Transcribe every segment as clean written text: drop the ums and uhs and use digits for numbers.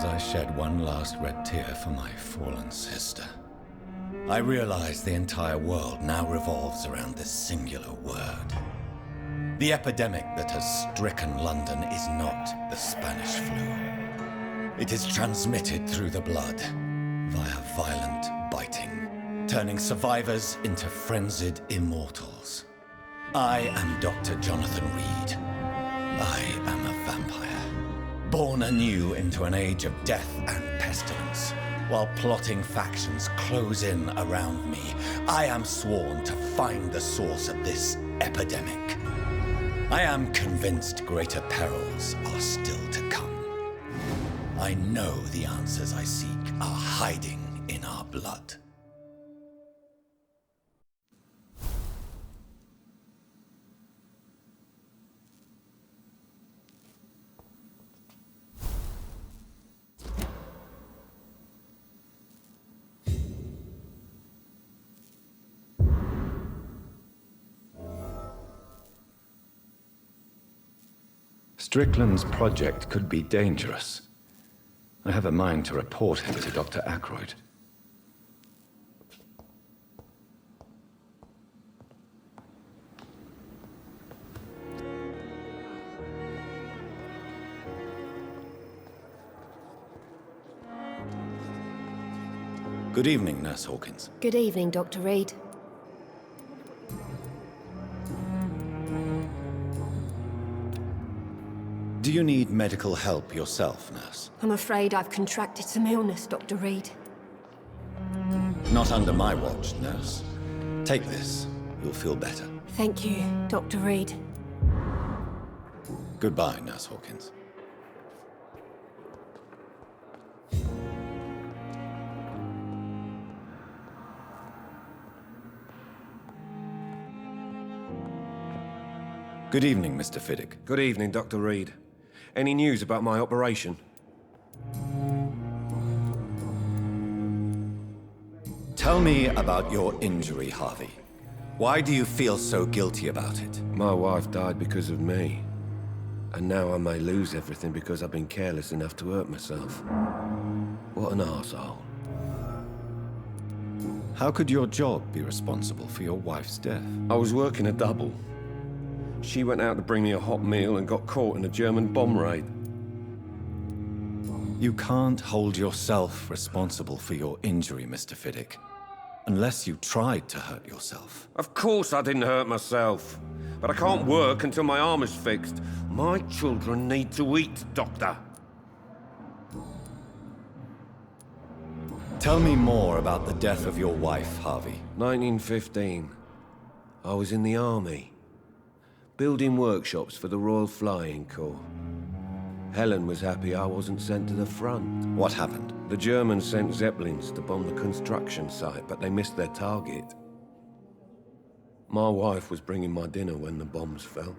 I shed one last red tear for my fallen sister, I realize the entire world now revolves around this singular word. The epidemic that has stricken London is not the Spanish flu. It is transmitted through the blood via violent biting, turning survivors into frenzied immortals. I am Dr. Jonathan Reid. I am a vampire, born anew into an age of death and pestilence. While plotting factions close in around me, I am sworn to find the source of this epidemic. I am convinced greater perils are still to come. I know the answers I seek are hiding in our blood. Strickland's project could be dangerous. I have a mind to report him to Dr. Ackroyd. Good evening, Nurse Hawkins. Good evening, Dr. Reid. Do you need medical help yourself, Nurse? I'm afraid I've contracted some illness, Dr. Reid. Not under my watch, Nurse. Take this. You'll feel better. Thank you, Dr. Reid. Goodbye, Nurse Hawkins. Good evening, Mr. Fiddick. Good evening, Dr. Reid. Any news about my operation? Tell me about your injury, Harvey. Why do you feel so guilty about it? My wife died because of me. And now I may lose everything because I've been careless enough to hurt myself. What an arsehole. How could your job be responsible for your wife's death? I was working a double. She went out to bring me a hot meal and got caught in a German bomb raid. You can't hold yourself responsible for your injury, Mr. Fiddick, unless you tried to hurt yourself. Of course I didn't hurt myself. But I can't work until my arm is fixed. My children need to eat, Doctor. Tell me more about the death of your wife, Harvey. 1915. I was in the army, building workshops for the Royal Flying Corps. Helen was happy I wasn't sent to the front. What happened? The Germans sent Zeppelins to bomb the construction site, but they missed their target. My wife was bringing my dinner when the bombs fell.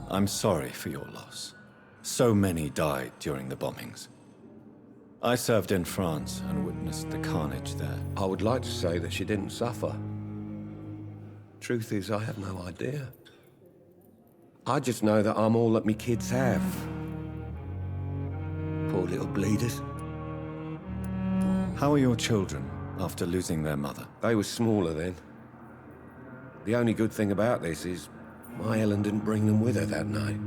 I'm sorry for your loss. So many died during the bombings. I served in France and witnessed the carnage there. I would like to say that she didn't suffer. Truth is, I have no idea. I just know that I'm all that me kids have. Poor little bleeders. How are your children after losing their mother? They were smaller then. The only good thing about this is my Helen didn't bring them with her that night.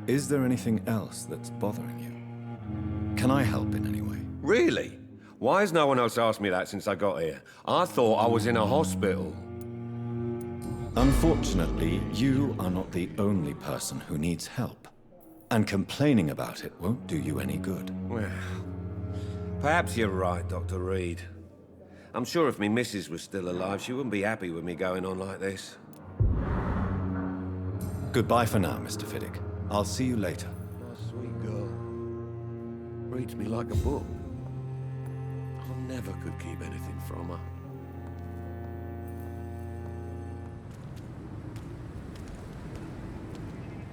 Is there anything else that's bothering you? Can I help in any way? Really? Why has no one else asked me that since I got here? I thought I was in a hospital. Unfortunately, you are not the only person who needs help. And complaining about it won't do you any good. Well, perhaps you're right, Dr. Reid. I'm sure if me missus was still alive, she wouldn't be happy with me going on like this. Goodbye for now, Mr. Fiddick. I'll see you later. My sweet girl. Reads me like a book. I never could keep anything from her.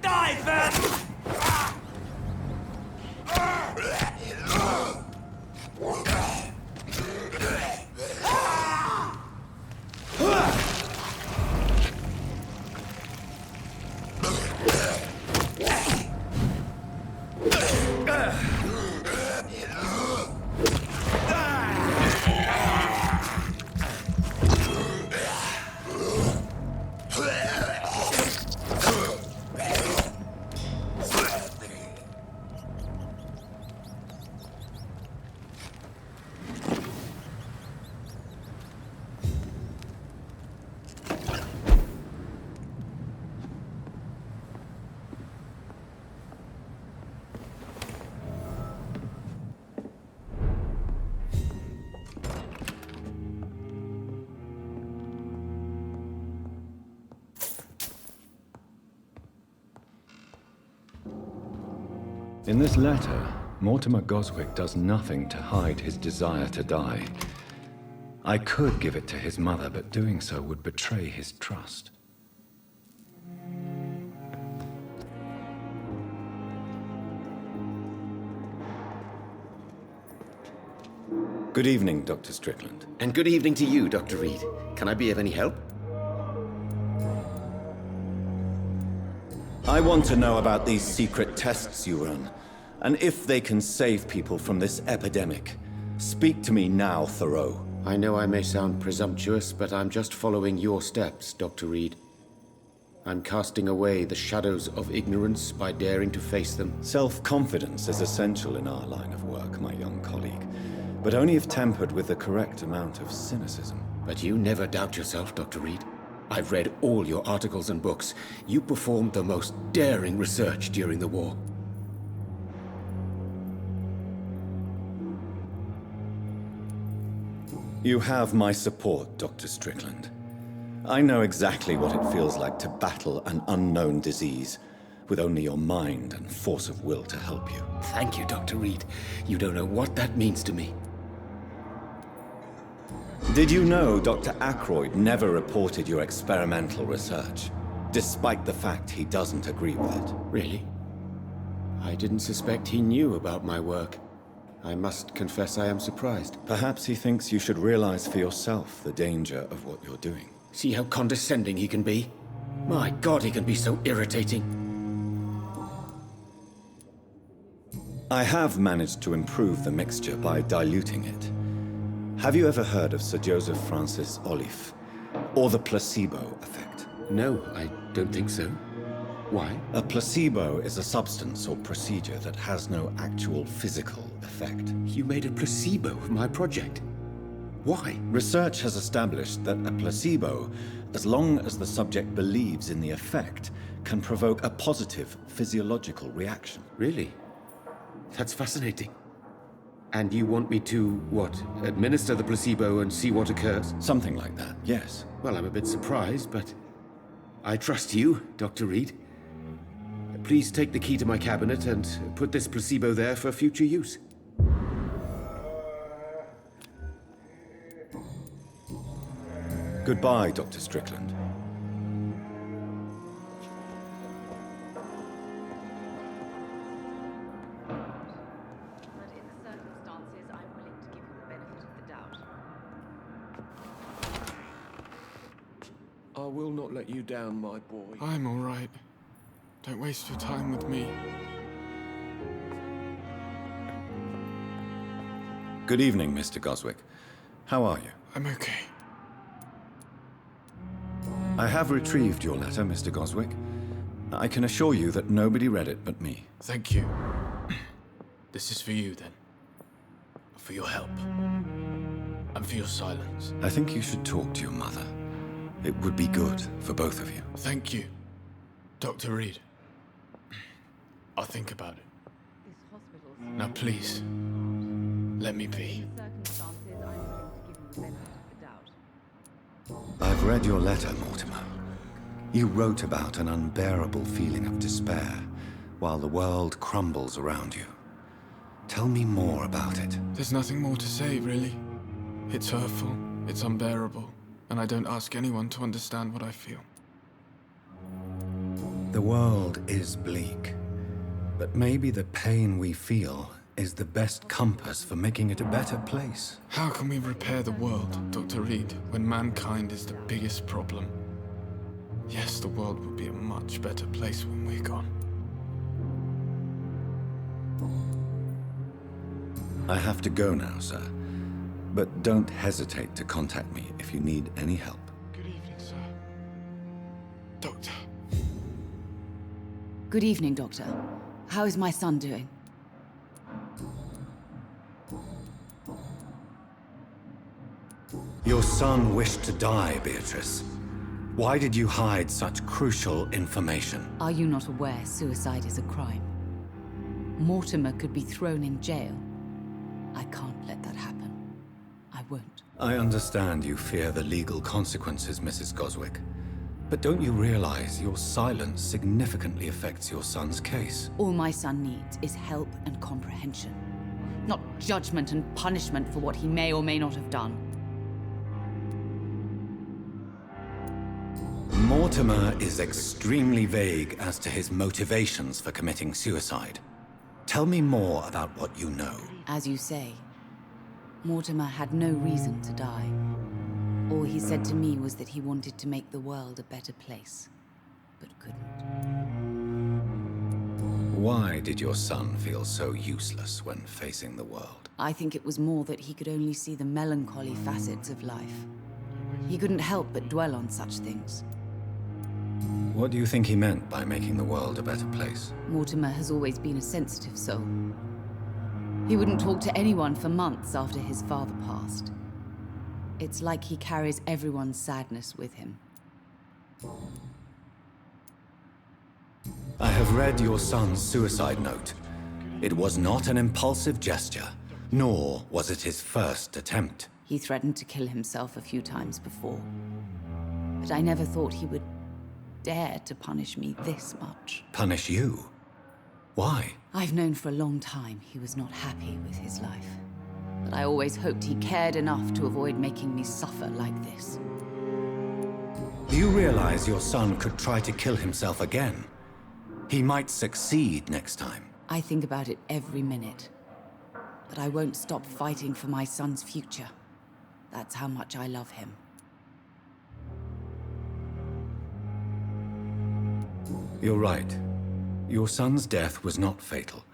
Die first! In this letter, Mortimer Goswick does nothing to hide his desire to die. I could give it to his mother, but doing so would betray his trust. Good evening, Dr. Strickland. And good evening to you, Dr. Reid. Can I be of any help? I want to know about these secret tests you run, and if they can save people from this epidemic. Speak to me now, Thoreau. I know I may sound presumptuous, but I'm just following your steps, Dr. Reid. I'm casting away the shadows of ignorance by daring to face them. Self-confidence is essential in our line of work, my young colleague, but only if tempered with the correct amount of cynicism. But you never doubt yourself, Dr. Reid. I've read all your articles and books. You performed the most daring research during the war. You have my support, Dr. Strickland. I know exactly what it feels like to battle an unknown disease, with only your mind and force of will to help you. Thank you, Dr. Reid. You don't know what that means to me. Did you know Dr. Ackroyd never reported your experimental research, despite the fact he doesn't agree with it? Really? I didn't suspect he knew about my work. I must confess I am surprised. Perhaps he thinks you should realize for yourself the danger of what you're doing. See how condescending he can be? My God, he can be so irritating. I have managed to improve the mixture by diluting it. Have you ever heard of Sir Joseph Francis Olive, or the placebo effect? No, I don't think so. Why? A placebo is a substance or procedure that has no actual physical effect. You made a placebo of my project. Why? Research has established that a placebo, as long as the subject believes in the effect, can provoke a positive physiological reaction. Really? That's fascinating. And you want me to, what, administer the placebo and see what occurs? Something like that, yes. Well, I'm a bit surprised, but I trust you, Dr. Reid. Please take the key to my cabinet and put this placebo there for future use. Goodbye, Dr. Strickland. But in the circumstances, I'm willing to give you the benefit of the doubt. I will not let you down, my boy. I'm all right. Don't waste your time with me. Good evening, Mr. Goswick. How are you? I'm okay. I have retrieved your letter, Mr. Goswick. I can assure you that nobody read it but me. Thank you. This is for you, then. For your help. And for your silence. I think you should talk to your mother. It would be good for both of you. Thank you, Dr. Reid. I'll think about it. This hospital's Now, please, let me be. circumstances, I'm willing to give you the benefit of the doubt. I've read your letter, Mortimer. You wrote about an unbearable feeling of despair while the world crumbles around you. Tell me more about it. There's nothing more to say, really. It's hurtful, it's unbearable, and I don't ask anyone to understand what I feel. The world is bleak, but maybe the pain we feel is the best compass for making it a better place. How can we repair the world, Dr. Reid, when mankind is the biggest problem? Yes, the world will be a much better place when we're gone. I have to go now, sir. But don't hesitate to contact me if you need any help. Good evening, sir. Doctor. Good evening, Doctor. How is my son doing? Your son wished to die, Beatrice. Why did you hide such crucial information? Are you not aware suicide is a crime? Mortimer could be thrown in jail. I can't let that happen. I won't. I understand you fear the legal consequences, Mrs. Goswick. But don't you realize your silence significantly affects your son's case? All my son needs is help and comprehension, not judgment and punishment for what he may or may not have done. Mortimer is extremely vague as to his motivations for committing suicide. Tell me more about what you know. As you say, Mortimer had no reason to die. All he said to me was that he wanted to make the world a better place, but couldn't. Why did your son feel so useless when facing the world? I think it was more that he could only see the melancholy facets of life. He couldn't help but dwell on such things. What do you think he meant by making the world a better place? Mortimer has always been a sensitive soul. He wouldn't talk to anyone for months after his father passed. It's like he carries everyone's sadness with him. I have read your son's suicide note. It was not an impulsive gesture, nor was it his first attempt. He threatened to kill himself a few times before. But I never thought he would dare to punish me this much. Punish you? Why? I've known for a long time he was not happy with his life. But I always hoped he cared enough to avoid making me suffer like this. Do you realize your son could try to kill himself again? He might succeed next time. I think about it every minute. But I won't stop fighting for my son's future. That's how much I love him. You're right. Your son's death was not fatal.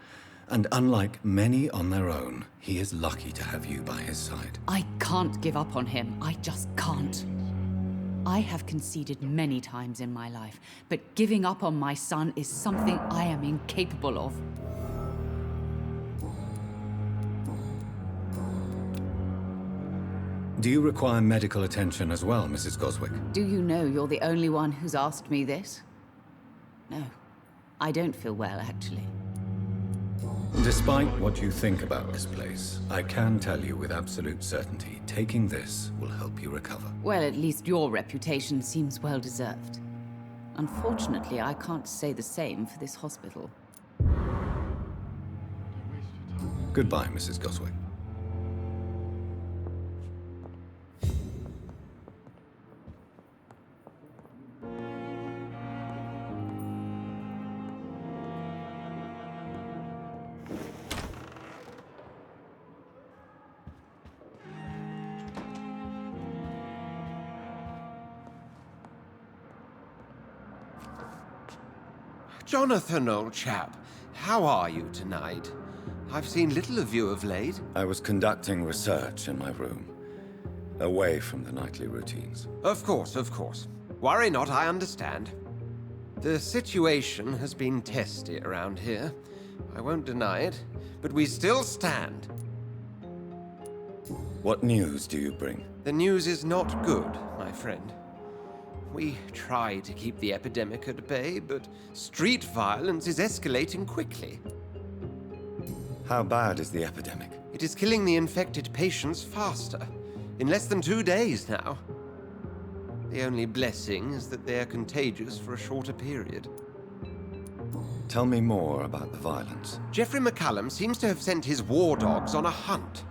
And unlike many on their own, he is lucky to have you by his side. I can't give up on him. I just can't. I have conceded many times in my life, but giving up on my son is something I am incapable of. Do you require medical attention as well, Mrs. Goswick? Do you know you're the only one who's asked me this? No, I don't feel well, actually. Despite what you think about this place, I can tell you with absolute certainty, taking this will help you recover. Well, at least your reputation seems well-deserved. Unfortunately, I can't say the same for this hospital. Goodbye, Mrs. Goswick. Jonathan, old chap, how are you tonight? I've seen little of you of late. I was conducting research in my room, away from the nightly routines. Of course, of course. Worry not, I understand. The situation has been testy around here. I won't deny it, but we still stand. What news do you bring? The news is not good, my friend. We try to keep the epidemic at bay, but street violence is escalating quickly. How bad is the epidemic? It is killing the infected patients faster, in less than 2 days now. The only blessing is that they are contagious for a shorter period. Tell me more about the violence. Jeffrey McCallum seems to have sent his war dogs on a hunt.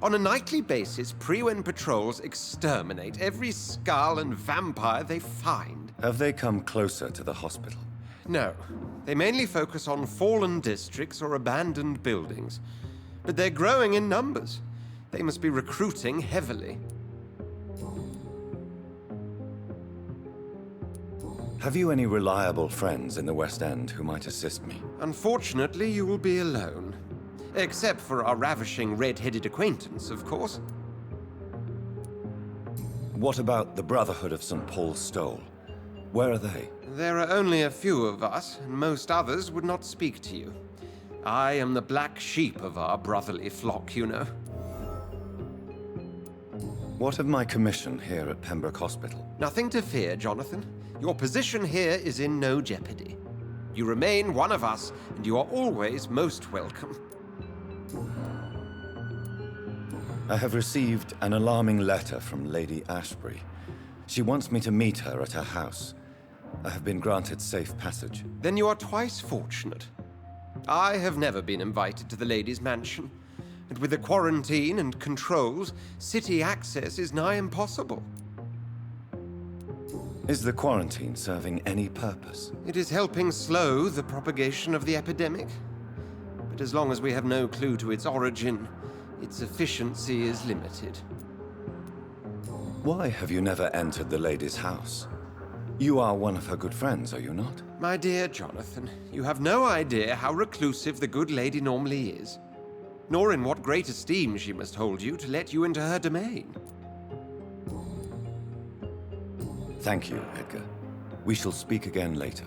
On a nightly basis, Pre-Wen patrols exterminate every skull and vampire they find. Have they come closer to the hospital? No. They mainly focus on fallen districts or abandoned buildings. But they're growing in numbers. They must be recruiting heavily. Have you any reliable friends in the West End who might assist me? Unfortunately, you will be alone. Except for our ravishing red-headed acquaintance, of course. What about the Brotherhood of St. Paul's Stole? Where are they? There are only a few of us, and most others would not speak to you. I am the black sheep of our brotherly flock, you know. What of my commission here at Pembroke Hospital? Nothing to fear, Jonathan. Your position here is in no jeopardy. You remain one of us, and you are always most welcome. I have received an alarming letter from Lady Ashbury. She wants me to meet her at her house. I have been granted safe passage. Then you are twice fortunate. I have never been invited to the lady's mansion, and with the quarantine and controls, city access is nigh impossible. Is the quarantine serving any purpose? It is helping slow the propagation of the epidemic. But as long as we have no clue to its origin, its efficiency is limited. Why have you never entered the lady's house? You are one of her good friends, are you not? My dear Jonathan, you have no idea how reclusive the good lady normally is, nor in what great esteem she must hold you to let you into her domain. Thank you, Edgar. We shall speak again later.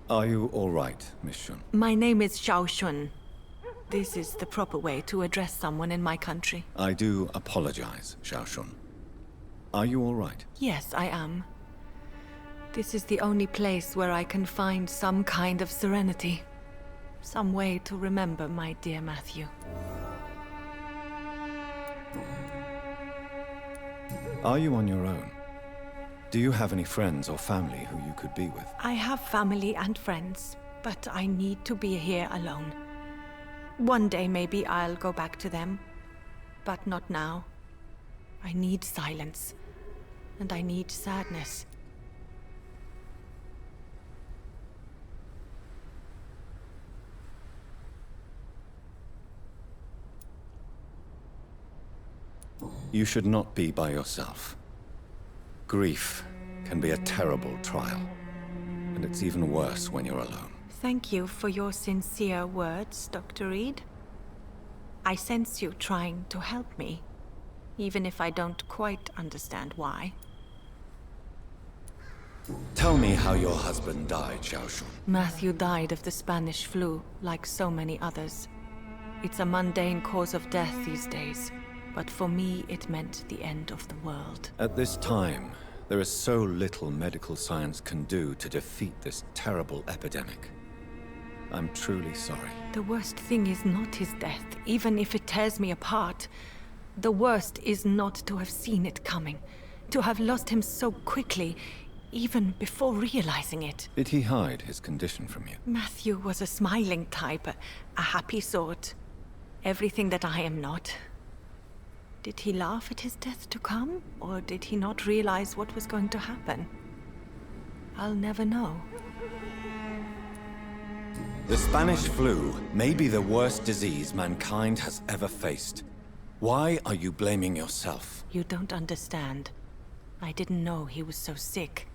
Are you all right, Miss Shun? My name is Xiao Shun. This is the proper way to address someone in my country. I do apologize, Xiao Shun. Are you all right? Yes, I am. This is the only place where I can find some kind of serenity. Some way to remember my dear Matthew. Are you on your own? Do you have any friends or family who you could be with? I have family and friends, but I need to be here alone. One day maybe I'll go back to them, but not now. I need silence, and I need sadness. You should not be by yourself. Grief can be a terrible trial, and it's even worse when you're alone. Thank you for your sincere words, Dr. Reid. I sense you trying to help me, even if I don't quite understand why. Tell me how your husband died, Xiao Shun. Matthew died of the Spanish flu, like so many others. It's a mundane cause of death these days, but for me it meant the end of the world. At this time, there is so little medical science can do to defeat this terrible epidemic. I'm truly sorry. The worst thing is not his death, even if it tears me apart. The worst is not to have seen it coming, to have lost him so quickly, even before realizing it. Did he hide his condition from you? Matthew was a smiling type, a happy sort. Everything that I am not. Did he laugh at his death to come, or did he not realize what was going to happen? I'll never know. The Spanish flu may be the worst disease mankind has ever faced. Why are you blaming yourself? You don't understand. I didn't know he was so sick.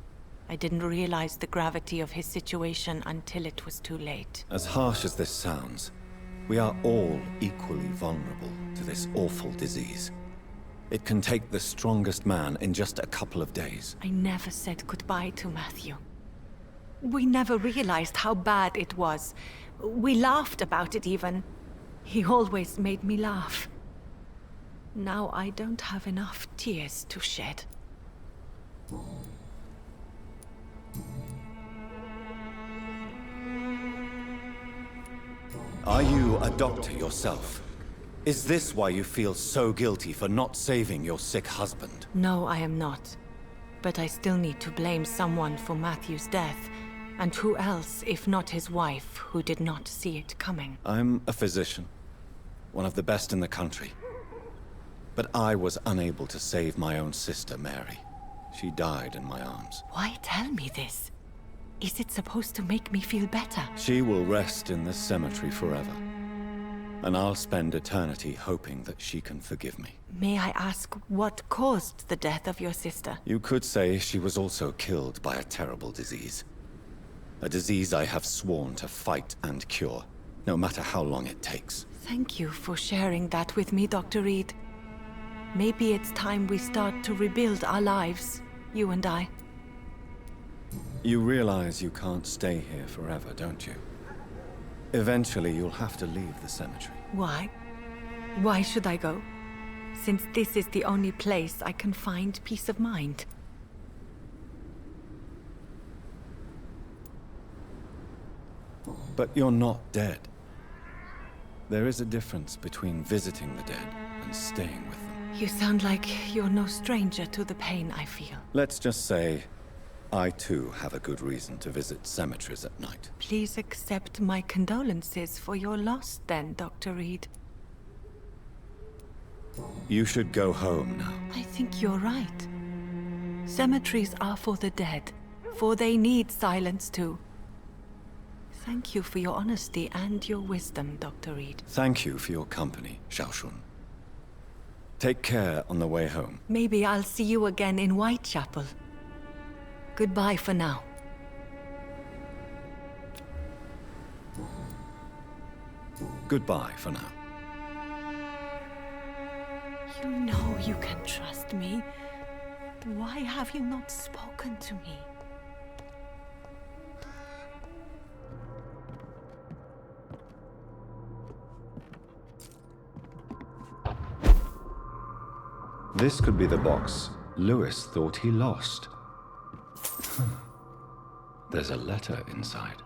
I didn't realize the gravity of his situation until it was too late. As harsh as this sounds, we are all equally vulnerable to this awful disease. It can take the strongest man in just a couple of days. I never said goodbye to Matthew. We never realized how bad it was. We laughed about it even. He always made me laugh. Now I don't have enough tears to shed. Are you a doctor yourself? Is this why you feel so guilty for not saving your sick husband? No, I am not. But I still need to blame someone for Matthew's death. And who else, if not his wife, who did not see it coming? I'm a physician, one of the best in the country. But I was unable to save my own sister, Mary. She died in my arms. Why tell me this? Is it supposed to make me feel better? She will rest in this cemetery forever. And I'll spend eternity hoping that she can forgive me. May I ask what caused the death of your sister? You could say she was also killed by a terrible disease. A disease I have sworn to fight and cure, no matter how long it takes. Thank you for sharing that with me, Dr. Reid. Maybe it's time we start to rebuild our lives, you and I. You realize you can't stay here forever, don't you? Eventually, you'll have to leave the cemetery. Why? Why should I go? Since this is the only place I can find peace of mind. But you're not dead. There is a difference between visiting the dead and staying with them. You sound like you're no stranger to the pain I feel. Let's just say, I too have a good reason to visit cemeteries at night. Please accept my condolences for your loss then, Dr. Reid. You should go home now. I think you're right. Cemeteries are for the dead, for they need silence too. Thank you for your honesty and your wisdom, Dr. Reid. Thank you for your company, Xiaoshun. Take care on the way home. Maybe I'll see you again in Whitechapel. Goodbye for now. Goodbye for now. You know you can trust me. Why have you not spoken to me? This could be the box Lewis thought he lost. There's a letter inside.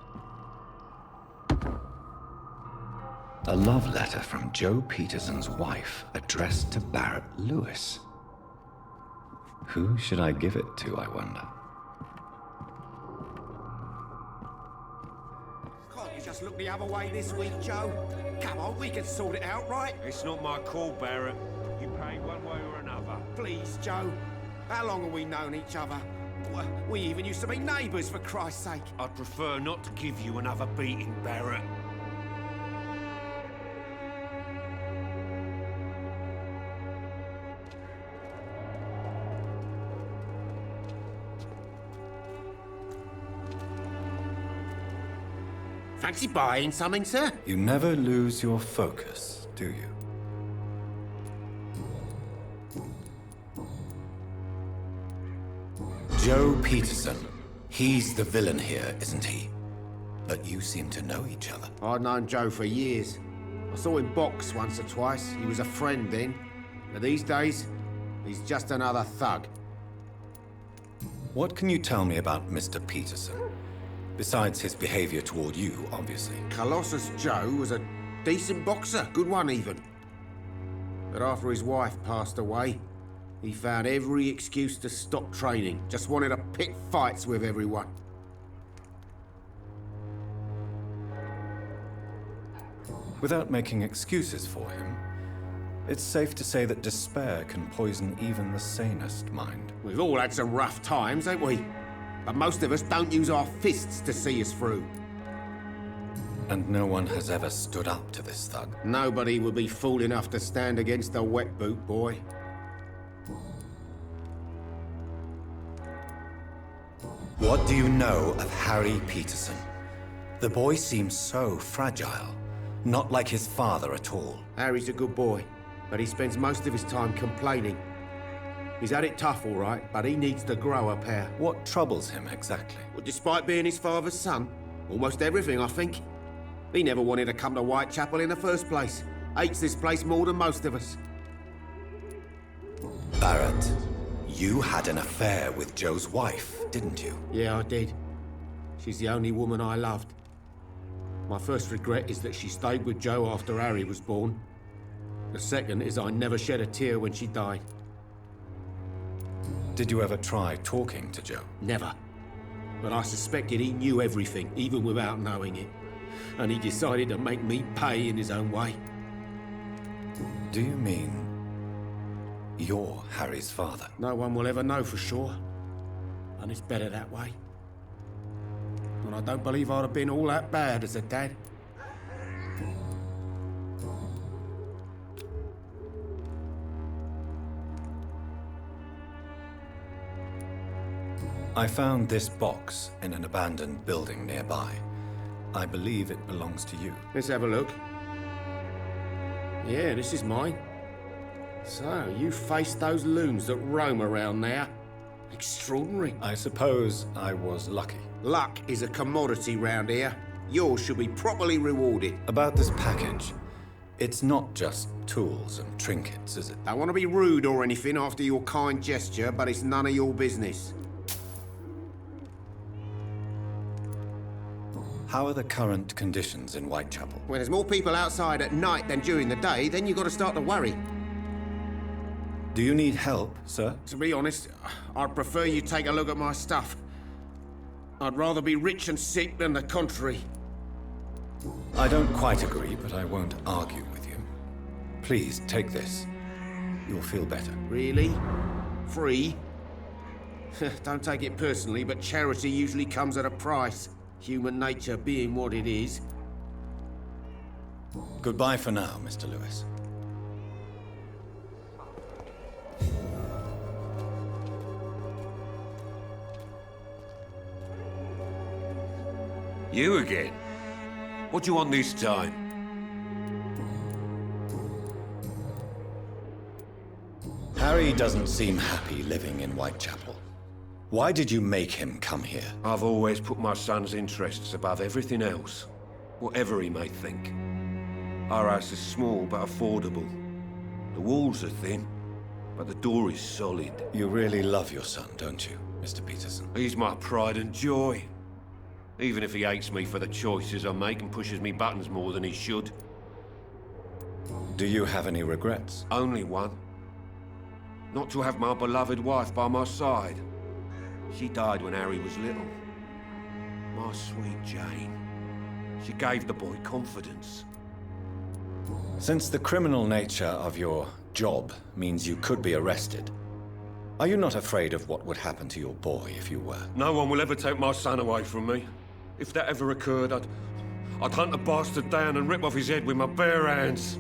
A love letter from Joe Peterson's wife, addressed to Barrett Lewis. Who should I give it to, I wonder? Can't you just look the other way this week, Joe? Come on, we can sort it out, right? It's not my call, Barrett. You pay one way or another. Please, Joe. How long have we known each other? We even used to be neighbours, for Christ's sake. I'd prefer not to give you another beating, Barrett. Fancy buying something, sir? You never lose your focus, do you? Joe Peterson. He's the villain here, isn't he? But you seem to know each other. I'd known Joe for years. I saw him box once or twice. He was a friend then. But these days, he's just another thug. What can you tell me about Mr. Peterson? Besides his behavior toward you, obviously. Colossus Joe was a decent boxer, good one even. But after his wife passed away, he found every excuse to stop training. Just wanted to pick fights with everyone. Without making excuses for him, it's safe to say that despair can poison even the sanest mind. We've all had some rough times, ain't we? But most of us don't use our fists to see us through. And no one has ever stood up to this thug. Nobody would be fool enough to stand against a wet boot boy. What do you know of Harry Peterson? The boy seems so fragile. Not like his father at all. Harry's a good boy, but he spends most of his time complaining. He's had it tough, all right, but he needs to grow a pair. What troubles him exactly? Well, despite being his father's son, almost everything, I think. He never wanted to come to Whitechapel in the first place. Hates this place more than most of us. Barrett, you had an affair with Joe's wife, didn't you? Yeah, I did. She's the only woman I loved. My first regret is that she stayed with Joe after Harry was born. The second is I never shed a tear when she died. Did you ever try talking to Joe? Never. But I suspected he knew everything, even without knowing it. And he decided to make me pay in his own way. Do you mean you're Harry's father? No one will ever know for sure. And it's better that way. And I don't believe I'd have been all that bad as a dad. I found this box in an abandoned building nearby. I believe it belongs to you. Let's have a look. Yeah, this is mine. So, you faced those loons that roam around there. Extraordinary. I suppose I was lucky. Luck is a commodity round here. Yours should be properly rewarded. About this package, it's not just tools and trinkets, is it? Don't want to be rude or anything after your kind gesture, but it's none of your business. How are the current conditions in Whitechapel? When there's more people outside at night than during the day, then you've got to start to worry. Do you need help, sir? To be honest, I'd prefer you take a look at my stuff. I'd rather be rich and sick than the contrary. I don't quite agree, but I won't argue with you. Please, take this. You'll feel better. Really? Free? Don't take it personally, but charity usually comes at a price. Human nature being what it is. Goodbye for now, Mr. Lewis. You again? What do you want this time? Harry doesn't seem happy living in Whitechapel. Why did you make him come here? I've always put my son's interests above everything else, whatever he may think. Our house is small but affordable. The walls are thin, but the door is solid. You really love your son, don't you, Mr. Peterson? He's my pride and joy. Even if he hates me for the choices I make and pushes me buttons more than he should. Do you have any regrets? Only one. Not to have my beloved wife by my side. She died when Harry was little. My sweet Jane. She gave the boy confidence. Since the criminal nature of your job means you could be arrested, are you not afraid of what would happen to your boy if you were? No one will ever take my son away from me. If that ever occurred, I'd hunt the bastard down and rip off his head with my bare hands.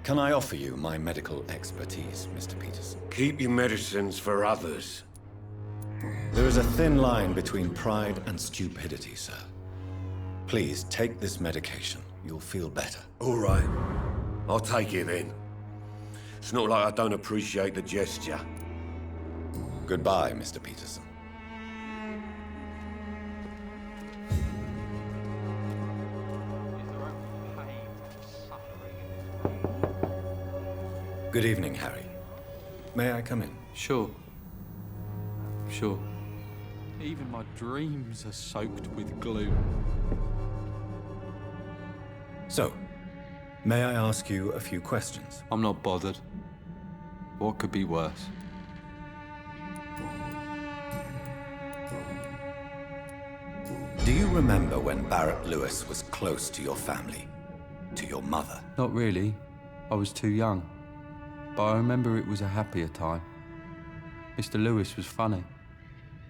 Can I offer you my medical expertise, Mr. Peterson? Keep your medicines for others. There is a thin line between pride and stupidity, sir. Please, take this medication. You'll feel better. All right. I'll take it then. It's not like I don't appreciate the gesture. Goodbye, Mr. Peterson. Good evening, Harry. May I come in? Sure. Sure. Even my dreams are soaked with gloom. So, may I ask you a few questions? I'm not bothered. What could be worse? Do you remember when Barrett Lewis was close to your family? To your mother? Not really. I was too young. But I remember it was a happier time. Mr. Lewis was funny.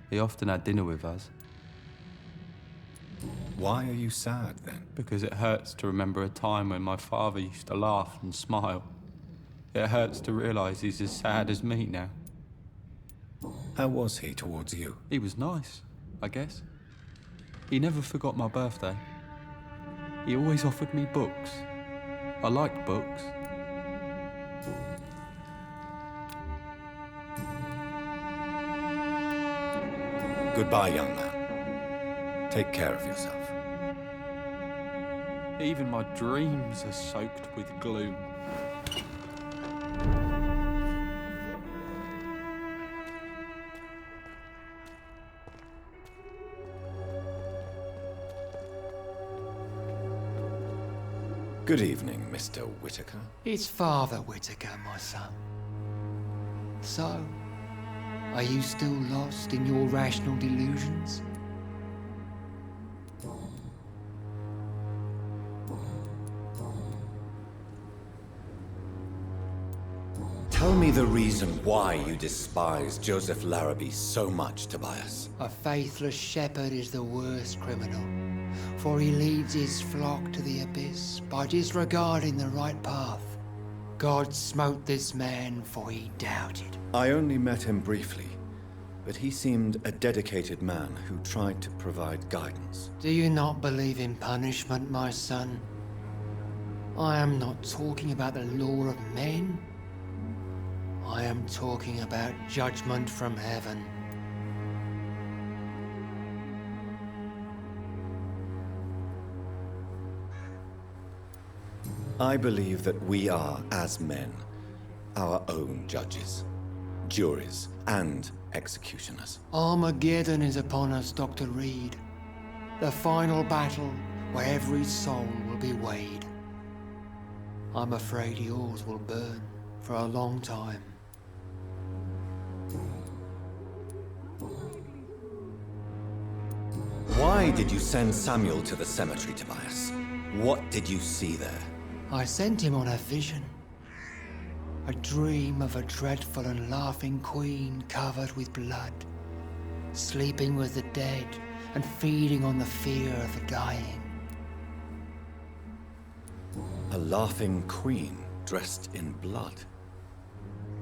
He often had dinner with us. Why are you sad, then? Because it hurts to remember a time when my father used to laugh and smile. It hurts to realise he's as sad as me now. How was he towards you? He was nice, I guess. He never forgot my birthday. He always offered me books. I liked books. Goodbye, young man. Take care of yourself. Even my dreams are soaked with gloom. Good evening, Mr. Whitaker. It's Father Whitaker, my son. So, are you still lost in your rational delusions? Tell me the reason why you despise Joseph Larrabee so much, Tobias. A faithless shepherd is the worst criminal, for he leads his flock to the abyss by disregarding the right path. God smote this man, for he doubted. I only met him briefly, but he seemed a dedicated man who tried to provide guidance. Do you not believe in punishment, my son? I am not talking about the law of men. I am talking about judgment from heaven. I believe that we are, as men, our own judges, juries, and executioners. Armageddon is upon us, Dr. Reid. The final battle where every soul will be weighed. I'm afraid yours will burn for a long time. Why did you send Samuel to the cemetery, Tobias? What did you see there? I sent him on a vision. A dream of a dreadful and laughing queen covered with blood, sleeping with the dead and feeding on the fear of the dying. A laughing queen dressed in blood.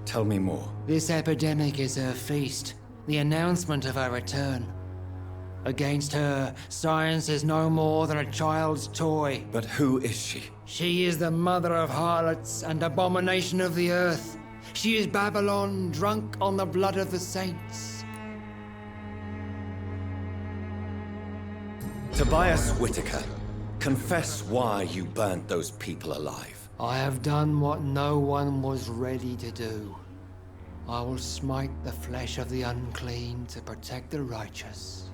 Tell me more. This epidemic is her feast, the announcement of her return. Against her, science is no more than a child's toy. But who is she? She is the mother of harlots and abomination of the earth. She is Babylon, drunk on the blood of the saints. Tobias Whitaker, confess why you burnt those people alive. I have done what no one was ready to do. I will smite the flesh of the unclean to protect the righteous.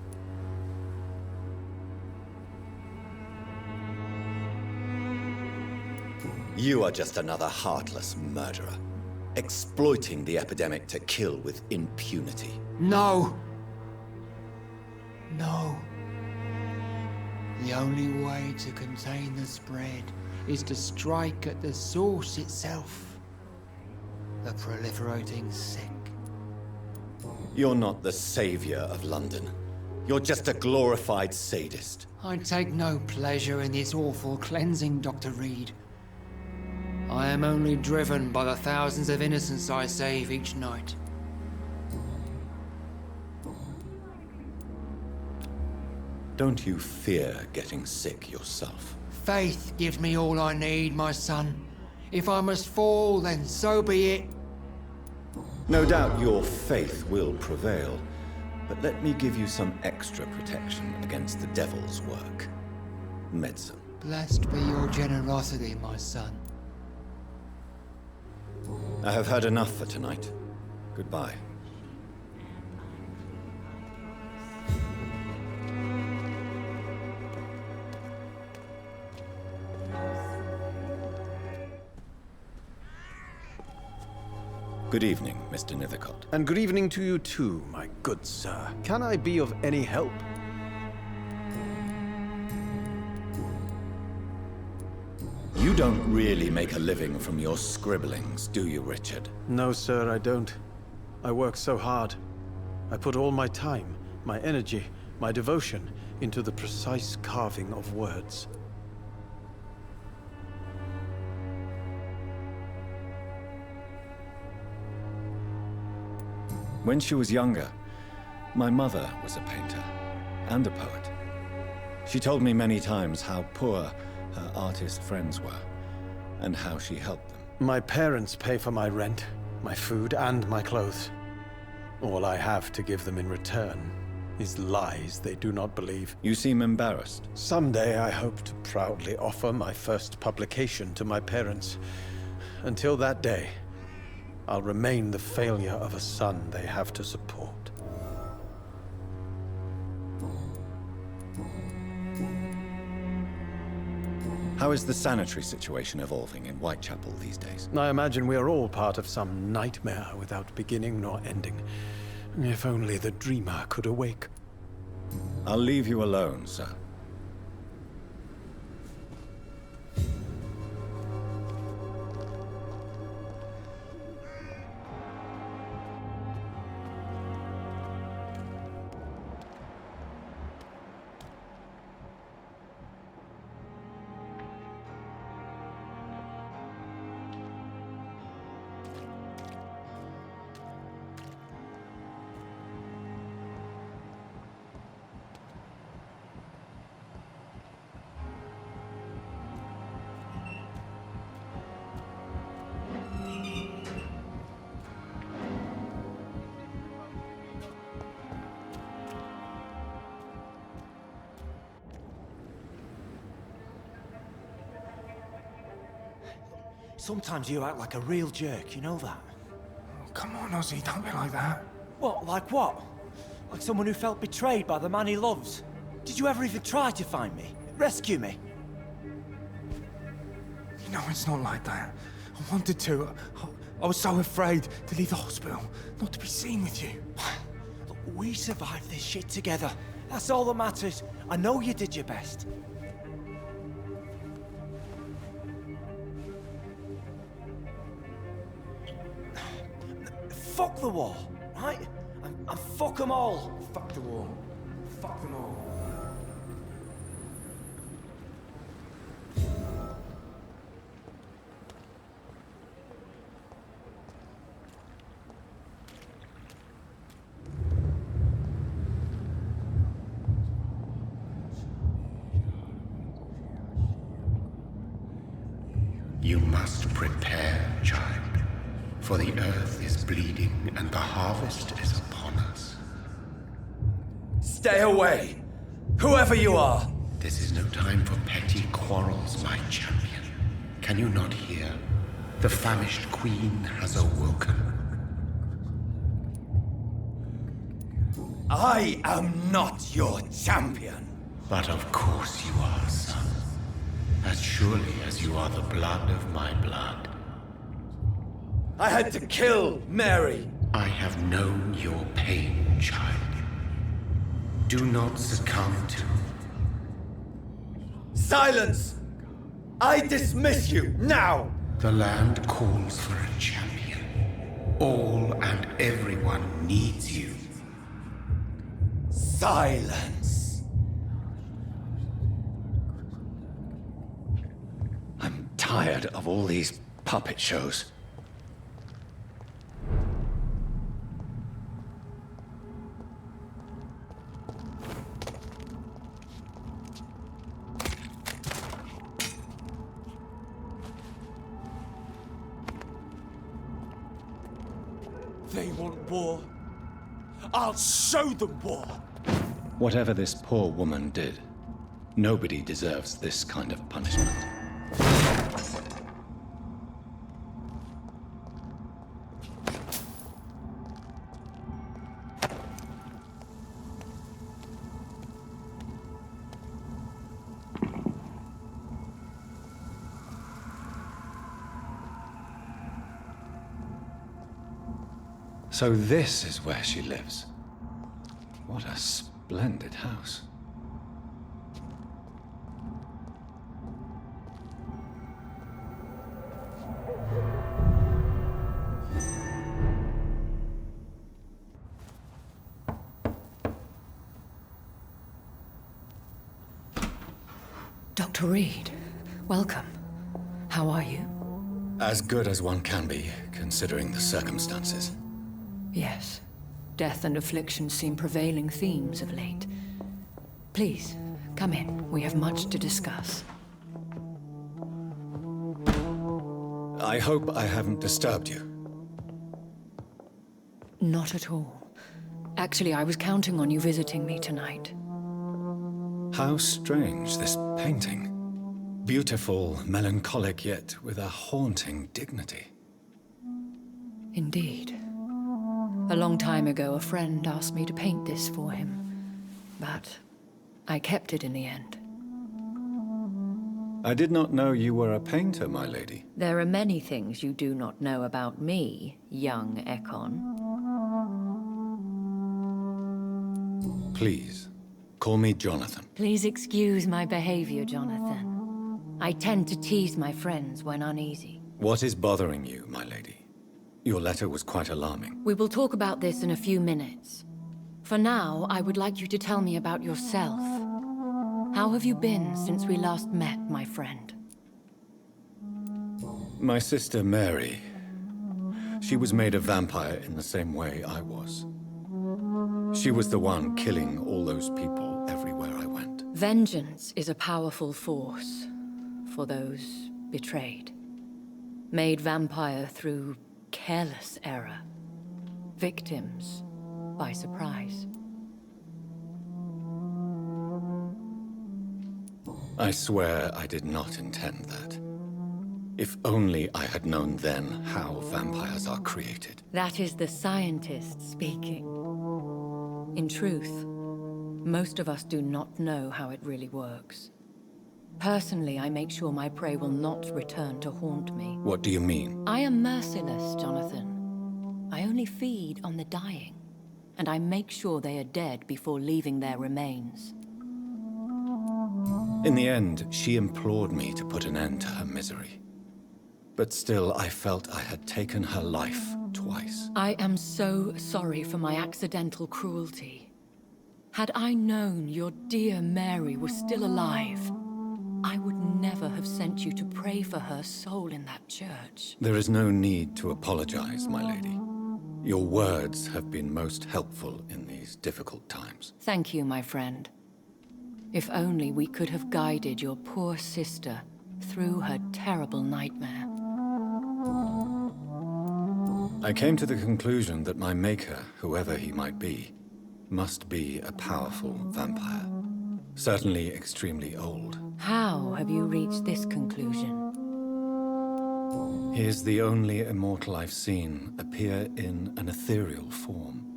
You are just another heartless murderer, exploiting the epidemic to kill with impunity. No! No. The only way to contain the spread is to strike at the source itself. The proliferating sick. You're not the savior of London. You're just a glorified sadist. I take no pleasure in this awful cleansing, Dr. Reid. I am only driven by the thousands of innocents I save each night. Don't you fear getting sick yourself? Faith gives me all I need, my son. If I must fall, then so be it. No doubt your faith will prevail, but let me give you some extra protection against the devil's work. Medicine. Blessed be your generosity, my son. I have heard enough for tonight. Goodbye. Good evening, Mr. Nethercott. And good evening to you too, my good sir. Can I be of any help? You don't really make a living from your scribblings, do you, Richard? No, sir, I don't. I work so hard. I put all my time, my energy, my devotion into the precise carving of words. When she was younger, my mother was a painter and a poet. She told me many times how poor her artist friends were, and how she helped them. My parents pay for my rent, my food, and my clothes. All I have to give them in return is lies they do not believe. You seem embarrassed. Someday I hope to proudly offer my first publication to my parents. Until that day, I'll remain the failure of a son they have to support. How is the sanitary situation evolving in Whitechapel these days? I imagine we are all part of some nightmare without beginning nor ending. If only the dreamer could awake. I'll leave you alone, sir. Sometimes you act like a real jerk, you know that? Oh, come on, Ozzy, don't be like that. What, like what? Like someone who felt betrayed by the man he loves? Did you ever even try to find me? Rescue me? You know, it's not like that. I wanted to. I was so afraid to leave the hospital, not to be seen with you. Look, we survived this shit together. That's all that matters. I know you did your best. Fuck the war, right? And fuck them all. Fuck the war. Fuck them all. You must prepare, child, for the earth is bleeding and the harvest is upon us. Stay away! Whoever you are! This is no time for petty quarrels, my champion. Can you not hear? The famished queen has awoken. I am not your champion. But of course you are, son. As surely as you are the blood of my blood. I had to kill Mary. I have known your pain, child. Do not succumb to... Silence! I dismiss you, now! The land calls for a champion. All and everyone needs you. Silence! I'm tired of all these puppet shows. They want war. I'll show them war. Whatever this poor woman did, nobody deserves this kind of punishment. So this is where she lives. What a splendid house. Dr. Reid, welcome. How are you? As good as one can be, considering the circumstances. Yes. Death and affliction seem prevailing themes of late. Please, come in. We have much to discuss. I hope I haven't disturbed you. Not at all. Actually, I was counting on you visiting me tonight. How strange, this painting. Beautiful, melancholic, yet with a haunting dignity. Indeed. A long time ago, a friend asked me to paint this for him, but I kept it in the end. I did not know you were a painter, my lady. There are many things you do not know about me, young Ekon. Please, call me Jonathan. Please excuse my behavior, Jonathan. I tend to tease my friends when uneasy. What is bothering you, my lady? Your letter was quite alarming. We will talk about this in a few minutes. For now, I would like you to tell me about yourself. How have you been since we last met, my friend? My sister Mary. She was made a vampire in the same way I was. She was the one killing all those people everywhere I went. Vengeance is a powerful force for those betrayed. Made vampire through careless error. Victims by surprise. I swear I did not intend that. If only I had known then how vampires are created. That is the scientist speaking. In truth, most of us do not know how it really works. Personally, I make sure my prey will not return to haunt me. What do you mean? I am merciless, Jonathan. I only feed on the dying, and I make sure they are dead before leaving their remains. In the end, she implored me to put an end to her misery. But still, I felt I had taken her life twice. I am so sorry for my accidental cruelty. Had I known your dear Mary was still alive, I would never have sent you to pray for her soul in that church. There is no need to apologize, my lady. Your words have been most helpful in these difficult times. Thank you, my friend. If only we could have guided your poor sister through her terrible nightmare. I came to the conclusion that my maker, whoever he might be, must be a powerful vampire. Certainly extremely old. How have you reached this conclusion? He is the only immortal I've seen appear in an ethereal form.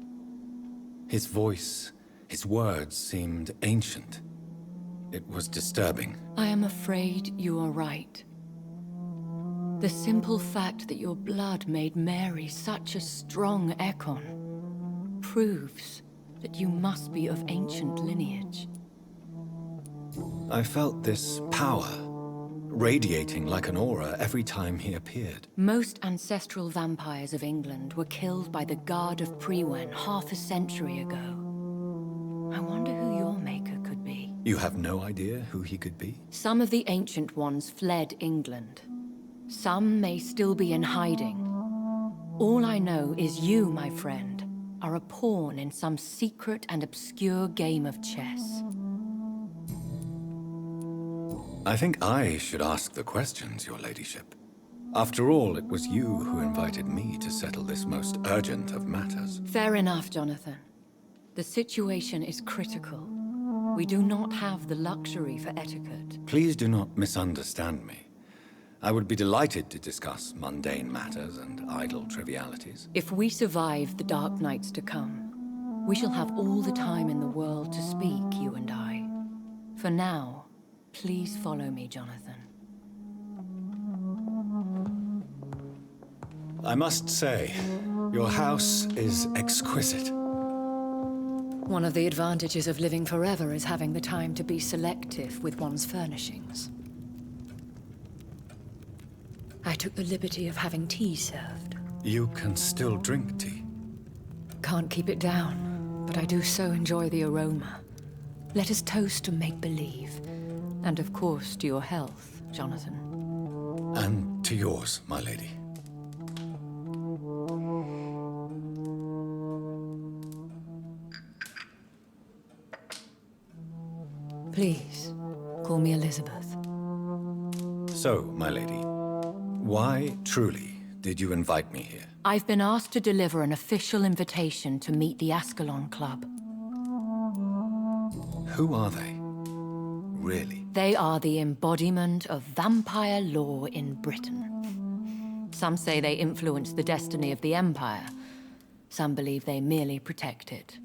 His voice, his words seemed ancient. It was disturbing. I am afraid you are right. The simple fact that your blood made Mary such a strong Ekon proves that you must be of ancient lineage. I felt this power, radiating like an aura every time he appeared. Most ancestral vampires of England were killed by the Guard of Priwen half a century ago. I wonder who your maker could be. You have no idea who he could be? Some of the ancient ones fled England. Some may still be in hiding. All I know is you, my friend, are a pawn in some secret and obscure game of chess. I think I should ask the questions, your ladyship. After all, it was you who invited me to settle this most urgent of matters. Fair enough, Jonathan. The situation is critical. We do not have the luxury for etiquette. Please do not misunderstand me. I would be delighted to discuss mundane matters and idle trivialities. If we survive the dark nights to come, we shall have all the time in the world to speak, you and I. For now, please follow me, Jonathan. I must say, your house is exquisite. One of the advantages of living forever is having the time to be selective with one's furnishings. I took the liberty of having tea served. You can still drink tea. Can't keep it down, but I do so enjoy the aroma. Let us toast to make-believe. And of course, to your health, Jonathan. And to yours, my lady. Please, call me Elizabeth. So, my lady, why, truly, did you invite me here? I've been asked to deliver an official invitation to meet the Ascalon Club. Who are they? Really? They are the embodiment of vampire law in Britain. Some say they influence the destiny of the Empire. Some believe they merely protect it.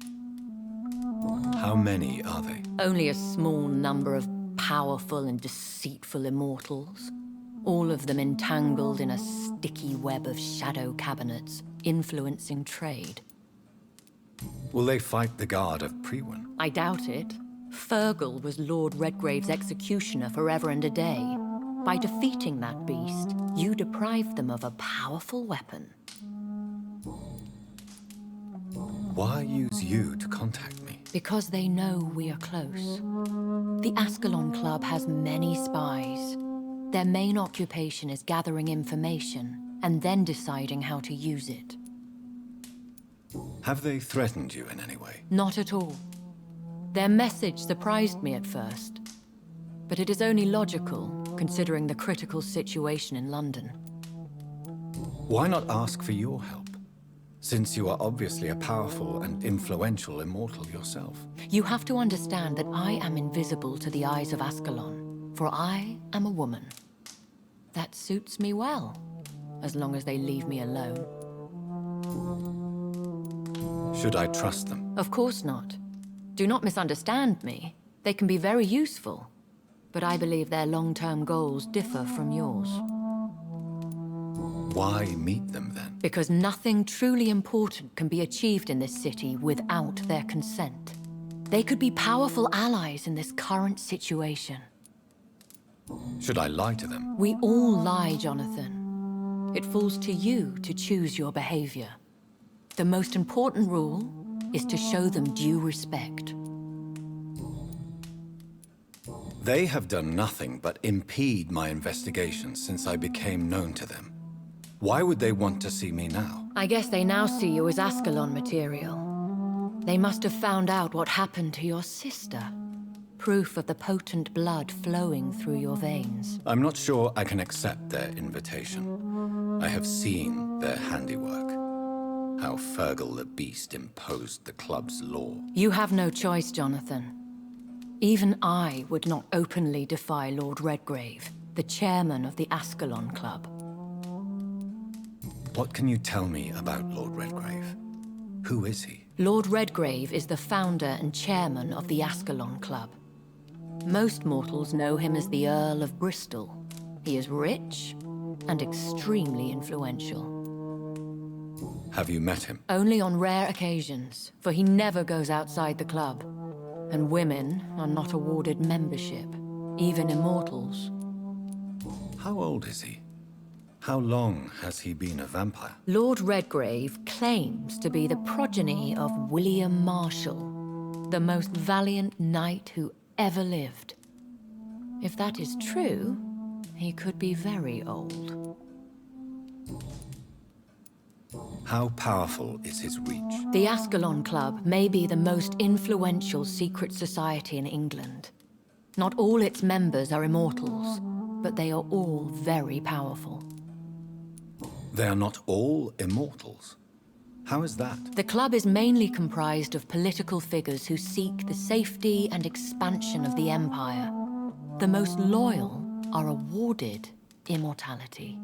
How many are they? Only a small number of powerful and deceitful immortals. All of them entangled in a sticky web of shadow cabinets, influencing trade. Will they fight the Guard of Priwen? I doubt it. Fergal was Lord Redgrave's executioner forever and a day. By defeating that beast, you deprived them of a powerful weapon. Why use you to contact me? Because they know we are close. The Ascalon Club has many spies. Their main occupation is gathering information and then deciding how to use it. Have they threatened you in any way? Not at all. Their message surprised me at first, but it is only logical, considering the critical situation in London. Why not ask for your help, since you are obviously a powerful and influential immortal yourself? You have to understand that I am invisible to the eyes of Ascalon, for I am a woman. That suits me well, as long as they leave me alone. Should I trust them? Of course not. Do not misunderstand me. They can be very useful, but I believe their long-term goals differ from yours. Why meet them then? Because nothing truly important can be achieved in this city without their consent. They could be powerful allies in this current situation. Should I lie to them? We all lie, Jonathan. It falls to you to choose your behavior. The most important rule is to show them due respect. They have done nothing but impede my investigation since I became known to them. Why would they want to see me now? I guess they now see you as Ascalon material. They must have found out what happened to your sister. Proof of the potent blood flowing through your veins. I'm not sure I can accept their invitation. I have seen their handiwork. How Fergal the Beast imposed the club's law. You have no choice, Jonathan. Even I would not openly defy Lord Redgrave, the chairman of the Ascalon Club. What can you tell me about Lord Redgrave? Who is he? Lord Redgrave is the founder and chairman of the Ascalon Club. Most mortals know him as the Earl of Bristol. He is rich and extremely influential. Have you met him? Only on rare occasions, for he never goes outside the club. And women are not awarded membership, even immortals. How old is he? How long has he been a vampire? Lord Redgrave claims to be the progeny of William Marshall, the most valiant knight who ever lived. If that is true, he could be very old. How powerful is his reach? The Ascalon Club may be the most influential secret society in England. Not all its members are immortals, but they are all very powerful. They are not all immortals. How is that? The club is mainly comprised of political figures who seek the safety and expansion of the Empire. The most loyal are awarded immortality.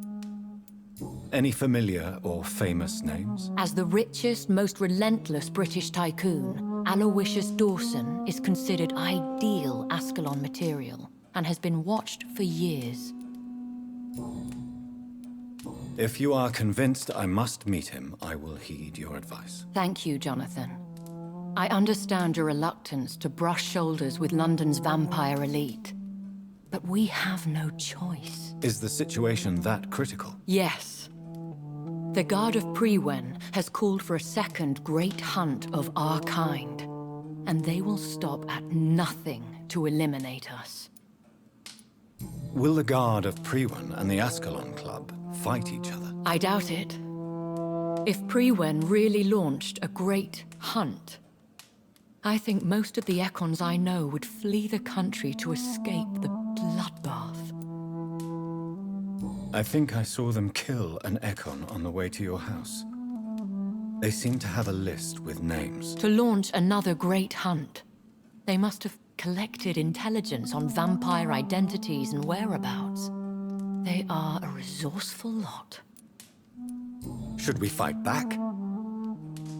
Any familiar or famous names? As the richest, most relentless British tycoon, Aloysius Dawson is considered ideal Ascalon material and has been watched for years. If you are convinced I must meet him, I will heed your advice. Thank you, Jonathan. I understand your reluctance to brush shoulders with London's vampire elite. But we have no choice. Is the situation that critical? Yes. The Guard of Prewen has called for a second great hunt of our kind. And they will stop at nothing to eliminate us. Will the Guard of Prewen and the Ascalon Club fight each other? I doubt it. If Prewen really launched a great hunt, I think most of the Econs I know would flee the country to escape the bloodbath. I think I saw them kill an Econ on the way to your house. They seem to have a list with names. To launch another great hunt, they must have collected intelligence on vampire identities and whereabouts. They are a resourceful lot. Should we fight back?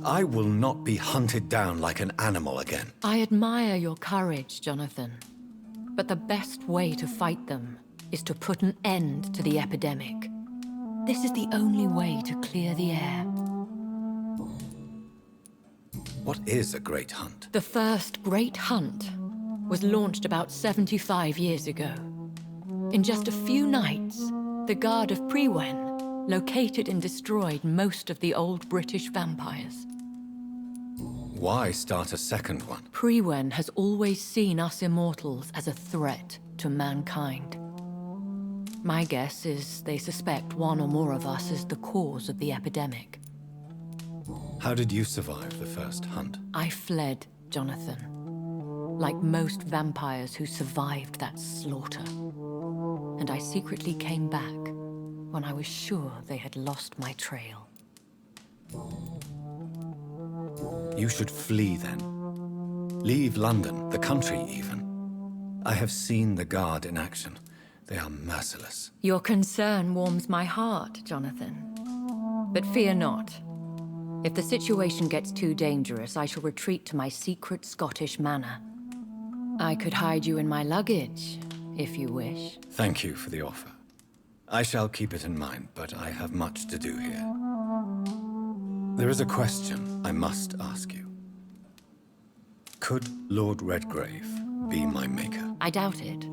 I will not be hunted down like an animal again. I admire your courage, Jonathan. But the best way to fight them is to put an end to the epidemic. This is the only way to clear the air. What is a great hunt? The first great hunt was launched about 75 years ago. In just a few nights, the Guard of Prewen located and destroyed most of the old British vampires. Why start a second one? Prewen has always seen us immortals as a threat to mankind. My guess is they suspect one or more of us is the cause of the epidemic. How did you survive the first hunt? I fled, Jonathan. Like most vampires who survived that slaughter. And I secretly came back when I was sure they had lost my trail. You should flee then. Leave London, the country even. I have seen the Guard in action. They are merciless. Your concern warms my heart, Jonathan. But fear not. If the situation gets too dangerous, I shall retreat to my secret Scottish manor. I could hide you in my luggage, if you wish. Thank you for the offer. I shall keep it in mind, but I have much to do here. There is a question I must ask you. Could Lord Redgrave be my maker? I doubt it.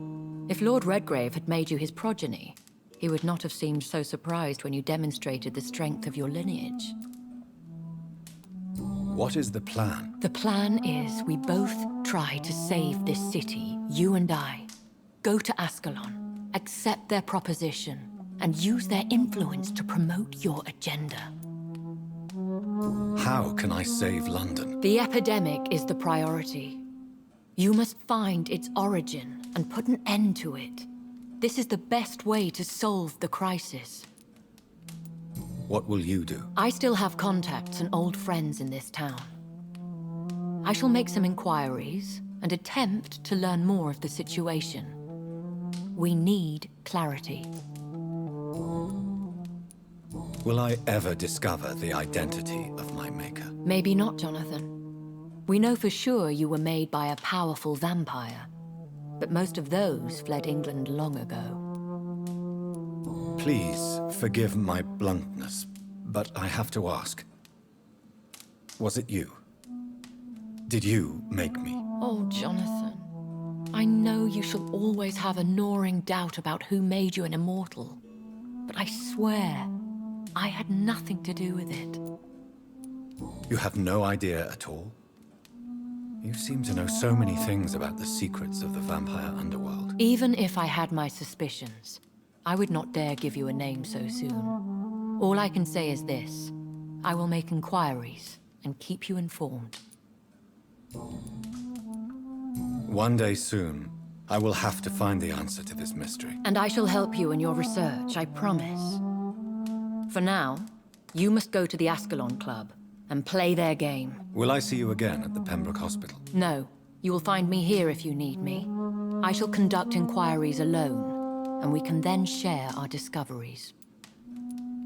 If Lord Redgrave had made you his progeny, he would not have seemed so surprised when you demonstrated the strength of your lineage. What is the plan? The plan is we both try to save this city, you and I. Go to Ascalon, accept their proposition, and use their influence to promote your agenda. How can I save London? The epidemic is the priority. You must find its origin and put an end to it. This is the best way to solve the crisis. What will you do? I still have contacts and old friends in this town. I shall make some inquiries and attempt to learn more of the situation. We need clarity. Will I ever discover the identity of my maker? Maybe not, Jonathan. We know for sure you were made by a powerful vampire, but most of those fled England long ago. Please forgive my bluntness, but I have to ask. Was it you? Did you make me? Oh, Jonathan. I know you shall always have a gnawing doubt about who made you an immortal, but I swear, I had nothing to do with it. You have no idea at all? You seem to know so many things about the secrets of the vampire underworld. Even if I had my suspicions, I would not dare give you a name so soon. All I can say is this. I will make inquiries and keep you informed. One day soon, I will have to find the answer to this mystery. And I shall help you in your research, I promise. For now, you must go to the Ascalon Club and play their game. Will I see you again at the Pembroke Hospital? No, you will find me here if you need me. I shall conduct inquiries alone, and we can then share our discoveries.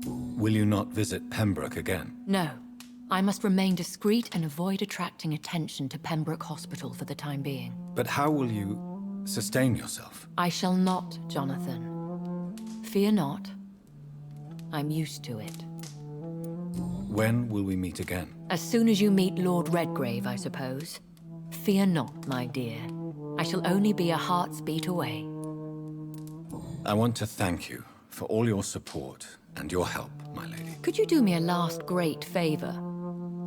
Will you not visit Pembroke again? No. I must remain discreet and avoid attracting attention to Pembroke Hospital for the time being. But how will you sustain yourself? I shall not, Jonathan. Fear not. I'm used to it. When will we meet again? As soon as you meet Lord Redgrave, I suppose. Fear not, my dear. I shall only be a heart's beat away. I want to thank you for all your support and your help, my lady. Could you do me a last great favor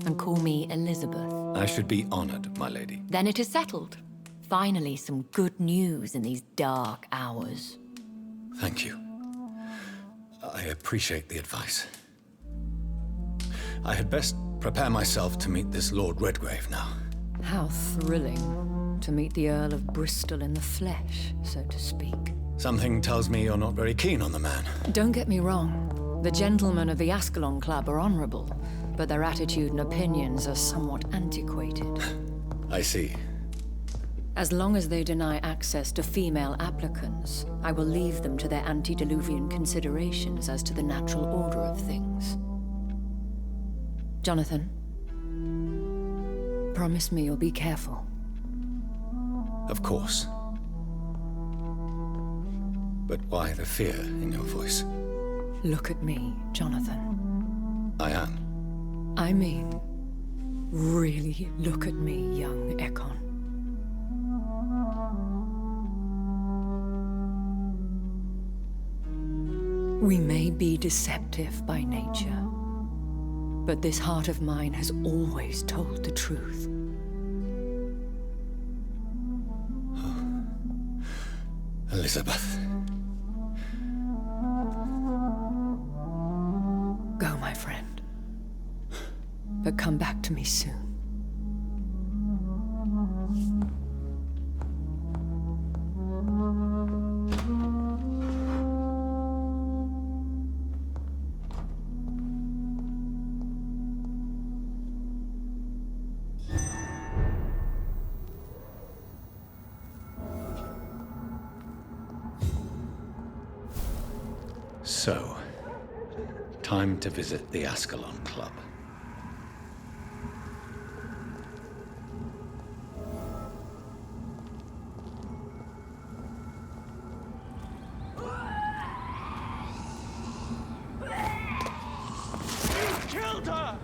and call me Elizabeth? I should be honored, my lady. Then it is settled. Finally, some good news in these dark hours. Thank you. I appreciate the advice. I had best prepare myself to meet this Lord Redgrave now. How thrilling to meet the Earl of Bristol in the flesh, so to speak. Something tells me you're not very keen on the man. Don't get me wrong. The gentlemen of the Ascalon Club are honorable, but their attitude and opinions are somewhat antiquated. I see. As long as they deny access to female applicants, I will leave them to their antediluvian considerations as to the natural order of things. Jonathan, promise me you'll be careful. Of course. But why the fear in your voice? Look at me, Jonathan. I am. I mean, really look at me, young Ekon. We may be deceptive by nature, but this heart of mine has always told the truth. Oh. Elizabeth. Go, my friend. But come back to me soon. So, time to visit the Ascalon Club. Killed her!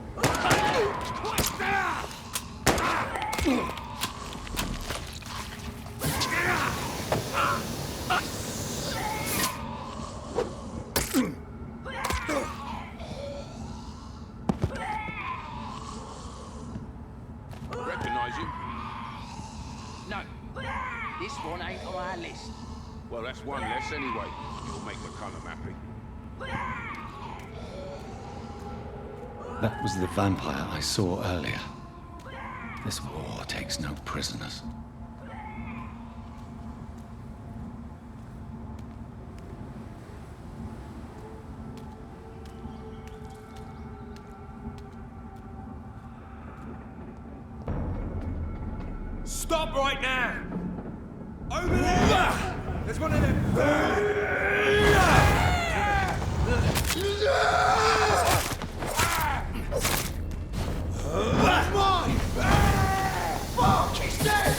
Recognize him? No. This one ain't on our list. Well, that's one less anyway. You'll make McCullum happy. That was the vampire I saw earlier. This war takes no prisoners. Stop right now! Over there! There's one of them! That's mine! Fuck, he's dead!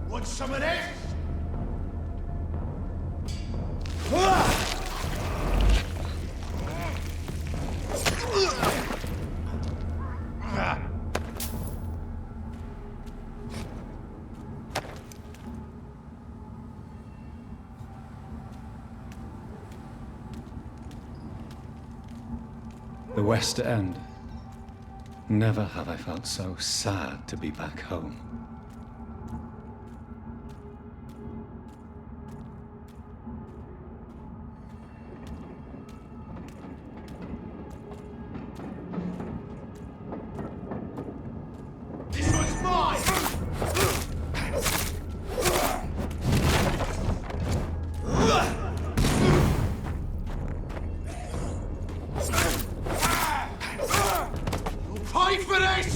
Want some of this? The West End. Never have I felt so sad to be back home. This one's mine! You'll pay for this!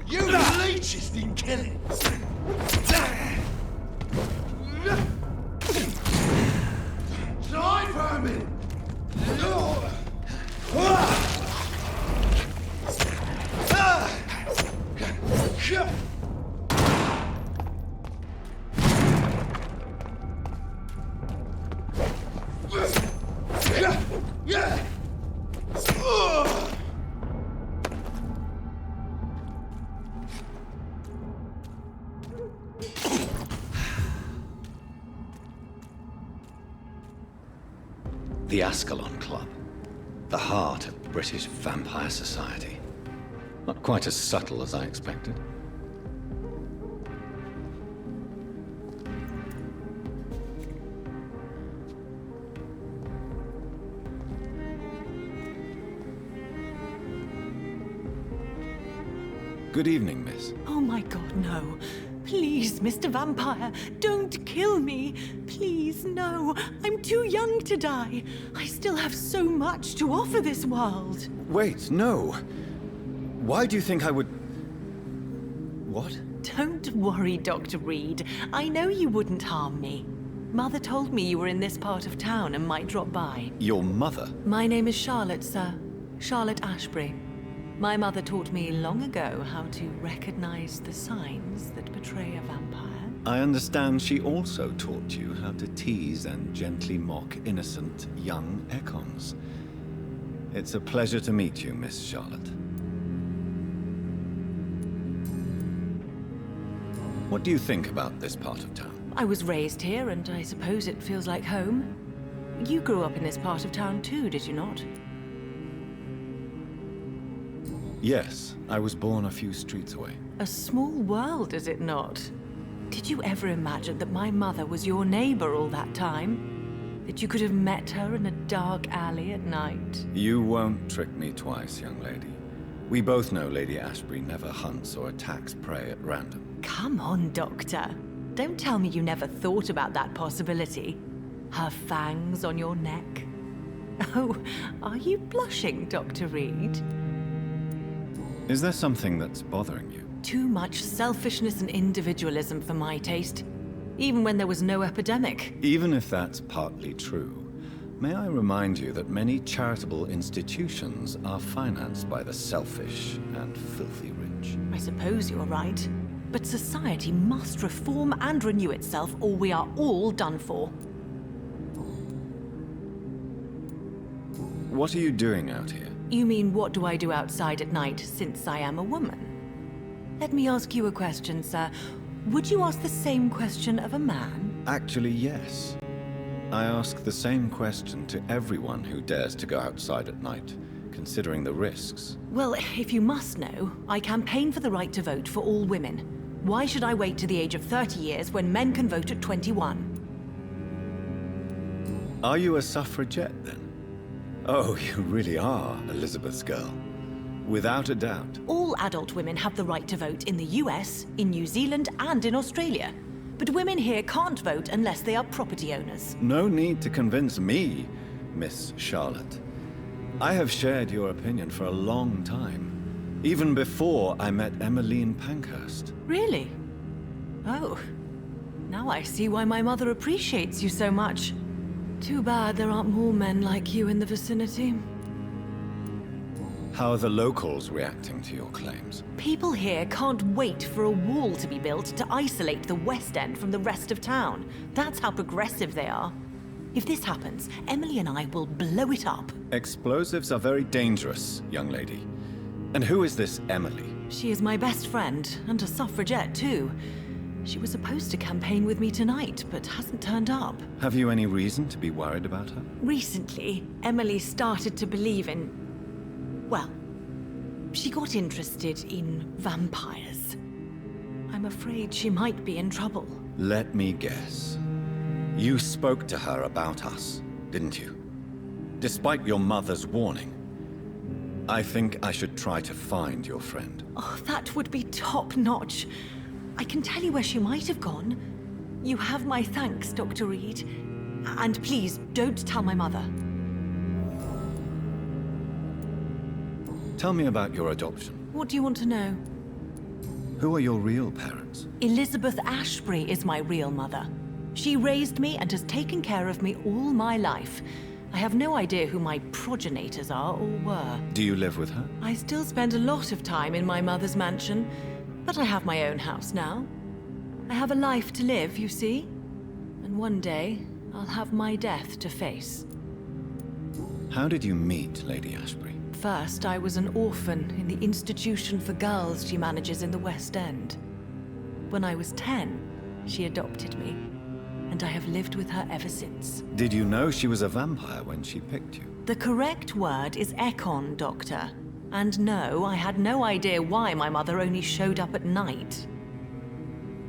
You leeches didn't kill it! Die, vermin! The Ascalon Club. The heart of British vampire society. Not quite as subtle as I expected. Good evening, miss. Oh my god, no. Please, Mr. Vampire, don't kill me. Please, no. I'm too young to die. I still have so much to offer this world. Wait, no. Why do you think I would... What? Don't worry, Dr. Reid. I know you wouldn't harm me. Mother told me you were in this part of town and might drop by. Your mother? My name is Charlotte, sir. Charlotte Ashbury. My mother taught me long ago how to recognize the signs that betray a vampire. I understand she also taught you how to tease and gently mock innocent young Ekons. It's a pleasure to meet you, Miss Charlotte. What do you think about this part of town? I was raised here, and I suppose it feels like home. You grew up in this part of town too, did you not? Yes, I was born a few streets away. A small world, is it not? Did you ever imagine that my mother was your neighbor all that time? That you could have met her in a dark alley at night? You won't trick me twice, young lady. We both know Lady Ashbury never hunts or attacks prey at random. Come on, Doctor. Don't tell me you never thought about that possibility. Her fangs on your neck. Oh, are you blushing, Dr. Reid? Is there something that's bothering you? Too much selfishness and individualism for my taste. Even when there was no epidemic. Even if that's partly true, may I remind you that many charitable institutions are financed by the selfish and filthy rich. I suppose you're right. But society must reform and renew itself, or we are all done for. What are you doing out here? You mean, what do I do outside at night, since I am a woman? Let me ask you a question, sir. Would you ask the same question of a man? Actually, yes. I ask the same question to everyone who dares to go outside at night, considering the risks. Well, if you must know, I campaign for the right to vote for all women. Why should I wait to the age of 30 years when men can vote at 21? Are you a suffragette, then? Oh, you really are Elizabeth's girl. Without a doubt. All adult women have the right to vote in the US, in New Zealand, and in Australia. But women here can't vote unless they are property owners. No need to convince me, Miss Charlotte. I have shared your opinion for a long time. Even before I met Emmeline Pankhurst. Really? Oh. Now I see why my mother appreciates you so much. Too bad there aren't more men like you in the vicinity. How are the locals reacting to your claims? People here can't wait for a wall to be built to isolate the West End from the rest of town. That's how progressive they are. If this happens, Emily and I will blow it up. Explosives are very dangerous, young lady. And who is this Emily? She is my best friend, and a suffragette too. She was supposed to campaign with me tonight, but hasn't turned up. Have you any reason to be worried about her? Recently, Emily started to believe in... well, she got interested in vampires. I'm afraid she might be in trouble. Let me guess. You spoke to her about us, didn't you? Despite your mother's warning. I think I should try to find your friend. Oh, that would be top-notch. I can tell you where she might have gone. You have my thanks, Dr. Reid. And please, don't tell my mother. Tell me about your adoption. What do you want to know? Who are your real parents? Elizabeth Ashbury is my real mother. She raised me and has taken care of me all my life. I have no idea who my progenitors are or were. Do you live with her? I still spend a lot of time in my mother's mansion, but I have my own house now. I have a life to live, you see? And one day, I'll have my death to face. How did you meet Lady Ashbury? First, I was an orphan in the institution for girls she manages in the West End. When I was 10, she adopted me, and I have lived with her ever since. Did you know she was a vampire when she picked you? The correct word is Ekon, Doctor. And no, I had no idea why my mother only showed up at night.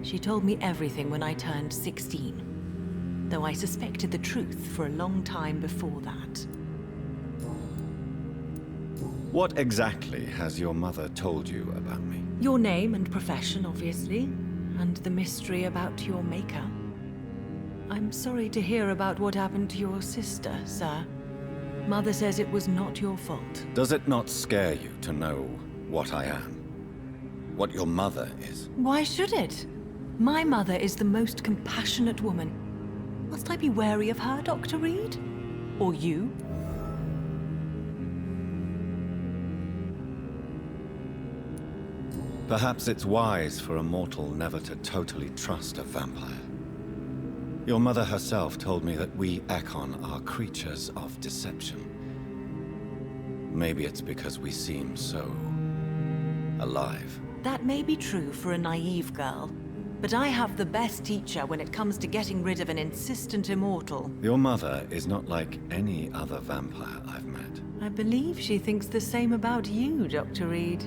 She told me everything when I turned 16, though I suspected the truth for a long time before that. What exactly has your mother told you about me? Your name and profession, obviously, and the mystery about your maker. I'm sorry to hear about what happened to your sister, sir. Mother says it was not your fault. Does it not scare you to know what I am? What your mother is? Why should it? My mother is the most compassionate woman. Must I be wary of her, Dr. Reid? Or you? Perhaps it's wise for a mortal never to totally trust a vampire. Your mother herself told me that we Ekon are creatures of deception. Maybe it's because we seem so... alive. That may be true for a naive girl, but I have the best teacher when it comes to getting rid of an insistent immortal. Your mother is not like any other vampire I've met. I believe she thinks the same about you, Dr. Reid.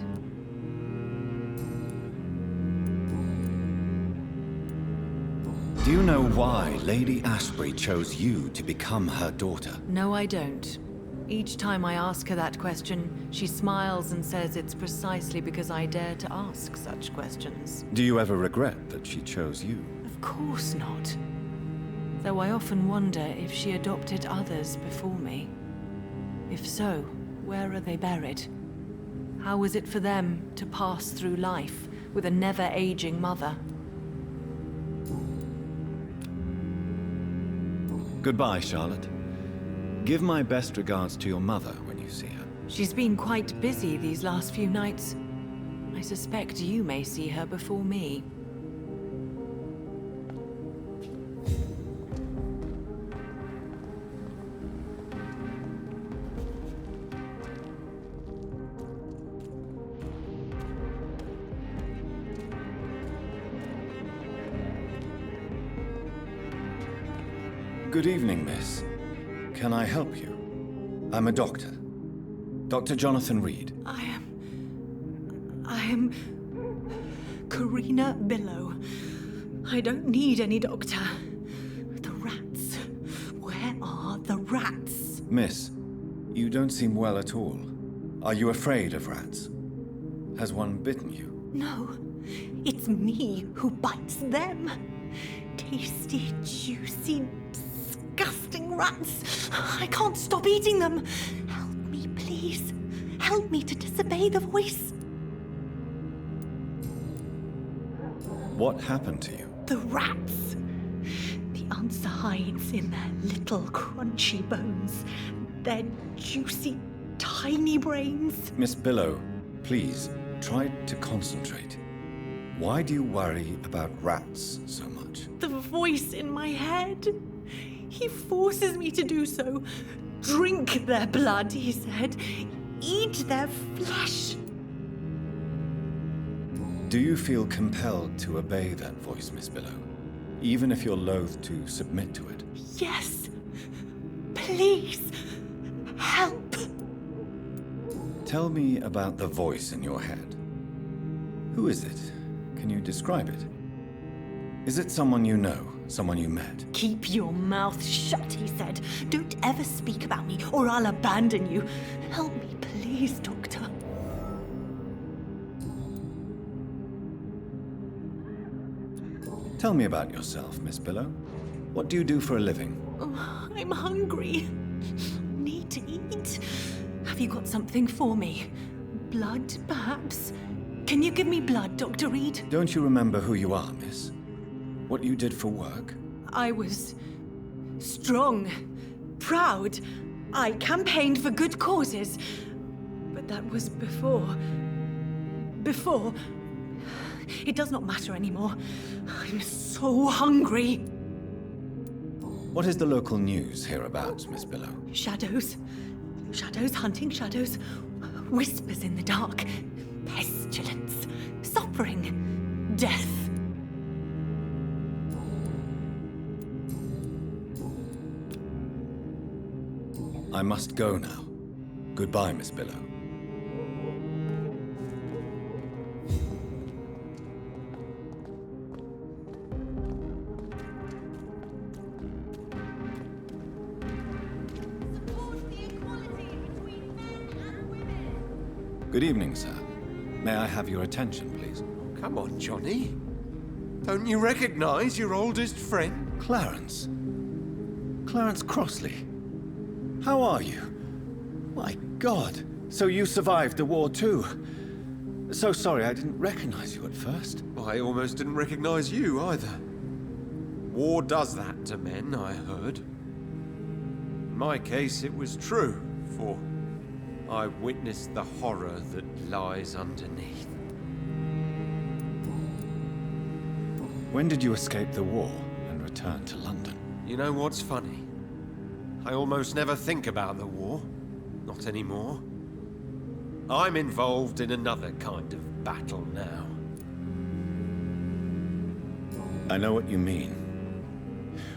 Do you know why Lady Ashbury chose you to become her daughter? No, I don't. Each time I ask her that question, she smiles and says it's precisely because I dare to ask such questions. Do you ever regret that she chose you? Of course not. Though I often wonder if she adopted others before me. If so, where are they buried? How was it for them to pass through life with a never-aging mother? Goodbye, Charlotte. Give my best regards to your mother when you see her. She's been quite busy these last few nights. I suspect you may see her before me. Good evening, miss. Can I help you? I'm a doctor. Dr. Jonathan Reid. I am... Karina Billow. I don't need any doctor. The rats. Where are the rats? Miss, you don't seem well at all. Are you afraid of rats? Has one bitten you? No, it's me who bites them. Tasty, juicy, disgusting rats. I can't stop eating them. Help me, please. Help me to disobey the voice. What happened to you? The rats. The answer hides in their little crunchy bones. Their juicy, tiny brains. Miss Billow, please, try to concentrate. Why do you worry about rats so much? The voice in my head. He forces me to do so. Drink their blood, he said. Eat their flesh. Do you feel compelled to obey that voice, Miss Billow? Even if you're loath to submit to it? Yes. Please. Help. Tell me about the voice in your head. Who is it? Can you describe it? Is it someone you know? Someone you met? Keep your mouth shut, he said. Don't ever speak about me, or I'll abandon you. Help me, please, Doctor. Tell me about yourself, Miss Billow. What do you do for a living? Oh, I'm hungry. Need to eat. Have you got something for me? Blood, perhaps? Can you give me blood, Dr. Reid? Don't you remember who you are, miss? What you did for work? I was strong, proud. I campaigned for good causes. But that was before. Before. It does not matter anymore. I'm so hungry. What is the local news hereabouts, Miss Billow? Shadows. Shadows hunting shadows. Whispers in the dark. Pestilence. Suffering. Death. I must go now. Goodbye, Miss Billow. Good evening, sir. May I have your attention, please? Come on, Johnny. Don't you recognize your oldest friend? Clarence. Clarence Crossley. How are you? My God. So you survived the war too. So sorry I didn't recognize you at first. I almost didn't recognize you either. War does that to men, I heard. In my case, it was true, for I witnessed the horror that lies underneath. When did you escape the war and return to London? You know what's funny? I almost never think about the war. Not anymore. I'm involved in another kind of battle now. I know what you mean.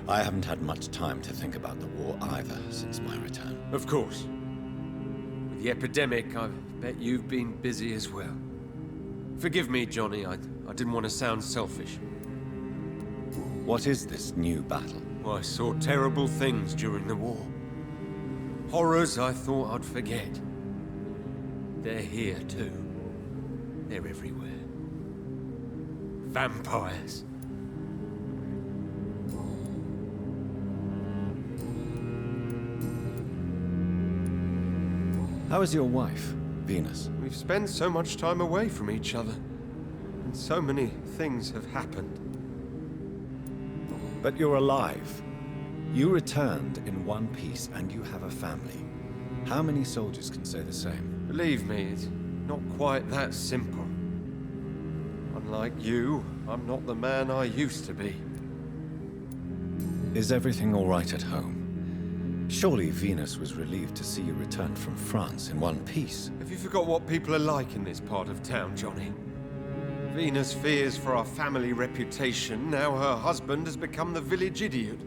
I haven't had much time to think about the war either since my return. Of course. With the epidemic, I bet you've been busy as well. Forgive me, Johnny, I didn't want to sound selfish. What is this new battle? I saw terrible things during the war. Horrors I thought I'd forget. They're here too. They're everywhere. Vampires. How is your wife, Venus? We've spent so much time away from each other, and so many things have happened. But you're alive. You returned in one piece, and you have a family. How many soldiers can say the same? Believe me, it's not quite that simple. Unlike you, I'm not the man I used to be. Is everything all right at home? Surely Venus was relieved to see you return from France in one piece. Have you forgot what people are like in this part of town, Johnny? Venus fears for our family reputation. Now her husband has become the village idiot.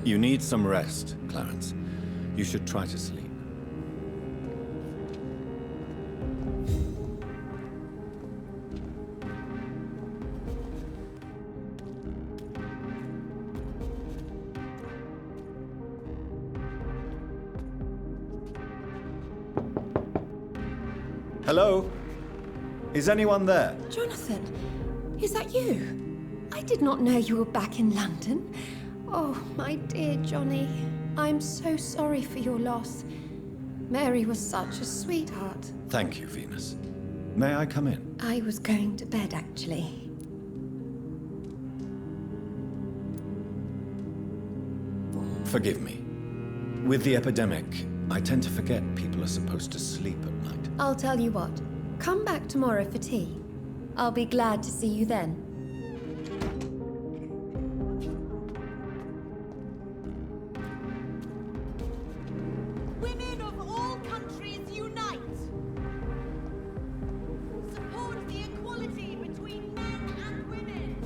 You need some rest, Clarence. You should try to sleep. Hello? Is anyone there? Jonathan, is that you? I did not know you were back in London. Oh, my dear Johnny, I'm so sorry for your loss. Mary was such a sweetheart. Thank you, Venus. May I come in? I was going to bed, actually. Forgive me. With the epidemic, I tend to forget people are supposed to sleep at night. I'll tell you what. Come back tomorrow for tea. I'll be glad to see you then. Women of all countries unite! Support the equality between men and women!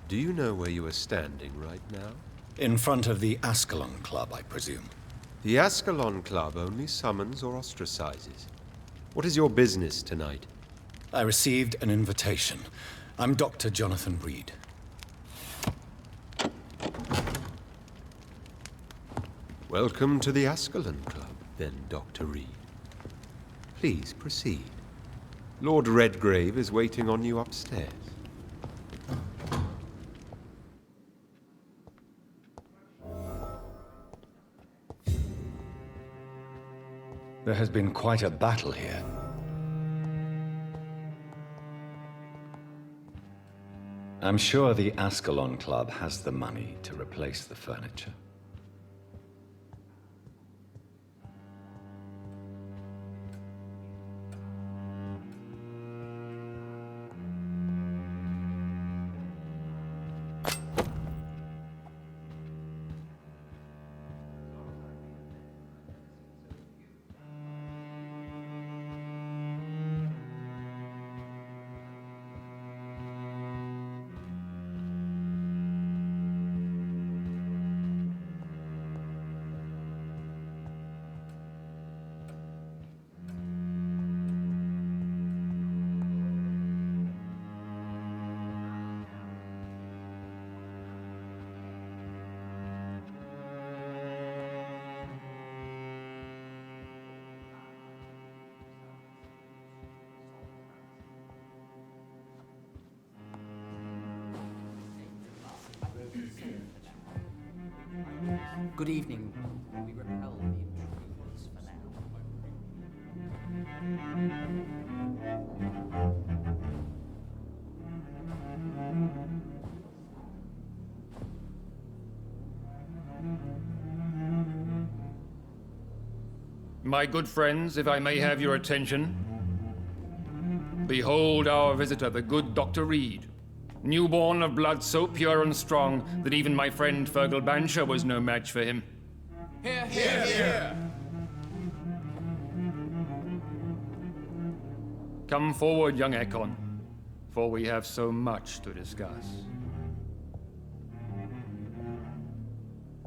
Do you know where you are standing right now? In front of the Ascalon Club, I presume. The Ascalon Club only summons or ostracizes. What is your business tonight? I received an invitation. I'm Dr. Jonathan Reid. Welcome to the Ascalon Club, then, Dr. Reid. Please proceed. Lord Redgrave is waiting on you upstairs. There has been quite a battle here. I'm sure the Ascalon Club has the money to replace the furniture. Good evening. We repel the intruders for now. My good friends, if I may have your attention. Behold our visitor, the good Dr. Reid. Newborn of blood so pure and strong that even my friend Fergal Bansher was no match for him. Hear, hear, hear! Come forward, young Ekon, for we have so much to discuss.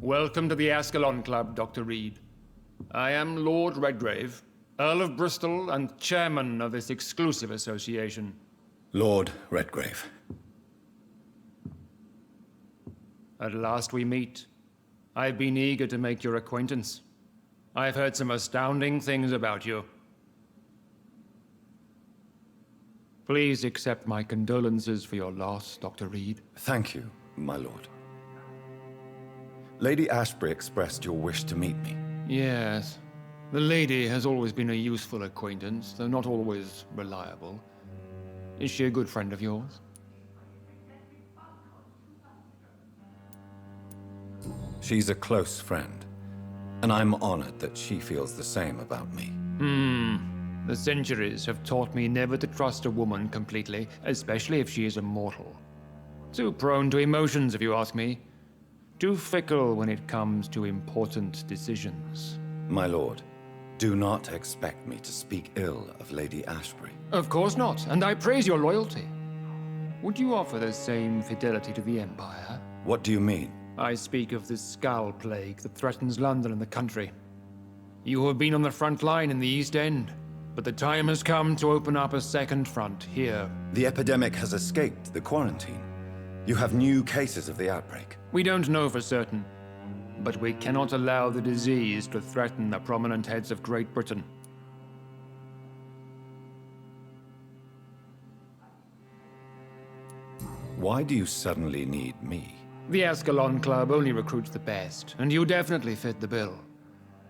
Welcome to the Ascalon Club, Dr. Reid. I am Lord Redgrave, Earl of Bristol and chairman of this exclusive association. Lord Redgrave. At last we meet. I've been eager to make your acquaintance. I've heard some astounding things about you. Please accept my condolences for your loss, Dr. Reid. Thank you, my lord. Lady Ashbury expressed your wish to meet me. Yes. The lady has always been a useful acquaintance, though not always reliable. Is she a good friend of yours? She's a close friend, and I'm honored that she feels the same about me. The centuries have taught me never to trust a woman completely, especially if she is a mortal. Too prone to emotions, if you ask me. Too fickle when it comes to important decisions. My lord, do not expect me to speak ill of Lady Ashbury. Of course not, and I praise your loyalty. Would you offer the same fidelity to the Empire? What do you mean? I speak of the Skull Plague that threatens London and the country. You have been on the front line in the East End, but the time has come to open up a second front here. The epidemic has escaped the quarantine. You have new cases of the outbreak. We don't know for certain, but we cannot allow the disease to threaten the prominent heads of Great Britain. Why do you suddenly need me? The Ascalon Club only recruits the best, and you definitely fit the bill.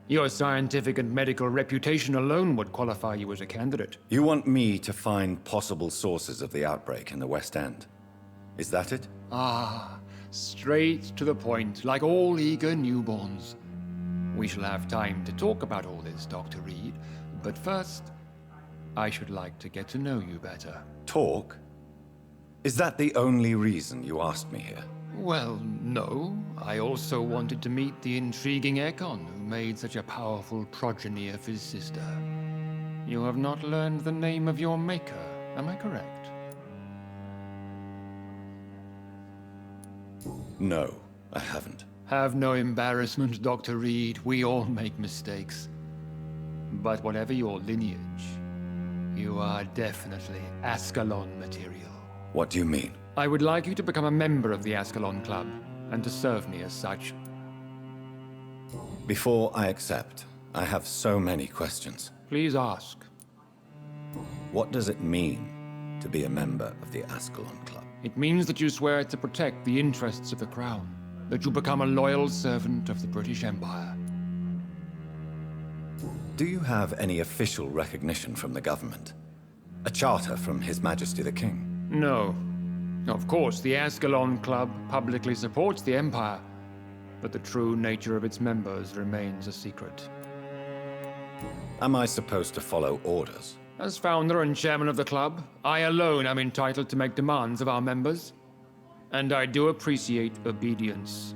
Your scientific and medical reputation alone would qualify you as a candidate. You want me to find possible sources of the outbreak in the West End? Is that it? Ah, straight to the point, like all eager newborns. We shall have time to talk about all this, Dr. Reid, but first, I should like to get to know you better. Talk? Is that the only reason you asked me here? Well, no. I also wanted to meet the intriguing Ekon, who made such a powerful progeny of his sister. You have not learned the name of your maker, am I correct? No, I haven't. Have no embarrassment, Dr. Reid. We all make mistakes. But whatever your lineage, you are definitely Ascalon material. What do you mean? I would like you to become a member of the Ascalon Club, and to serve me as such. Before I accept, I have so many questions. Please ask. What does it mean to be a member of the Ascalon Club? It means that you swear to protect the interests of the Crown, that you become a loyal servant of the British Empire. Do you have any official recognition from the government? A charter from His Majesty the King? No. Of course, the Ascalon Club publicly supports the Empire, but the true nature of its members remains a secret. Am I supposed to follow orders? As founder and chairman of the club, I alone am entitled to make demands of our members, and I do appreciate obedience.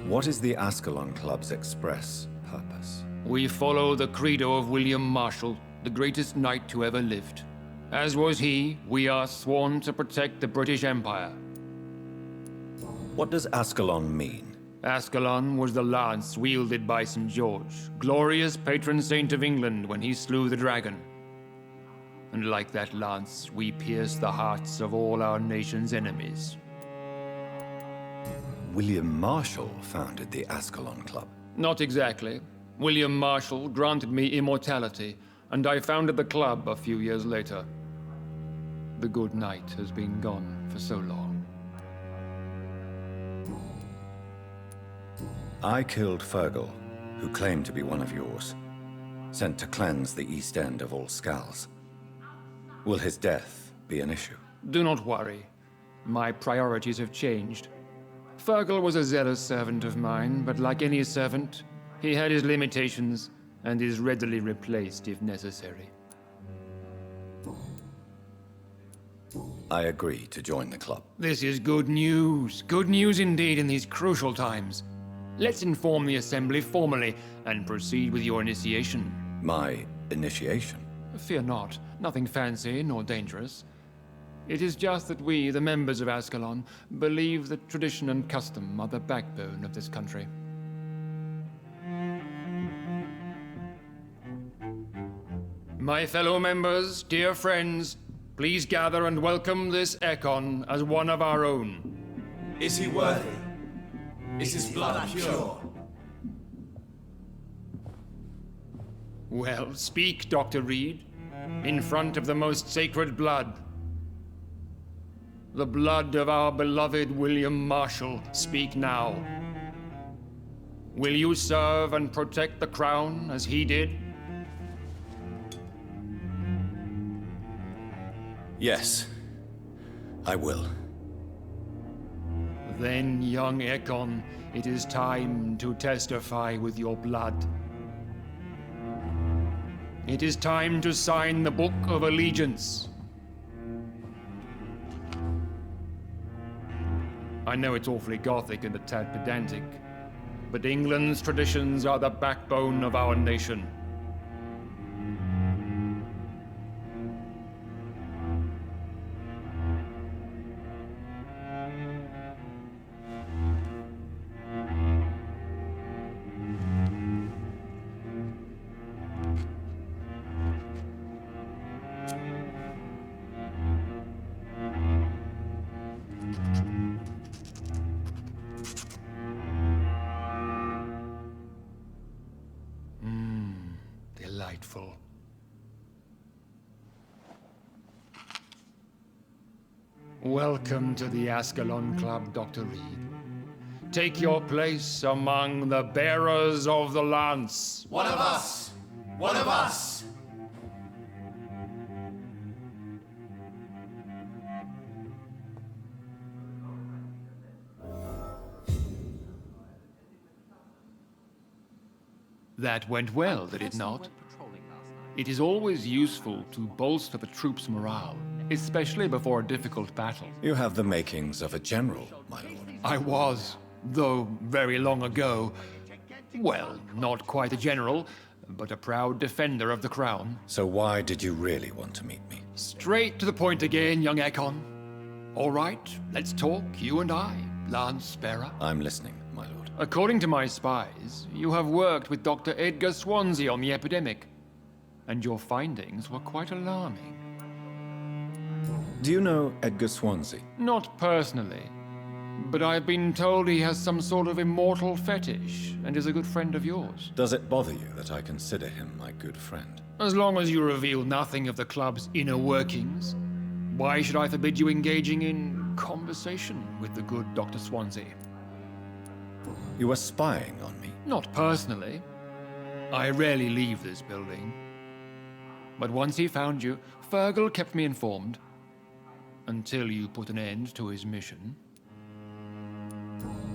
What is the Ascalon Club's express purpose? We follow the credo of William Marshall, the greatest knight who ever lived. As was he, we are sworn to protect the British Empire. What does Ascalon mean? Ascalon was the lance wielded by St. George, glorious patron saint of England when he slew the dragon. And like that lance, we pierce the hearts of all our nation's enemies. William Marshall founded the Ascalon Club. Not exactly. William Marshall granted me immortality, and I founded the club a few years later. The good knight has been gone for so long. I killed Fergal, who claimed to be one of yours, sent to cleanse the East End of all skulls. Will his death be an issue? Do not worry. My priorities have changed. Fergal was a zealous servant of mine, but like any servant, he had his limitations and is readily replaced if necessary. I agree to join the club. This is good news. Good news indeed in these crucial times. Let's inform the Assembly formally and proceed with your initiation. My initiation? Fear not. Nothing fancy nor dangerous. It is just that we, the members of Ascalon, believe that tradition and custom are the backbone of this country. My fellow members, dear friends, please gather and welcome this Ekon as one of our own. Is he worthy? Is his blood pure? Well, speak, Dr. Reid, in front of the most sacred blood. The blood of our beloved William Marshall, speak now. Will you serve and protect the crown as he did? Yes, I will. Then, young Ekon, it is time to testify with your blood. It is time to sign the Book of Allegiance. I know it's awfully gothic and a tad pedantic, but England's traditions are the backbone of our nation. Delightful. Welcome to the Ascalon Club, Dr. Reid. Take your place among the bearers of the lance. One of us! One of us! That went well, did it not? It is always useful to bolster the troops' morale, especially before a difficult battle. You have the makings of a general, my lord. I was, though very long ago. Well, not quite a general, but a proud defender of the crown. So why did you really want to meet me? Straight to the point again, young Ekon. All right, let's talk, you and I, Lance Bearer. I'm listening, my lord. According to my spies, you have worked with Dr. Edgar Swansea on the epidemic, and your findings were quite alarming. Do you know Edgar Swansea? Not personally, but I've been told he has some sort of immortal fetish and is a good friend of yours. Does it bother you that I consider him my good friend? As long as you reveal nothing of the club's inner workings, why should I forbid you engaging in conversation with the good Dr. Swansea? You were spying on me? Not personally. I rarely leave this building. But once he found you, Fergal kept me informed. Until you put an end to his mission.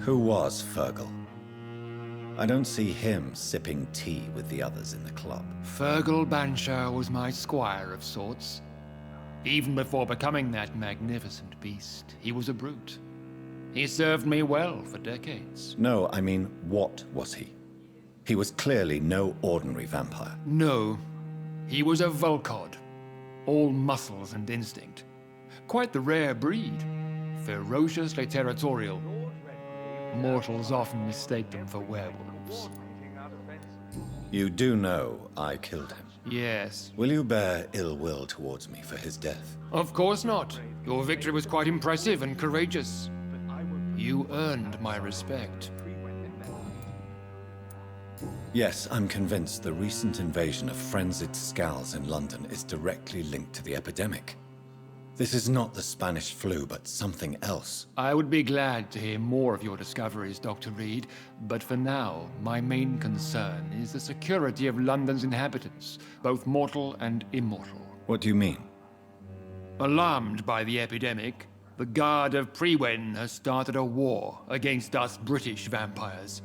Who was Fergal? I don't see him sipping tea with the others in the club. Fergal Banshire was my squire of sorts. Even before becoming that magnificent beast, he was a brute. He served me well for decades. No, I mean, what was he? He was clearly no ordinary vampire. No. He was a Volcod. All muscles and instinct. Quite the rare breed. Ferociously territorial. Mortals often mistake them for werewolves. You do know I killed him? Yes. Will you bear ill will towards me for his death? Of course not. Your victory was quite impressive and courageous. You earned my respect. Yes, I'm convinced the recent invasion of frenzied Scowls in London is directly linked to the epidemic. This is not the Spanish flu, but something else. I would be glad to hear more of your discoveries, Dr. Reid, but for now, my main concern is the security of London's inhabitants, both mortal and immortal. What do you mean? Alarmed by the epidemic, the Guard of Prewen has started a war against us British vampires.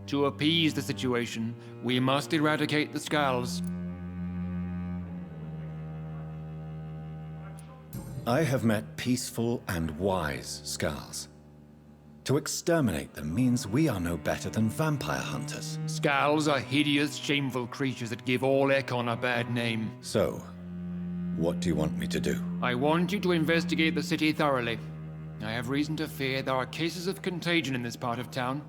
To appease the situation, we must eradicate the Scowls. I have met peaceful and wise Scowls. To exterminate them means we are no better than vampire hunters. Skulls are hideous, shameful creatures that give all Ekon a bad name. So, what do you want me to do? I want you to investigate the city thoroughly. I have reason to fear there are cases of contagion in this part of town.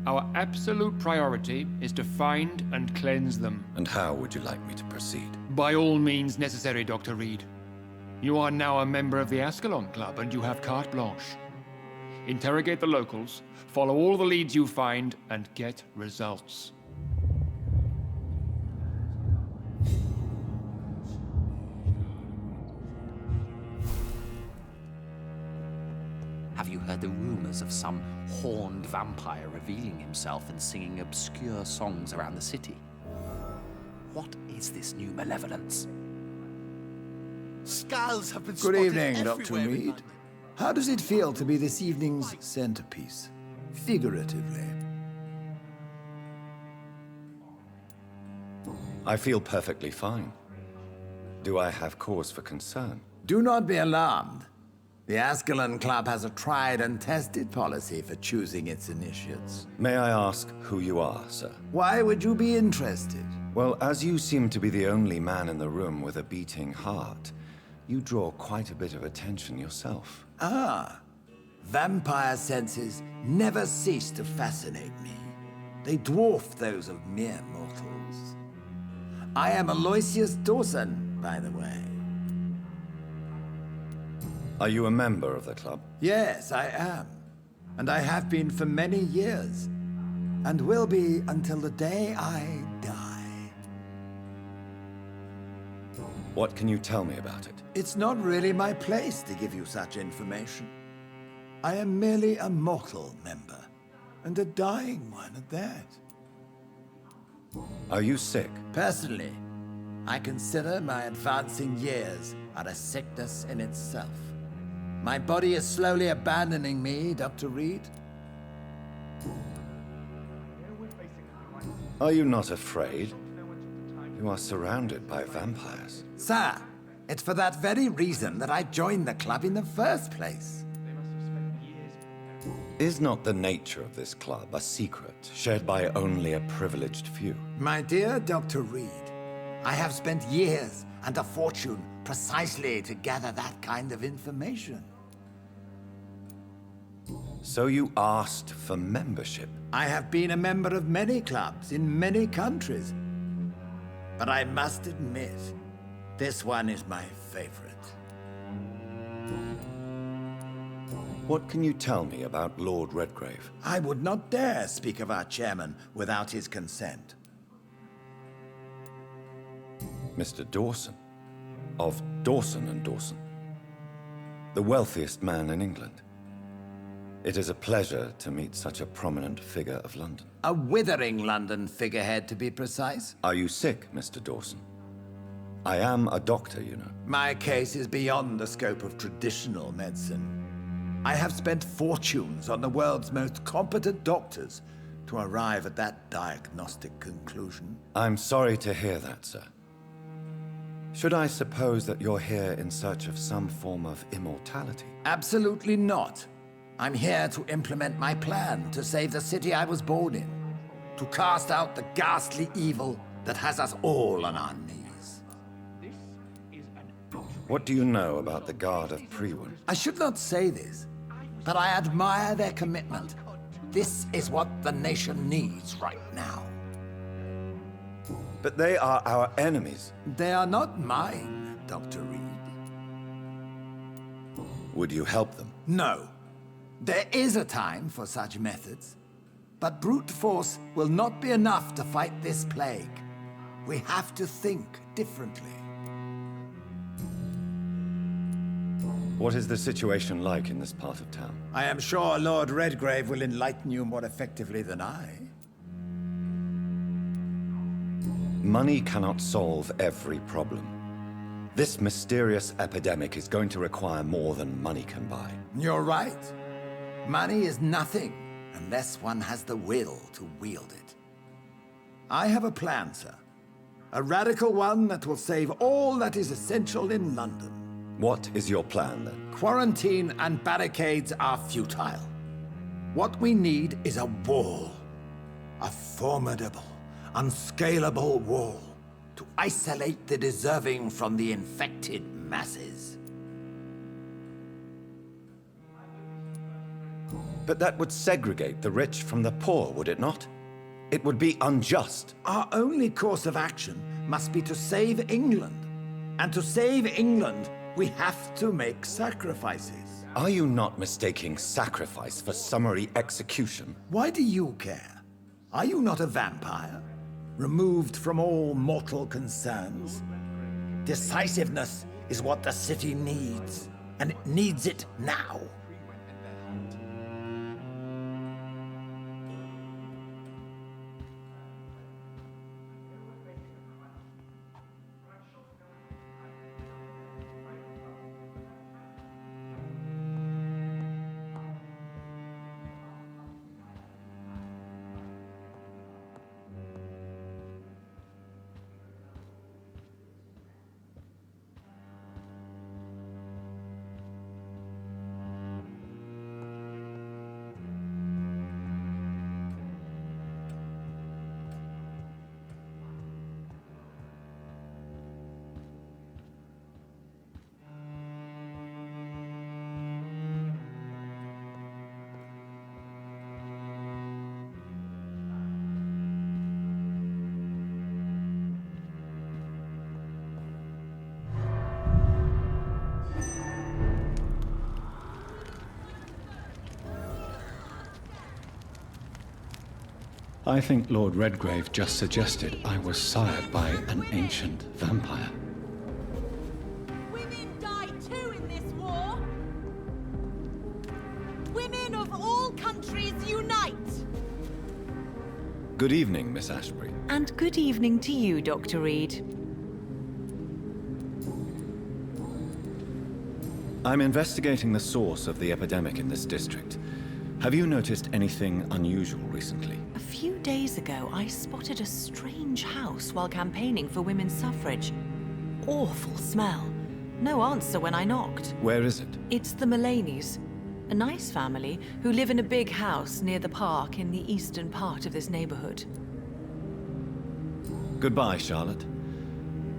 Our absolute priority is to find and cleanse them. And how would you like me to proceed? By all means necessary, Dr. Reid. You are now a member of the Ascalon Club and you have carte blanche. Interrogate the locals, follow all the leads you find, and get results. Have you heard the rumors of some horned vampire revealing himself and singing obscure songs around the city? What is this new malevolence? Skulls have been Good spotted evening, Dr. everywhere in Reid. London. How does it feel to be this evening's centerpiece, figuratively? I feel perfectly fine. Do I have cause for concern? Do not be alarmed. The Ascalon Club has a tried and tested policy for choosing its initiates. May I ask who you are, sir? Why would you be interested? Well, as you seem to be the only man in the room with a beating heart, you draw quite a bit of attention yourself. Ah, vampire senses never cease to fascinate me. They dwarf those of mere mortals. I am Aloysius Dawson, by the way. Are you a member of the club? Yes, I am. And I have been for many years. And will be until the day I die. What can you tell me about it? It's not really my place to give you such information. I am merely a mortal member, and a dying one at that. Are you sick? Personally, I consider my advancing years are a sickness in itself. My body is slowly abandoning me, Dr. Reid. Are you not afraid? You are surrounded by vampires. Sir, it's for that very reason that I joined the club in the first place. Is not the nature of this club a secret shared by only a privileged few? My dear Dr. Reid, I have spent years and a fortune precisely to gather that kind of information. So you asked for membership? I have been a member of many clubs in many countries. But I must admit, this one is my favorite. What can you tell me about Lord Redgrave? I would not dare speak of our chairman without his consent. Mr. Dawson, of Dawson and Dawson, the wealthiest man in England. It is a pleasure to meet such a prominent figure of London. A withering London figurehead, to be precise. Are you sick, Mr. Dawson? I am a doctor, you know. My case is beyond the scope of traditional medicine. I have spent fortunes on the world's most competent doctors to arrive at that diagnostic conclusion. I'm sorry to hear that, sir. Should I suppose that you're here in search of some form of immortality? Absolutely not. I'm here to implement my plan to save the city I was born in. To cast out the ghastly evil that has us all on our knees. What do you know about the Guard of Priwen? I should not say this, but I admire their commitment. This is what the nation needs right now. But they are our enemies. They are not mine, Dr. Reid. Would you help them? No. There is a time for such methods. But brute force will not be enough to fight this plague. We have to think differently. What is the situation like in this part of town? I am sure Lord Redgrave will enlighten you more effectively than I. Money cannot solve every problem. This mysterious epidemic is going to require more than money can buy. You're right. Money is nothing unless one has the will to wield it. I have a plan, sir. A radical one that will save all that is essential in London. What is your plan, then? Quarantine and barricades are futile. What we need is a wall. A formidable, unscalable wall to isolate the deserving from the infected masses. But that would segregate the rich from the poor, would it not? It would be unjust. Our only course of action must be to save England. And to save England, we have to make sacrifices. Are you not mistaking sacrifice for summary execution? Why do you care? Are you not a vampire? Removed from all mortal concerns? Decisiveness is what the city needs, and it needs it now. I think Lord Redgrave just suggested I was sired by an ancient vampire. Women die too in this war. Women of all countries unite. Good evening, Miss Ashbury. And good evening to you, Dr. Reid. I'm investigating the source of the epidemic in this district. Have you noticed anything unusual recently? A few days ago, I spotted a strange house while campaigning for women's suffrage. Awful smell. No answer when I knocked. Where is it? It's the Mullaneys, a nice family who live in a big house near the park in the eastern part of this neighborhood. Goodbye, Charlotte.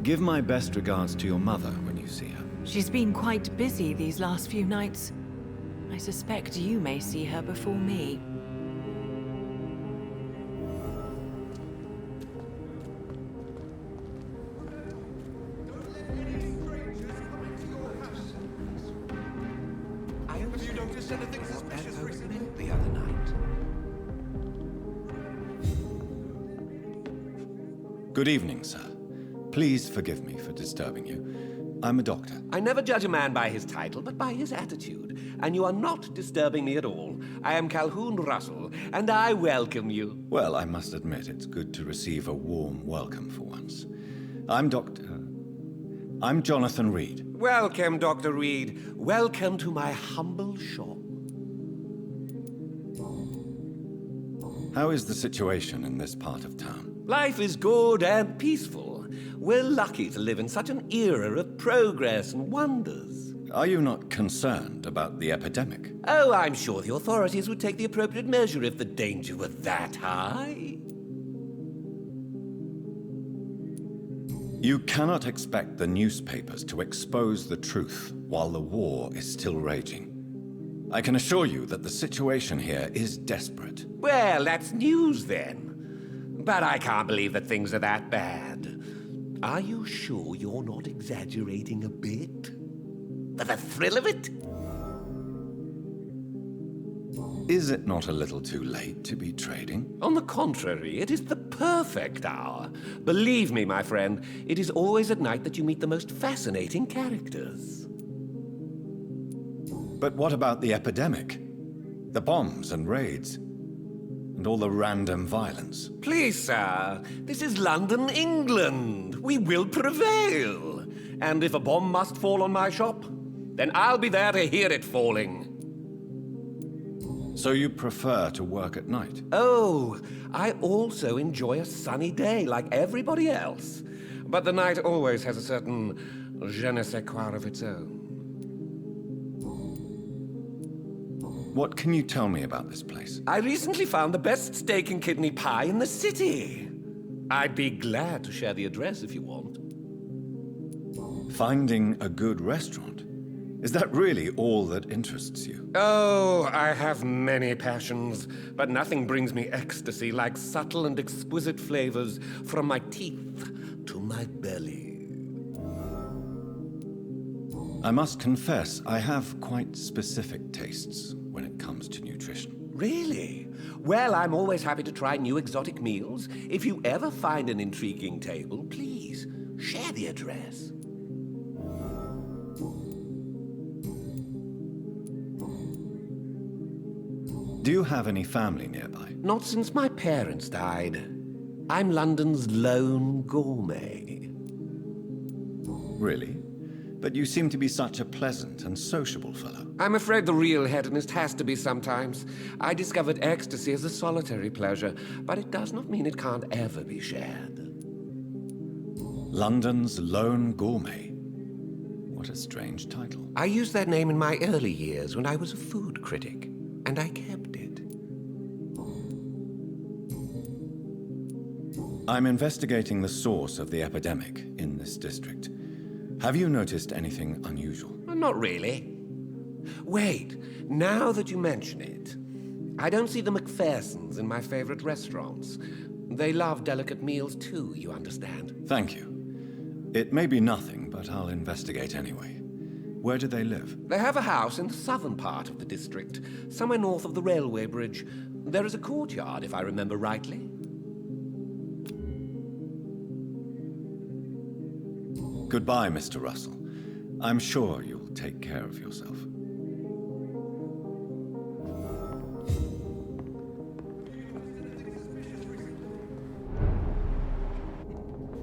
Give my best regards to your mother when you see her. She's been quite busy these last few nights. I suspect you may see her before me. I hope you noticed anything suspicious recently the other night. Good evening, sir. Please forgive me for disturbing you. I'm a doctor. I never judge a man by his title, but by his attitude. And you are not disturbing me at all. I am Calhoun Russell, and I welcome you. Well, I must admit it's good to receive a warm welcome for once. I'm Jonathan Reid. Welcome, Dr. Reid. Welcome to my humble shop. How is the situation in this part of town? Life is good and peaceful. We're lucky to live in such an era of progress and wonders. Are you not concerned about the epidemic? Oh, I'm sure the authorities would take the appropriate measure if the danger were that high. You cannot expect the newspapers to expose the truth while the war is still raging. I can assure you that the situation here is desperate. Well, that's news then. But I can't believe that things are that bad. Are you sure you're not exaggerating a bit? For the thrill of it? Is it not a little too late to be trading? On the contrary, it is the perfect hour. Believe me, my friend, it is always at night that you meet the most fascinating characters. But what about the epidemic? The bombs and raids? And all the random violence? Please, sir, this is London, England. We will prevail. And if a bomb must fall on my shop, then I'll be there to hear it falling. So you prefer to work at night? Oh, I also enjoy a sunny day like everybody else. But the night always has a certain je ne sais quoi of its own. What can you tell me about this place? I recently found the best steak and kidney pie in the city. I'd be glad to share the address if you want. Finding a good restaurant? Is that really all that interests you? Oh, I have many passions, but nothing brings me ecstasy like subtle and exquisite flavors from my teeth to my belly. I must confess, I have quite specific tastes when it comes to nutrition. Really? Well, I'm always happy to try new exotic meals. If you ever find an intriguing table, please share the address. Do you have any family nearby? Not since my parents died. I'm London's lone gourmet. Really? But you seem to be such a pleasant and sociable fellow. I'm afraid the real hedonist has to be sometimes. I discovered ecstasy as a solitary pleasure, but it does not mean it can't ever be shared. London's lone gourmet. What a strange title. I used that name in my early years when I was a food critic, and I kept it. I'm investigating the source of the epidemic in this district. Have you noticed anything unusual? Not really. Wait, now that you mention it, I don't see the McPhersons in my favorite restaurants. They love delicate meals too, you understand. Thank you. It may be nothing, but I'll investigate anyway. Where do they live? They have a house in the southern part of the district, somewhere north of the railway bridge. There is a courtyard, if I remember rightly. Goodbye, Mr. Russell. I'm sure you'll take care of yourself.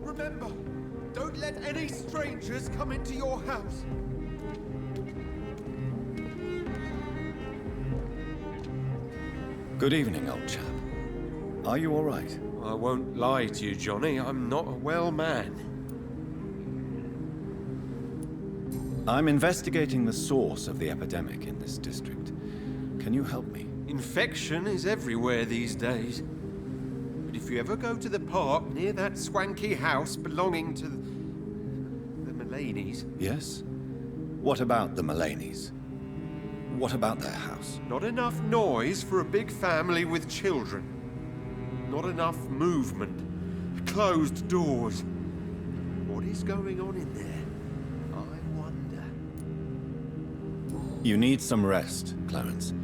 Remember, don't let any strangers come into your house. Good evening, old chap. Are you all right? I won't lie to you, Johnny. I'm not a well man. I'm investigating the source of the epidemic in this district. Can you help me? Infection is everywhere these days. But if you ever go to the park near that swanky house belonging to the Mullaneys... Yes? What about the Mullaneys? What about their house? Not enough noise for a big family with children. Not enough movement. Closed doors. What is going on in there? You need some rest, Clarence.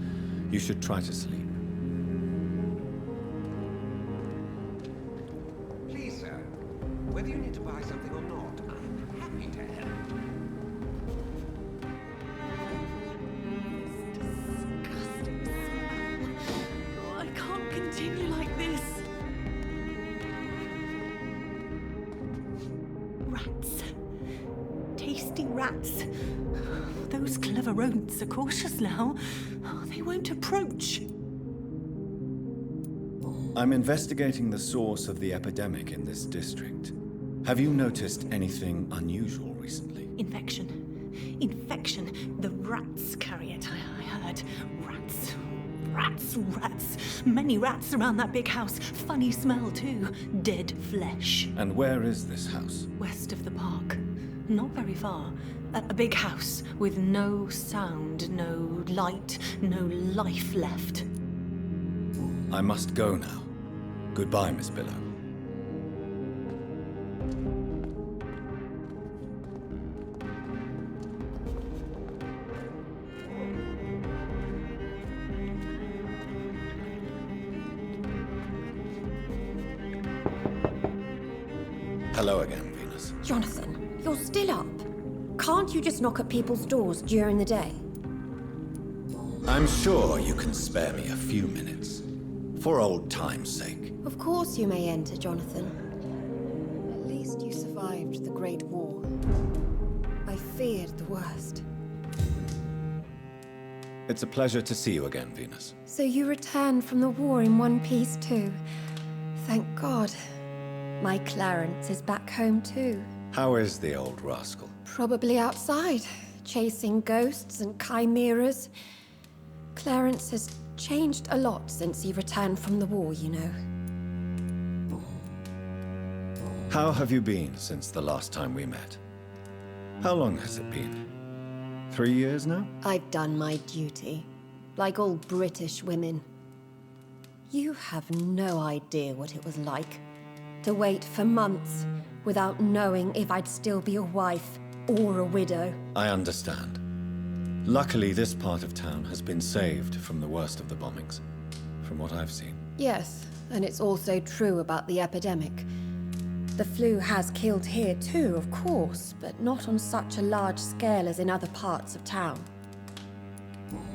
You should try to sleep. Please, sir, whether you need to buy something or not, I'm happy to help. Oh, I can't continue like this. Rats. Tasty rats. Those clever rodents are cautious now. Oh, they won't approach. I'm investigating the source of the epidemic in this district. Have you noticed anything unusual recently? Infection. Infection. The rats carry it, I heard. Rats. Rats, rats. Many rats around that big house. Funny smell, too. Dead flesh. And where is this house? West of the park. Not very far. A big house with no sound, no light, no life left. I must go now. Goodbye, Miss Billow. Hello again, Venus. Jonathan, you're still up. Can't you just knock at people's doors during the day? I'm sure you can spare me a few minutes. For old time's sake. Of course you may enter, Jonathan. At least you survived the Great War. I feared the worst. It's a pleasure to see you again, Venus. So you returned from the war in one piece too. Thank God. My Clarence is back home too. How is the old rascal? Probably outside, chasing ghosts and chimeras. Clarence has changed a lot since he returned from the war, you know. How have you been since the last time we met? How long has it been? 3 years now? I've done my duty, like all British women. You have no idea what it was like to wait for months without knowing if I'd still be a wife or a widow. I understand. Luckily, this part of town has been saved from the worst of the bombings, from what I've seen. Yes, and it's also true about the epidemic. The flu has killed here too, of course, but not on such a large scale as in other parts of town.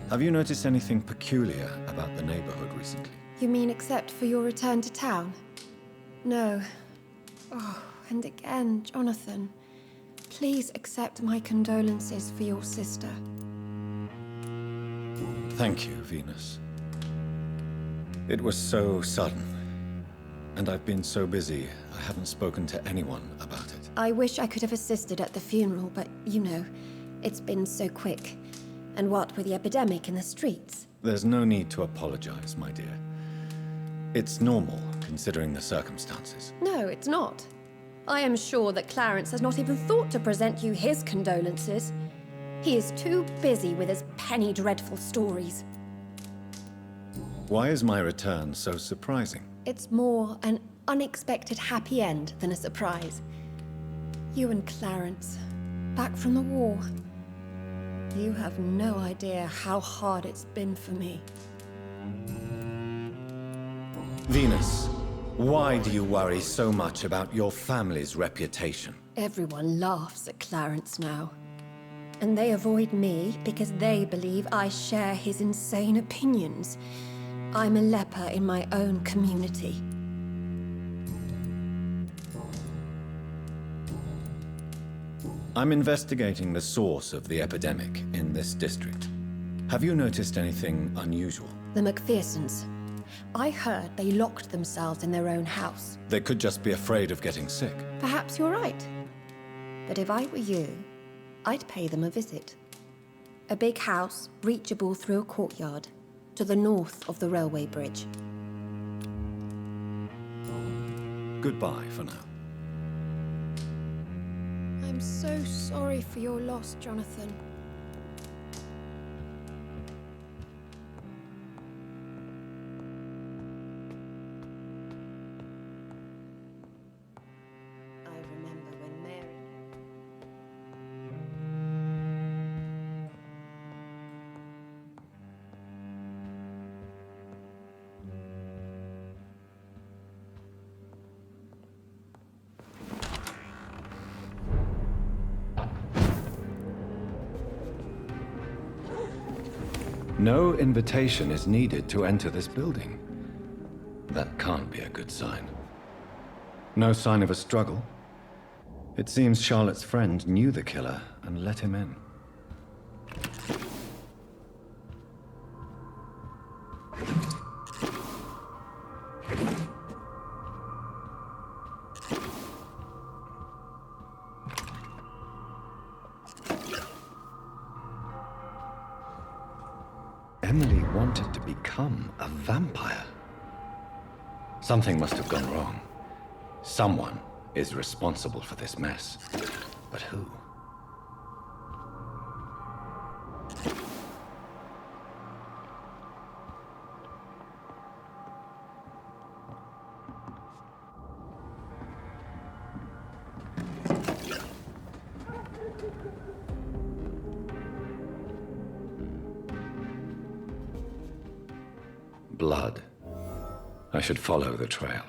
Have you noticed anything peculiar about the neighborhood recently? You mean except for your return to town? No. Oh, and again, Jonathan, please accept my condolences for your sister. Thank you, Venus. It was so sudden, and I've been so busy, I haven't spoken to anyone about it. I wish I could have assisted at the funeral, but you know, it's been so quick. And what with the epidemic in the streets? There's no need to apologize, my dear. It's normal, considering the circumstances. No, it's not. I am sure that Clarence has not even thought to present you his condolences. He is too busy with his penny dreadful stories. Why is my return so surprising? It's more an unexpected happy end than a surprise. You and Clarence, back from the war. You have no idea how hard it's been for me. Venus, why do you worry so much about your family's reputation? Everyone laughs at Clarence now. And they avoid me because they believe I share his insane opinions. I'm a leper in my own community. I'm investigating the source of the epidemic in this district. Have you noticed anything unusual? The McPhersons. I heard they locked themselves in their own house. They could just be afraid of getting sick. Perhaps you're right. But if I were you, I'd pay them a visit. A big house, reachable through a courtyard, to the north of the railway bridge. Goodbye for now. I'm so sorry for your loss, Jonathan. I remember when Mary... No invitation is needed to enter this building. That can't be a good sign. No sign of a struggle. It seems Charlotte's friend knew the killer and let him in. Emily wanted to become a vampire. Something must have gone wrong. Someone is responsible for this mess. But who? Blood. I should follow the trail.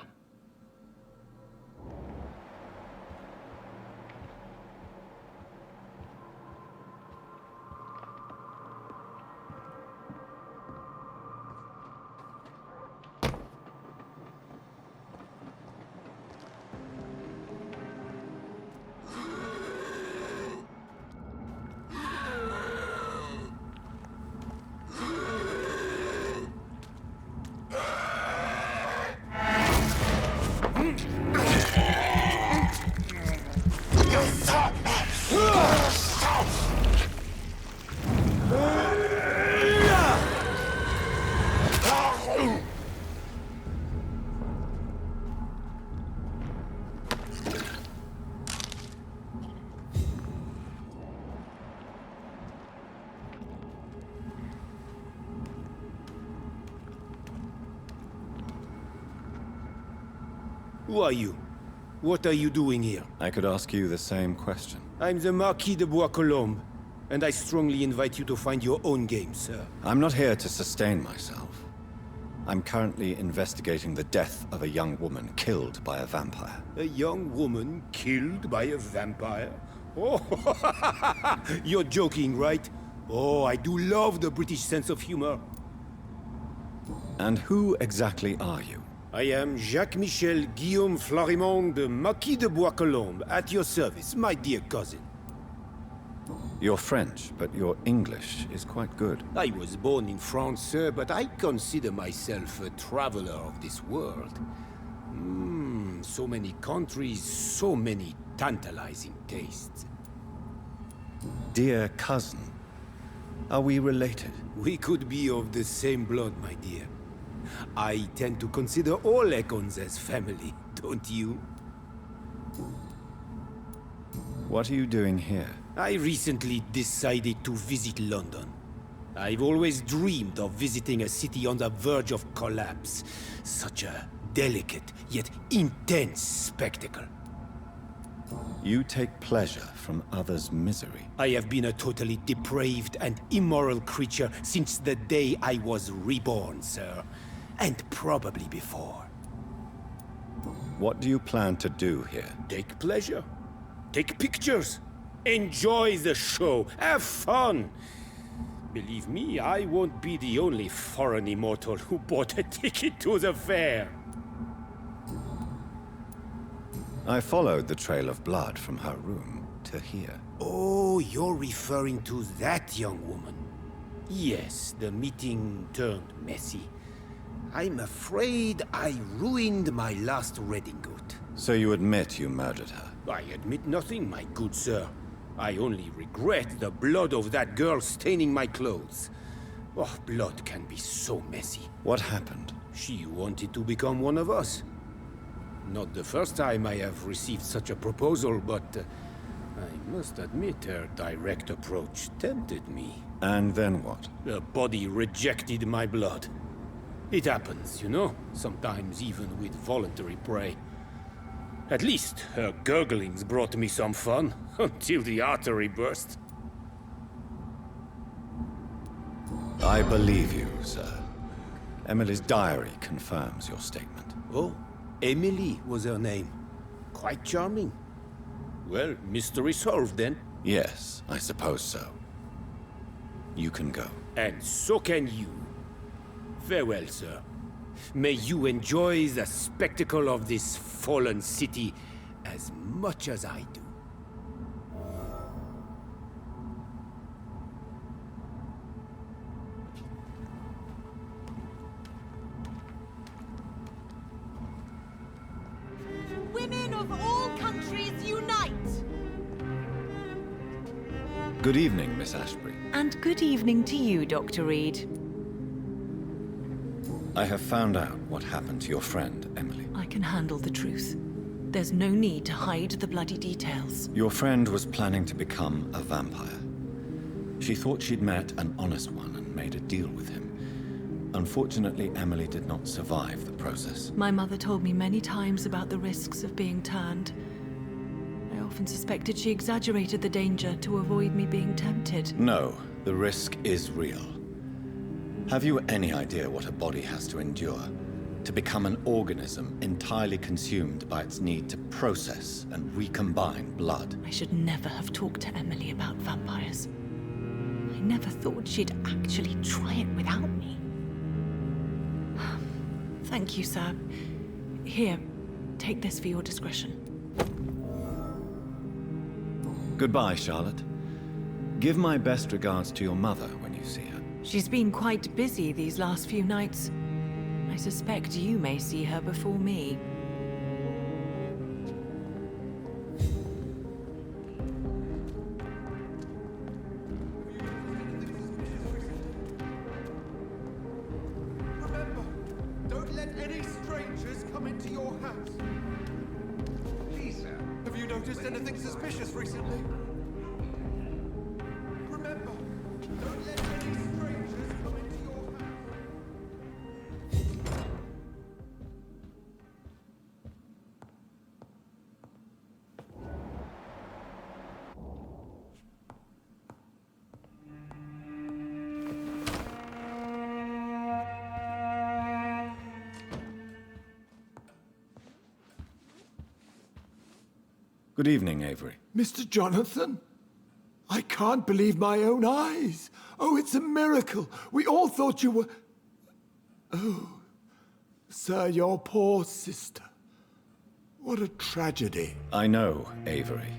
Who are you? What are you doing here? I could ask you the same question. I'm the Marquis de Bois-Colombes, and I strongly invite you to find your own game, sir. I'm not here to sustain myself. I'm currently investigating the death of a young woman killed by a vampire. A young woman killed by a vampire? Oh, you're joking, right? Oh, I do love the British sense of humor. And who exactly are you? I am Jacques-Michel Guillaume Florimond de Marquis de Bois-Colombes, at your service, my dear cousin. You're French, but your English is quite good. I was born in France, sir, but I consider myself a traveler of this world. So many countries, so many tantalizing tastes. Dear cousin, are we related? We could be of the same blood, my dear. I tend to consider all Econs as family, don't you? What are you doing here? I recently decided to visit London. I've always dreamed of visiting a city on the verge of collapse. Such a delicate, yet intense spectacle. You take pleasure from others' misery. I have been a totally depraved and immoral creature since the day I was reborn, sir. And probably before. What do you plan to do here? Take pleasure. Take pictures. Enjoy the show. Have fun. Believe me, I won't be the only foreign immortal who bought a ticket to the fair. I followed the trail of blood from her room to here. Oh, you're referring to that young woman. Yes, the meeting turned messy. I'm afraid I ruined my last redingote. So you admit you murdered her? I admit nothing, my good sir. I only regret the blood of that girl staining my clothes. Oh, blood can be so messy. What happened? She wanted to become one of us. Not the first time I have received such a proposal, but I must admit her direct approach tempted me. And then what? The body rejected my blood. It happens, you know, sometimes even with voluntary prey. At least her gurglings brought me some fun, until the artery burst. I believe you, sir. Emily's diary confirms your statement. Oh, Emily was her name. Quite charming. Well, mystery solved then. Yes, I suppose so. You can go. And so can you. Farewell, sir. May you enjoy the spectacle of this fallen city as much as I do. Women of all countries unite! Good evening, Miss Ashbury. And good evening to you, Dr. Reid. I have found out what happened to your friend, Emily. I can handle the truth. There's no need to hide the bloody details. Your friend was planning to become a vampire. She thought she'd met an honest one and made a deal with him. Unfortunately, Emily did not survive the process. My mother told me many times about the risks of being turned. I often suspected she exaggerated the danger to avoid me being tempted. No, the risk is real. Have you any idea what a body has to endure to become an organism entirely consumed by its need to process and recombine blood? I should never have talked to Emily about vampires. I never thought she'd actually try it without me. Thank you, sir. Here, take this for your discretion. Goodbye, Charlotte. Give my best regards to your mother when you see her. She's been quite busy these last few nights. I suspect you may see her before me. Remember, don't let any strangers come into your house. Please, sir. Have you noticed anything suspicious recently? Remember, don't let any strangers come into your house. Good evening, Avery. Mr. Jonathan? I can't believe my own eyes. Oh, it's a miracle. We all thought you were... Oh, sir, your poor sister. What a tragedy. I know, Avery.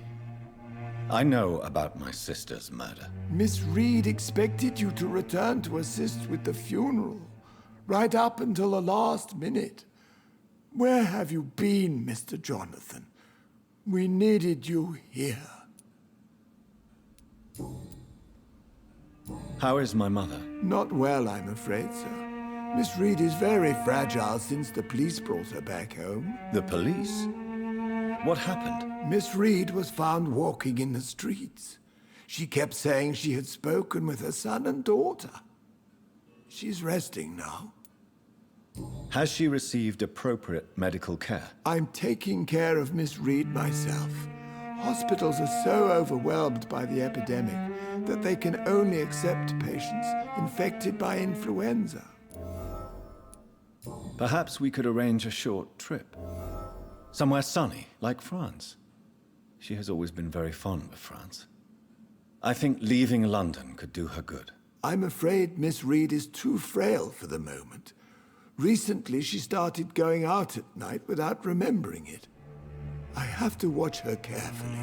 I know about my sister's murder. Miss Reid expected you to return to assist with the funeral, right up until the last minute. Where have you been, Mr. Jonathan? We needed you here. How is my mother? Not well, I'm afraid, sir. Miss Reid is very fragile since the police brought her back home. The police? What happened? Miss Reid was found walking in the streets. She kept saying she had spoken with her son and daughter. She's resting now. Has she received appropriate medical care? I'm taking care of Miss Reid myself. Hospitals are so overwhelmed by the epidemic that they can only accept patients infected by influenza. Perhaps we could arrange a short trip. Somewhere sunny, like France. She has always been very fond of France. I think leaving London could do her good. I'm afraid Miss Reid is too frail for the moment. Recently, she started going out at night without remembering it. I have to watch her carefully.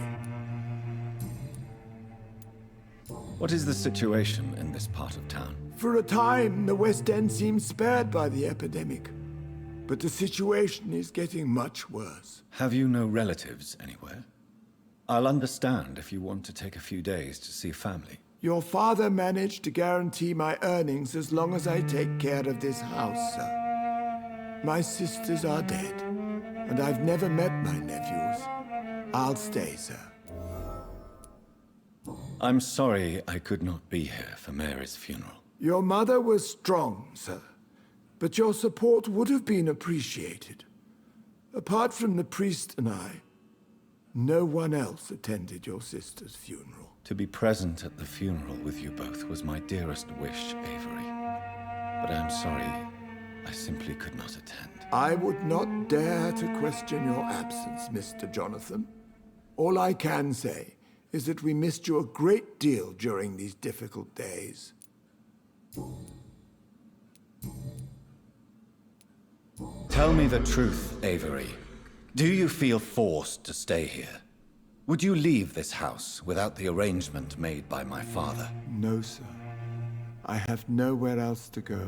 What is the situation in this part of town? For a time, the West End seemed spared by the epidemic. But the situation is getting much worse. Have you no relatives anywhere? I'll understand if you want to take a few days to see family. Your father managed to guarantee my earnings as long as I take care of this house, sir. My sisters are dead, and I've never met my nephews. I'll stay, sir. I'm sorry I could not be here for Mary's funeral. Your mother was strong, sir, but your support would have been appreciated. Apart from the priest and I, no one else attended your sister's funeral. To be present at the funeral with you both was my dearest wish, Avery. But I'm sorry, I simply could not attend. I would not dare to question your absence, Mr. Jonathan. All I can say is that we missed you a great deal during these difficult days. Tell me the truth, Avery. Do you feel forced to stay here? Would you leave this house without the arrangement made by my father? No, sir. I have nowhere else to go.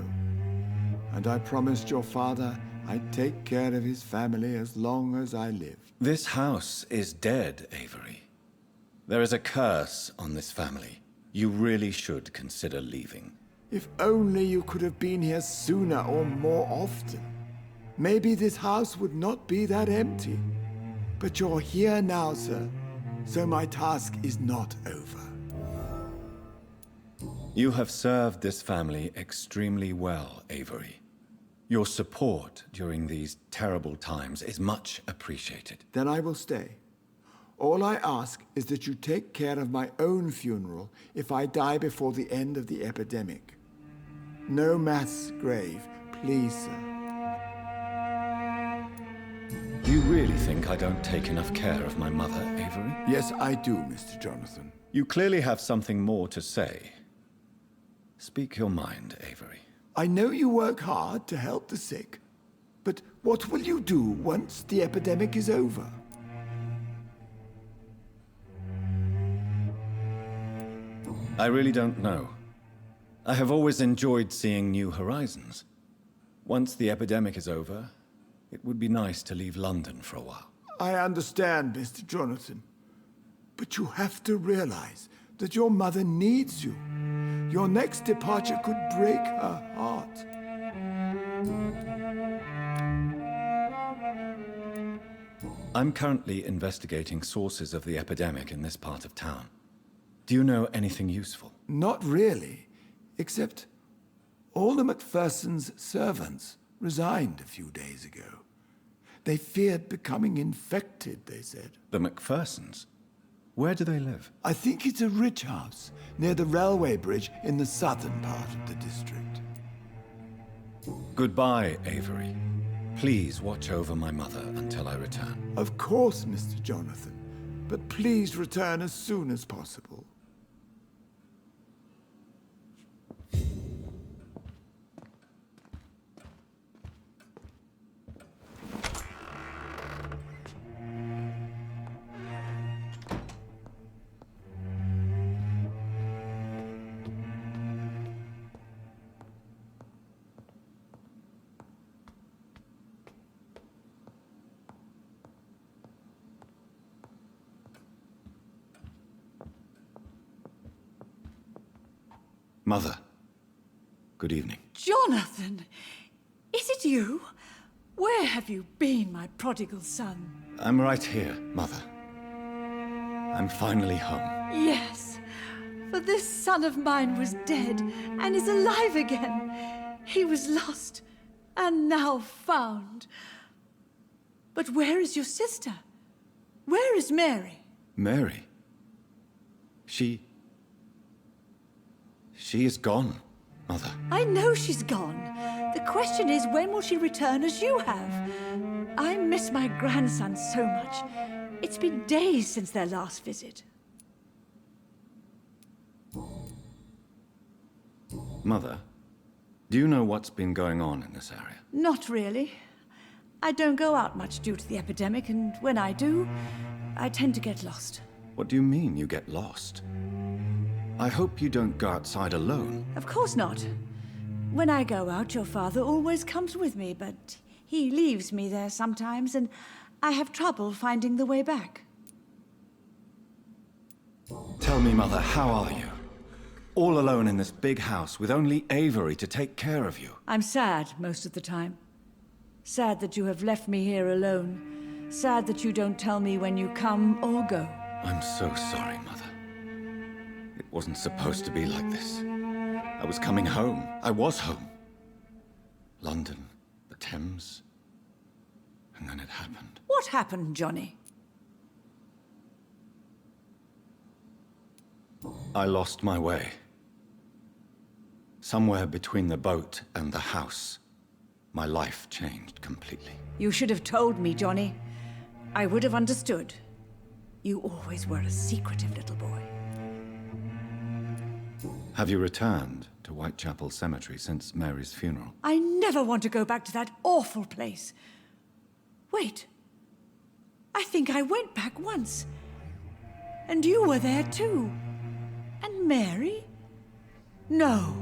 And I promised your father I'd take care of his family as long as I live. This house is dead, Avery. There is a curse on this family. You really should consider leaving. If only you could have been here sooner or more often. Maybe this house would not be that empty. But you're here now, sir, so my task is not over. You have served this family extremely well, Avery. Your support during these terrible times is much appreciated. Then I will stay. All I ask is that you take care of my own funeral if I die before the end of the epidemic. No mass grave, please, sir. You really think I don't take enough care of my mother, Avery? Yes, I do, Mr. Jonathan. You clearly have something more to say. Speak your mind, Avery. I know you work hard to help the sick, but what will you do once the epidemic is over? I really don't know. I have always enjoyed seeing new horizons. Once the epidemic is over, it would be nice to leave London for a while. I understand, Mr. Jonathan. But you have to realize that your mother needs you. Your next departure could break her heart. I'm currently investigating sources of the epidemic in this part of town. Do you know anything useful? Not really, except all the Macphersons' servants resigned a few days ago. They feared becoming infected, they said. The Macphersons? Where do they live? I think it's a rich house near the railway bridge in the southern part of the district. Goodbye, Avery. Please watch over my mother until I return. Of course, Mr. Jonathan. but please return as soon as possible. Mother, good evening. Jonathan! Is it you? Where have you been, my prodigal son? I'm right here, Mother. I'm finally home. Yes, for this son of mine was dead and is alive again. He was lost and now found. But where is your sister? Where is Mary? Mary? She is gone, Mother. I know she's gone. The question is, when will she return as you have? I miss my grandson so much. It's been days since their last visit. Mother, do you know what's been going on in this area? Not really. I don't go out much due to the epidemic, and when I do, I tend to get lost. What do you mean you get lost? I hope you don't go outside alone. Of course not. When I go out, your father always comes with me, but he leaves me there sometimes, and I have trouble finding the way back. Tell me, Mother, how are you? All alone in this big house with only Avery to take care of you. I'm sad most of the time. Sad that you have left me here alone. Sad that you don't tell me when you come or go. I'm so sorry, Mother. It wasn't supposed to be like this. I was coming home. I was home. London, the Thames, and then it happened. What happened, Johnny? I lost my way. Somewhere between the boat and the house, my life changed completely. You should have told me, Johnny. I would have understood. You always were a secretive little boy. Have you returned to Whitechapel Cemetery since Mary's funeral? I never want to go back to that awful place. Wait. I think I went back once. And you were there too. And Mary? No,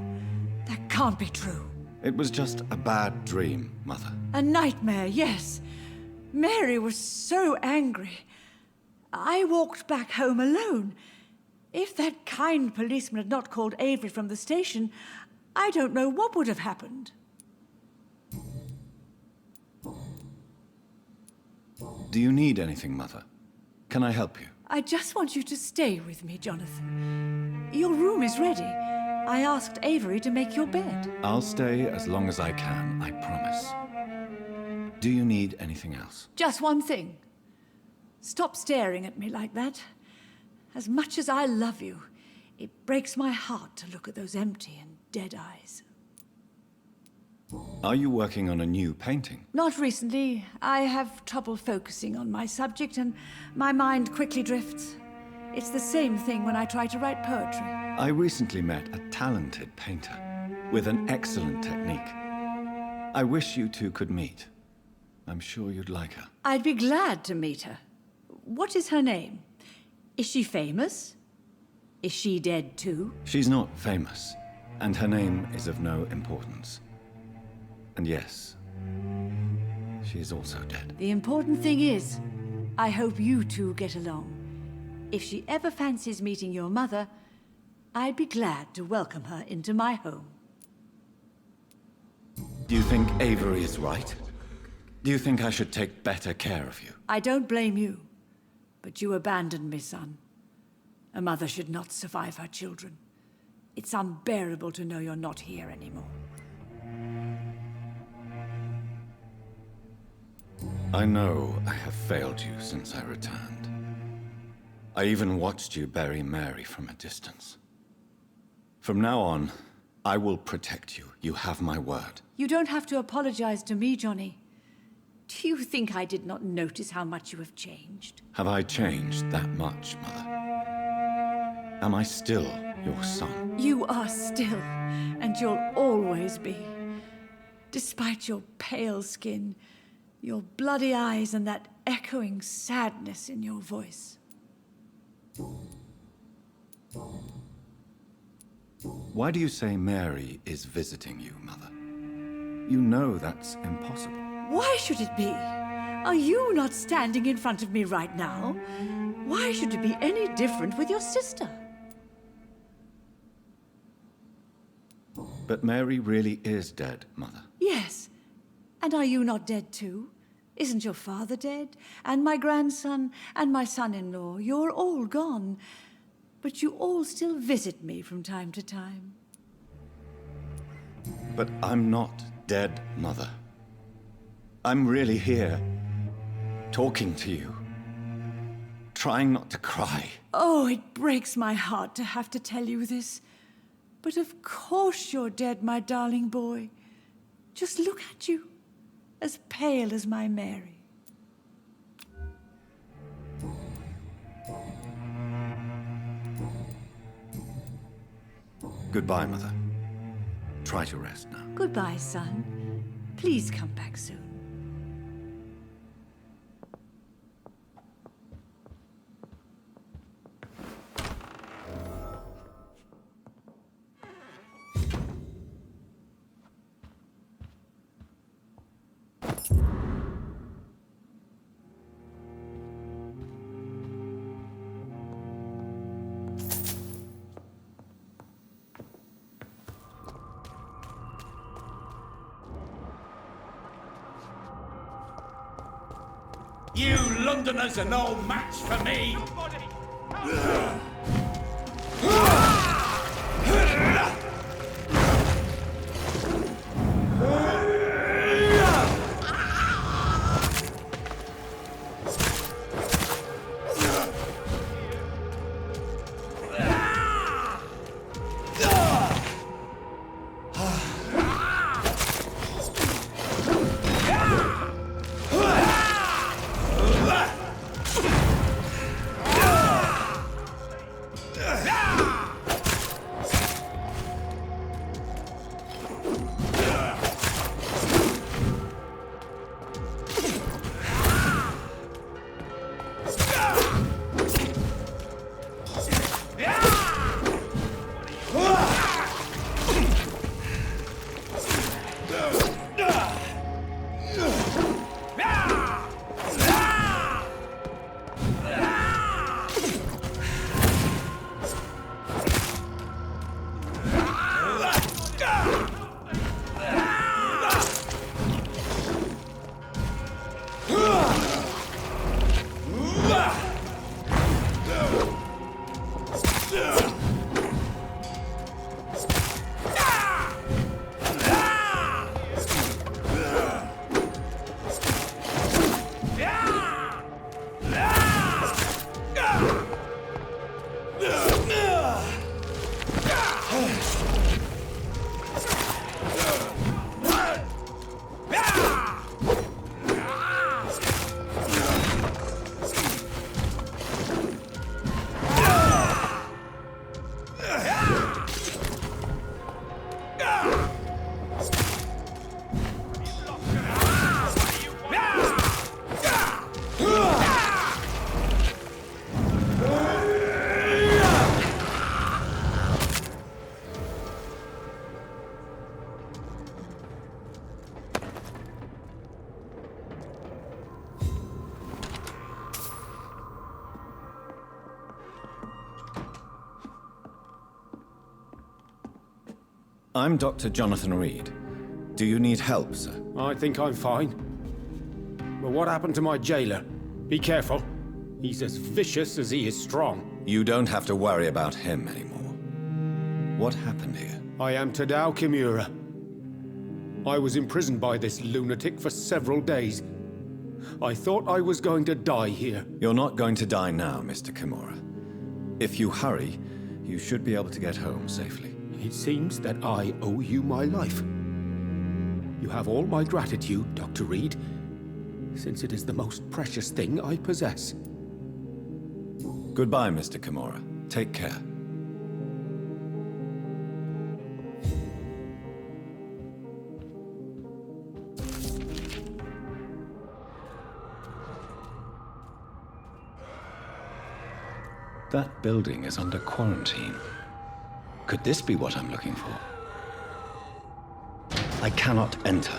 that can't be true. It was just a bad dream, Mother. A nightmare, yes. Mary was so angry. I walked back home alone. If that kind policeman had not called Avery from the station, I don't know what would have happened. Do you need anything, Mother? Can I help you? I just want you to stay with me, Jonathan. Your room is ready. I asked Avery to make your bed. I'll stay as long as I can, I promise. Do you need anything else? Just one thing. Stop staring at me like that. As much as I love you, it breaks my heart to look at those empty and dead eyes. Are you working on a new painting? Not recently. I have trouble focusing on my subject, and my mind quickly drifts. It's the same thing when I try to write poetry. I recently met a talented painter with an excellent technique. I wish you two could meet. I'm sure you'd like her. I'd be glad to meet her. What is her name? Is she famous? Is she dead too? She's not famous, and her name is of no importance. And yes, she is also dead. The important thing is, I hope you two get along. If she ever fancies meeting your mother, I'd be glad to welcome her into my home. Do you think Avery is right? Do you think I should take better care of you? I don't blame you, but you abandoned me, son. A mother should not survive her children. It's unbearable to know you're not here anymore. I know I have failed you since I returned. I even watched you bury Mary from a distance. From now on, I will protect you. You have my word. You don't have to apologize to me, Johnny. Do you think I did not notice how much you have changed? Have I changed that much, Mother? Am I still your son? You are still, and you'll always be. Despite your pale skin, your bloody eyes, and that echoing sadness in your voice. Why do you say Mary is visiting you, Mother? You know that's impossible. Why should it be? Are you not standing in front of me right now? Why should it be any different with your sister? But Mary really is dead, Mother. Yes. And are you not dead too? Isn't your father dead? And my grandson, and my son-in-law? You're all gone. But you all still visit me from time to time. But I'm not dead, Mother. I'm really here, talking to you, trying not to cry. Oh, it breaks my heart to have to tell you this. But of course you're dead, my darling boy. Just look at you, as pale as my Mary. Goodbye, Mother. Try to rest now. Goodbye, son. Please come back soon. You Londoners are no match for me! I'm Dr. Jonathan Reid. Do you need help, sir? I think I'm fine. But what happened to my jailer? Be careful. He's as vicious as he is strong. You don't have to worry about him anymore. What happened here? I am Tadao Kimura. I was imprisoned by this lunatic for several days. I thought I was going to die here. You're not going to die now, Mr. Kimura. If you hurry, you should be able to get home safely. It seems that I owe you my life. You have all my gratitude, Dr. Reid. since it is the most precious thing I possess. Goodbye, Mr. Kimura. Take care. That building is under quarantine. Could this be what I'm looking for? I cannot enter.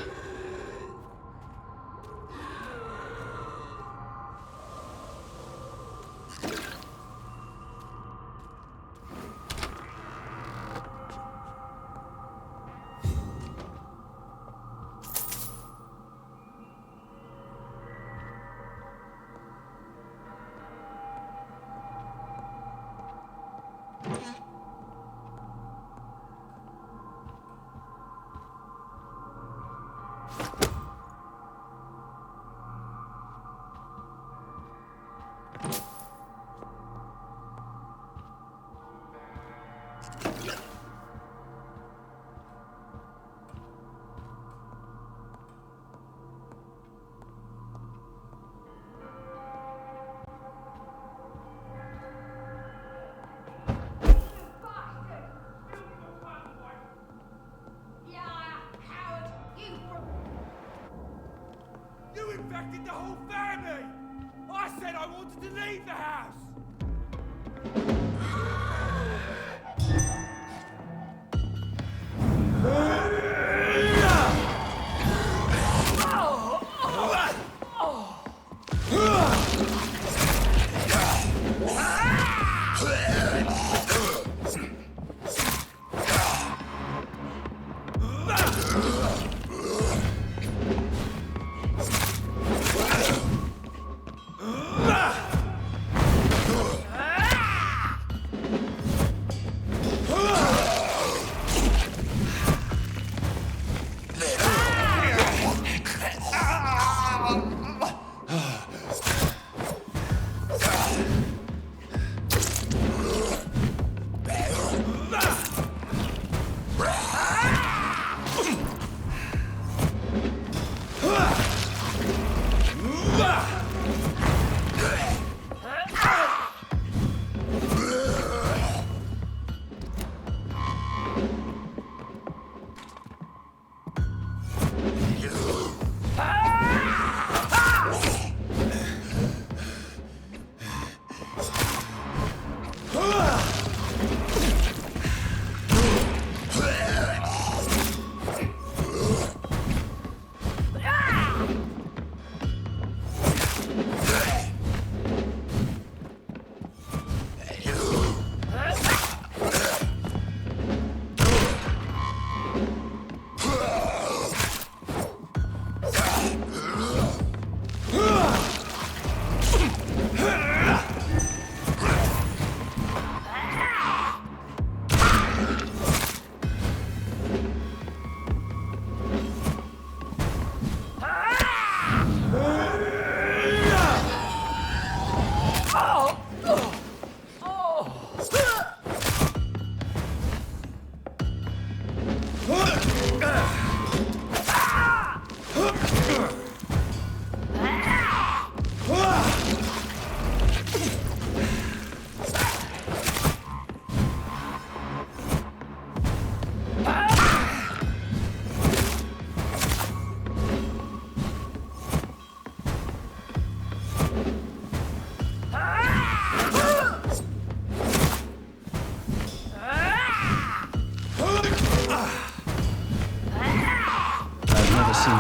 You infected the whole family! I said I wanted to leave the house!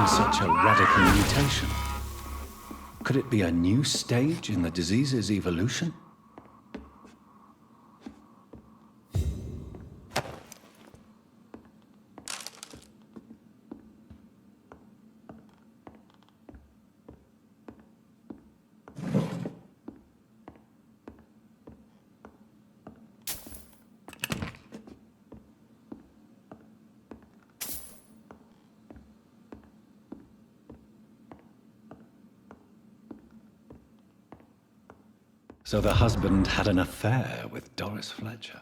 Such a radical mutation. Could it be a new stage in the disease's evolution? So the husband had an affair with Doris Fletcher.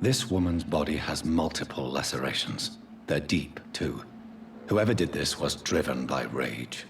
This woman's body has multiple lacerations. They're deep, too. Whoever did this was driven by rage.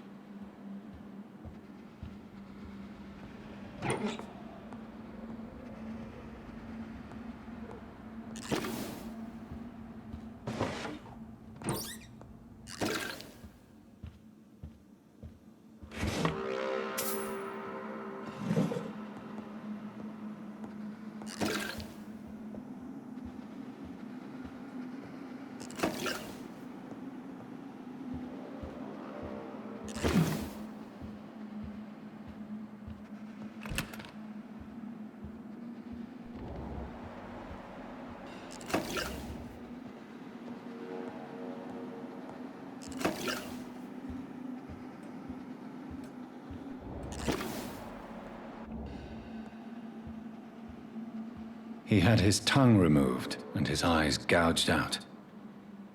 He had his tongue removed and his eyes gouged out.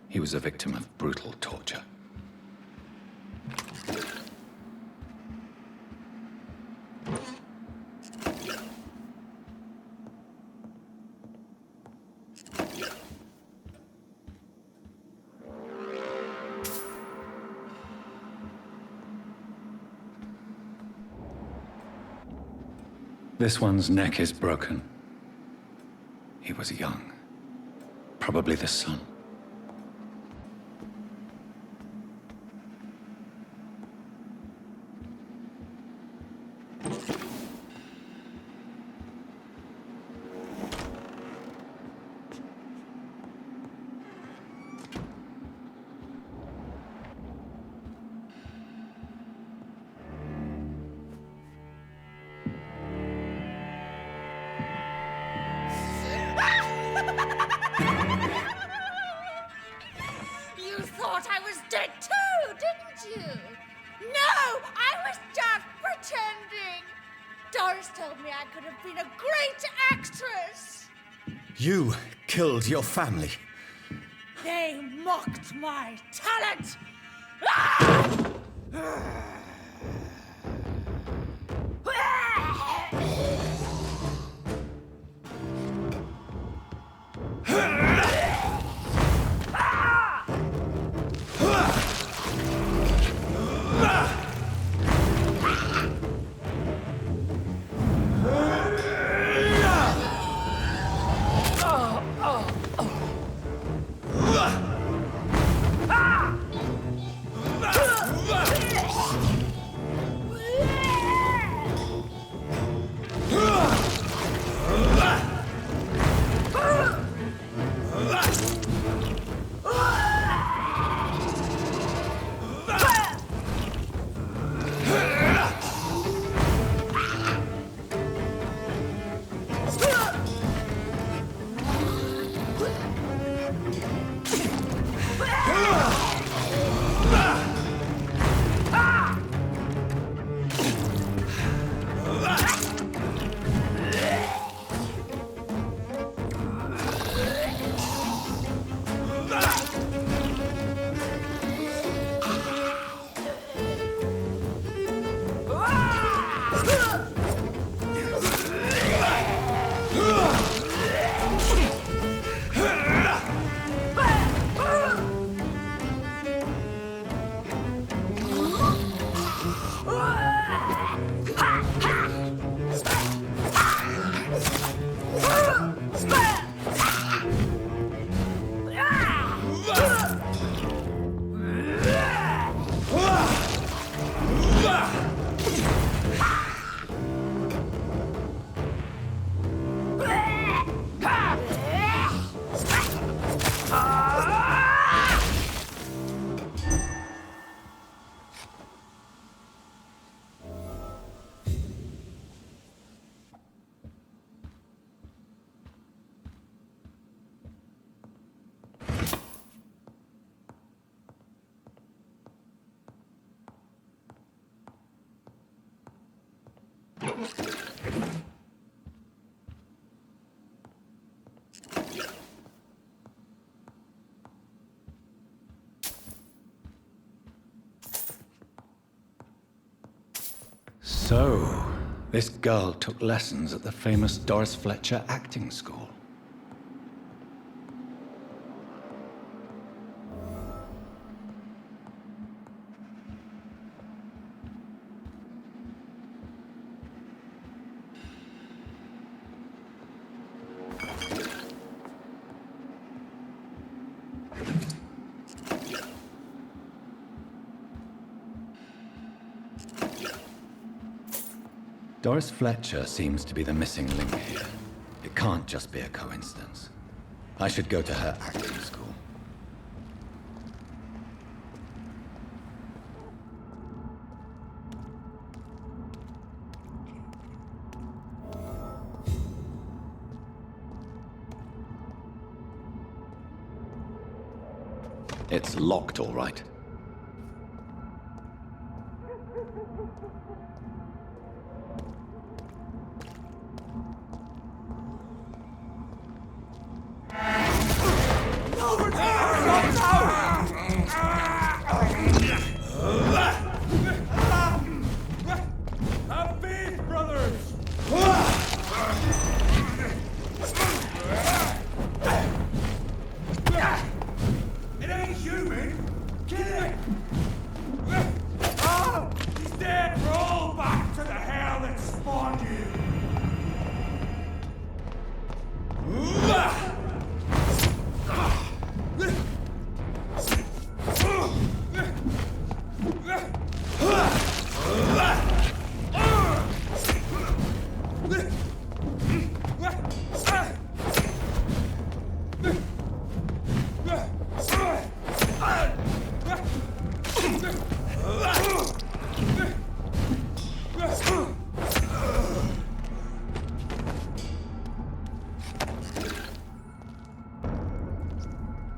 He was a victim of brutal torture. This one's neck is broken. He was young. Probably the son. You thought I was dead too, didn't you? No, I was just pretending. Doris told me I could have been a great actress. You killed your family. They mocked my talent. So, this girl took lessons at the famous Doris Fletcher acting school. Doris Fletcher seems to be the missing link here. It can't just be a coincidence. I should go to her acting school. It's locked, all right.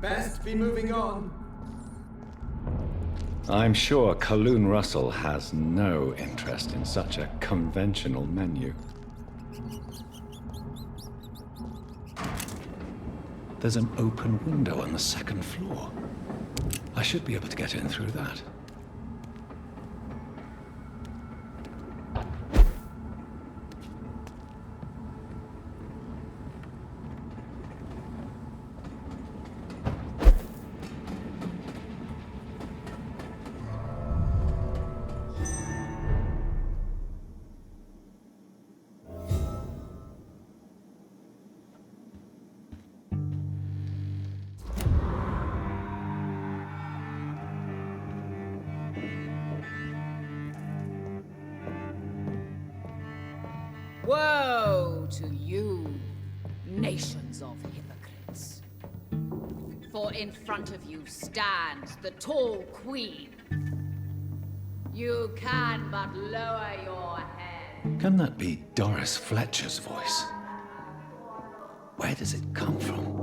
Best be moving on. I'm sure Kaloon Russell has no interest in such a conventional menu. There's an open window on the second floor. I should be able to get in through that. Woe to you, nations of hypocrites. For in front of you stands the tall queen. You can but lower your head. Can that be Doris Fletcher's voice? Where does it come from?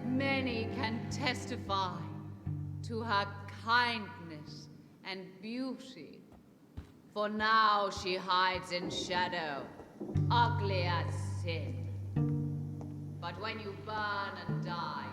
Many can testify to her kindness and beauty. For now she hides in shadow, ugly as sin. But when you burn and die,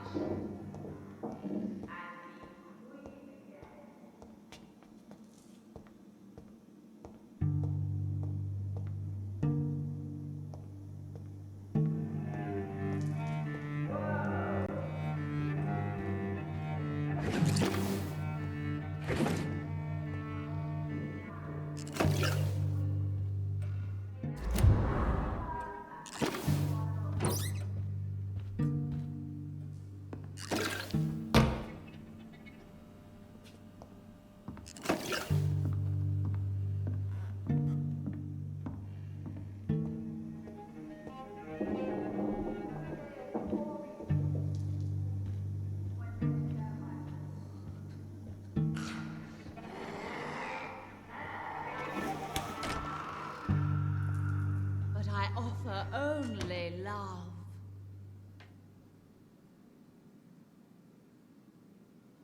only love.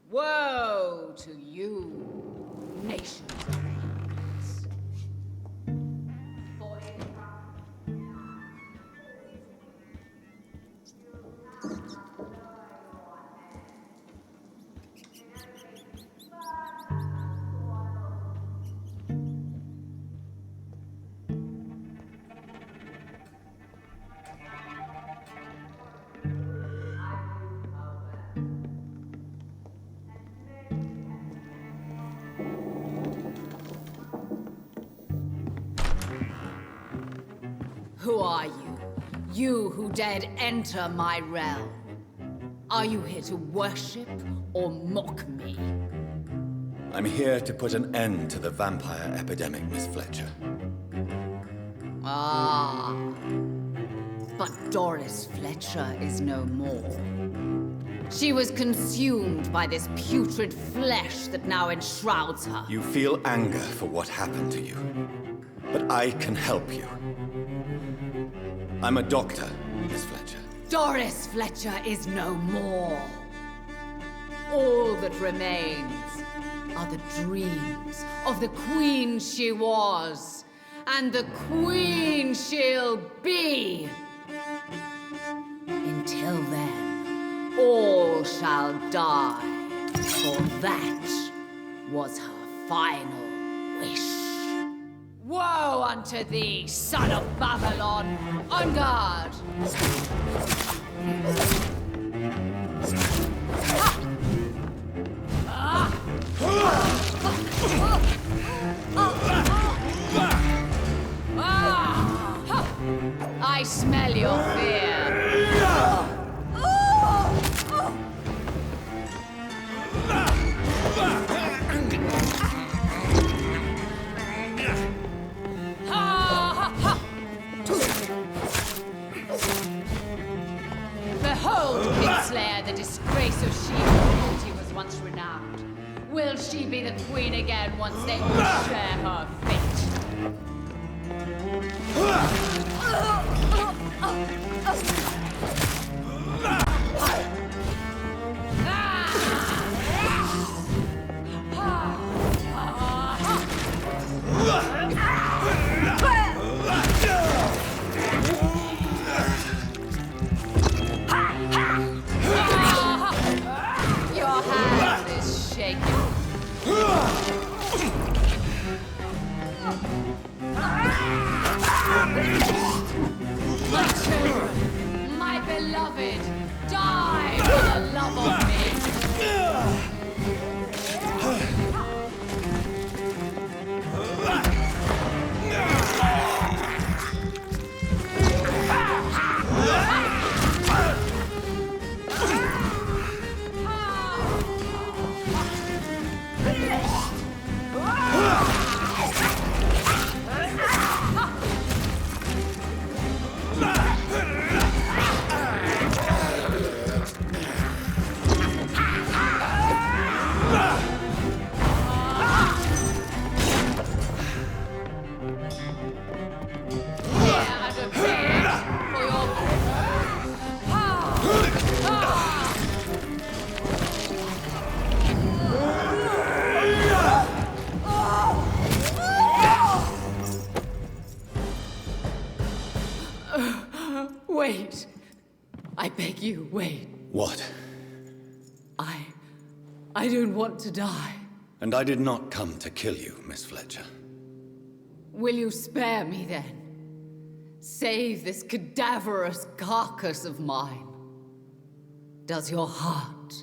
Woe to you, nations of hypocrites. Who are you? You who dared enter my realm. Are you here to worship or mock me? I'm here to put an end to the vampire epidemic, Miss Fletcher. Ah. But Doris Fletcher is no more. She was consumed by this putrid flesh that now enshrouds her. You feel anger for what happened to you, but I can help you. I'm a doctor, Miss Fletcher. Doris Fletcher is no more. All that remains are the dreams of the queen she was, and the queen she'll be. Until then, all shall die, for that was her final wish. Woe unto thee, son of Babylon! On guard! I smell your fear. Behold, Kingslayer, the disgrace of she who was once renowned. Will she be the queen again once they all share her fate? Your hand is shaking. My children, my beloved, die for the love of me. Wait. I beg you, wait. What? I don't want to die. And I did not come to kill you, Miss Fletcher. Will you spare me then? Save this cadaverous carcass of mine. Does your heart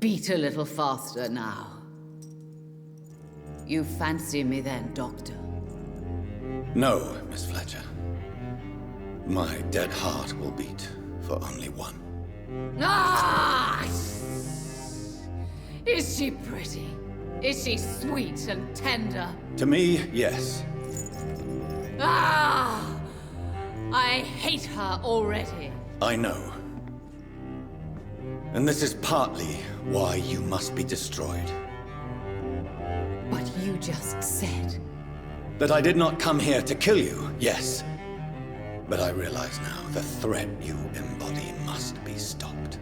beat a little faster now? You fancy me then, Doctor? No, Miss Fletcher. My dead heart will beat for only one. Ah! Is she pretty? Is she sweet and tender? To me, yes. Ah! I hate her already. I know. And this is partly why you must be destroyed. But you just said... That I did not come here to kill you, yes. But I realize now the threat you embody must be stopped.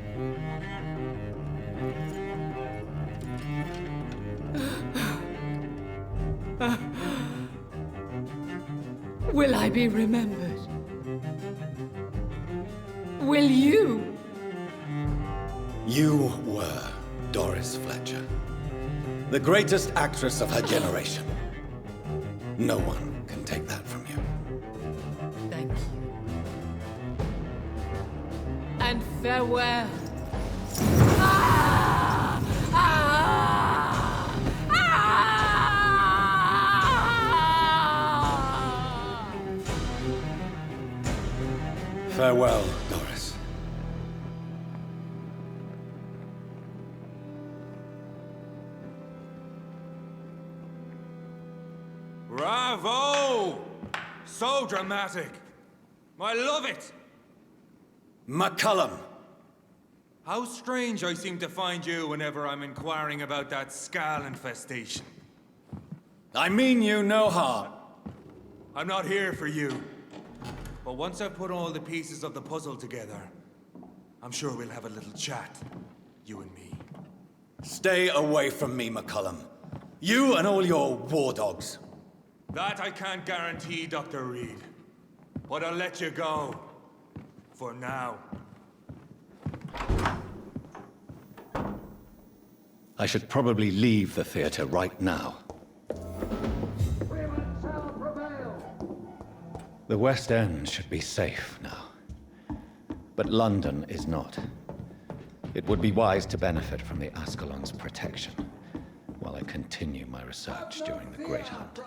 Will I be remembered? Will you? You were Doris Fletcher, the greatest actress of her generation. No one can take that from you. Thank you. And farewell. Ah! Ah! Ah! Farewell, Doris. Bravo! So dramatic. I love it. McCullum! How strange I seem to find you whenever I'm inquiring about that Skal infestation. I mean you no harm. I'm not here for you. But once I've put all the pieces of the puzzle together, I'm sure we'll have a little chat, you and me. Stay away from me, McCullum. You and all your war dogs. That I can't guarantee, Dr. Reid. But I'll let you go. For now. I should probably leave the theater right now. The West End should be safe now. But London is not. It would be wise to benefit from the Ascalon's protection while I continue my research during the Great Hunt.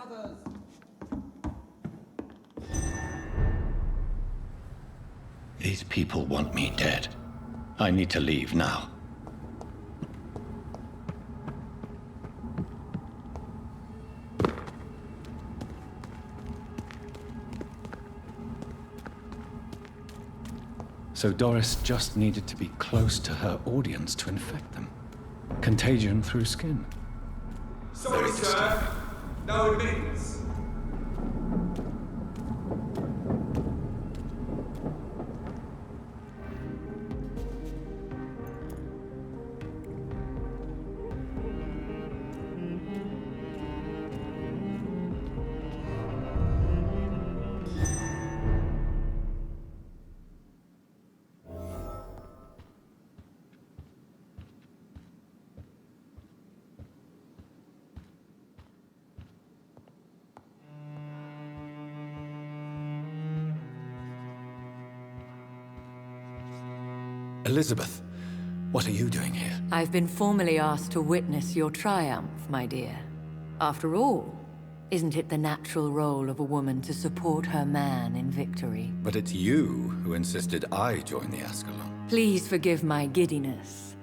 These people want me dead. I need to leave now. So Doris just needed to be close to her audience to infect them. Contagion through skin. Sorry, sir. No admittance. Elizabeth, what are you doing here? I've been formally asked to witness your triumph, my dear. After all, isn't it the natural role of a woman to support her man in victory? But it's you who insisted I join the Ascalon. Please forgive my giddiness.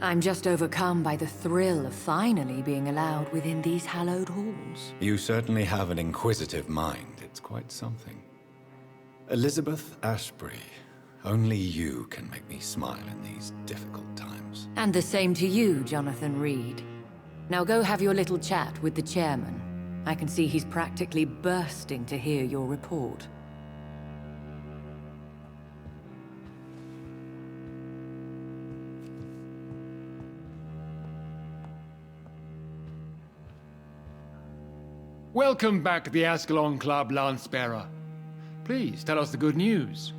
I'm just overcome by the thrill of finally being allowed within these hallowed halls. You certainly have an inquisitive mind. It's quite something. Elizabeth Ashbury. Only you can make me smile in these difficult times. And the same to you, Jonathan Reid. Now go have your little chat with the chairman. I can see he's practically bursting to hear your report. Welcome back to the Ascalon Club, Lance-Bearer. Please, tell us the good news.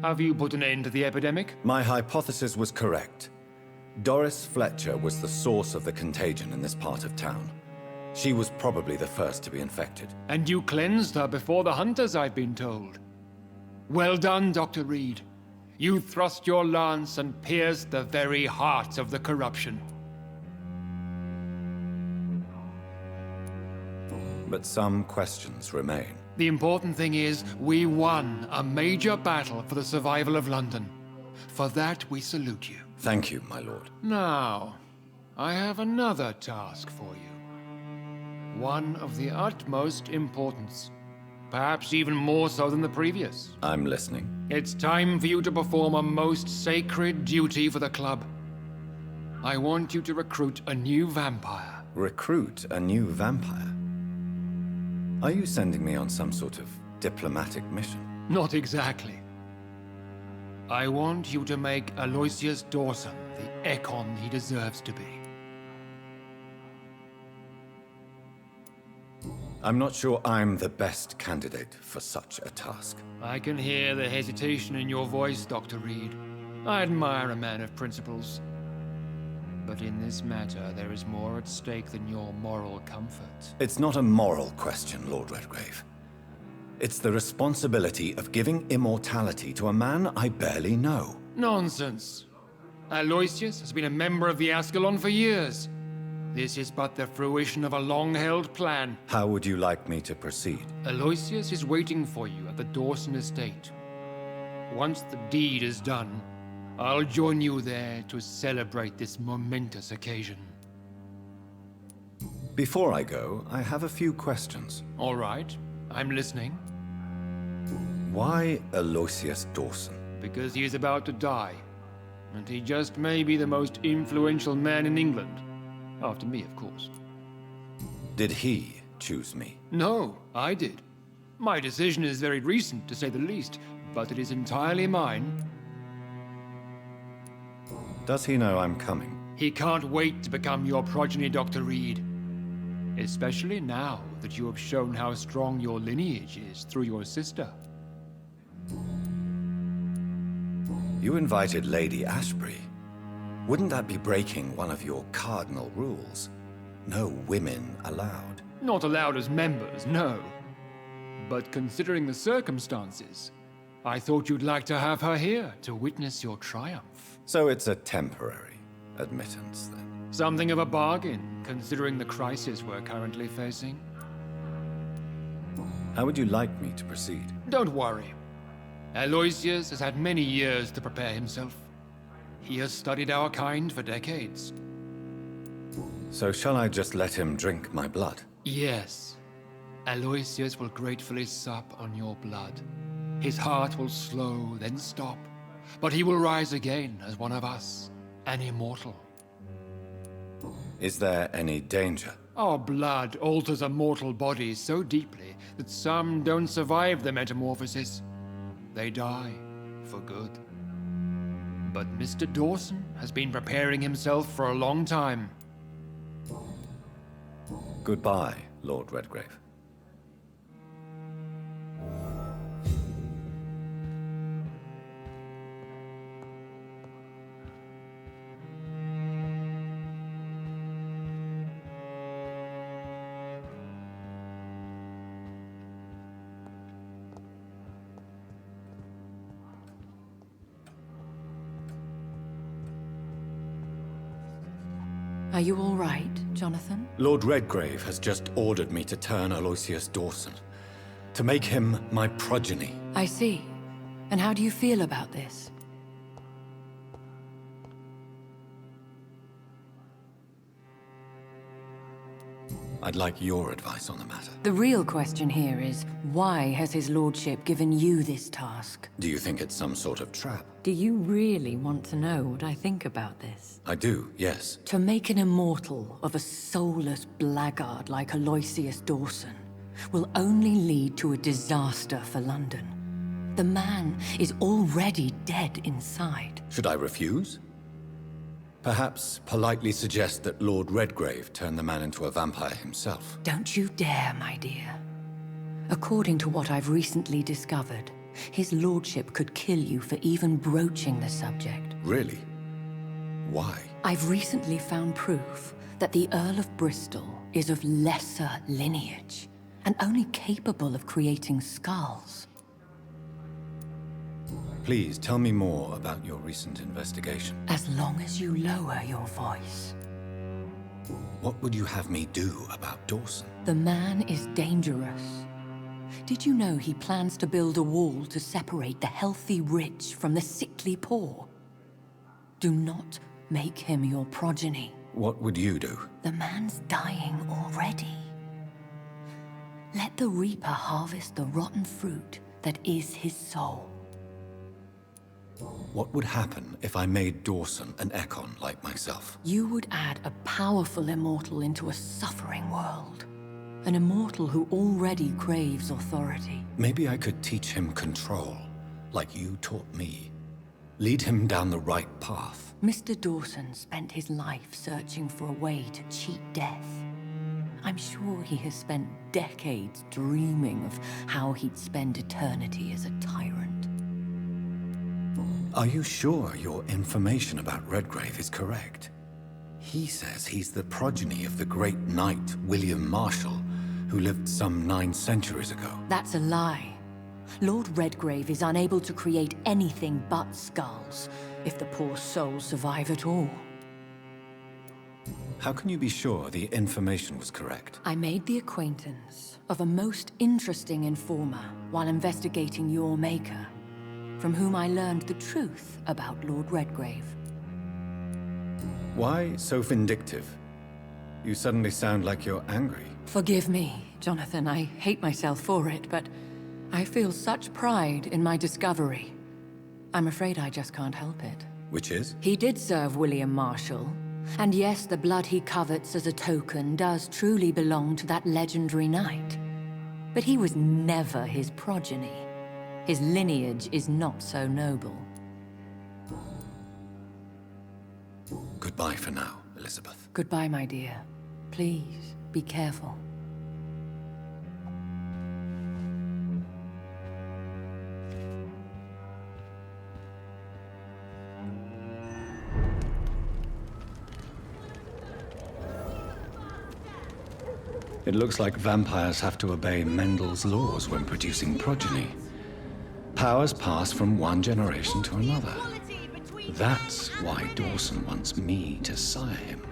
Have you put an end to the epidemic? My hypothesis was correct. Doris Fletcher was the source of the contagion in this part of town. She was probably the first to be infected. And you cleansed her before the hunters, I've been told. Well done, Dr. Reid. You thrust your lance and pierced the very heart of the corruption. But some questions remain. The important thing is, we won a major battle for the survival of London. For that, we salute you. Thank you, my lord. Now, I have another task for you. One of the utmost importance. Perhaps even more so than the previous. I'm listening. It's time for you to perform a most sacred duty for the club. I want you to recruit a new vampire. Recruit a new vampire? Are you sending me on some sort of diplomatic mission? Not exactly. I want you to make Aloysius Dawson the Ekon he deserves to be. I'm not sure I'm the best candidate for such a task. I can hear the hesitation in your voice, Dr. Reid. I admire a man of principles. But in this matter, there is more at stake than your moral comfort. It's not a moral question, Lord Redgrave. It's the responsibility of giving immortality to a man I barely know. Nonsense. Aloysius has been a member of the Ascalon for years. This is but the fruition of a long-held plan. How would you like me to proceed? Aloysius is waiting for you at the Dawson estate. Once the deed is done, I'll join you there to celebrate this momentous occasion. Before I go, I have a few questions. All right, I'm listening. Why Aloysius Dawson? Because he is about to die, and he just may be the most influential man in England. After me, of course. Did he choose me? No, I did. My decision is very recent, to say the least, but it is entirely mine. Does he know I'm coming? He can't wait to become your progeny, Dr. Reid. Especially now that you have shown how strong your lineage is through your sister. You invited Lady Ashbury. Wouldn't that be breaking one of your cardinal rules? No women allowed. Not allowed as members, no. But considering the circumstances, I thought you'd like to have her here to witness your triumph. So it's a temporary admittance, then? Something of a bargain, considering the crisis we're currently facing. How would you like me to proceed? Don't worry. Aloysius has had many years to prepare himself. He has studied our kind for decades. So shall I just let him drink my blood? Yes. Aloysius will gratefully sup on your blood. His heart will slow, then stop. But he will rise again as one of us, an immortal. Is there any danger? Our blood alters a mortal body so deeply that some don't survive the metamorphosis. They die for good. But Mr. Dawson has been preparing himself for a long time. Goodbye, Lord Redgrave. Are you all right, Jonathan? Lord Redgrave has just ordered me to turn Aloysius Dawson, to make him my progeny. I see. And how do you feel about this? I'd like your advice on the matter. The real question here is, why has his lordship given you this task? Do you think it's some sort of trap? Do you really want to know what I think about this? I do, yes. To make an immortal of a soulless blackguard like Aloysius Dawson will only lead to a disaster for London. The man is already dead inside. Should I refuse? Perhaps politely suggest that Lord Redgrave turn the man into a vampire himself. Don't you dare, my dear. According to what I've recently discovered, his lordship could kill you for even broaching the subject. Really? Why? I've recently found proof that the Earl of Bristol is of lesser lineage and only capable of creating skulls. Please tell me more about your recent investigation. As long as you lower your voice. What would you have me do about Dawson? The man is dangerous. Did you know he plans to build a wall to separate the healthy rich from the sickly poor? Do not make him your progeny. What would you do? The man's dying already. Let the Reaper harvest the rotten fruit that is his soul. What would happen if I made Dawson an Ekon like myself? You would add a powerful immortal into a suffering world. An immortal who already craves authority. Maybe I could teach him control, like you taught me. Lead him down the right path. Mr. Dawson spent his life searching for a way to cheat death. I'm sure he has spent decades dreaming of how he'd spend eternity as a tyrant. Are you sure your information about Redgrave is correct? He says he's the progeny of the great knight William Marshall, who lived some 9 centuries ago. That's a lie. Lord Redgrave is unable to create anything but skulls, if the poor souls survive at all. How can you be sure the information was correct? I made the acquaintance of a most interesting informer while investigating your maker. from whom I learned the truth about Lord Redgrave. Why so vindictive? You suddenly sound like you're angry. Forgive me, Jonathan. I hate myself for it, but I feel such pride in my discovery. I'm afraid I just can't help it. Which is? He did serve William Marshall. And yes, the blood he covets as a token does truly belong to that legendary knight. But he was never his progeny. His lineage is not so noble. Goodbye for now, Elizabeth. Goodbye, my dear. Please, be careful. It looks like vampires have to obey Mendel's laws when producing progeny. Powers pass from one generation to another. That's why Dawson wants me to sire him.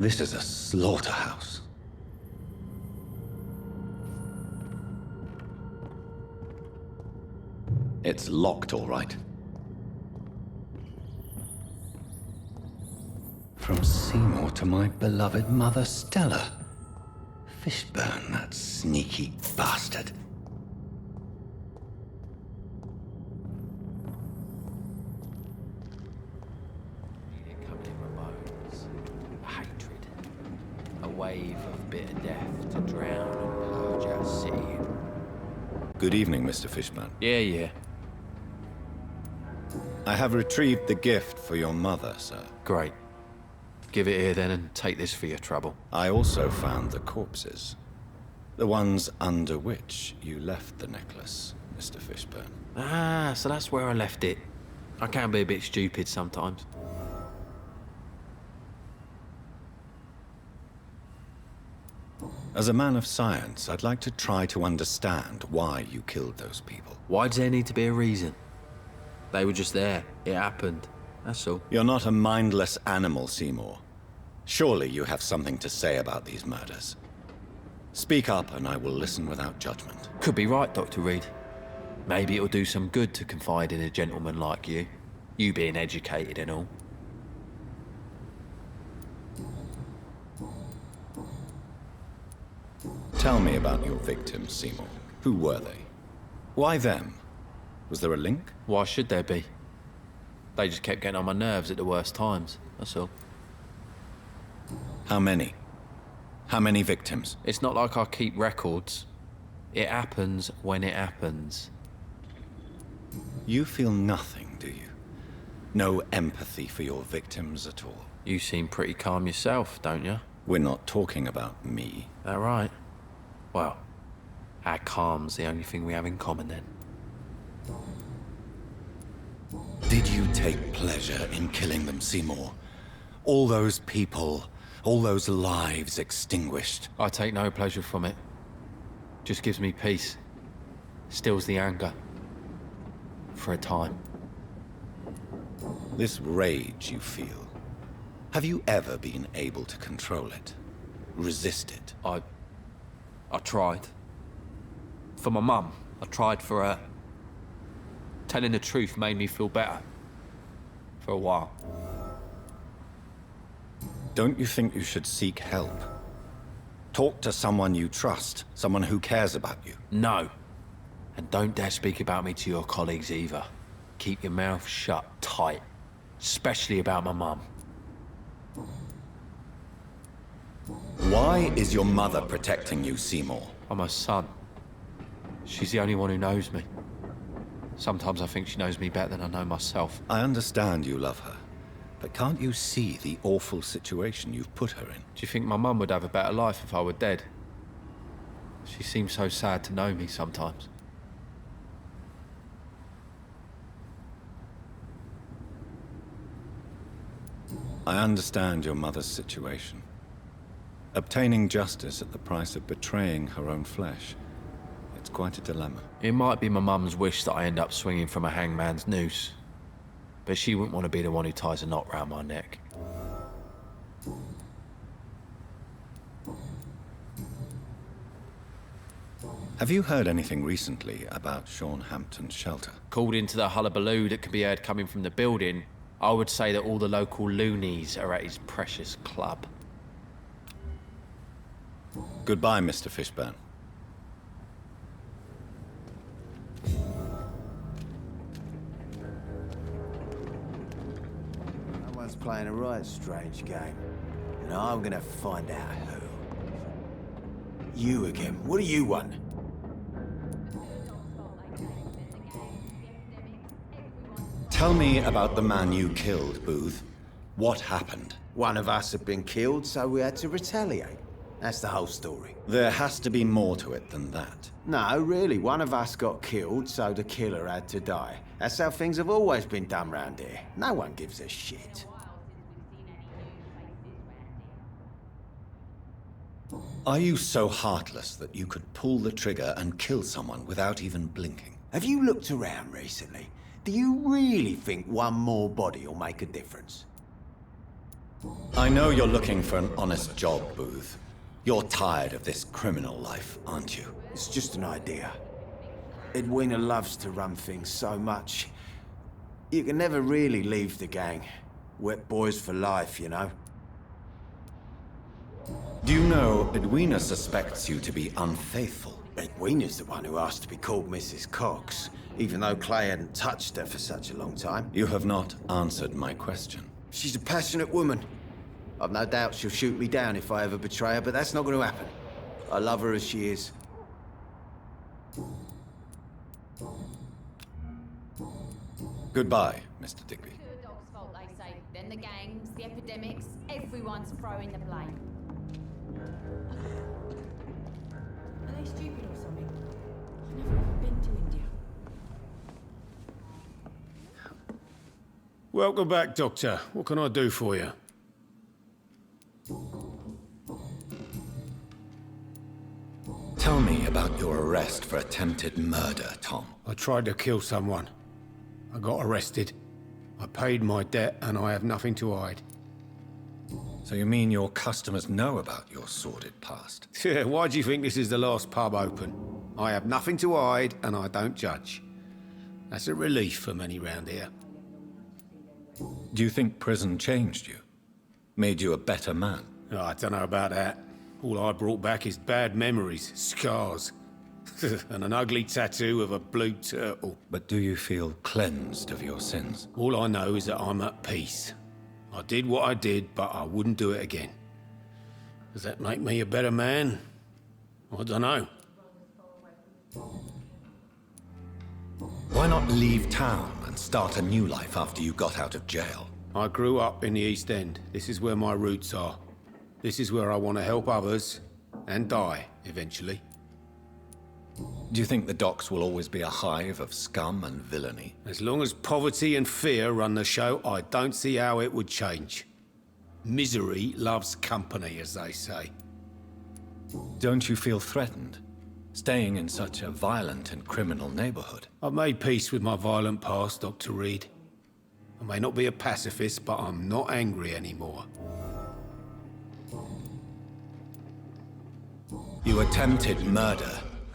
This is a slaughterhouse. It's locked, all right. From Seymour to my beloved mother, Stella. Fishburne, that sneaky bastard. Wave of bitter death to drown and purge our city. Good evening, Mr. Fishburne. Yeah. I have retrieved the gift for your mother, sir. Great. Give it here then and take this for your trouble. I also found the corpses. The ones under which you left the necklace, Mr. Fishburne. Ah, so that's where I left it. I can be a bit stupid sometimes. As a man of science, I'd like to try to understand why you killed those people. Why does there need to be a reason? They were just there. It happened. That's all. You're not a mindless animal, Seymour. Surely you have something to say about these murders. Speak up and I will listen without judgment. Could be right, Dr. Reid. Maybe it'll do some good to confide in a gentleman like you. You being educated and all. Tell me about your victims, Seymour. Who were they? Why them? Was there a link? Why should there be? They just kept getting on my nerves at the worst times, that's all. How many? How many victims? It's not like I keep records. It happens when it happens. You feel nothing, do you? No empathy for your victims at all? You seem pretty calm yourself, don't you? We're not talking about me. That right? Well, our calm's the only thing we have in common then. Did you take pleasure in killing them, Seymour? All those people, all those lives extinguished. I take no pleasure from it. Just gives me peace. Stills the anger. For a time. This rage you feel, have you ever been able to control it? Resist it? I tried. For my mum, I tried for her. Telling the truth made me feel better. For a while. Don't you think you should seek help? Talk to someone you trust, someone who cares about you. No. And don't dare speak about me to your colleagues either. Keep your mouth shut tight. Especially about my mum. Why is your mother protecting you, Seymour? I'm her son. She's the only one who knows me. Sometimes I think she knows me better than I know myself. I understand you love her, but can't you see the awful situation you've put her in? Do you think my mum would have a better life if I were dead? She seems so sad to know me sometimes. I understand your mother's situation. Obtaining justice at the price of betraying her own flesh. It's quite a dilemma. It might be my mum's wish that I end up swinging from a hangman's noose. But she wouldn't want to be the one who ties a knot round my neck. Have you heard anything recently about Sean Hampton's shelter? Called into the hullabaloo that can be heard coming from the building, I would say that all the local loonies are at his precious club. Goodbye, Mr. Fishburne. Someone's playing a right strange game, and I'm gonna find out who. You again. What do you want? Tell me about the man you killed, Booth. What happened? One of us had been killed, so we had to retaliate. That's the whole story. There has to be more to it than that. No, really. One of us got killed, so the killer had to die. That's how things have always been done round here. No one gives a shit. Are you so heartless that you could pull the trigger and kill someone without even blinking? Have you looked around recently? Do you really think one more body will make a difference? I know you're looking for an honest job, Booth. You're tired of this criminal life, aren't you? It's just an idea. Edwina loves to run things so much. You can never really leave the gang. Wet boys for life, you know? Do you know Edwina suspects you to be unfaithful? Edwina's the one who asked to be called Mrs. Cox, even though Clay hadn't touched her for such a long time. You have not answered my question. She's a passionate woman. I've no doubt she'll shoot me down if I ever betray her, but that's not going to happen. I love her as she is. Goodbye, Mr. Digby. The dog's fault, they say. Then the gangs, the epidemics, everyone's throwing the blame. Are they stupid or something? I've never even been to India. Welcome back, Doctor. What can I do for you? Tell me about your arrest for attempted murder, Tom. I tried to kill someone. I got arrested. I paid my debt and I have nothing to hide. So you mean your customers know about your sordid past? Yeah, why do you think this is the last pub open? I have nothing to hide and I don't judge. That's a relief for many round here. Do you think prison changed you? Made you a better man? Oh, I don't know about that. All I brought back is bad memories, scars, and an ugly tattoo of a blue turtle. But do you feel cleansed of your sins? All I know is that I'm at peace. I did what I did, but I wouldn't do it again. Does that make me a better man? I don't know. Why not leave town and start a new life after you got out of jail? I grew up in the East End. This is where my roots are. This is where I want to help others, and die, eventually. Do you think the docks will always be a hive of scum and villainy? As long as poverty and fear run the show, I don't see how it would change. Misery loves company, as they say. Don't you feel threatened, staying in such a violent and criminal neighborhood? I've made peace with my violent past, Dr. Reid. I may not be a pacifist, but I'm not angry anymore. You attempted murder.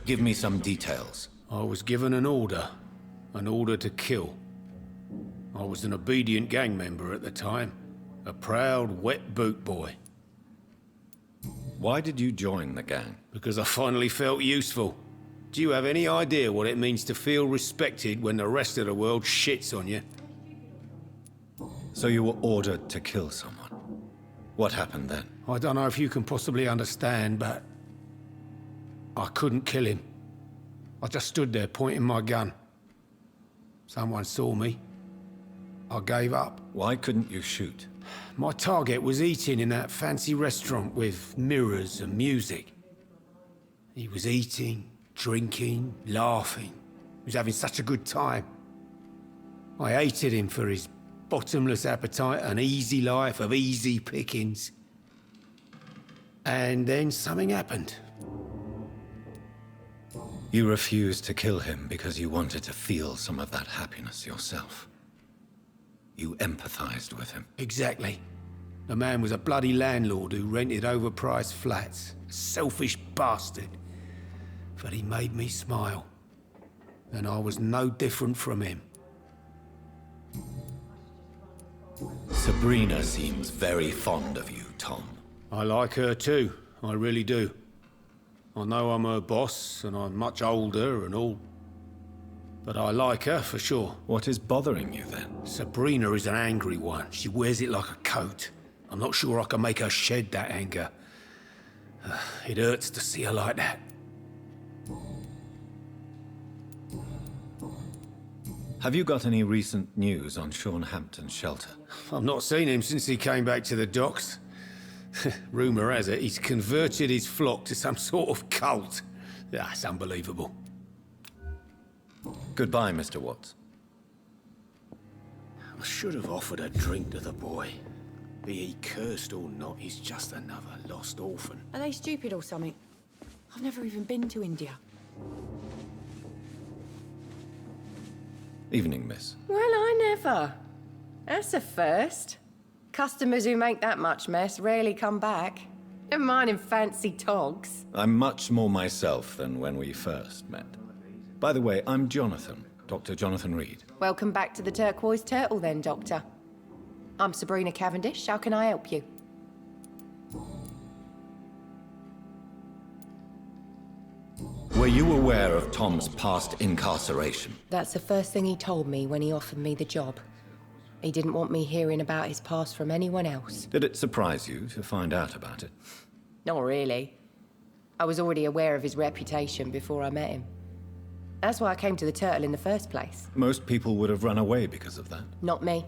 Give me some details. I was given an order to kill. I was an obedient gang member at the time, a proud, wet boot boy. Why did you join the gang? Because I finally felt useful. Do you have any idea what it means to feel respected when the rest of the world shits on you? So you were ordered to kill someone. What happened then? I don't know if you can possibly understand, but I couldn't kill him. I just stood there pointing my gun. Someone saw me. I gave up. Why couldn't you shoot? My target was eating in that fancy restaurant with mirrors and music. He was eating, drinking, laughing. He was having such a good time. I hated him for his bottomless appetite, an easy life of easy pickings. And then something happened. You refused to kill him because you wanted to feel some of that happiness yourself. You empathized with him. Exactly. The man was a bloody landlord who rented overpriced flats. A selfish bastard. But he made me smile. And I was no different from him. Sabrina seems very fond of you, Tom. I like her too. I really do. I know I'm her boss, and I'm much older and all. But I like her, for sure. What is bothering you, then? Sabrina is an angry one. She wears it like a coat. I'm not sure I can make her shed that anger. It hurts to see her like that. Have you got any recent news on Sean Hampton's shelter? I've not seen him since he came back to the docks. Rumour has it he's converted his flock to some sort of cult. That's unbelievable. Goodbye, Mr. Watts. I should have offered a drink to the boy. Be he cursed or not, he's just another lost orphan. Are they stupid or something? I've never even been to India. Evening, miss. Well, I never. That's a first. Customers who make that much mess rarely come back. Never mind in fancy togs. I'm much more myself than when we first met. By the way, I'm Jonathan, Dr. Jonathan Reid. Welcome back to the Turquoise Turtle then, Doctor. I'm Sabrina Cavendish. How can I help you? Were you aware of Tom's past incarceration? That's the first thing he told me when he offered me the job. He didn't want me hearing about his past from anyone else. Did it surprise you to find out about it? Not really. I was already aware of his reputation before I met him. That's why I came to the Turtle in the first place. Most people would have run away because of that. Not me.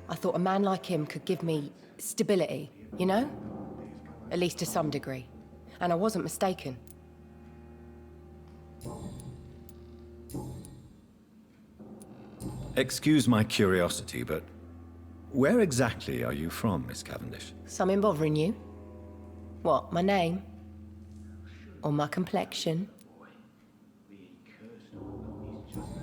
I thought a man like him could give me stability, you know? At least to some degree. And I wasn't mistaken. Excuse my curiosity, but where exactly are you from, Miss Cavendish? Something bothering you? What, my name? Or my complexion?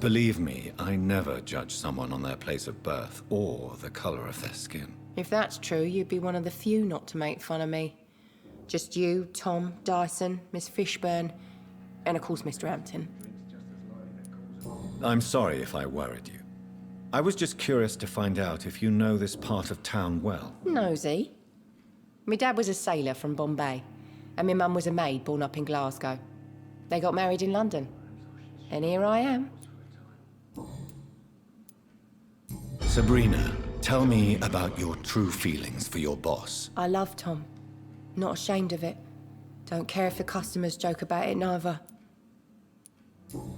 Believe me, I never judge someone on their place of birth or the color of their skin. If that's true, you'd be one of the few not to make fun of me. Just you, Tom, Dyson, Miss Fishburne, and of course Mr. Hampton. I'm sorry if I worried you. I was just curious to find out if you know this part of town well. Nosy. My dad was a sailor from Bombay, and my mum was a maid born up in Glasgow. They got married in London. And here I am. Sabrina, tell me about your true feelings for your boss. I love Tom. Not ashamed of it. Don't care if the customers joke about it, neither.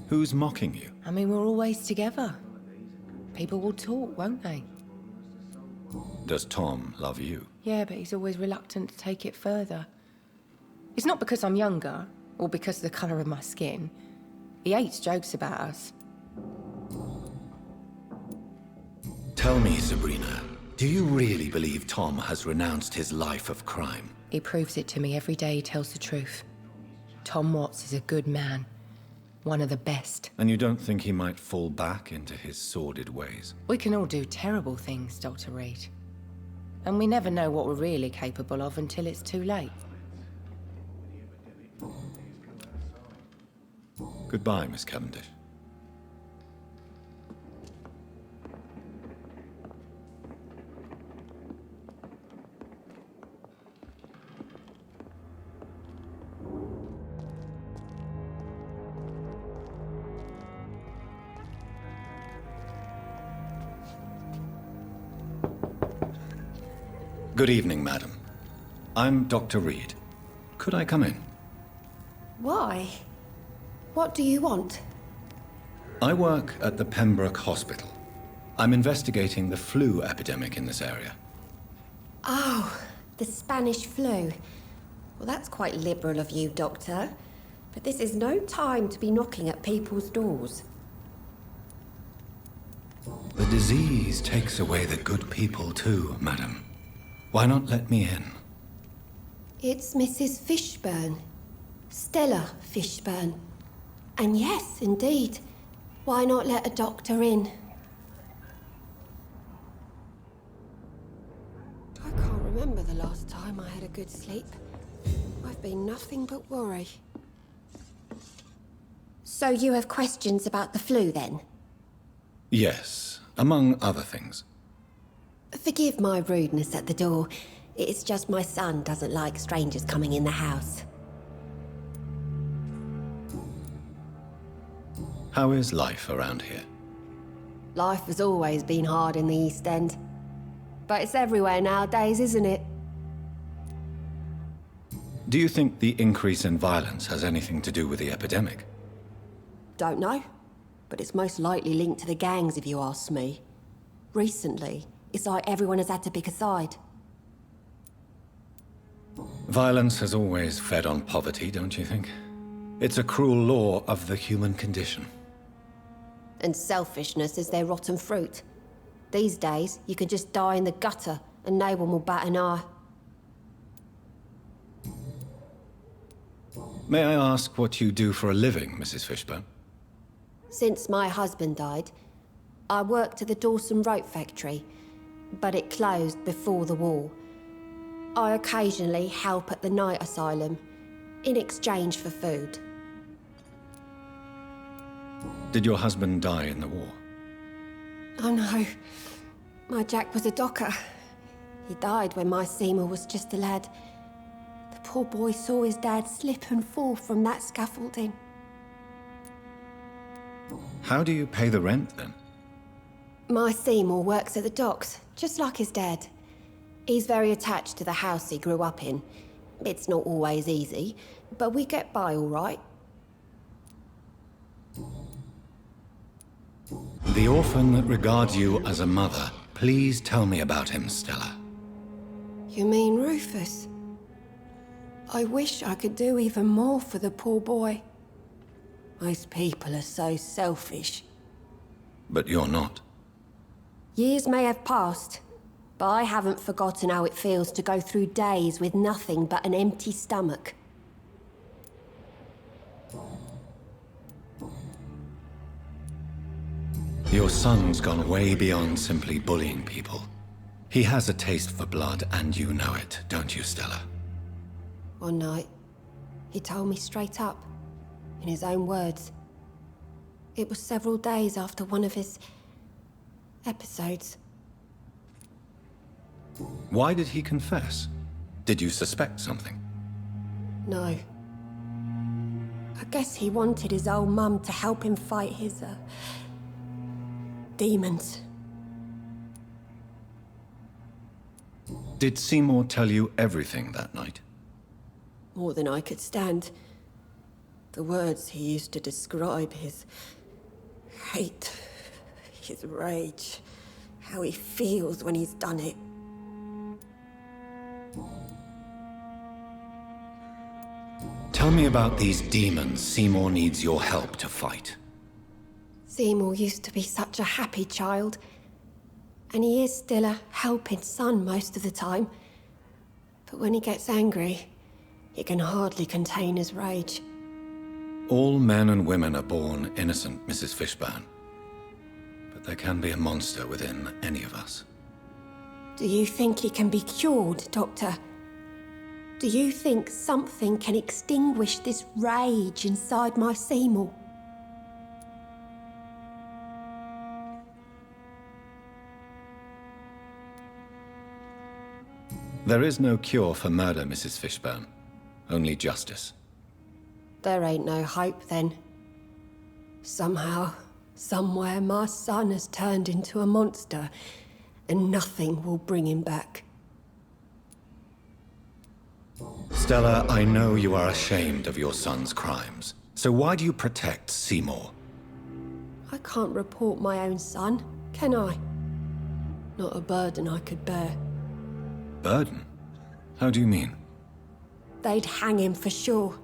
Who's mocking you? I mean, we're always together. People will talk, won't they? Does Tom love you? Yeah, but he's always reluctant to take it further. It's not because I'm younger, or because of the colour of my skin. He hates jokes about us. Tell me, Sabrina, do you really believe Tom has renounced his life of crime? He proves it to me every day he tells the truth. Tom Watts is a good man. One of the best. And you don't think he might fall back into his sordid ways? We can all do terrible things, Dr. Reid. And we never know what we're really capable of until it's too late. Goodbye, Miss Cavendish. Good evening, madam. I'm Dr. Reid. Could I come in? Why? What do you want? I work at the Pembroke Hospital. I'm investigating the flu epidemic in this area. Oh, the Spanish flu. Well, that's quite liberal of you, Doctor. But this is no time to be knocking at people's doors. The disease takes away the good people too, madam. Why not let me in? It's Mrs. Fishburne. Stella Fishburne. And yes, indeed. Why not let a doctor in? I can't remember the last time I had a good sleep. I've been nothing but worry. So you have questions about the flu, then? Yes, among other things. Forgive my rudeness at the door. It's just my son doesn't like strangers coming in the house. How is life around here? Life has always been hard in the East End. But it's everywhere nowadays, isn't it? Do you think the increase in violence has anything to do with the epidemic? Don't know. But it's most likely linked to the gangs, if you ask me. Recently, it's like everyone has had to pick a side. Violence has always fed on poverty, don't you think? It's a cruel law of the human condition. And selfishness is their rotten fruit. These days, you can just die in the gutter and no one will bat an eye. May I ask what you do for a living, Mrs. Fishburne? Since my husband died, I worked at the Dawson Rope factory, but it closed before the war. I occasionally help at the night asylum, in exchange for food. Did your husband die in the war? Oh no, my Jack was a docker. He died when my Seymour was just a lad. The poor boy saw his dad slip and fall from that scaffolding. How do you pay the rent, then? My Seymour works at the docks, just like his dad. He's very attached to the house he grew up in. It's not always easy, but we get by all right. The orphan that regards you as a mother. Please tell me about him, Stella. You mean Rufus? I wish I could do even more for the poor boy. Most people are so selfish. But you're not. Years may have passed, but I haven't forgotten how it feels to go through days with nothing but an empty stomach. Your son's gone way beyond simply bullying people. He has a taste for blood, and you know it, don't you, Stella? One night, he told me straight up, in his own words. It was several days after one of his episodes. Why did he confess? Did you suspect something? No. I guess he wanted his old mum to help him fight his, demons. Did Seymour tell you everything that night? More than I could stand. The words he used to describe his hate, his rage, how he feels when he's done it. Tell me about these demons Seymour needs your help to fight. Seymour used to be such a happy child, and he is still a helping son most of the time. But when he gets angry, he can hardly contain his rage. All men and women are born innocent, Mrs. Fishburne. But there can be a monster within any of us. Do you think he can be cured, Doctor? Do you think something can extinguish this rage inside my Seymour? There is no cure for murder, Mrs. Fishburne. Only justice. There ain't no hope, then. Somehow, somewhere, my son has turned into a monster, and nothing will bring him back. Stella, I know you are ashamed of your son's crimes. So why do you protect Seymour? I can't report my own son, can I? Not a burden I could bear. Burden? How do you mean? They'd hang him for sure.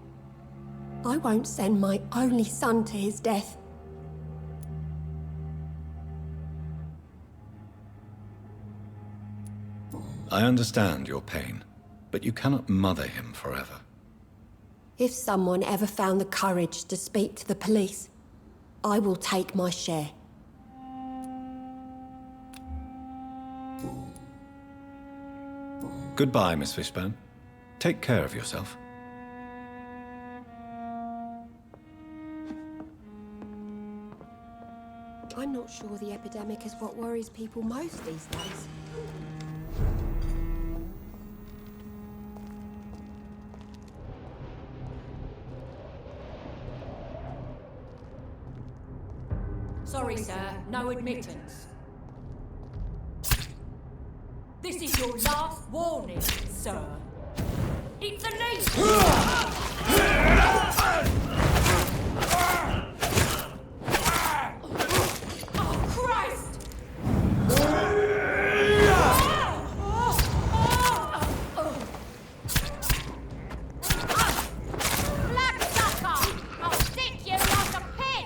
I won't send my only son to his death. I understand your pain, but you cannot mother him forever. If someone ever found the courage to speak to the police, I will take my share. Goodbye, Miss Fishburne. Take care of yourself. I'm not sure the epidemic is what worries people most these days. Sorry, sir. No admittance. This is your last warning, sir. It's a leak! Oh, Christ! Bloodsucker! I'll stick you like a pig!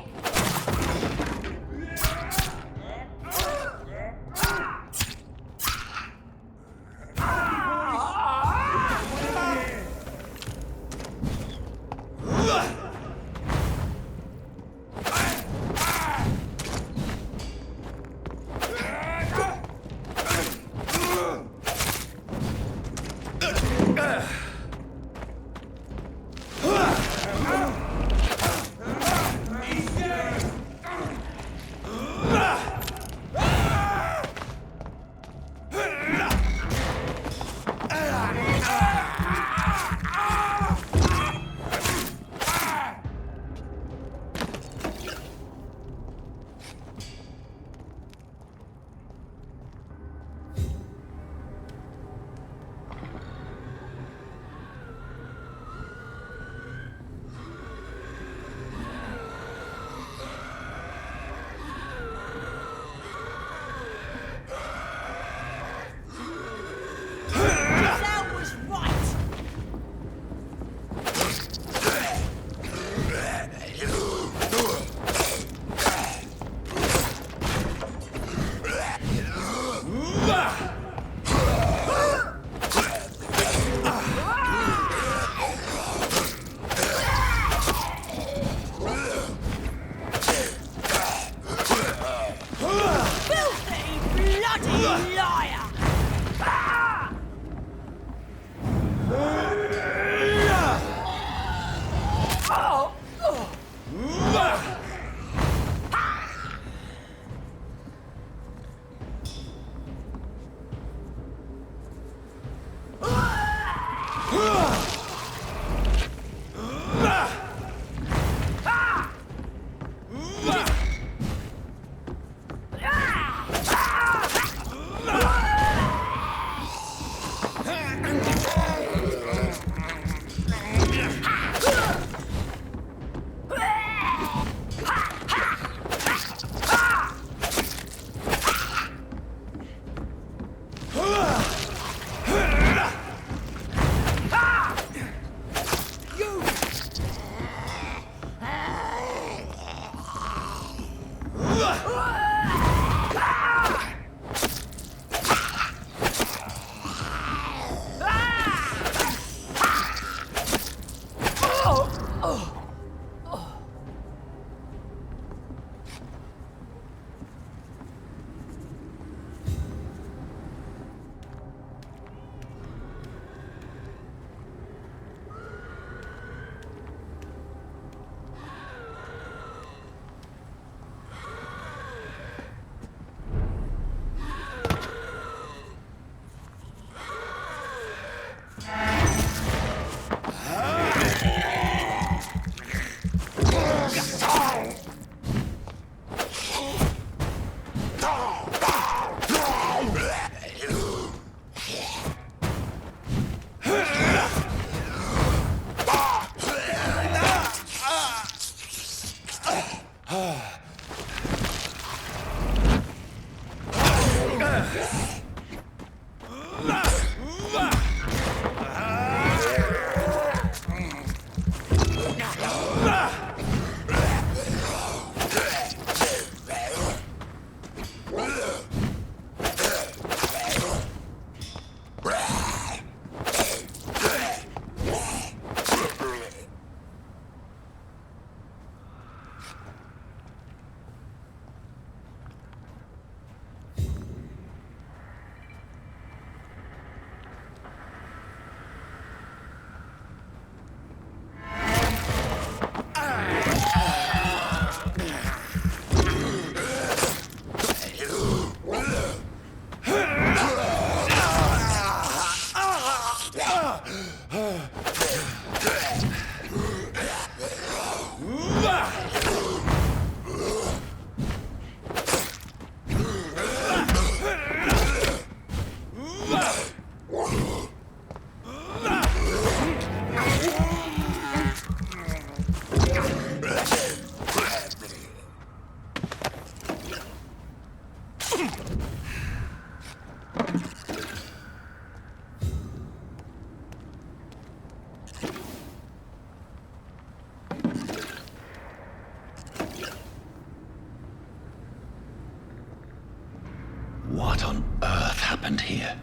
What on earth happened here?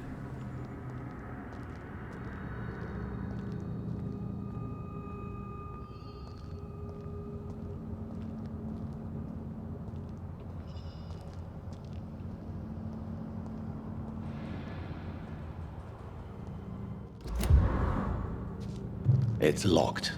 It's locked.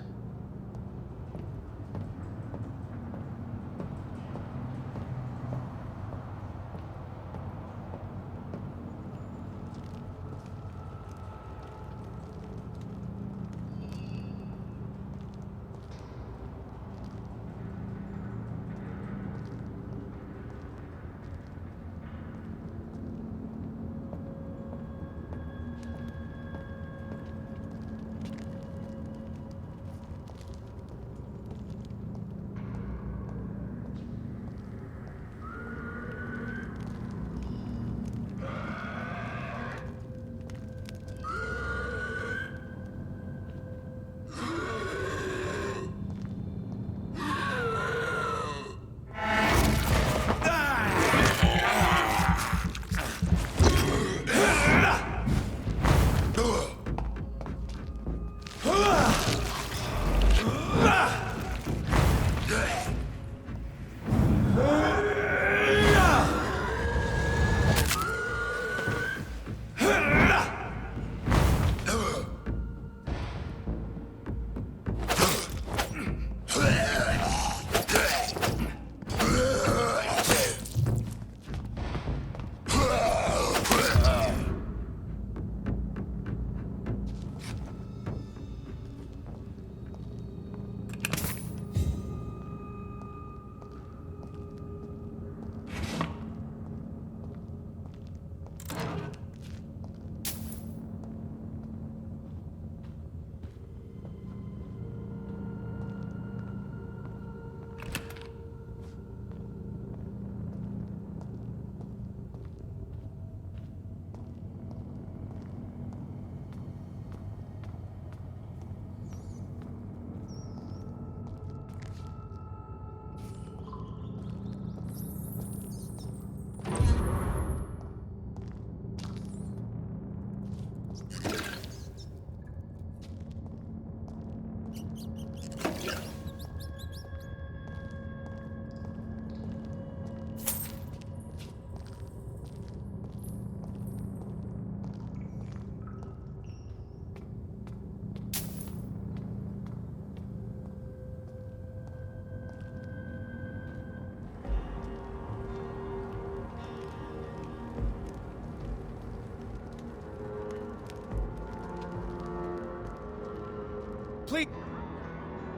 Please.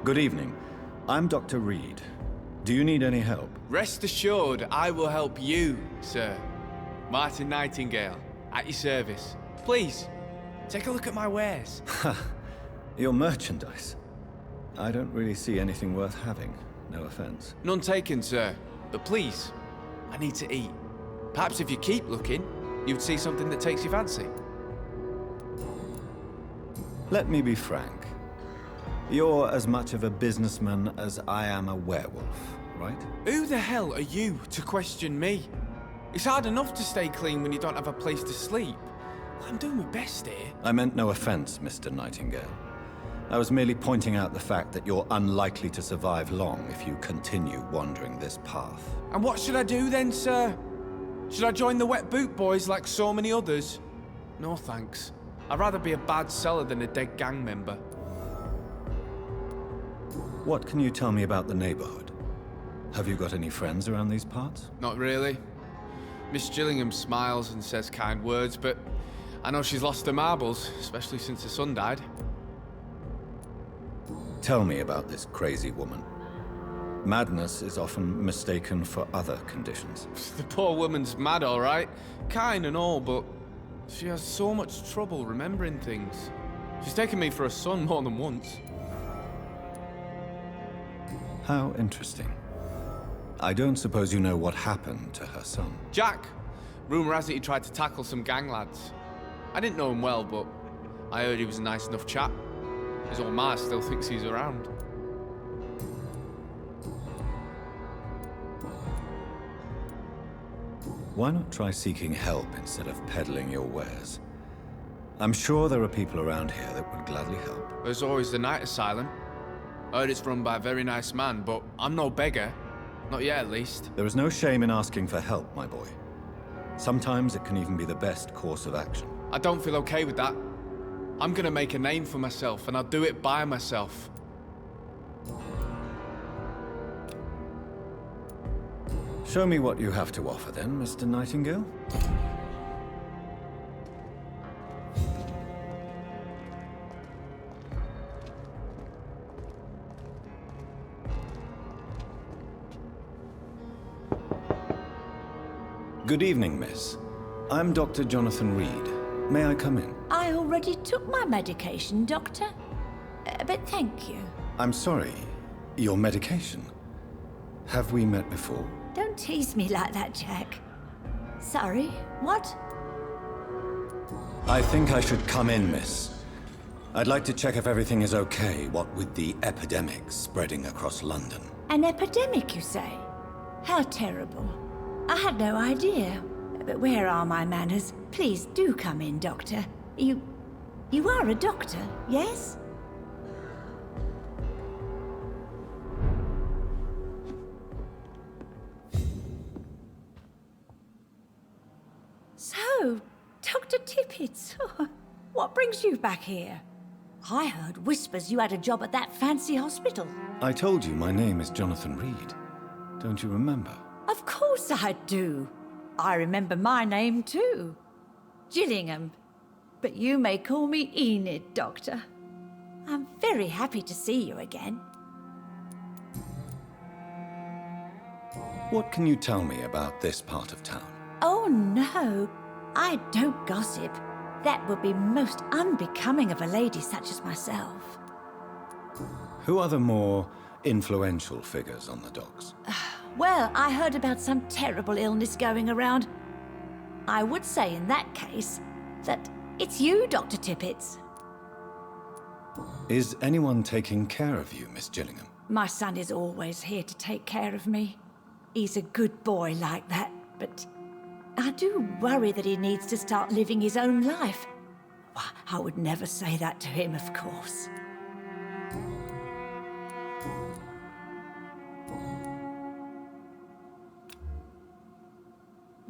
Good evening. I'm Dr. Reid. Do you need any help? Rest assured, I will help you, sir. Martin Nightingale, at your service. Please, take a look at my wares. Your merchandise. I don't really see anything worth having. No offense. None taken, sir. But please, I need to eat. Perhaps if you keep looking, you'd see something that takes your fancy. Let me be frank. You're as much of a businessman as I am a werewolf, right? Who the hell are you to question me? It's hard enough to stay clean when you don't have a place to sleep. I'm doing my best here. I meant no offense, Mr. Nightingale. I was merely pointing out the fact that you're unlikely to survive long if you continue wandering this path. And what should I do then, sir? Should I join the Wet Boot Boys like so many others? No thanks. I'd rather be a bad seller than a dead gang member. What can you tell me about the neighborhood? Have you got any friends around these parts? Not really. Miss Gillingham smiles and says kind words, but I know she's lost her marbles, especially since her son died. Tell me about this crazy woman. Madness is often mistaken for other conditions. The poor woman's mad, all right. Kind and all, but she has so much trouble remembering things. She's taken me for a son more than once. How interesting. I don't suppose you know what happened to her son. Jack! Rumour has it he tried to tackle some gang lads. I didn't know him well, but I heard he was a nice enough chap. His old ma still thinks he's around. Why not try seeking help instead of peddling your wares? I'm sure there are people around here that would gladly help. There's always the night asylum. Heard it's run by a very nice man, but I'm no beggar. Not yet, at least. There is no shame in asking for help, my boy. Sometimes it can even be the best course of action. I don't feel okay with that. I'm gonna make a name for myself, and I'll do it by myself. Show me what you have to offer then, Mr. Nightingale. Good evening, miss. I'm Dr. Jonathan Reid. May I come in? I already took my medication, Doctor. But thank you. I'm sorry. Your medication? Have we met before? Don't tease me like that, Jack. Sorry, what? I think I should come in, miss. I'd like to check if everything is okay, what with the epidemic spreading across London. An epidemic, you say? How terrible. I had no idea. But where are my manners? Please do come in, Doctor. You are a doctor, yes? So, Dr. Tippett, what brings you back here? I heard whispers you had a job at that fancy hospital. I told you my name is Jonathan Reid. Don't you remember? Of course I do. I remember my name too. Gillingham. But you may call me Enid, Doctor. I'm very happy to see you again. What can you tell me about this part of town? Oh no, I don't gossip. That would be most unbecoming of a lady such as myself. Who are the more influential figures on the docks? Well, I heard about some terrible illness going around. I would say in that case that it's you, Dr. Tippett. Is anyone taking care of you, Miss Gillingham? My son is always here to take care of me. He's a good boy like that, but I do worry that he needs to start living his own life. I would never say that to him, of course.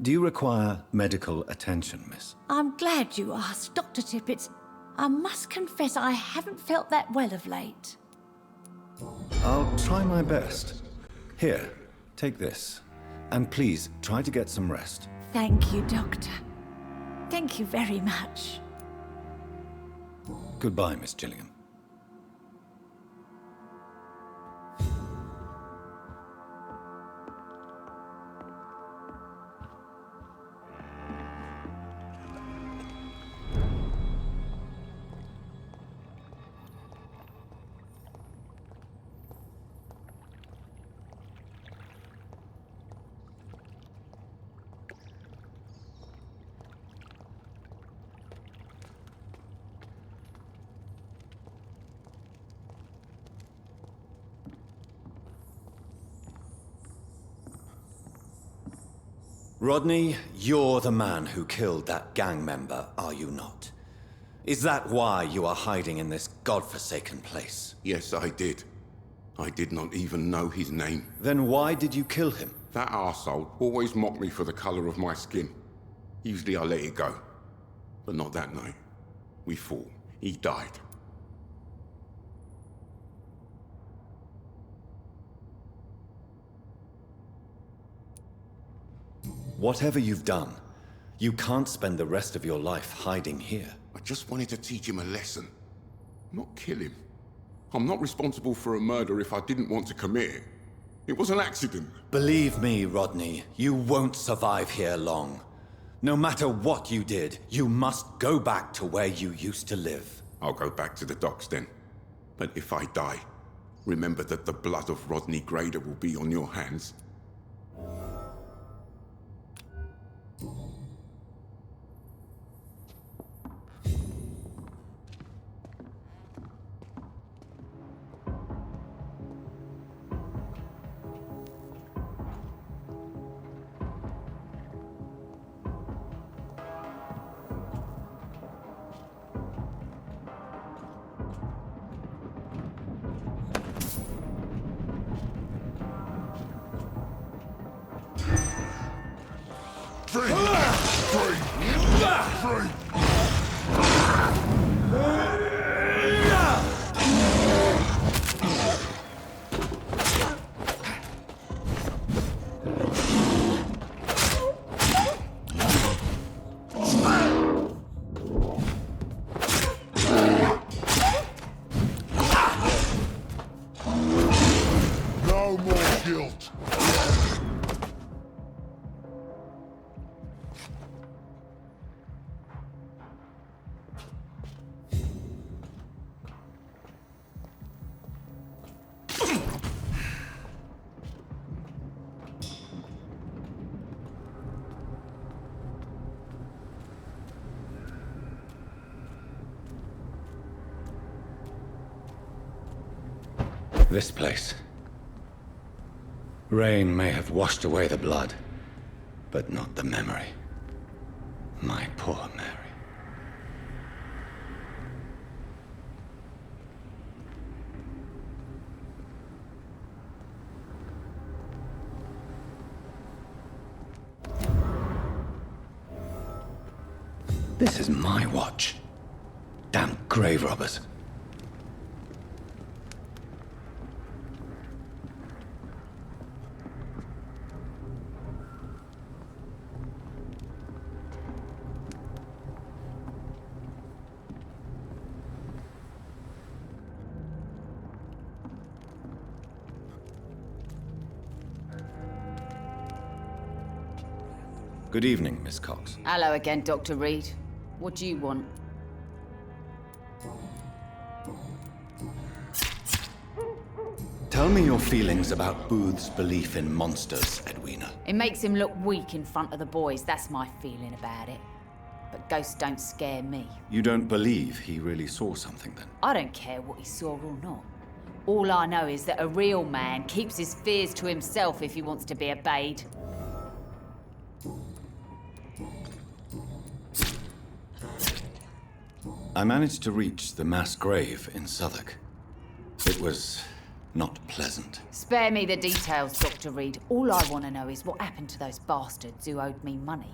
Do you require medical attention, miss? I'm glad you asked, Dr. Tippett. I must confess I haven't felt that well of late. I'll try my best. Here, take this. And please, try to get some rest. Thank you, Doctor. Thank you very much. Goodbye, Miss Gillingham. Rodney, you're the man who killed that gang member, are you not? Is that why you are hiding in this godforsaken place? Yes, I did. I did not even know his name. Then why did you kill him? That arsehole always mocked me for the colour of my skin. Usually I let it go. But not that night. We fought. He died. Whatever you've done, You can't spend the rest of your life hiding here. I just wanted to teach him a lesson, not kill him. I'm not responsible for a murder if I didn't want to commit it. It was an accident. Believe me, Rodney, you won't survive here long. No matter what you did, you must go back to where you used to live. I'll go back to the docks then. But if I die, remember that the blood of Rodney Grader will be on your hands. This place. Rain may have washed away the blood, but not the memory. My poor Mary. This is my watch. Damn grave robbers. Good evening, Miss Cox. Hello again, Dr. Reid. What do you want? Tell me your feelings about Booth's belief in monsters, Edwina. It makes him look weak in front of the boys. That's my feeling about it. But ghosts don't scare me. You don't believe he really saw something, then? I don't care what he saw or not. All I know is that a real man keeps his fears to himself if he wants to be obeyed. I managed to reach the mass grave in Southwark. It was not pleasant. Spare me the details, Dr. Reid. All I want to know is what happened to those bastards who owed me money.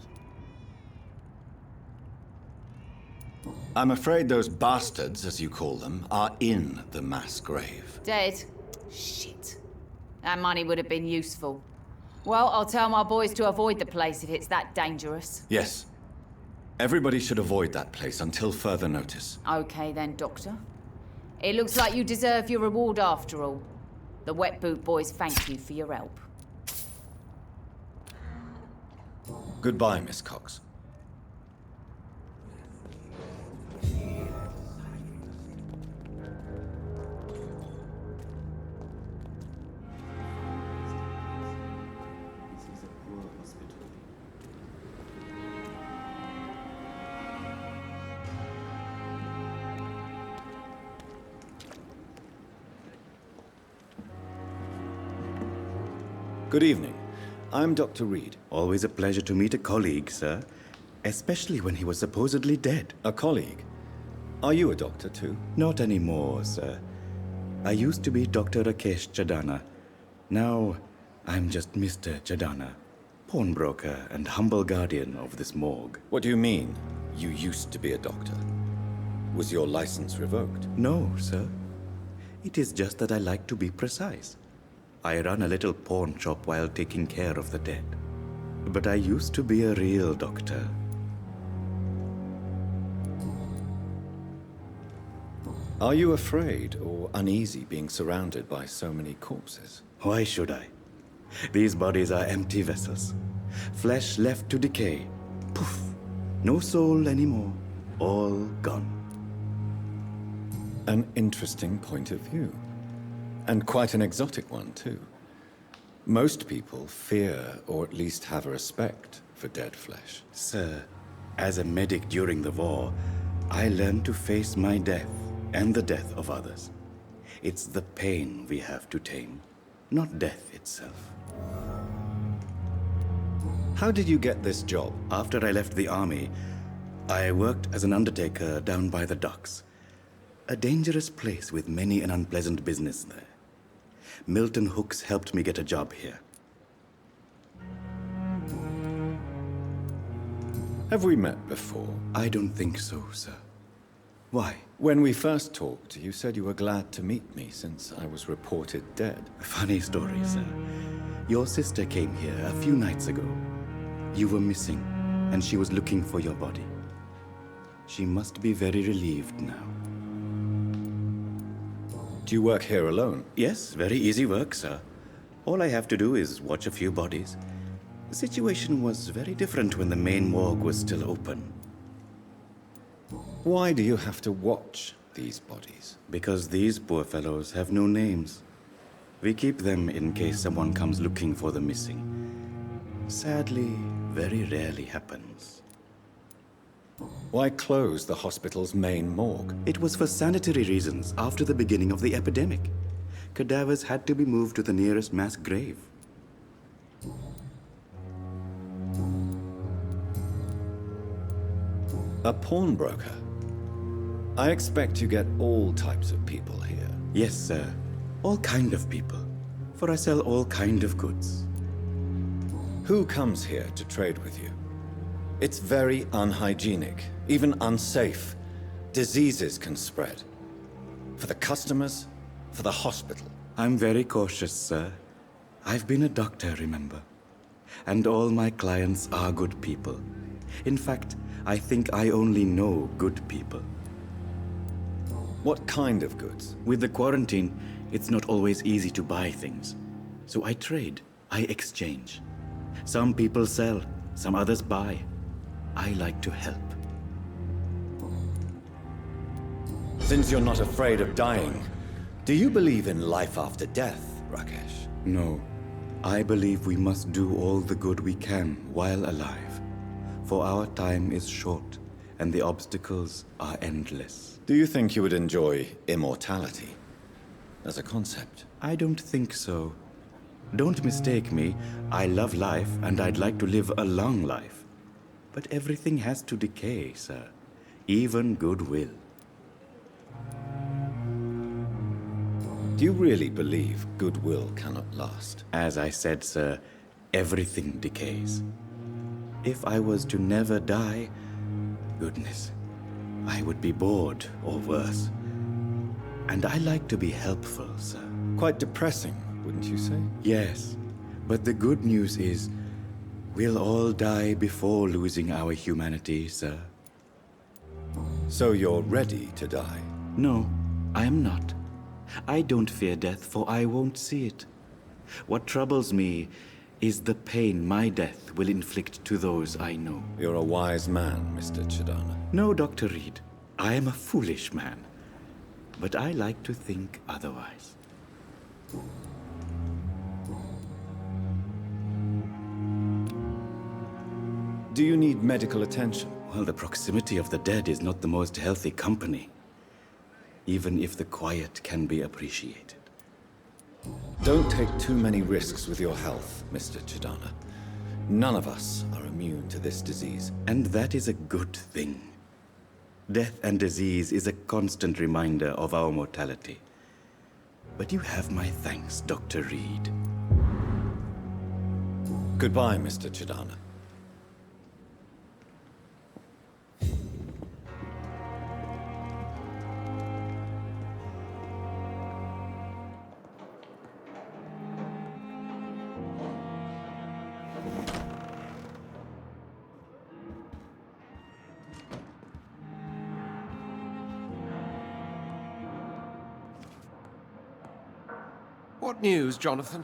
I'm afraid those bastards, as you call them, are in the mass grave. Dead? Shit. That money would have been useful. Well, I'll tell my boys to avoid the place if it's that dangerous. Yes. Everybody should avoid that place until further notice. Okay then, Doctor. It looks like you deserve your reward after all. The Wet Boot Boys thank you for your help. Goodbye, Miss Cox. Good evening. I'm Dr. Reid. Always a pleasure to meet a colleague, sir. Especially when he was supposedly dead. A colleague? Are you a doctor too? Not anymore, sir. I used to be Dr. Rakesh Chadana. Now, I'm just Mr. Chadana, pawnbroker and humble guardian of this morgue. What do you mean, you used to be a doctor? Was your license revoked? No, sir. It is just that I like to be precise. I run a little pawn shop while taking care of the dead. But I used to be a real doctor. Are you afraid or uneasy being surrounded by so many corpses? Why should I? These bodies are empty vessels. Flesh left to decay. Poof. No soul anymore. All gone. An interesting point of view. And quite an exotic one, too. Most people fear, or at least have a respect, for dead flesh. Sir, as a medic during the war, I learned to face my death and the death of others. It's the pain we have to tame, not death itself. How did you get this job? After I left the army, I worked as an undertaker down by the docks. A dangerous place with many an unpleasant business there. Milton Hooks helped me get a job here. Have we met before? I don't think so, sir. Why? When we first talked, you said you were glad to meet me since I was reported dead. Funny story, sir. Your sister came here a few nights ago. You were missing, and she was looking for your body. She must be very relieved now. Do you work here alone? Yes, very easy work, sir. All I have to do is watch a few bodies. The situation was very different when the main morgue was still open. Why do you have to watch these bodies? Because these poor fellows have no names. We keep them in case someone comes looking for the missing. Sadly, very rarely happens. Why close the hospital's main morgue? It was for sanitary reasons after the beginning of the epidemic. Cadavers had to be moved to the nearest mass grave. A pawnbroker? I expect you get all types of people here. Yes, sir. All kind of people. For I sell all kind of goods. Who comes here to trade with you? It's very unhygienic, even unsafe. Diseases can spread. For the customers, for the hospital. I'm very cautious, sir. I've been a doctor, remember? And all my clients are good people. In fact, I think I only know good people. What kind of goods? With the quarantine, it's not always easy to buy things. So I trade, I exchange. Some people sell, some others buy. I like to help. Since you're not afraid of dying, do you believe in life after death, Rakesh? No. I believe we must do all the good we can while alive. For our time is short, and the obstacles are endless. Do you think you would enjoy immortality as a concept? I don't think so. Don't mistake me. I love life, and I'd like to live a long life. But everything has to decay, sir. Even goodwill. Do you really believe goodwill cannot last? As I said, sir, everything decays. If I was to never die, goodness, I would be bored or worse. And I like to be helpful, sir. Quite depressing, wouldn't you say? Yes, but the good news is we'll all die before losing our humanity, sir. So you're ready to die? No, I am not. I don't fear death, for I won't see it. What troubles me is the pain my death will inflict to those I know. You're a wise man, Mr. Chidana. No, Dr. Reid. I am a foolish man. But I like to think otherwise. Do you need medical attention? Well, the proximity of the dead is not the most healthy company, even if the quiet can be appreciated. Don't take too many risks with your health, Mr. Chidana. None of us are immune to this disease. And that is a good thing. Death and disease is a constant reminder of our mortality. But you have my thanks, Dr. Reid. Goodbye, Mr. Chidana. What news, Jonathan?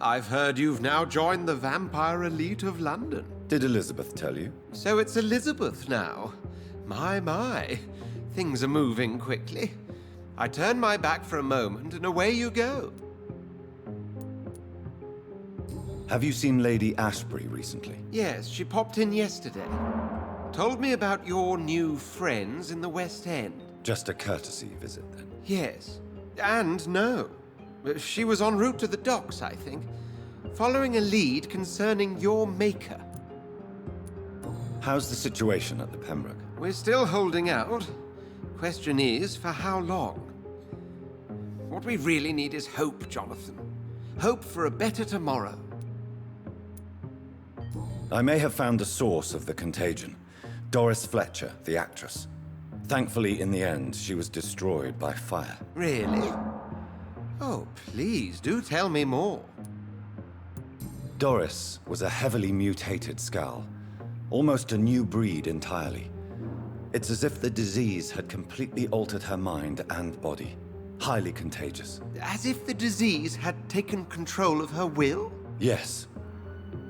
I've heard you've now joined the vampire elite of London. Did Elizabeth tell you? So it's Elizabeth now. My. Things are moving quickly. I turn my back for a moment and away you go. Have you seen Lady Ashbury recently? Yes, she popped in yesterday. Told me about your new friends in the West End. Just a courtesy visit, then? Yes. And no. She was en route to the docks, I think, following a lead concerning your maker. How's the situation at the Pembroke? We're still holding out. Question is, for how long? What we really need is hope, Jonathan. Hope for a better tomorrow. I may have found the source of the contagion. Doris Fletcher, the actress. Thankfully, in the end, she was destroyed by fire. Really? Oh, please, do tell me more. Doris was a heavily mutated skull. Almost a new breed entirely. It's as if the disease had completely altered her mind and body. Highly contagious. As if the disease had taken control of her will? Yes.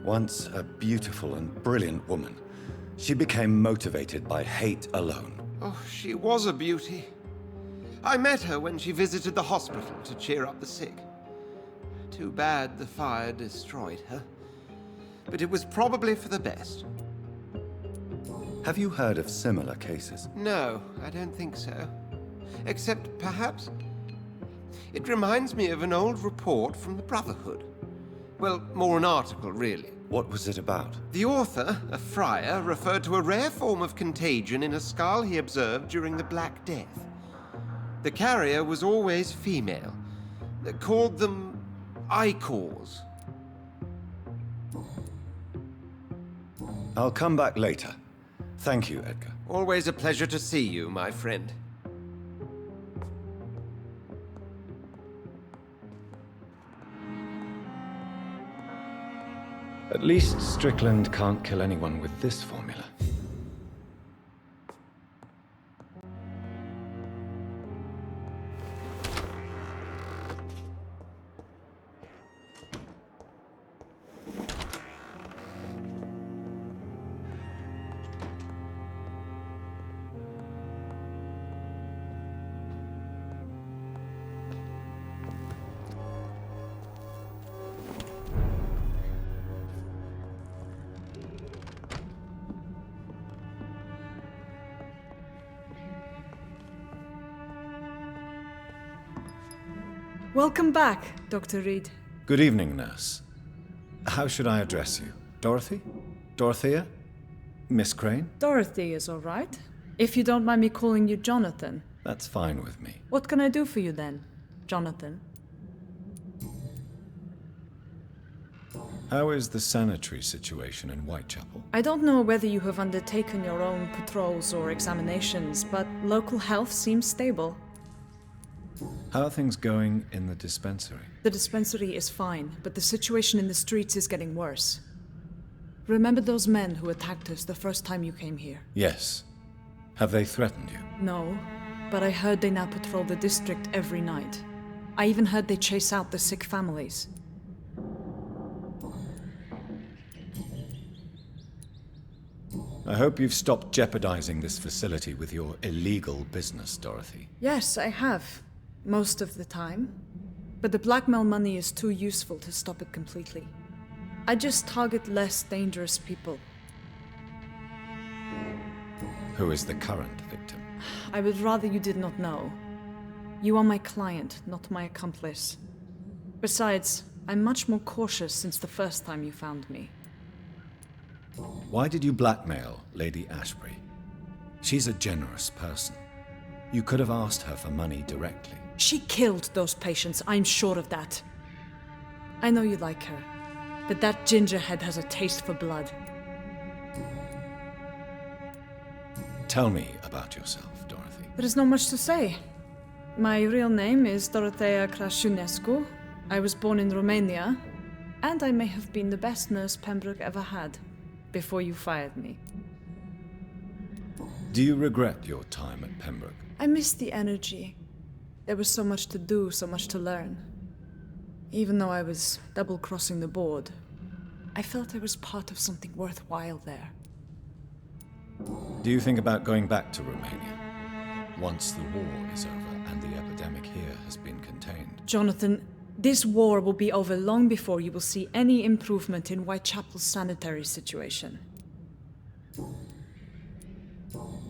Once a beautiful and brilliant woman, she became motivated by hate alone. Oh, she was a beauty. I met her when she visited the hospital to cheer up the sick. Too bad the fire destroyed her. But it was probably for the best. Have you heard of similar cases? No, I don't think so. Except, perhaps, it reminds me of an old report from the Brotherhood. Well, more an article, really. What was it about? The author, a friar, referred to a rare form of contagion in a skull he observed during the Black Death. The carrier was always female. They called them Icors. I'll come back later. Thank you, Edgar. Always a pleasure to see you, my friend. At least Strickland can't kill anyone with this formula. Welcome back, Dr. Reid. Good evening, nurse. How should I address you? Dorothy? Dorothea? Miss Crane? Dorothy is all right. If you don't mind me calling you Jonathan. That's fine with me. What can I do for you then, Jonathan? How is the sanitary situation in Whitechapel? I don't know whether you have undertaken your own patrols or examinations, but local health seems stable. How are things going in the dispensary? The dispensary is fine, but the situation in the streets is getting worse. Remember those men who attacked us the first time you came here? Yes. Have they threatened you? No, but I heard they now patrol the district every night. I even heard they chase out the sick families. I hope you've stopped jeopardizing this facility with your illegal business, Dorothy. Yes, I have. Most of the time. But the blackmail money is too useful to stop it completely. I just target less dangerous people. Who is the current victim? I would rather you did not know. You are my client, not my accomplice. Besides, I'm much more cautious since the first time you found me. Why did you blackmail Lady Ashbury? She's a generous person. You could have asked her for money directly. She killed those patients, I'm sure of that. I know you like her, but that gingerhead has a taste for blood. Tell me about yourself, Dorothy. There is not much to say. My real name is Dorothea Crasciunescu. I was born in Romania, and I may have been the best nurse Pembroke ever had, before you fired me. Do you regret your time at Pembroke? I miss the energy. There was so much to do, so much to learn. Even though I was double-crossing the board, I felt I was part of something worthwhile there. Do you think about going back to Romania once the war is over and the epidemic here has been contained? Jonathan, this war will be over long before you will see any improvement in Whitechapel's sanitary situation.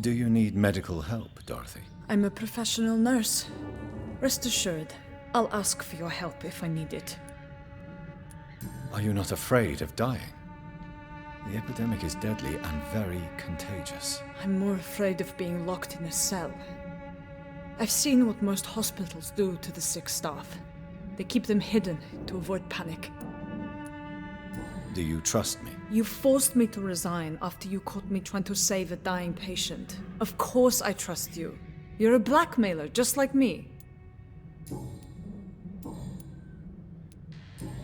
Do you need medical help, Dorothy? I'm a professional nurse. Rest assured, I'll ask for your help if I need it. Are you not afraid of dying? The epidemic is deadly and very contagious. I'm more afraid of being locked in a cell. I've seen what most hospitals do to the sick staff. They keep them hidden to avoid panic. Do you trust me? You forced me to resign after you caught me trying to save a dying patient. Of course I trust you. You're a blackmailer, just like me.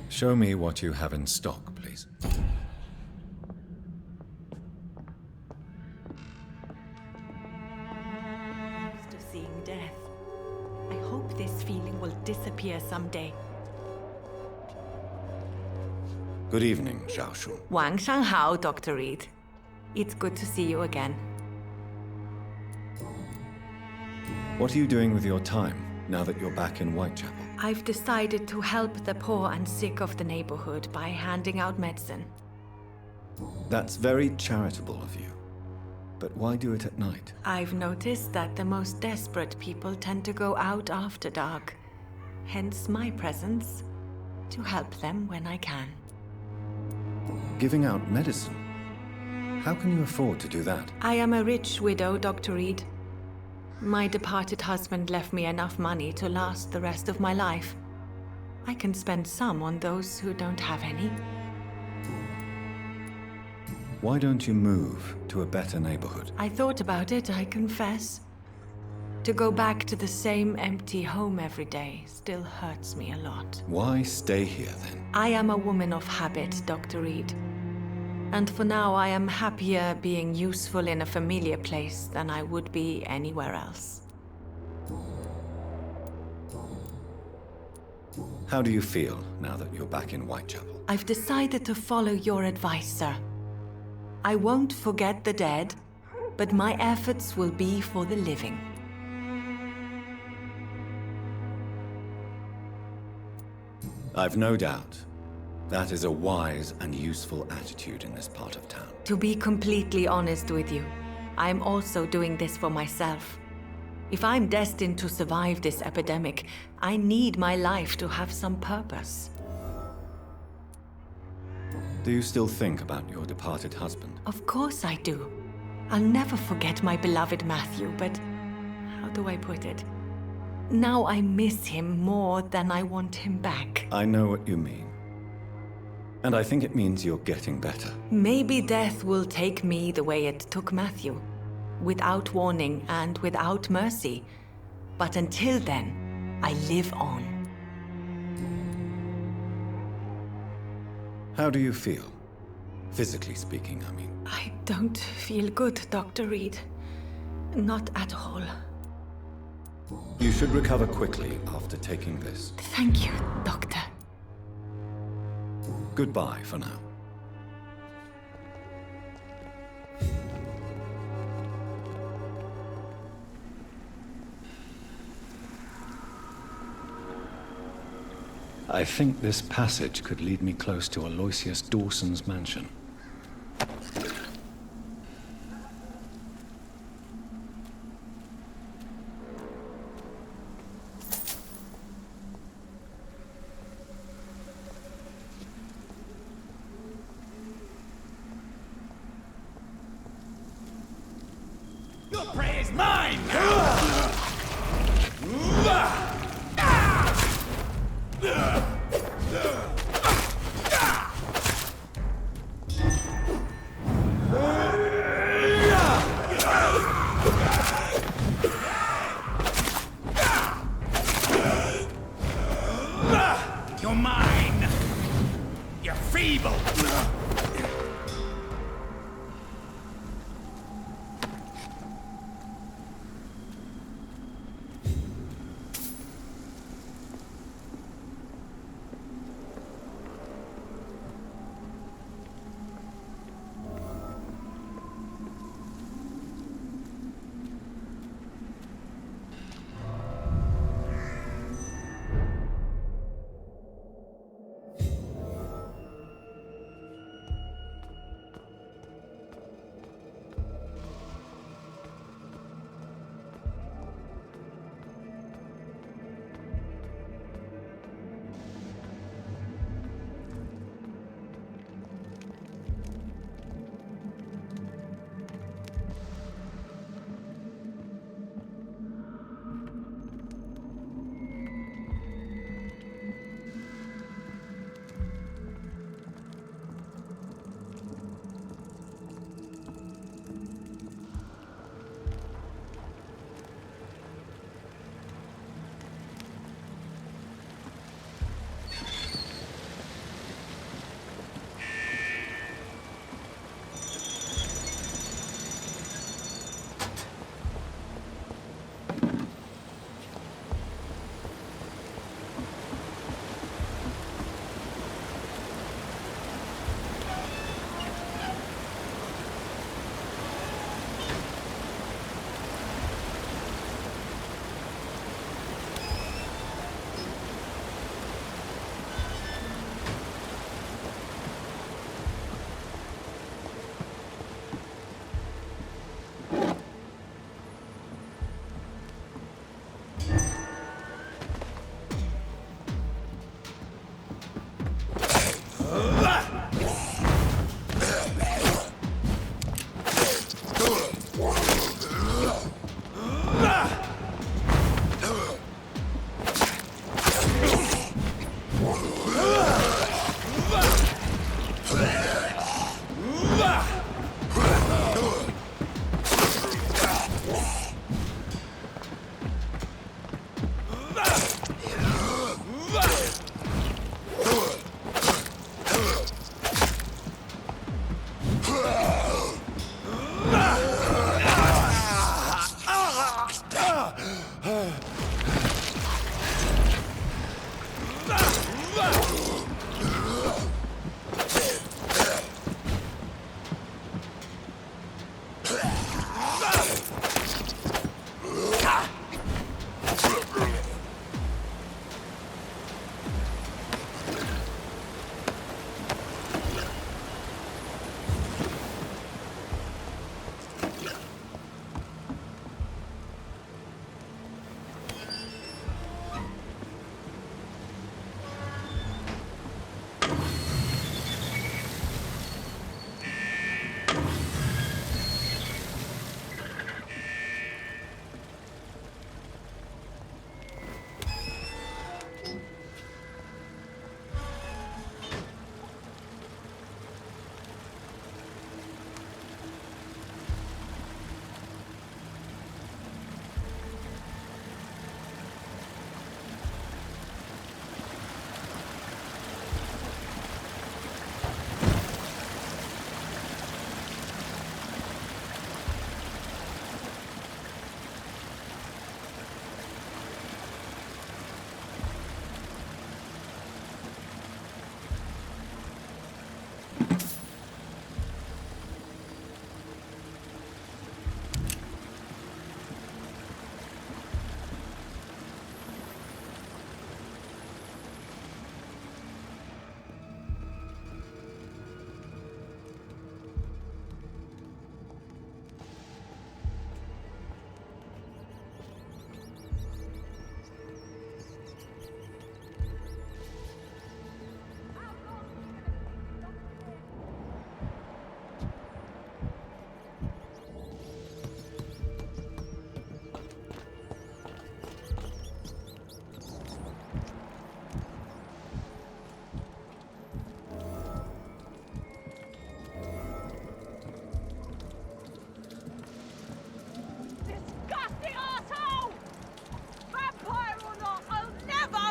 Show me what you have in stock, please. Used to seeing death. I hope this feeling will disappear someday. Good evening, Xiaoshun. Wang Shanghao, Dr. Reid. It's good to see you again. What are you doing with your time now that you're back in Whitechapel? I've decided to help the poor and sick of the neighborhood by handing out medicine. That's very charitable of you. But why do it at night? I've noticed that the most desperate people tend to go out after dark. Hence my presence, to help them when I can. Giving out medicine? How can you afford to do that? I am a rich widow, Dr. Reid. My departed husband left me enough money to last the rest of my life. I can spend some on those who don't have any. Why don't you move to a better neighborhood? I thought about it, I confess. To go back to the same empty home every day still hurts me a lot. Why stay here then? I am a woman of habit, Dr. Reid. And for now, I am happier being useful in a familiar place than I would be anywhere else. How do you feel now that you're back in Whitechapel? I've decided to follow your advice, sir. I won't forget the dead, but my efforts will be for the living. I've no doubt. That is a wise and useful attitude in this part of town. To be completely honest with you, I'm also doing this for myself. If I'm destined to survive this epidemic, I need my life to have some purpose. Do you still think about your departed husband? Of course I do. I'll never forget my beloved Matthew, but how do I put it? Now I miss him more than I want him back. I know what you mean. And I think it means you're getting better. Maybe death will take me the way it took Matthew. Without warning and without mercy. But until then, I live on. How do you feel? Physically speaking, I mean. I don't feel good, Dr. Reid. Not at all. You should recover quickly after taking this. Thank you, Doctor. Goodbye for now. I think this passage could lead me close to Aloysius Dawson's mansion. Your prey is mine! You're mine! You're feeble!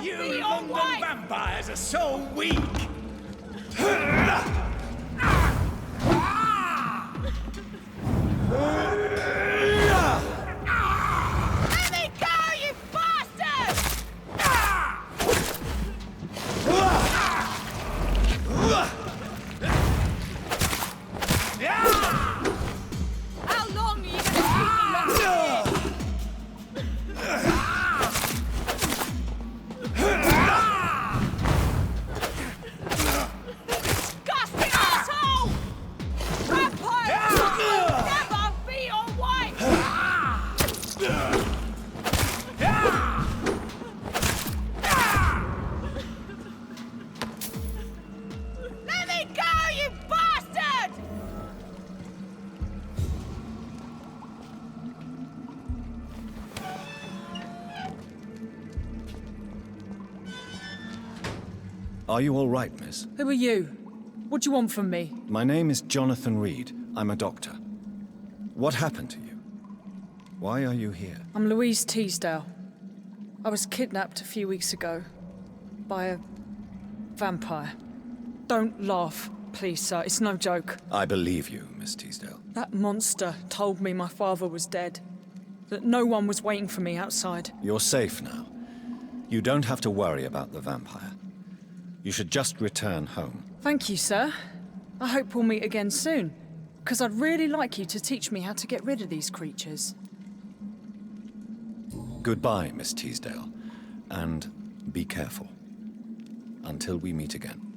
You London vampires are so weak! Let me go, you bastard! How long are you going to keep me locked in? Disgusting asshole! Vampires will never be your wife! Let me go, you bastard! Are you all right, miss? Who are you? What do you want from me? My name is Jonathan Reid. I'm a doctor. What happened to you? Why are you here? I'm Louise Teasdale. I was kidnapped a few weeks ago by a vampire. Don't laugh, please, sir. It's no joke. I believe you, Miss Teasdale. That monster told me my father was dead. That no one was waiting for me outside. You're safe now. You don't have to worry about the vampire. You should just return home. Thank you, sir. I hope we'll meet again soon, because I'd really like you to teach me how to get rid of these creatures. Goodbye, Miss Teasdale. And be careful. Until we meet again.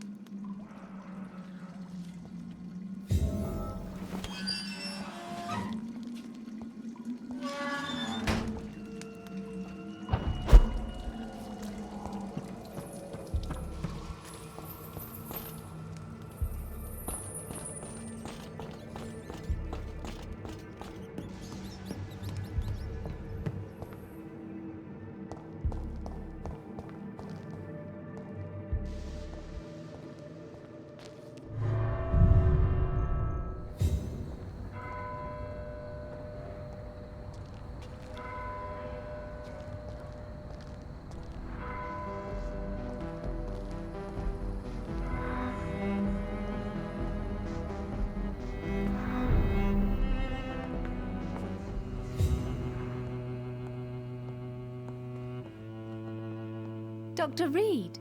Dr. Reid,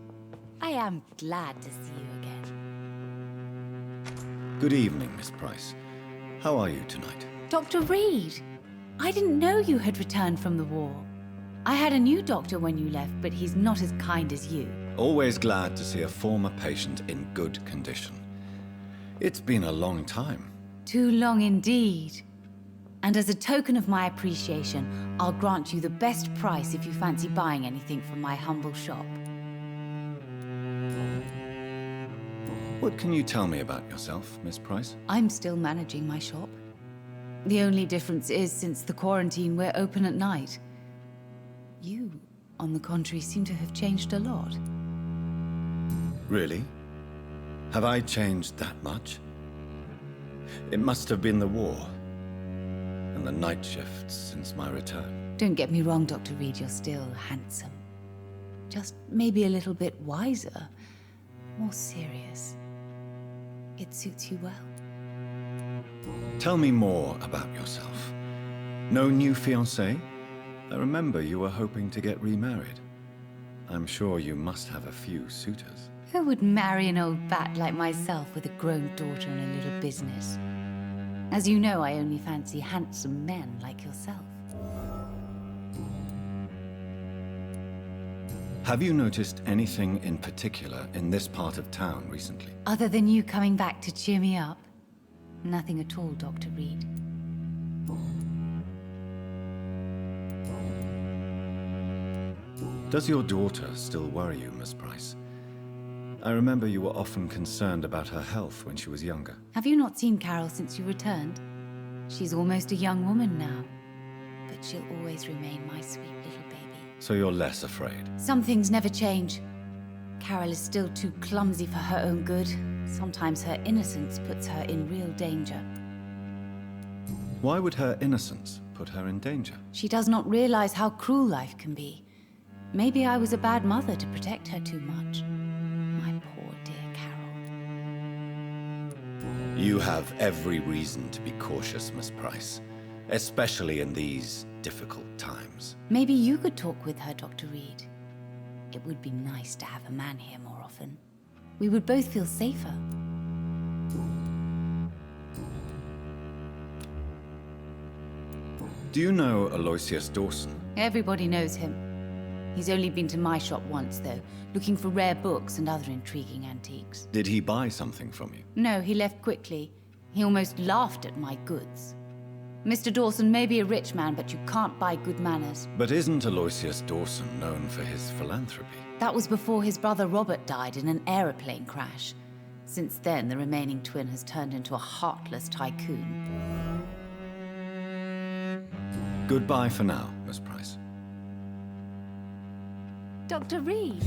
I am glad to see you again. Good evening, Miss Price. How are you tonight? Dr. Reid, I didn't know you had returned from the war. I had a new doctor when you left, but he's not as kind as you. Always glad to see a former patient in good condition. It's been a long time. Too long indeed. And as a token of my appreciation, I'll grant you the best price if you fancy buying anything from my humble shop. What can you tell me about yourself, Miss Price? I'm still managing my shop. The only difference is, since the quarantine, we're open at night. You, on the contrary, seem to have changed a lot. Really? Have I changed that much? It must have been the war. And the night shifts since my return. Don't get me wrong, Dr. Reid, you're still handsome. Just maybe a little bit wiser, more serious. It suits you well. Tell me more about yourself. No new fiancé? I remember you were hoping to get remarried. I'm sure you must have a few suitors. Who would marry an old bat like myself with a grown daughter and a little business? As you know, I only fancy handsome men like yourself. Have you noticed anything in particular in this part of town recently? Other than you coming back to cheer me up? Nothing at all, Dr. Reid. Does your daughter still worry you, Miss Price? I remember you were often concerned about her health when she was younger. Have you not seen Carol since you returned? She's almost a young woman now, but she'll always remain my sweet little baby. So you're less afraid? Some things never change. Carol is still too clumsy for her own good. Sometimes her innocence puts her in real danger. Why would her innocence put her in danger? She does not realize how cruel life can be. Maybe I was a bad mother to protect her too much. My poor dear Carol. You have every reason to be cautious, Miss Price. Especially in these difficult times. Maybe you could talk with her, Dr. Reid. It would be nice to have a man here more often. We would both feel safer. Do you know Aloysius Dawson? Everybody knows him. He's only been to my shop once, though, looking for rare books and other intriguing antiques. Did he buy something from you? No, he left quickly. He almost laughed at my goods. Mr. Dawson may be a rich man, but you can't buy good manners. But isn't Aloysius Dawson known for his philanthropy? That was before his brother Robert died in an aeroplane crash. Since then, the remaining twin has turned into a heartless tycoon. Goodbye for now, Miss Price. Dr. Reid,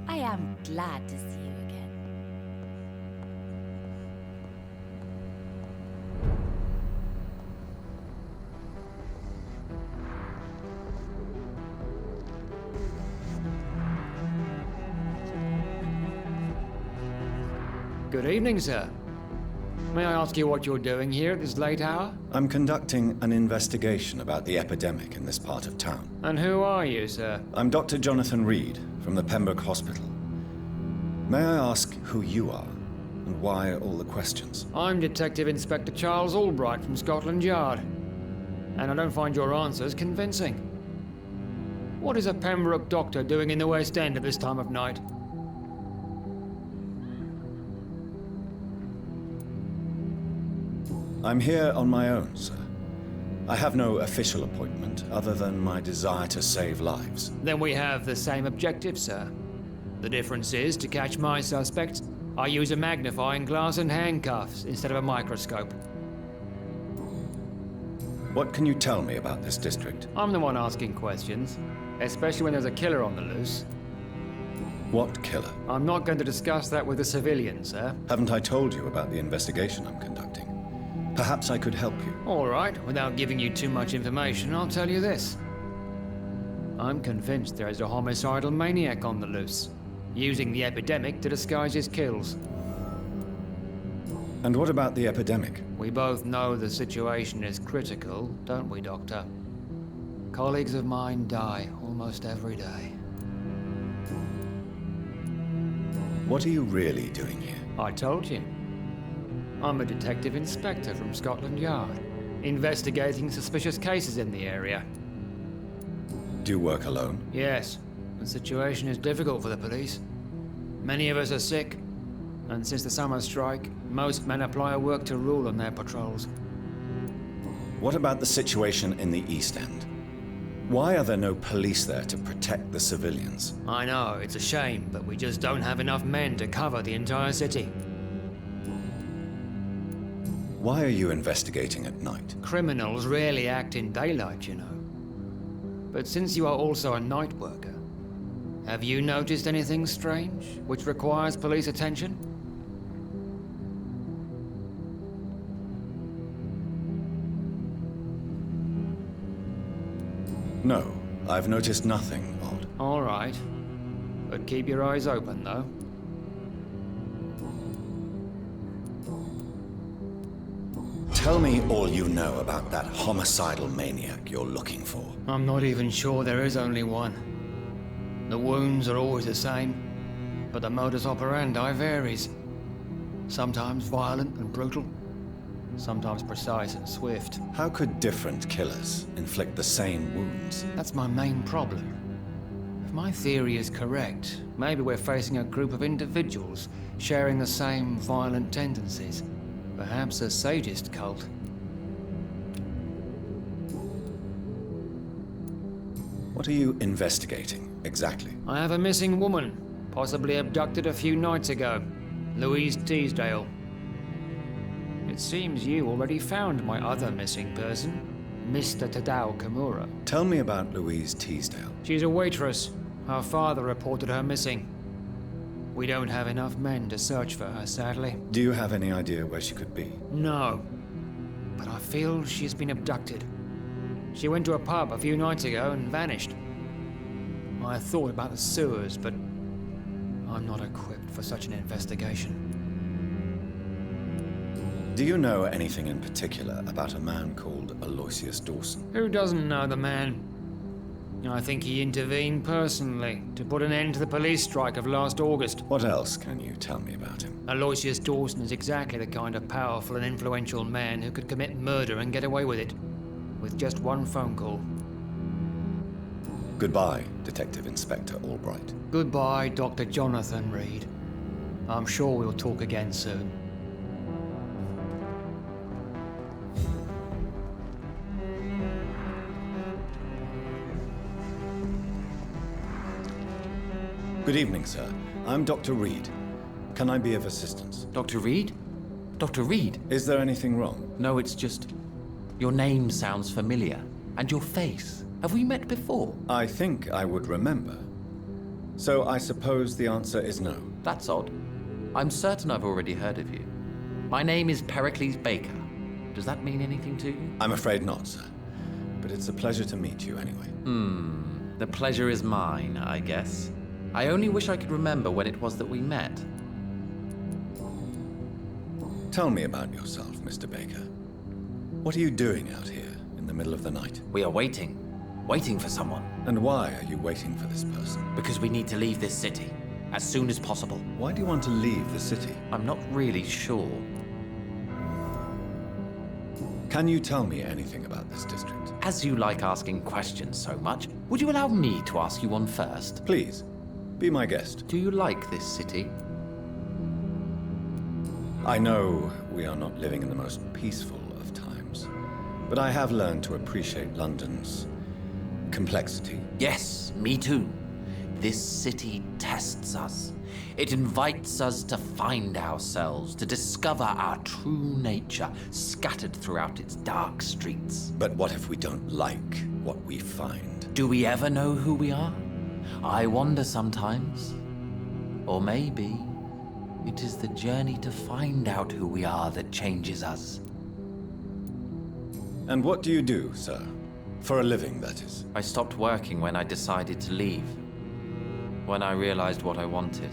I am glad to see you again. Good evening, sir. May I ask you what you're doing here at this late hour? I'm conducting an investigation about the epidemic in this part of town. And who are you, sir? I'm Dr. Jonathan Reid from the Pembroke Hospital. May I ask who you are and why all the questions? I'm Detective Inspector Charles Albright from Scotland Yard. And I don't find your answers convincing. What is a Pembroke doctor doing in the West End at this time of night? I'm here on my own, sir. I have no official appointment other than my desire to save lives. Then we have the same objective, sir. The difference is, to catch my suspects, I use a magnifying glass and handcuffs instead of a microscope. What can you tell me about this district? I'm the one asking questions, especially when there's a killer on the loose. What killer? I'm not going to discuss that with the civilians, sir. Haven't I told you about the investigation I'm conducting? Perhaps I could help you. All right, without giving you too much information, I'll tell you this. I'm convinced there is a homicidal maniac on the loose, using the epidemic to disguise his kills. And what about the epidemic? We both know the situation is critical, don't we, Doctor? Colleagues of mine die almost every day. What are you really doing here? I told you. I'm a detective inspector from Scotland Yard, investigating suspicious cases in the area. Do you work alone? Yes. The situation is difficult for the police. Many of us are sick, and since the summer strike, most men apply a work-to rule on their patrols. What about the situation in the East End? Why are there no police there to protect the civilians? I know, it's a shame, but we just don't have enough men to cover the entire city. Why are you investigating at night? Criminals rarely act in daylight, you know. But since you are also a night worker, have you noticed anything strange which requires police attention? No, I've noticed nothing odd. All right. But keep your eyes open, though. Tell me all you know about that homicidal maniac you're looking for. I'm not even sure there is only one. The wounds are always the same, but the modus operandi varies. Sometimes violent and brutal, sometimes precise and swift. How could different killers inflict the same wounds? That's my main problem. If my theory is correct, maybe we're facing a group of individuals sharing the same violent tendencies. Perhaps a sadist cult. What are you investigating, exactly? I have a missing woman, possibly abducted a few nights ago. Louise Teasdale. It seems you already found my other missing person, Mr. Tadao Kimura. Tell me about Louise Teasdale. She's a waitress. Her father reported her missing. We don't have enough men to search for her, sadly. Do you have any idea where she could be? No. But I feel she's been abducted. She went to a pub a few nights ago and vanished. I thought about the sewers, but I'm not equipped for such an investigation. Do you know anything in particular about a man called Aloysius Dawson? Who doesn't know the man? I think he intervened personally to put an end to the police strike of last August. What else can you tell me about him? Aloysius Dawson is exactly the kind of powerful and influential man who could commit murder and get away with it, with just one phone call. Goodbye, Detective Inspector Albright. Goodbye, Dr. Jonathan Reid. I'm sure we'll talk again soon. Good evening, sir. I'm Dr. Reid. Can I be of assistance? Dr. Reid? Dr. Reid? Is there anything wrong? No, it's just... your name sounds familiar. And your face. Have we met before? I think I would remember. So I suppose the answer is no. That's odd. I'm certain I've already heard of you. My name is Pericles Baker. Does that mean anything to you? I'm afraid not, sir. But it's a pleasure to meet you anyway. The pleasure is mine, I guess. I only wish I could remember when it was that we met. Tell me about yourself, Mr. Baker. What are you doing out here in the middle of the night? We are waiting. Waiting for someone. And why are you waiting for this person? Because we need to leave this city. As soon as possible. Why do you want to leave the city? I'm not really sure. Can you tell me anything about this district? As you like asking questions so much, would you allow me to ask you one first? Please. Be my guest. Do you like this city? I know we are not living in the most peaceful of times, but I have learned to appreciate London's complexity. Yes, me too. This city tests us. It invites us to find ourselves, to discover our true nature scattered throughout its dark streets. But what if we don't like what we find? Do we ever know who we are? I wonder sometimes. Or maybe it is the journey to find out who we are that changes us. And what do you do, sir? For a living, that is. I stopped working when I decided to leave. When I realized what I wanted.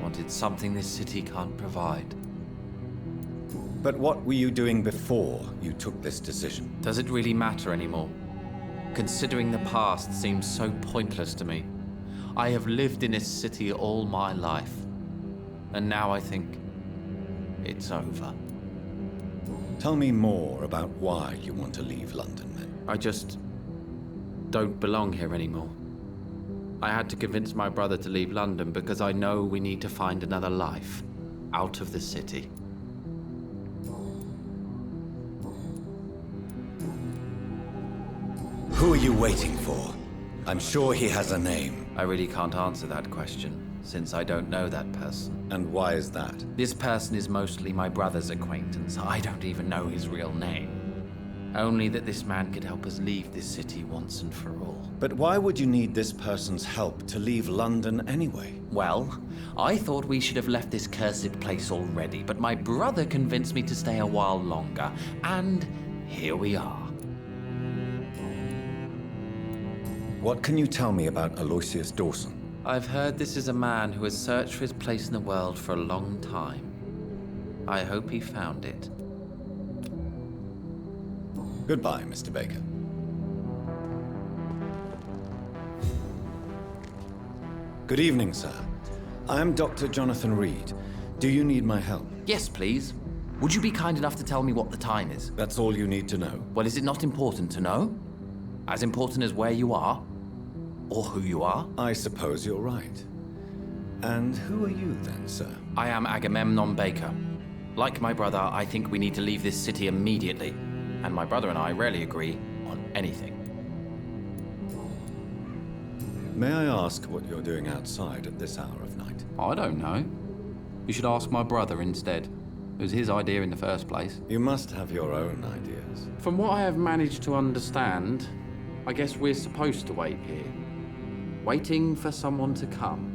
Wanted something this city can't provide. But what were you doing before you took this decision? Does it really matter anymore? Considering the past seems so pointless to me. I have lived in this city all my life. And now I think it's over. Tell me more about why you want to leave London, then. I just don't belong here anymore. I had to convince my brother to leave London because I know we need to find another life out of the city. Who are you waiting for? I'm sure he has a name. I really can't answer that question, since I don't know that person. And why is that? This person is mostly my brother's acquaintance. I don't even know his real name. Only that this man could help us leave this city once and for all. But why would you need this person's help to leave London anyway? Well, I thought we should have left this cursed place already, but my brother convinced me to stay a while longer, and here we are. What can you tell me about Aloysius Dawson? I've heard this is a man who has searched for his place in the world for a long time. I hope he found it. Goodbye, Mr. Baker. Good evening, sir. I am Dr. Jonathan Reid. Do you need my help? Yes, please. Would you be kind enough to tell me what the time is? That's all you need to know. Well, is it not important to know? As important as where you are? Or who you are? I suppose you're right. And who are you then, sir? I am Agamemnon Baker. Like my brother, I think we need to leave this city immediately. And my brother and I rarely agree on anything. May I ask what you're doing outside at this hour of night? I don't know. You should ask my brother instead. It was his idea in the first place. You must have your own ideas. From what I have managed to understand, I guess we're supposed to wait here. Waiting for someone to come.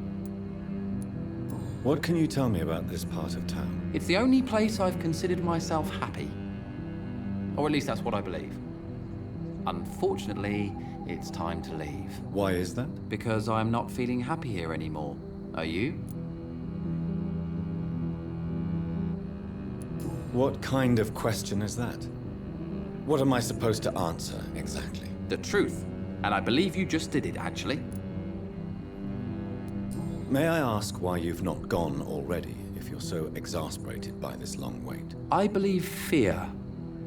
What can you tell me about this part of town? It's the only place I've considered myself happy. Or at least that's what I believe. Unfortunately, It's time to leave. Why is that? Because I'm not feeling happy here anymore. Are you? What kind of question is that? What am I supposed to answer, exactly? The truth. And I believe you just did it, actually. May I ask why you've not gone already, if you're so exasperated by this long wait? I believe fear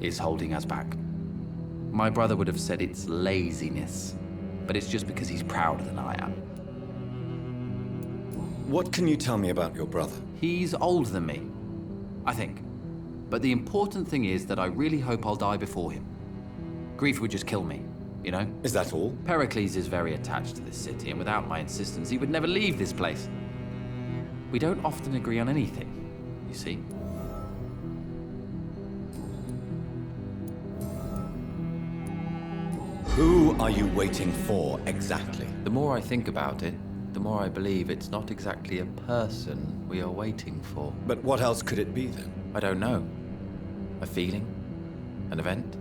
is holding us back. My brother would have said it's laziness, but it's just because he's prouder than I am. What can you tell me about your brother? He's older than me, I think. But the important thing is that I really hope I'll die before him. Grief would just kill me, you know? Is that all? Pericles is very attached to this city, and without my insistence, he would never leave this place. We don't often agree on anything, you see. Who are you waiting for, exactly? The more I think about it, the more I believe it's not exactly a person we are waiting for. But what else could it be, then? I don't know. A feeling? An event?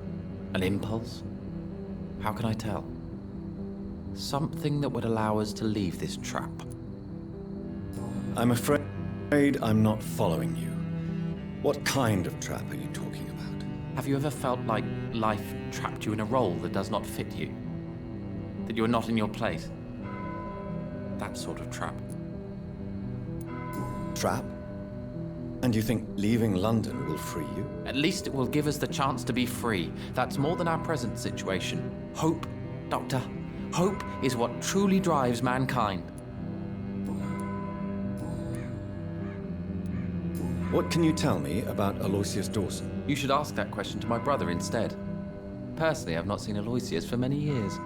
An impulse? How can I tell? Something that would allow us to leave this trap. I'm afraid I'm not following you. What kind of trap are you talking about? Have you ever felt like life trapped you in a role that does not fit you? That you're not in your place? That sort of trap. Trap? And you think leaving London will free you? At least it will give us the chance to be free. That's more than our present situation. Hope, Doctor. Hope is what truly drives mankind. What can you tell me about Aloysius Dawson? You should ask that question to my brother instead. Personally, I've not seen Aloysius for many years.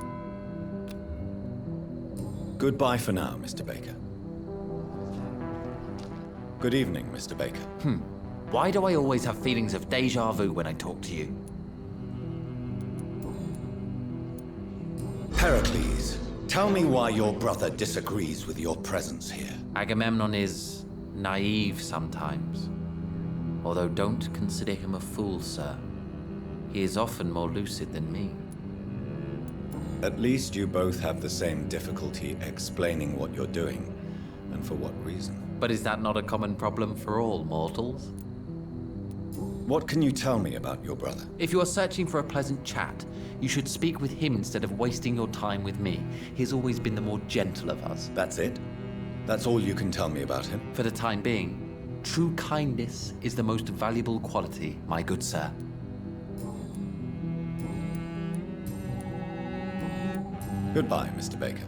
Goodbye for now, Mr. Baker. Good evening, Mr. Baker. Why do I always have feelings of déjà vu when I talk to you? Pericles, tell me why your brother disagrees with your presence here. Agamemnon is naive sometimes. Although don't consider him a fool, sir. He is often more lucid than me. At least you both have the same difficulty explaining what you're doing, and for what reason. But is that not a common problem for all mortals? What can you tell me about your brother? If you are searching for a pleasant chat, you should speak with him instead of wasting your time with me. He's always been the more gentle of us. That's it? That's all you can tell me about him? For the time being, true kindness is the most valuable quality, my good sir. Goodbye, Mr. Baker.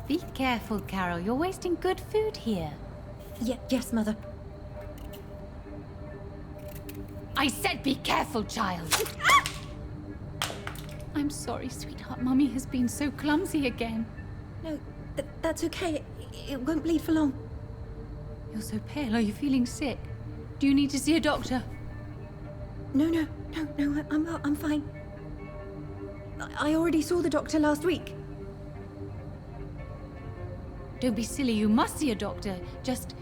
Be careful, Carol. You're wasting good food here. Yes, Mother. I said be careful, child. I'm sorry, sweetheart. Mummy has been so clumsy again. No, that's okay. It won't bleed for long. You're so pale. Are you feeling sick? Do you need to see a doctor? No, I'm fine. I already saw the doctor last week. Don't be silly. You must see a doctor. Just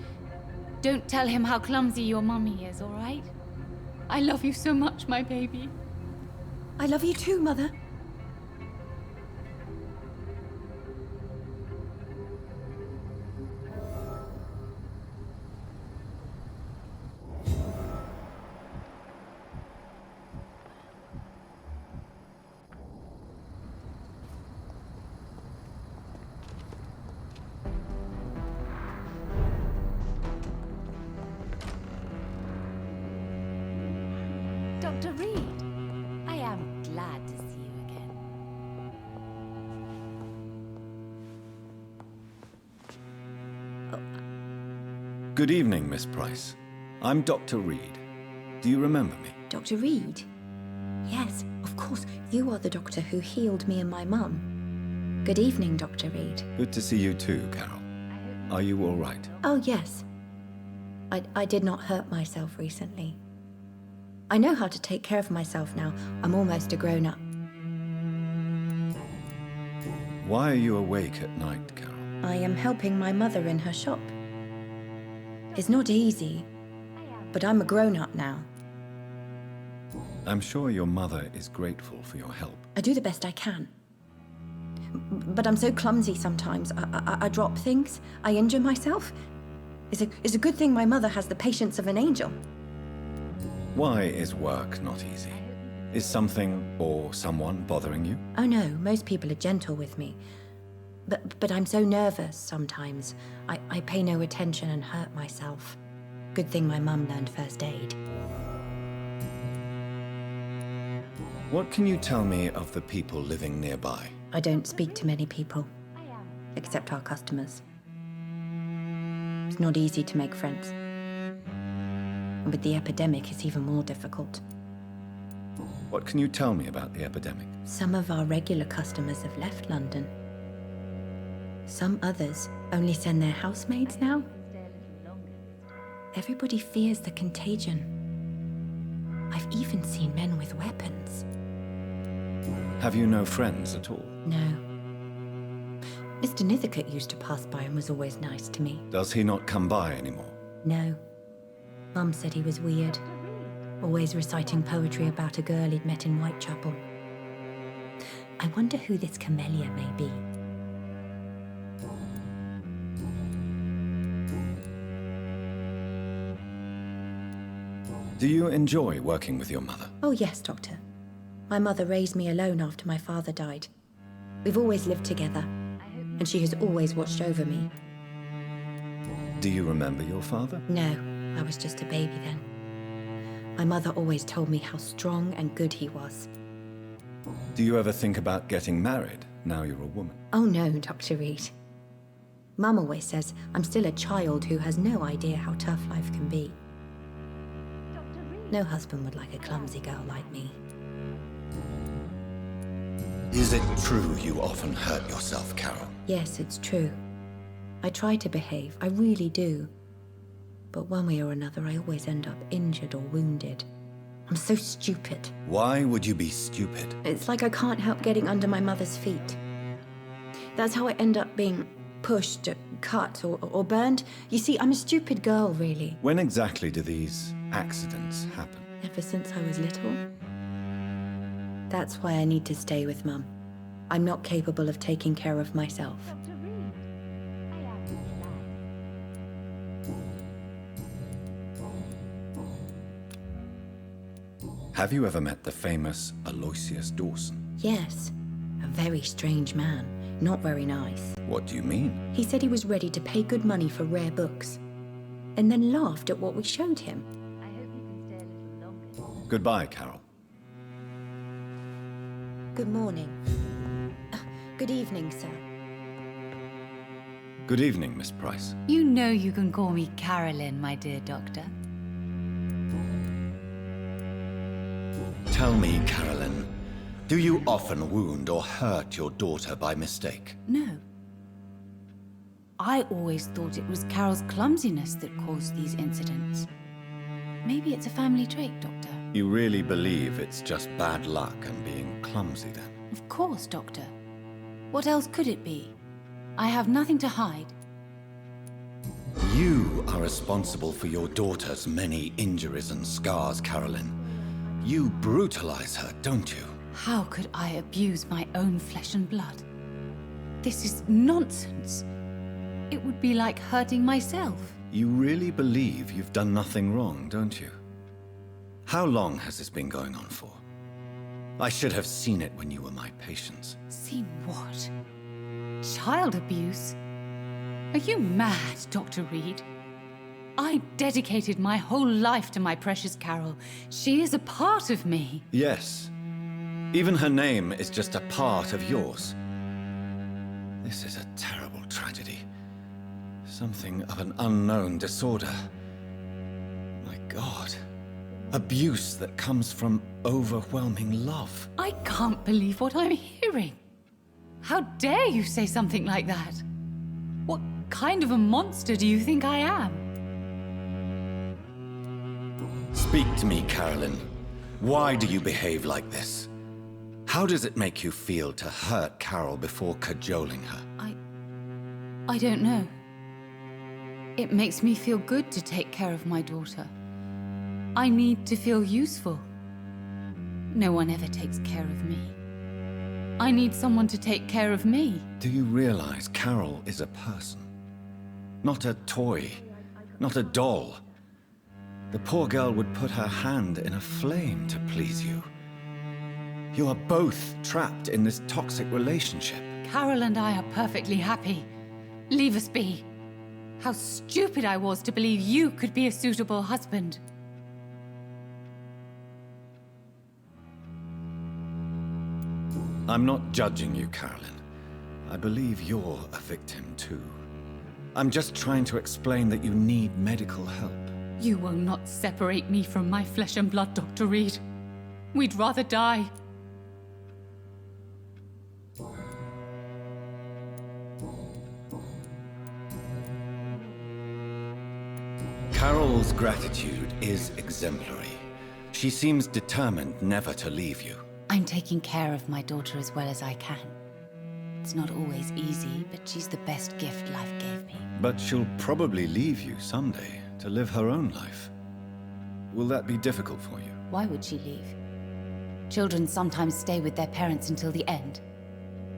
don't tell him how clumsy your mummy is, all right? I love you so much, my baby. I love you too, Mother. Dr. Reid, I am glad to see you again. Good evening, Miss Price. I'm Dr. Reid. Do you remember me? Dr. Reid? Yes, of course. You are the doctor who healed me and my mum. Good evening, Dr. Reid. Good to see you too, Carol. Are you all right? Oh, yes. I did not hurt myself recently. I know how to take care of myself now. I'm almost a grown-up. Why are you awake at night, Carol? I am helping my mother in her shop. It's not easy, but I'm a grown-up now. I'm sure your mother is grateful for your help. I do the best I can. But I'm so clumsy sometimes. I drop things. I injure myself. It's a good thing my mother has the patience of an angel. Why is work not easy? Is something or someone bothering you? Oh no, most people are gentle with me. But I'm so nervous sometimes. I pay no attention and hurt myself. Good thing my mum learned first aid. What can you tell me of the people living nearby? I don't speak to many people, except our customers. It's not easy to make friends. And with the epidemic, it's even more difficult. What can you tell me about the epidemic? Some of our regular customers have left London. Some others only send their housemaids now. Everybody fears the contagion. I've even seen men with weapons. Have you no friends at all? No. Mr. Nithercote used to pass by and was always nice to me. Does he not come by anymore? No. Mum said he was weird. Always reciting poetry about a girl he'd met in Whitechapel. I wonder who this camellia may be. Do you enjoy working with your mother? Oh yes, Doctor. My mother raised me alone after my father died. We've always lived together, and she has always watched over me. Do you remember your father? No, I was just a baby then. My mother always told me how strong and good he was. Do you ever think about getting married now you're a woman? Oh no, Dr. Reid. Mum always says I'm still a child who has no idea how tough life can be. No husband would like a clumsy girl like me. Is it true you often hurt yourself, Carol? Yes, it's true. I try to behave, I really do. But one way or another, I always end up injured or wounded. I'm so stupid. Why would you be stupid? It's like I can't help getting under my mother's feet. That's how I end up being pushed, cut, or burned. You see, I'm a stupid girl, really. When exactly do these accidents happen? Ever since I was little. That's why I need to stay with Mum. I'm not capable of taking care of myself. Have you ever met the famous Aloysius Dawson? Yes. A very strange man. Not very nice. What do you mean? He said he was ready to pay good money for rare books, and then laughed at what we showed him. Goodbye, Carol. Good morning. Good evening, sir. Good evening, Miss Price. You know you can call me Carolyn, my dear doctor. Tell me, Carolyn, do you often wound or hurt your daughter by mistake? No. I always thought it was Carol's clumsiness that caused these incidents. Maybe it's a family trait, Doctor. You really believe it's just bad luck and being clumsy, then? Of course, Doctor. What else could it be? I have nothing to hide. You are responsible for your daughter's many injuries and scars, Carolyn. You brutalize her, don't you? How could I abuse my own flesh and blood? This is nonsense. It would be like hurting myself. You really believe you've done nothing wrong, don't you? How long has this been going on for? I should have seen it when you were my patients. Seen what? Child abuse? Are you mad, Dr. Reid? I dedicated my whole life to my precious Carol. She is a part of me. Yes. Even her name is just a part of yours. This is a terrible tragedy. Something of an unknown disorder. My God. Abuse that comes from overwhelming love. I can't believe what I'm hearing. How dare you say something like that? What kind of a monster do you think I am? Speak to me, Carolyn. Why do you behave like this? How does it make you feel to hurt Carol before cajoling her? I don't know. It makes me feel good to take care of my daughter. I need to feel useful. No one ever takes care of me. I need someone to take care of me. Do you realize Carol is a person? Not a toy, not a doll. The poor girl would put her hand in a flame to please you. You are both trapped in this toxic relationship. Carol and I are perfectly happy. Leave us be. How stupid I was to believe you could be a suitable husband. I'm not judging you, Carolyn. I believe you're a victim too. I'm just trying to explain that you need medical help. You will not separate me from my flesh and blood, Dr. Reid. We'd rather die. Carol's gratitude is exemplary. She seems determined never to leave you. I'm taking care of my daughter as well as I can. It's not always easy, but she's the best gift life gave me. But she'll probably leave you someday to live her own life. Will that be difficult for you? Why would she leave? Children sometimes stay with their parents until the end,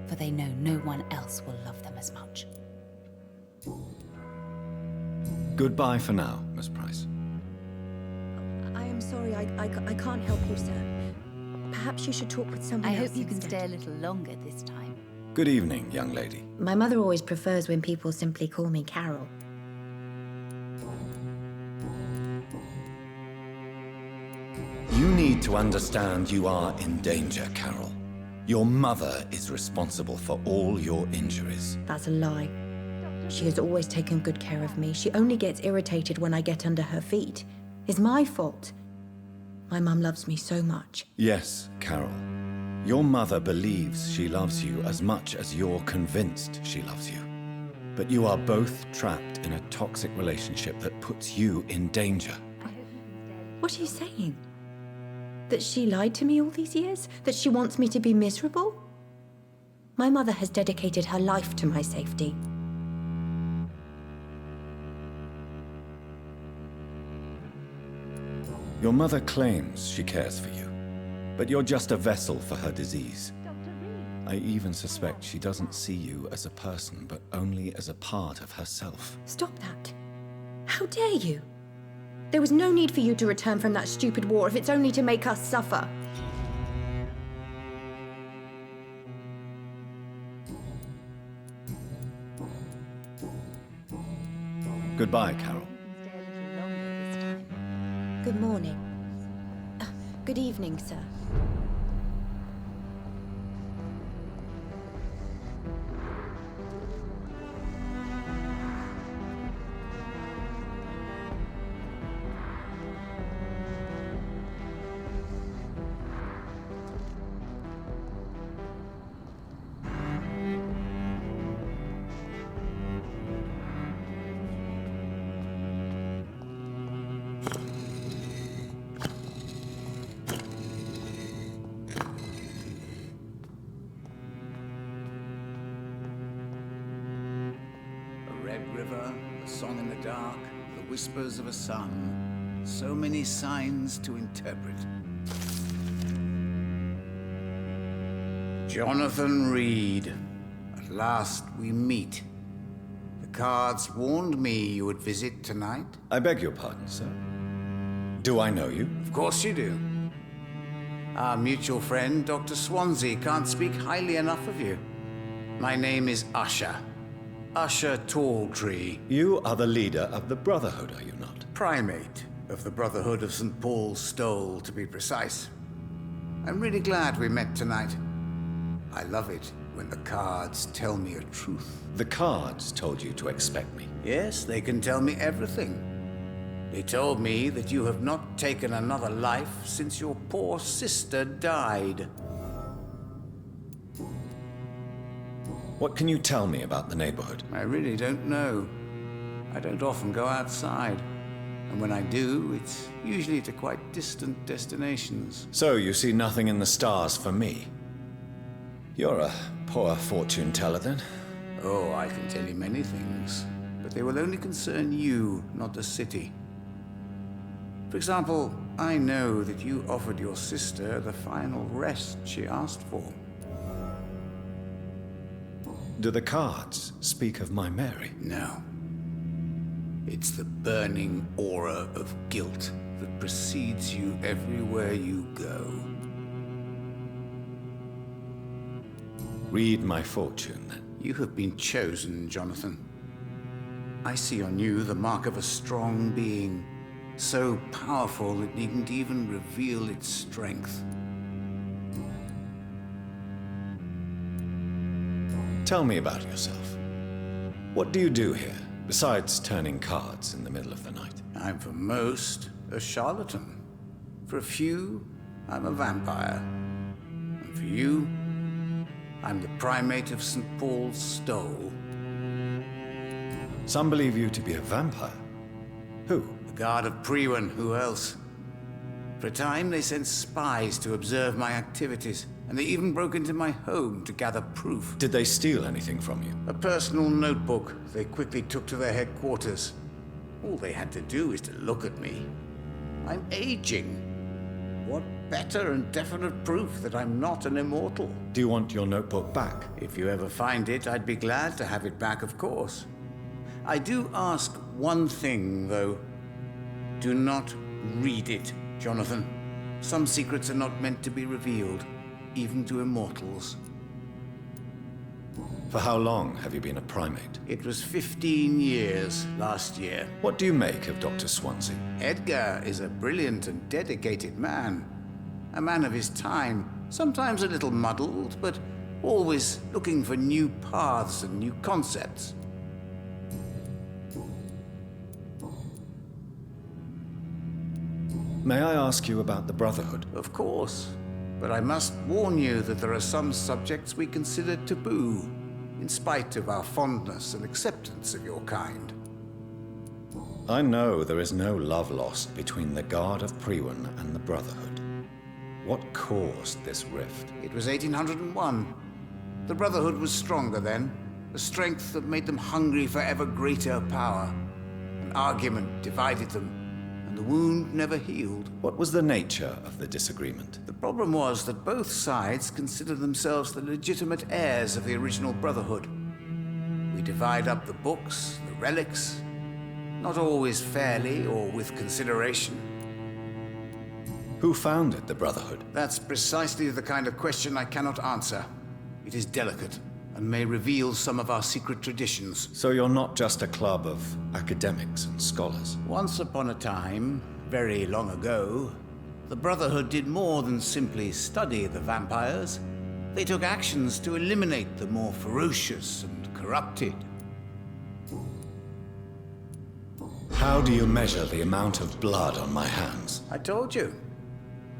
for they know no one else will love them as much. Goodbye for now, Miss Price. I am sorry, I can't help you, sir. Perhaps you should talk with someone else. I hope you can instead. stay a little longer this time. Good evening, young lady. My mother always prefers when people simply call me Carol. You need to understand you are in danger, Carol. Your mother is responsible for all your injuries. That's a lie. She has always taken good care of me. She only gets irritated when I get under her feet. It's my fault. My mum loves me so much. Yes, Carol. Your mother believes she loves you as much as you're convinced she loves you. But you are both trapped in a toxic relationship that puts you in danger. What are you saying? That she lied to me all these years? That she wants me to be miserable? My mother has dedicated her life to my safety. Your mother claims she cares for you, but you're just a vessel for her disease. I even suspect she doesn't see you as a person, but only as a part of herself. Stop that. How dare you? There was no need for you to return from that stupid war if it's only to make us suffer. Goodbye, Carol. Good morning. Good evening, sir. River, the song in the dark, the whispers of a sun. So many signs to interpret. Jonathan Reid. At last we meet. The cards warned me you would visit tonight. I beg your pardon, sir. Do I know you? Of course you do. Our mutual friend, Dr. Swansea, can't speak highly enough of you. My name is Usher. Usher Talltree. You are the leader of the Brotherhood, are you not? Primate of the Brotherhood of St. Paul's Stole, to be precise. I'm really glad we met tonight. I love it when the cards tell me a truth. The cards told you to expect me. Yes, they can tell me everything. They told me that you have not taken another life since your poor sister died. What can you tell me about the neighborhood? I really don't know. I don't often go outside. And when I do, it's usually to quite distant destinations. So you see nothing in the stars for me? You're a poor fortune teller, then? Oh, I can tell you many things, but they will only concern you, not the city. For example, I know that you offered your sister the final rest she asked for. Do the cards speak of my Mary? No. It's the burning aura of guilt that precedes you everywhere you go. Read my fortune, then. You have been chosen, Jonathan. I see on you the mark of a strong being, so powerful it needn't even reveal its strength. Tell me about yourself. What do you do here, besides turning cards in the middle of the night? I'm for most a charlatan. For a few, I'm a vampire. And for you, I'm the primate of St. Paul's Stole. Some believe you to be a vampire. Who? The guard of Priwen, who else? For a time, they sent spies to observe my activities, and they even broke into my home to gather proof. Did they steal anything from you? A personal notebook they quickly took to their headquarters. All they had to do is to look at me. I'm aging. What better and definite proof that I'm not an immortal? Do you want your notebook back? If you ever find it, I'd be glad to have it back, of course. I do ask one thing, though. Do not read it, Jonathan. Some secrets are not meant to be revealed, even to immortals. For how long have you been a primate? It was 15 years last year. What do you make of Dr. Swansea? Edgar is a brilliant and dedicated man. A man of his time, sometimes a little muddled, but always looking for new paths and new concepts. May I ask you about the Brotherhood? Of course. But I must warn you that there are some subjects we consider taboo, in spite of our fondness and acceptance of your kind. I know there is no love lost between the Guard of Priwen and the Brotherhood. What caused this rift? It was 1801. The Brotherhood was stronger then, a strength that made them hungry for ever greater power. An argument divided them, and the wound never healed. What was the nature of the disagreement? The problem was that both sides considered themselves the legitimate heirs of the original Brotherhood. We divide up the books, the relics, not always fairly or with consideration. Who founded the Brotherhood? That's precisely the kind of question I cannot answer. It is delicate, and may reveal some of our secret traditions. So you're not just a club of academics and scholars? Once upon a time, very long ago, the Brotherhood did more than simply study the vampires. They took actions to eliminate the more ferocious and corrupted. How do you measure the amount of blood on my hands? I told you.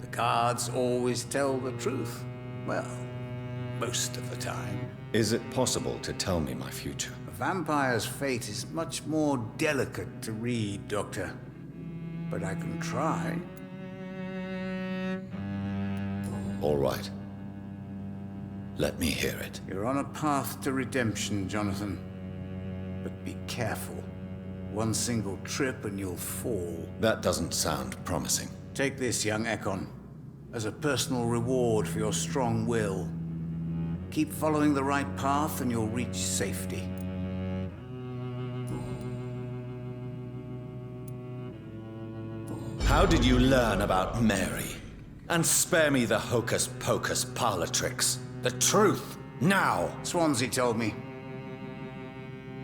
The cards always tell the truth. Well, most of the time. Is it possible to tell me my future? A vampire's fate is much more delicate to read, Doctor. But I can try. All right. Let me hear it. You're on a path to redemption, Jonathan. But be careful. One single trip and you'll fall. That doesn't sound promising. Take this, young Ekon, as a personal reward for your strong will. Keep following the right path and you'll reach safety. How did you learn about Mary? And spare me the hocus-pocus parlor tricks. The truth, now! Swansea told me.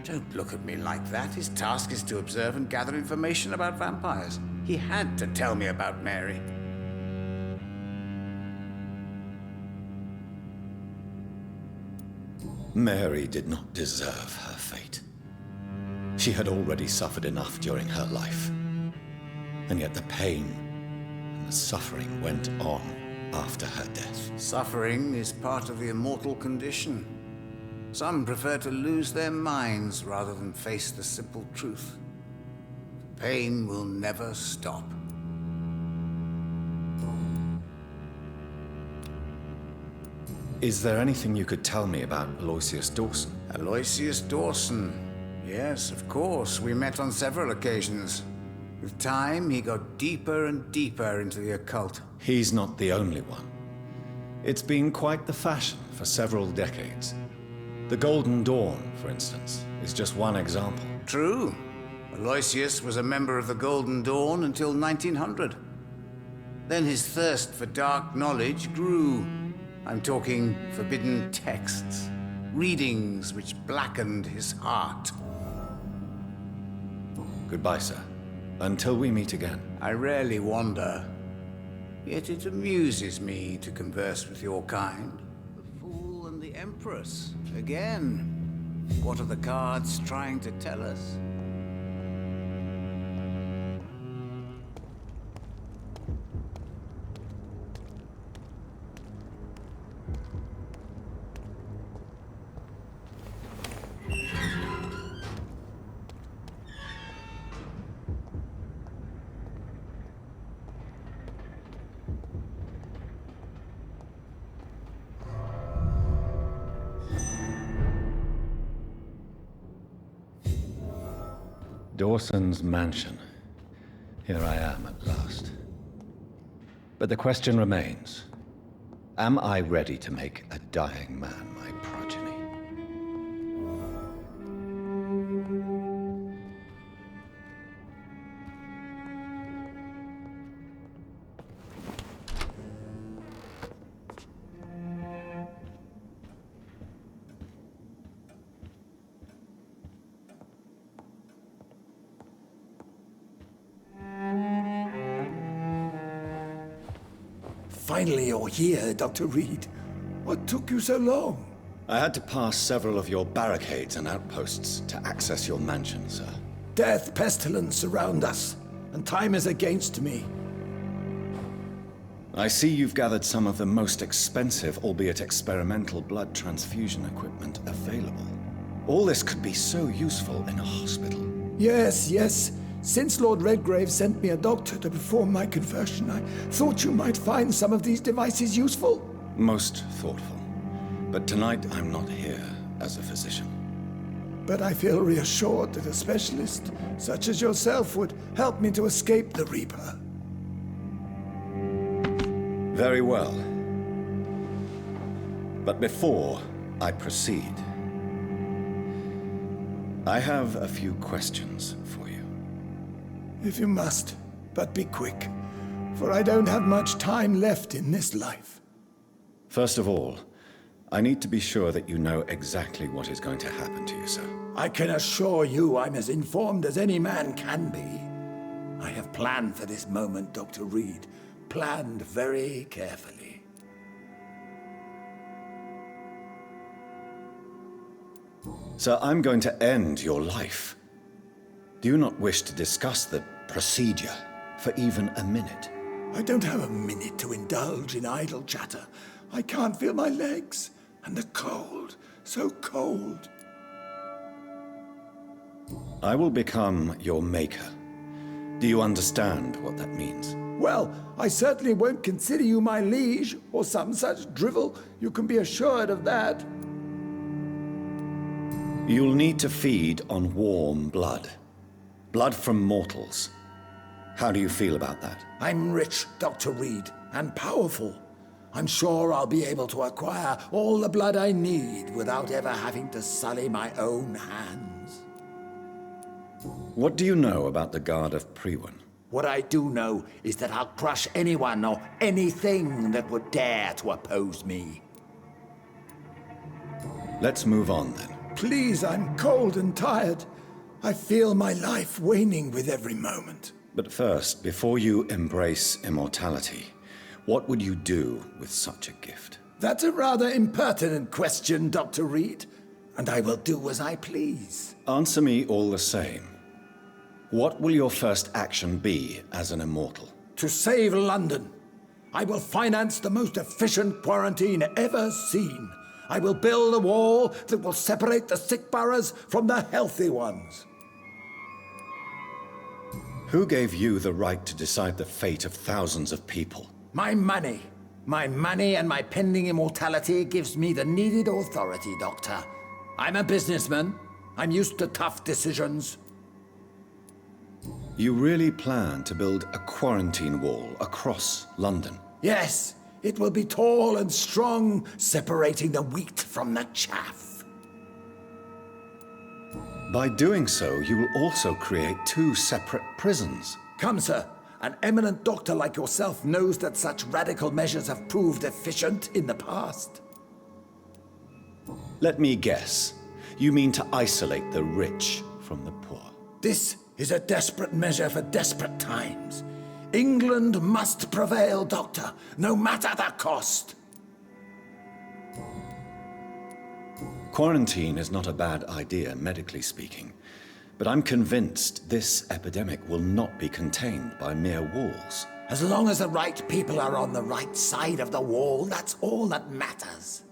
Don't look at me like that. His task is to observe and gather information about vampires. He had to tell me about Mary. Mary did not deserve her fate. She had already suffered enough during her life. And yet the pain and the suffering went on after her death. Suffering is part of the immortal condition. Some prefer to lose their minds rather than face the simple truth. The pain will never stop. Is there anything you could tell me about Aloysius Dawson? Aloysius Dawson. Yes, of course. We met on several occasions. With time, he got deeper and deeper into the occult. He's not the only one. It's been quite the fashion for several decades. The Golden Dawn, for instance, is just one example. True. Aloysius was a member of the Golden Dawn until 1900. Then his thirst for dark knowledge grew. I'm talking forbidden texts, readings which blackened his heart. Goodbye, sir. Until we meet again. I rarely wander, yet it amuses me to converse with your kind. The Fool and the Empress. Again. What are the cards trying to tell us? Dawson's mansion. Here I am at last. But the question remains, am I ready to make a dying man my progeny? Finally, you're here, Dr. Reid. What took you so long? I had to pass several of your barricades and outposts to access your mansion, sir. Death, pestilence surround us, and time is against me. I see you've gathered some of the most expensive, albeit experimental, blood transfusion equipment available. All this could be so useful in a hospital. Yes, yes. Since Lord Redgrave sent me a doctor to perform my conversion, I thought you might find some of these devices useful. Most thoughtful. But tonight I'm not here as a physician. But I feel reassured that a specialist such as yourself would help me to escape the Reaper. Very well. But before I proceed, I have a few questions for you. If you must, but be quick, for I don't have much time left in this life. First of all, I need to be sure that you know exactly what is going to happen to you, sir. I can assure you I'm as informed as any man can be. I have planned for this moment, Dr. Reid. Planned very carefully. Sir, I'm going to end your life. Do you not wish to discuss the procedure for even a minute? I don't have a minute to indulge in idle chatter. I can't feel my legs, and the cold, so cold. I will become your maker. Do you understand what that means? Well, I certainly won't consider you my liege, or some such drivel. You can be assured of that. You'll need to feed on warm blood. Blood from mortals. How do you feel about that? I'm rich, Dr. Reid, and powerful. I'm sure I'll be able to acquire all the blood I need without ever having to sully my own hands. What do you know about the Guard of Priwen? What I do know is that I'll crush anyone or anything that would dare to oppose me. Let's move on then. Please, I'm cold and tired. I feel my life waning with every moment. But first, before you embrace immortality, what would you do with such a gift? That's a rather impertinent question, Dr. Reid, and I will do as I please. Answer me all the same. What will your first action be as an immortal? To save London. I will finance the most efficient quarantine ever seen. I will build a wall that will separate the sick boroughs from the healthy ones. Who gave you the right to decide the fate of thousands of people? My money. My money and my pending immortality gives me the needed authority, Doctor. I'm a businessman. I'm used to tough decisions. You really plan to build a quarantine wall across London? Yes, it will be tall and strong, separating the wheat from the chaff. By doing so, you will also create 2 separate prisons. Come, sir. An eminent doctor like yourself knows that such radical measures have proved efficient in the past. Let me guess. You mean to isolate the rich from the poor? This is a desperate measure for desperate times. England must prevail, Doctor, no matter the cost. Quarantine is not a bad idea, medically speaking. But I'm convinced this epidemic will not be contained by mere walls. As long as the right people are on the right side of the wall, that's all that matters.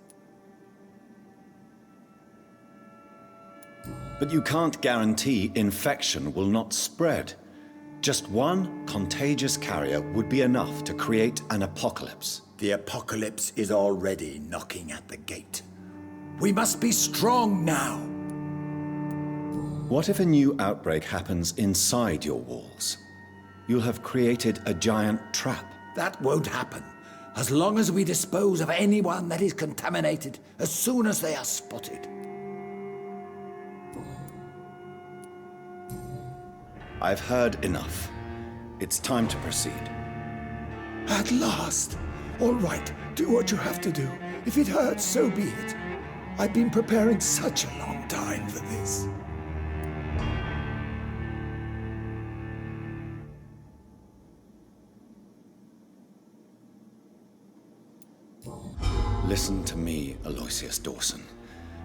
But you can't guarantee infection will not spread. Just one contagious carrier would be enough to create an apocalypse. The apocalypse is already knocking at the gate. We must be strong now. What if a new outbreak happens inside your walls? You'll have created a giant trap. That won't happen. As long as we dispose of anyone that is contaminated as soon as they are spotted. I've heard enough. It's time to proceed. At last! All right, do what you have to do. If it hurts, so be it. I've been preparing such a long time for this. Listen to me, Aloysius Dawson.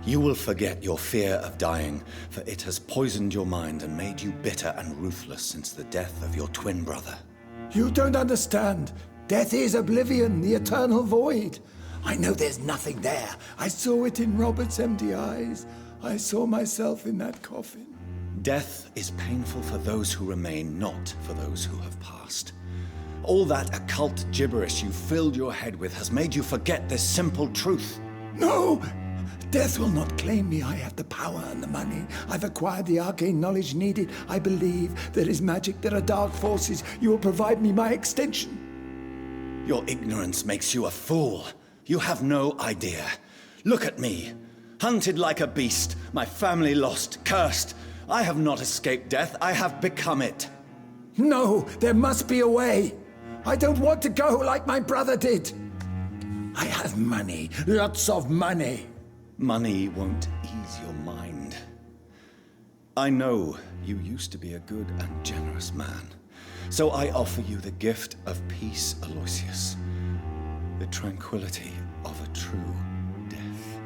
You will forget your fear of dying, for it has poisoned your mind and made you bitter and ruthless since the death of your twin brother. You don't understand. Death is oblivion, the eternal void. I know there's nothing there. I saw it in Robert's empty eyes. I saw myself in that coffin. Death is painful for those who remain, not for those who have passed. All that occult gibberish you filled your head with has made you forget this simple truth. No! Death will not claim me. I have the power and the money. I've acquired the arcane knowledge needed. I believe there is magic, there are dark forces. You will provide me my extension. Your ignorance makes you a fool. You have no idea. Look at me. Hunted like a beast, my family lost, cursed. I have not escaped death, I have become it. No, there must be a way. I don't want to go like my brother did. I have money, lots of money. Money won't ease your mind. I know you used to be a good and generous man. So I offer you the gift of peace, Aloysius. The tranquility of a true death.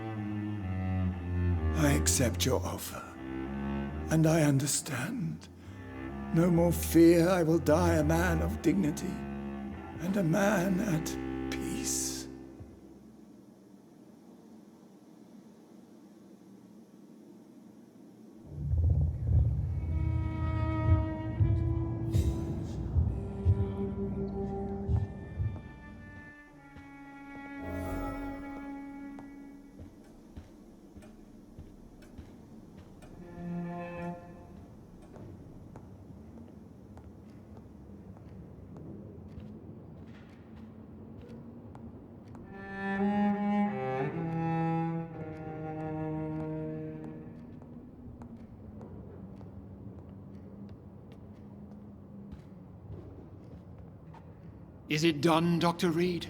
I accept your offer. And I understand. No more fear, I will die a man of dignity. And a man at peace. Is it done, Dr. Reid?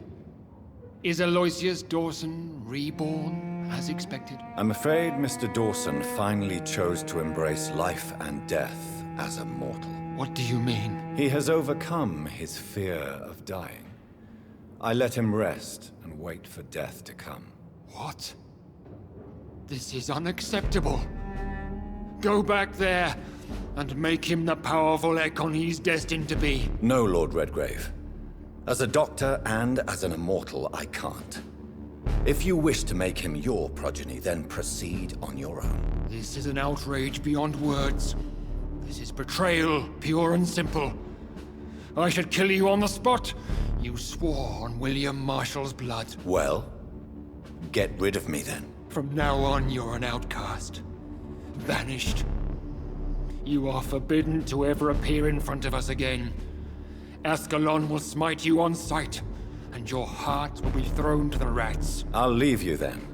Is Aloysius Dawson reborn, as expected? I'm afraid Mr. Dawson finally chose to embrace life and death as a mortal. What do you mean? He has overcome his fear of dying. I let him rest and wait for death to come. What? This is unacceptable. Go back there and make him the powerful Ekon he's destined to be. No, Lord Redgrave. As a doctor and as an immortal, I can't. If you wish to make him your progeny, then proceed on your own. This is an outrage beyond words. This is betrayal, pure and simple. I should kill you on the spot. You swore on William Marshall's blood. Well, get rid of me then. From now on, you're an outcast. Banished. You are forbidden to ever appear in front of us again. Ascalon will smite you on sight, and your heart will be thrown to the rats. I'll leave you then.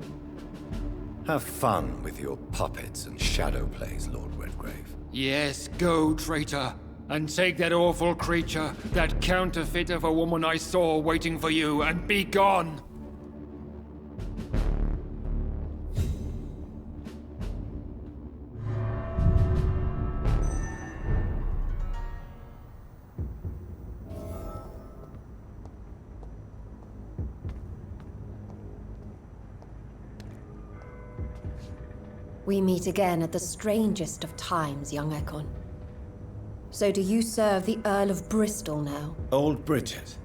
Have fun with your puppets and shadow plays, Lord Redgrave. Yes, go, traitor, and take that awful creature, that counterfeit of a woman I saw waiting for you, and be gone! We meet again at the strangest of times, young Ekon. So do you serve the Earl of Bristol now? Old Bridget.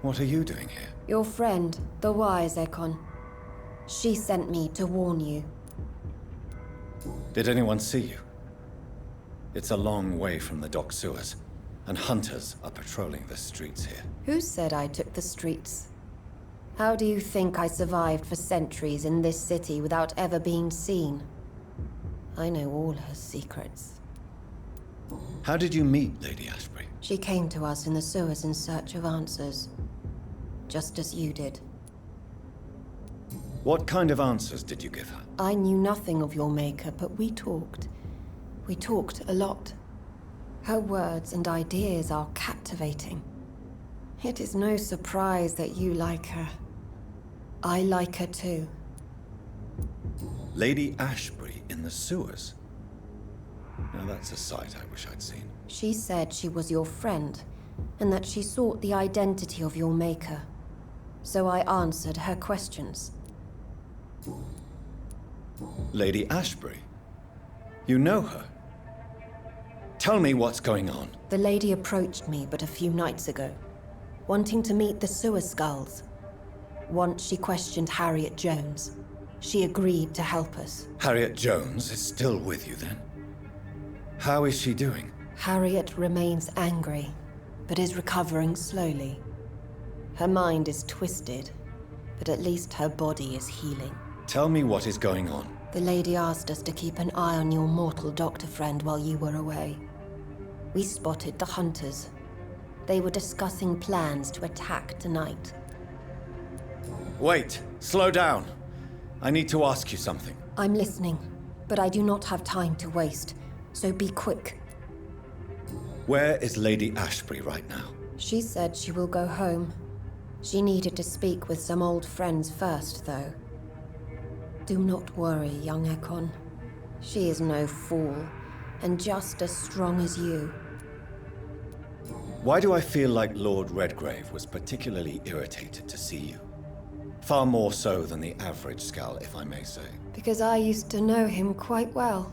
What are you doing here? Your friend, the wise Ekon. She sent me to warn you. Did anyone see you? It's a long way from the dock sewers, and hunters are patrolling the streets here. Who said I took the streets? How do you think I survived for centuries in this city without ever being seen? I know all her secrets. How did you meet Lady Ashbury? She came to us in the sewers in search of answers. Just as you did. What kind of answers did you give her? I knew nothing of your maker, but we talked. We talked a lot. Her words and ideas are captivating. It is no surprise that you like her. I like her too. Lady Ashbury in the sewers? Now that's a sight I wish I'd seen. She said she was your friend, and that she sought the identity of your maker. So I answered her questions. Lady Ashbury? You know her? Tell me what's going on. The lady approached me but a few nights ago, wanting to meet the sewer skulls. Once she questioned Harriet Jones. She agreed to help us. Harriet Jones is still with you then? How is she doing? Harriet remains angry, but is recovering slowly. Her mind is twisted, but at least her body is healing. Tell me what is going on. The lady asked us to keep an eye on your mortal doctor friend while you were away. We spotted the hunters. They were discussing plans to attack tonight. Wait, slow down. I need to ask you something. I'm listening, but I do not have time to waste, so be quick. Where is Lady Ashbury right now? She said she will go home. She needed to speak with some old friends first, though. Do not worry, young Ekon. She is no fool, and just as strong as you. Why do I feel like Lord Redgrave was particularly irritated to see you? Far more so than the average Skull, if I may say. Because I used to know him quite well.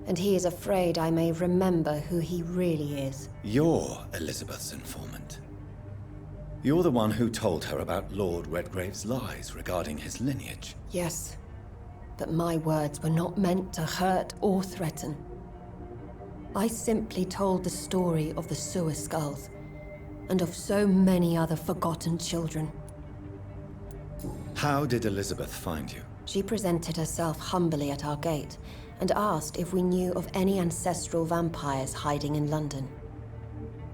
And he is afraid I may remember who he really is. You're Elizabeth's informant. You're the one who told her about Lord Redgrave's lies regarding his lineage. Yes, but my words were not meant to hurt or threaten. I simply told the story of the sewer skulls, and of so many other forgotten children. How did Elizabeth find you? She presented herself humbly at our gate, and asked if we knew of any ancestral vampires hiding in London.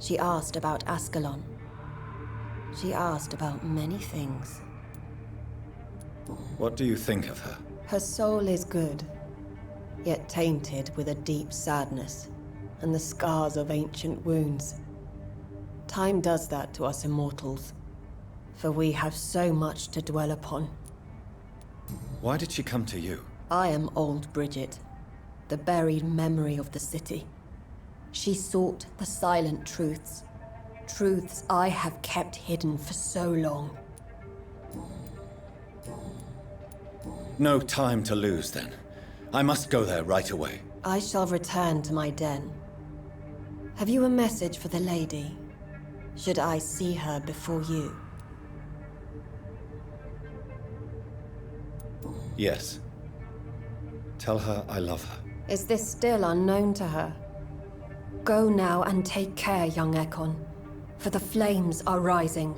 She asked about Ascalon. She asked about many things. What do you think of her? Her soul is good, yet tainted with a deep sadness, and the scars of ancient wounds. Time does that to us immortals, for we have so much to dwell upon. Why did she come to you? I am old Bridget, the buried memory of the city. She sought the silent truths. Truths I have kept hidden for so long. No time to lose, then. I must go there right away. I shall return to my den. Have you a message for the lady? Should I see her before you? Yes. Tell her I love her. Is this still unknown to her? Go now and take care, young Ekon, for the flames are rising.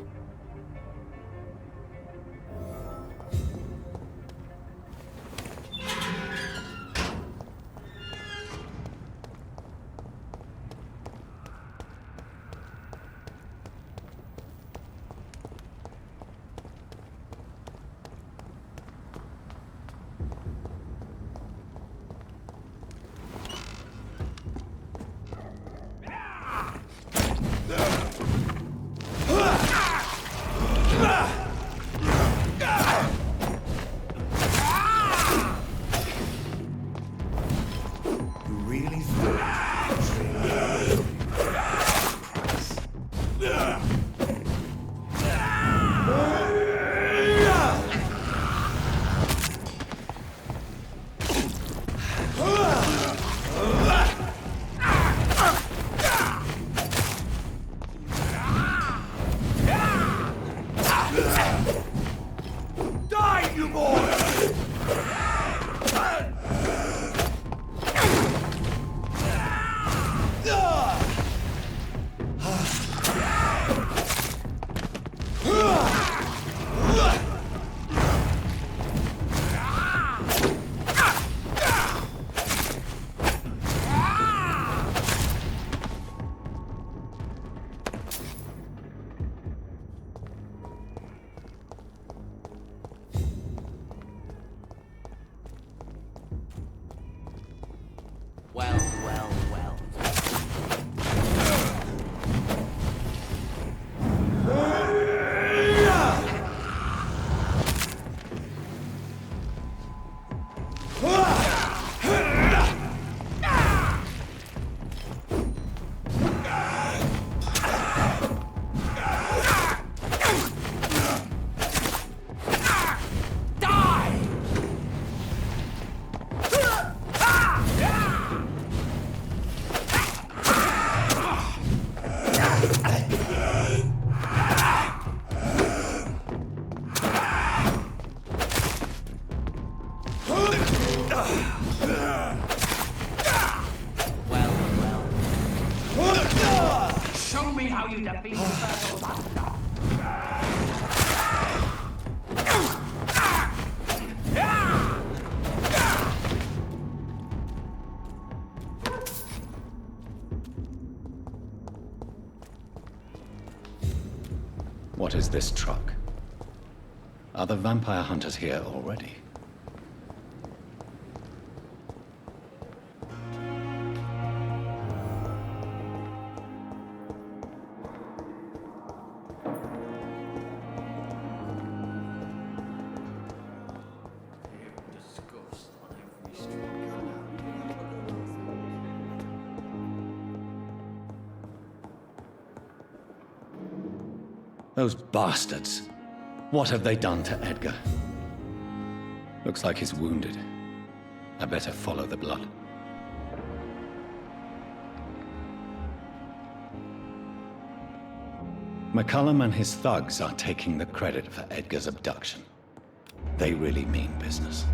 What is this truck? Are the vampire hunters here already? Those bastards! What have they done to Edgar? Looks like he's wounded. I better follow the blood. McCullum and his thugs are taking the credit for Edgar's abduction. They really mean business.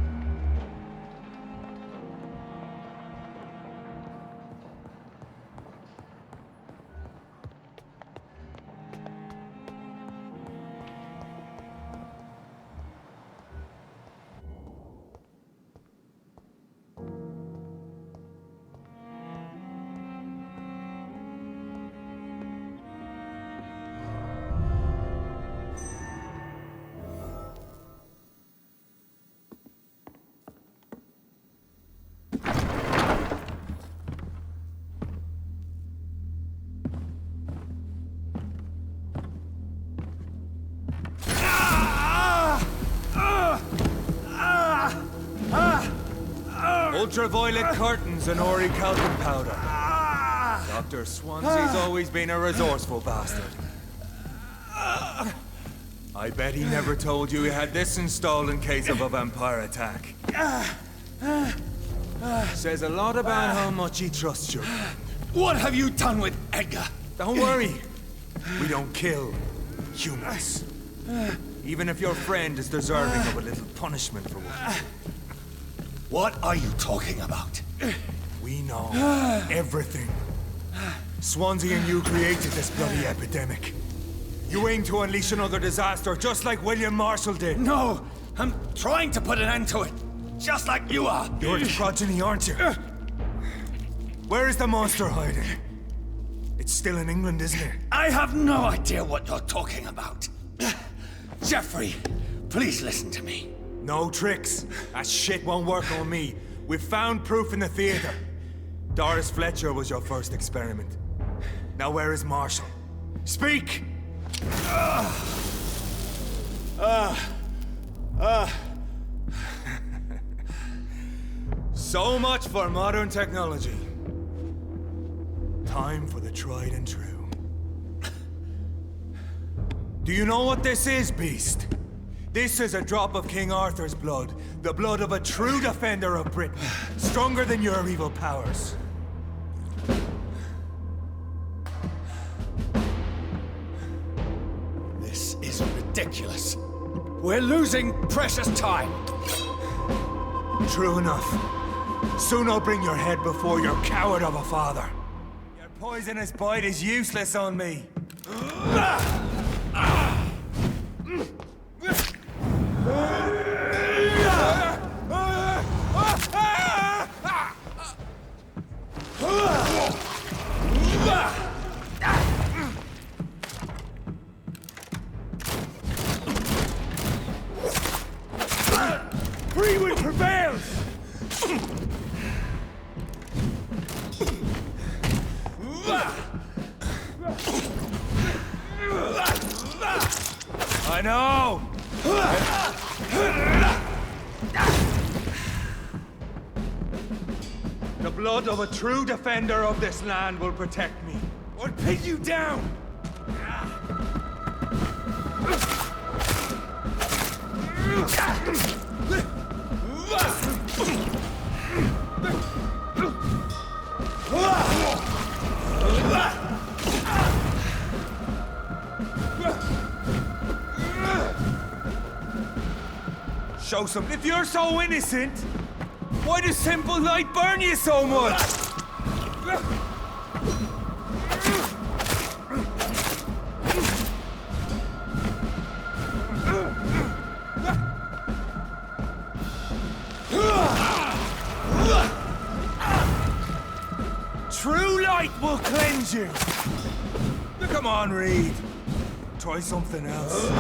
Ultraviolet curtains and orichalcum powder. Dr. Swansea's always been a resourceful bastard. I bet he never told you he had this installed in case of a vampire attack. Says a lot about how much he trusts you. What have you done with Edgar? Don't worry. We don't kill humans. Even if your friend is deserving of a little punishment for what? What are you talking about? We know everything. Swansea and you created this bloody epidemic. You aim to unleash another disaster, just like William Marshall did. No! I'm trying to put an end to it, just like you are. You're its progeny, aren't you? Where is the monster hiding? It's still in England, isn't it? I have no idea what you're talking about. Jeffrey, please listen to me. No tricks. That shit won't work on me. We've found proof in the theater. Doris Fletcher was your first experiment. Now where is Marshall? Speak! So much for modern technology. Time for the tried and true. Do you know what this is, Beast? This is a drop of King Arthur's blood. The blood of a true defender of Britain. Stronger than your evil powers. This is ridiculous. We're losing precious time. True enough. Soon I'll bring your head before your coward of a father. Your poisonous bite is useless on me. Freewood prevails! I know! The blood of a true defender of this land will protect me. Or pin you down! Show some. If you're so innocent, why does simple light burn you so much? True light will cleanse you. Come on, Reid. Try something else.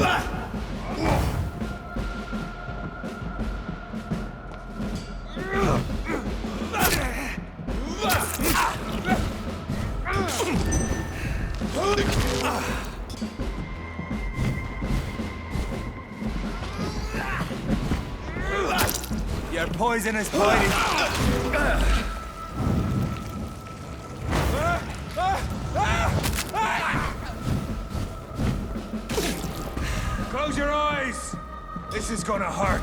Your poison is biting. Close your eyes. This is gonna hurt.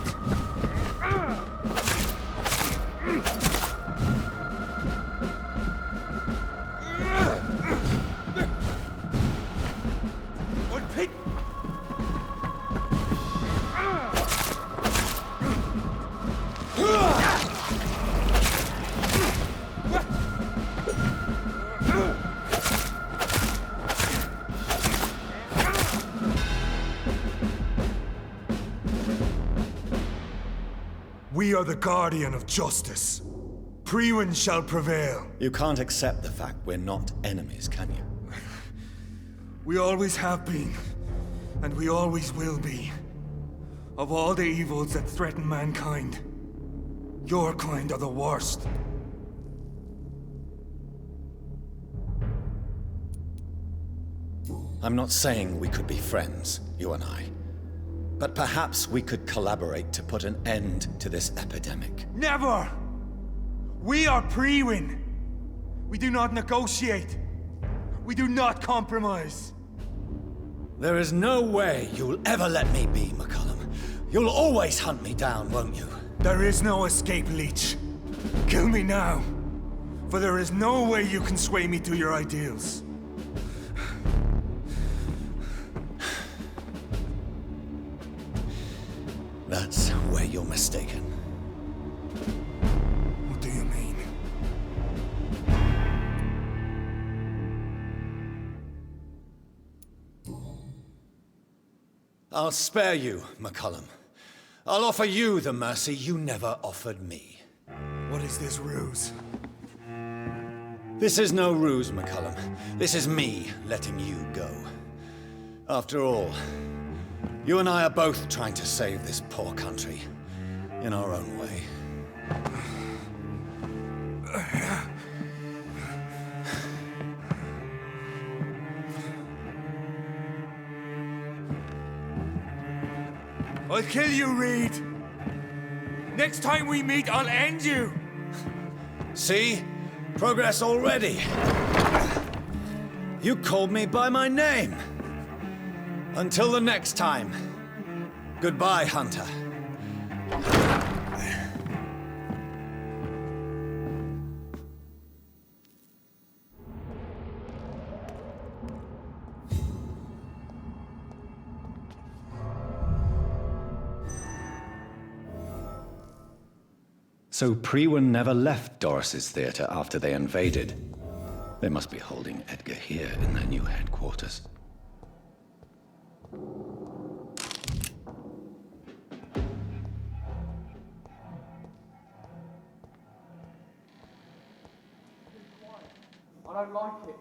We are the guardian of justice. Priwen shall prevail. You can't accept the fact we're not enemies, can you? We always have been, and we always will be. Of all the evils that threaten mankind, your kind are the worst. I'm not saying we could be friends, you and I. But perhaps we could collaborate to put an end to this epidemic. Never! We are Priwen. We do not negotiate. We do not compromise. There is no way you'll ever let me be, McCullum. You'll always hunt me down, won't you? There is no escape, Leech. Kill me now. For there is no way you can sway me to your ideals. That's where you're mistaken. What do you mean? I'll spare you, McCullum. I'll offer you the mercy you never offered me. What is this ruse? This is no ruse, McCullum. This is me letting you go. After all, you and I are both trying to save this poor country in our own way. I'll kill you, Reid! Next time we meet, I'll end you! See? Progress already. You called me by my name. Until the next time. Goodbye, Hunter. So Priwen never left Doris's theater after they invaded. They must be holding Edgar here in their new headquarters. I don't like it.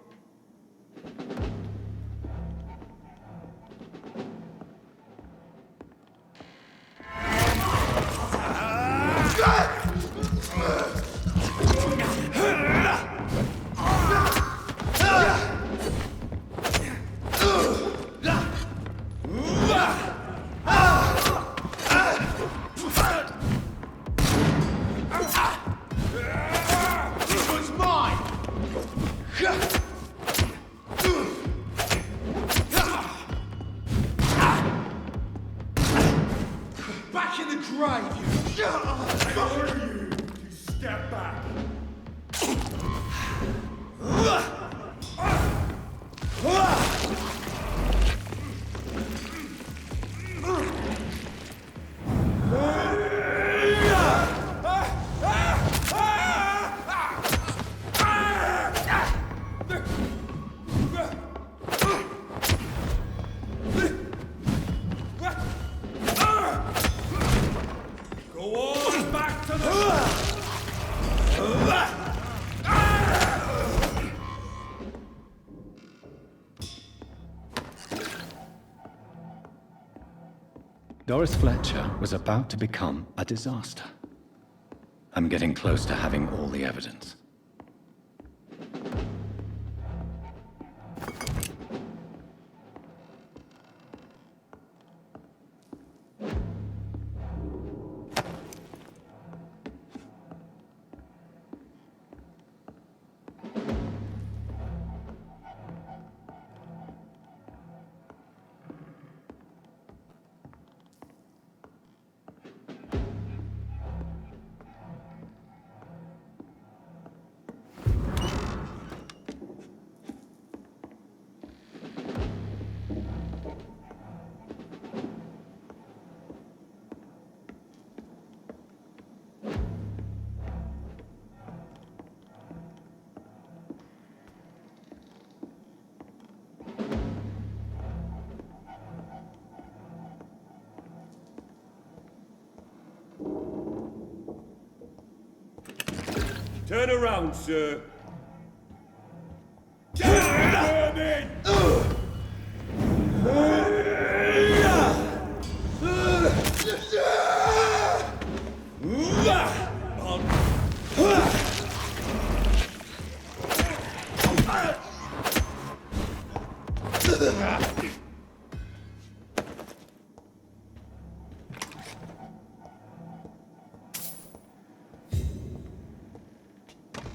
Back in the grave, you! How are you? You step back! Go on back to the... Doris Fletcher was about to become a disaster. I'm getting close to having all the evidence. Turn around, sir. Burning!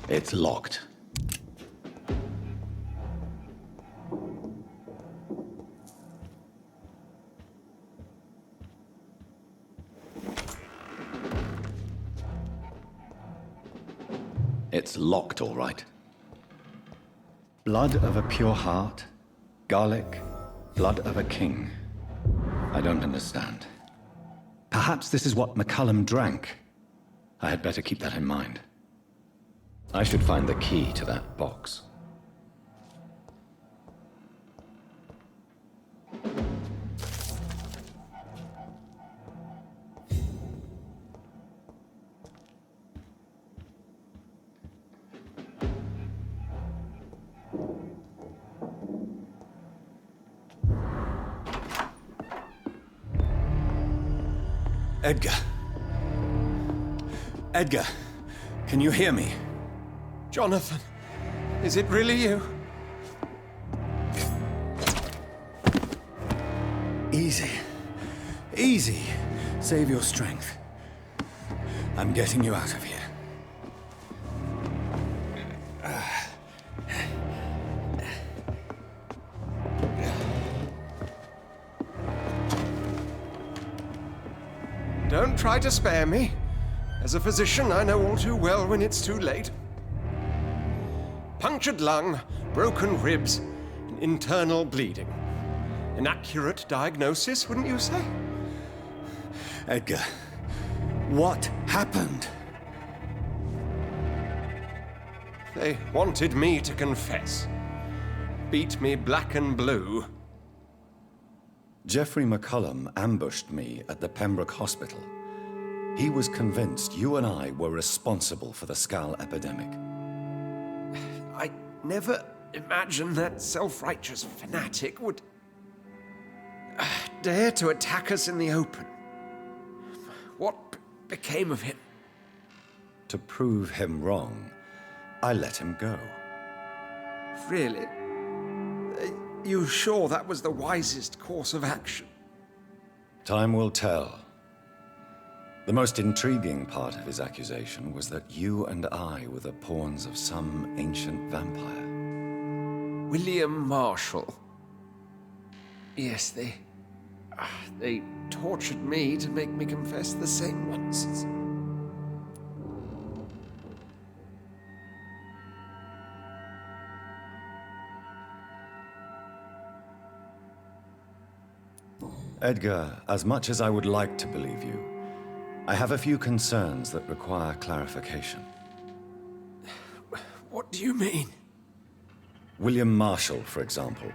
It's locked. It's locked, all right. Blood of a pure heart, garlic, blood of a king. I don't understand. Perhaps this is what McCullum drank. I had better keep that in mind. I should find the key to that box. Edgar. Edgar, can you hear me? Jonathan, is it really you? Easy. Easy. Save your strength. I'm getting you out of here. Don't try to spare me. As a physician, I know all too well when it's too late. Punctured lung, broken ribs, and internal bleeding. An accurate diagnosis, wouldn't you say? Edgar, what happened? They wanted me to confess. Beat me black and blue. Geoffrey McCullum ambushed me at the Pembroke Hospital. He was convinced you and I were responsible for the Skal epidemic. I never imagined that self-righteous fanatic would dare to attack us in the open. What became of him? To prove him wrong, I let him go. Really? You sure that was the wisest course of action? Time will tell. The most intriguing part of his accusation was that you and I were the pawns of some ancient vampire. William Marshall. Yes, they tortured me to make me confess the same nonsense. Edgar, as much as I would like to believe you, I have a few concerns that require clarification. What do you mean? William Marshall, for example.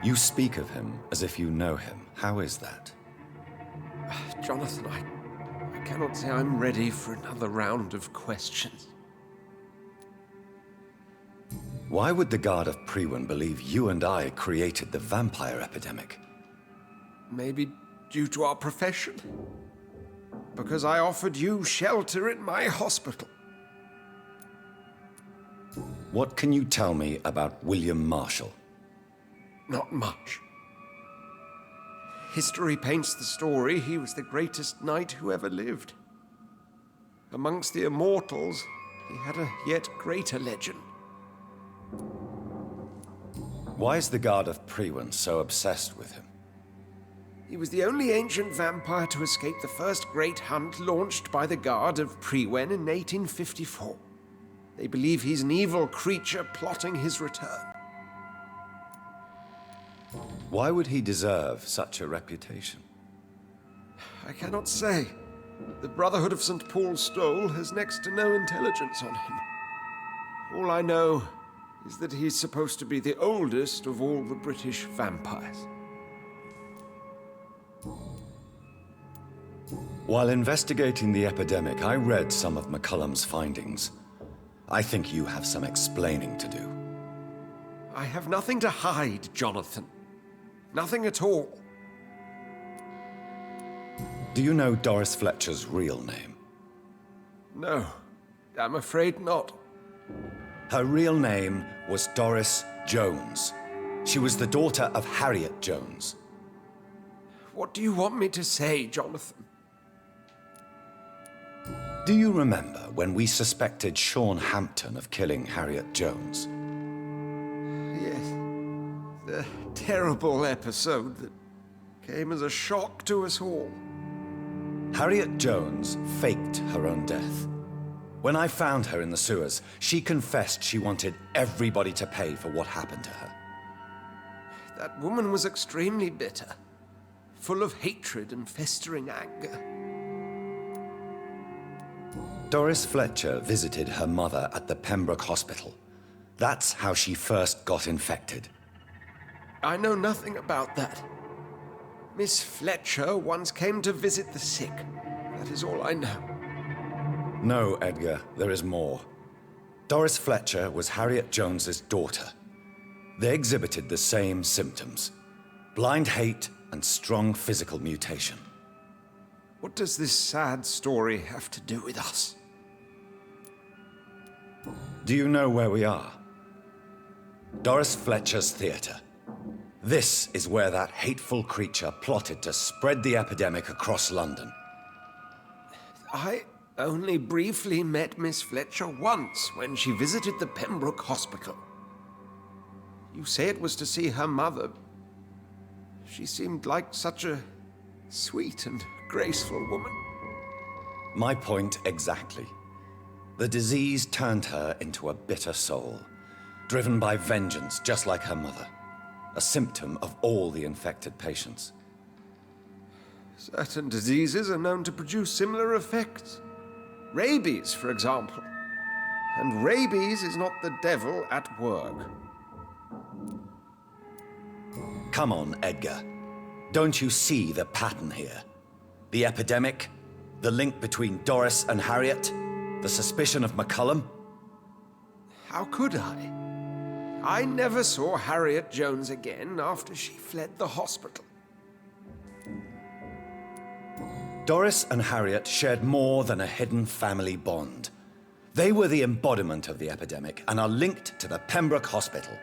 You speak of him as if you know him. How is that? Jonathan, I cannot say I'm ready for another round of questions. Why would the Guard of Priwen believe you and I created the vampire epidemic? Maybe due to our profession. Because I offered you shelter in my hospital. What can you tell me about William Marshall? Not much. History paints the story he was the greatest knight who ever lived. Amongst the immortals, he had a yet greater legend. Why is the Guard of Priwen so obsessed with him? He was the only ancient vampire to escape the first great hunt launched by the Guard of Priwen in 1854. They believe he's an evil creature plotting his return. Why would he deserve such a reputation? I cannot say. The Brotherhood of St. Paul's Stole has next to no intelligence on him. All I know is that he's supposed to be the oldest of all the British vampires. While investigating the epidemic, I read some of McCullum's findings. I think you have some explaining to do. I have nothing to hide, Jonathan. Nothing at all. Do you know Doris Fletcher's real name? No, I'm afraid not. Her real name was Doris Jones. She was the daughter of Harriet Jones. What do you want me to say, Jonathan? Do you remember when we suspected Sean Hampton of killing Harriet Jones? Yes. The terrible episode that came as a shock to us all. Harriet Jones faked her own death. When I found her in the sewers, she confessed she wanted everybody to pay for what happened to her. That woman was extremely bitter. full of hatred and festering anger. Doris Fletcher visited her mother at the Pembroke Hospital. That's how she first got infected. I know nothing about that. Miss Fletcher once came to visit the sick. That is all I know. No, Edgar, there is more. Doris Fletcher was Harriet Jones's daughter. They exhibited the same symptoms: blind hate and strong physical mutation. What does this sad story have to do with us? Do you know where we are? Doris Fletcher's theater. This is where that hateful creature plotted to spread the epidemic across London. I only briefly met Miss Fletcher once when she visited the Pembroke Hospital. You say it was to see her mother. She seemed like such a sweet and graceful woman. My point exactly. The disease turned her into a bitter soul, driven by vengeance just like her mother. A symptom of all the infected patients. Certain diseases are known to produce similar effects. Rabies, for example. And rabies is not the devil at work. Come on, Edgar. Don't you see the pattern here? The epidemic, the link between Doris and Harriet, the suspicion of McCullum? How could I? I never saw Harriet Jones again after she fled the hospital. Doris and Harriet shared more than a hidden family bond. They were the embodiment of the epidemic and are linked to the Pembroke Hospital.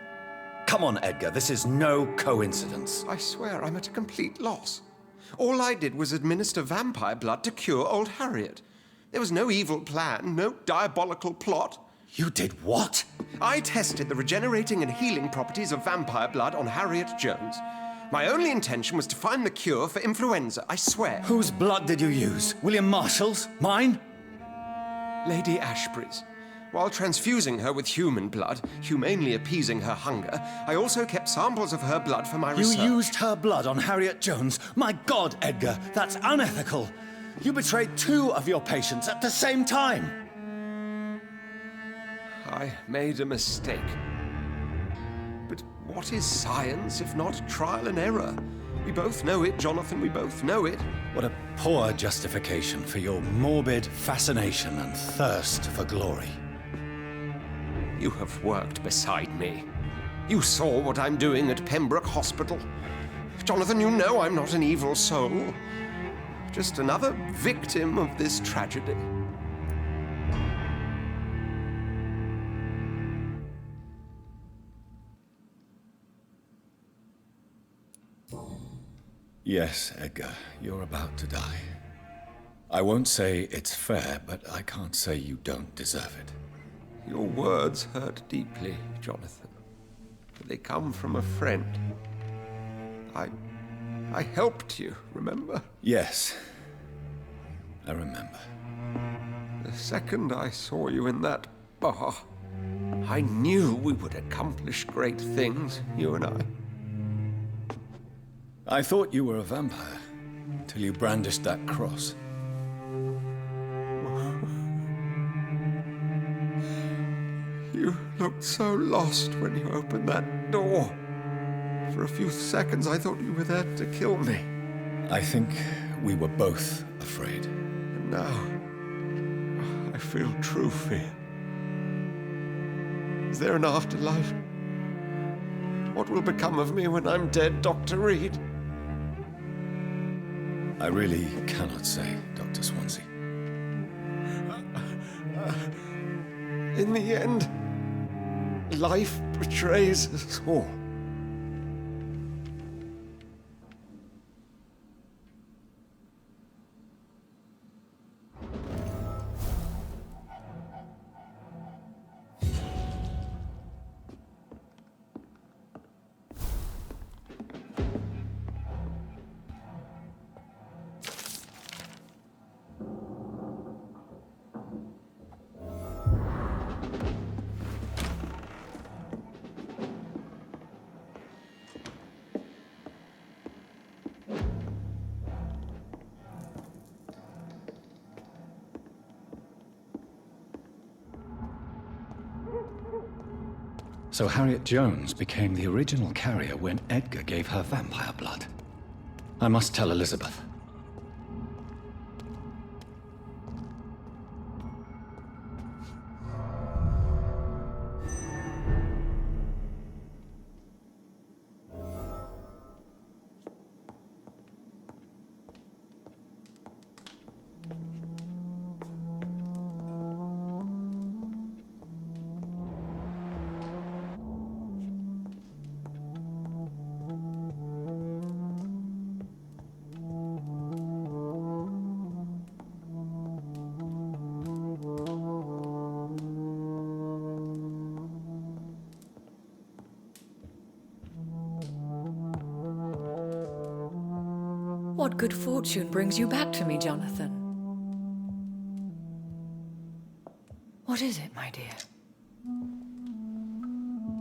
Come on, Edgar, this is no coincidence. I swear I'm at a complete loss. All I did was administer vampire blood to cure old Harriet. There was no evil plan, no diabolical plot. You did what? I tested the regenerating and healing properties of vampire blood on Harriet Jones. My only intention was to find the cure for influenza, I swear. Whose blood did you use? William Marshall's? Mine? Lady Ashbury's. While transfusing her with human blood, humanely appeasing her hunger, I also kept samples of her blood for my research. You used her blood on Harriet Jones? My God, Edgar, that's unethical. You betrayed 2 of your patients at the same time. I made a mistake. But what is science if not trial and error? We both know it, Jonathan, we both know it. What a poor justification for your morbid fascination and thirst for glory. You have worked beside me. You saw what I'm doing at Pembroke Hospital. Jonathan, you know I'm not an evil soul. Just another victim of this tragedy. Yes, Edgar, you're about to die. I won't say it's fair, but I can't say you don't deserve it. Your words hurt deeply, Jonathan. But they come from a friend. I helped you, remember? Yes, I remember. The second I saw you in that bar, I knew we would accomplish great things, you and I. I thought you were a vampire, till you brandished that cross. You looked so lost when you opened that door. For a few seconds, I thought you were there to kill me. I think we were both afraid. And now, I feel true fear. Is there an afterlife? What will become of me when I'm dead, Dr. Reid? I really cannot say, Dr. Swansea. In the end, life betrays us all. So Harriet Jones became the original carrier when Edgar gave her vampire blood. I must tell Elizabeth. What good fortune brings you back to me, Jonathan? What is it, my dear?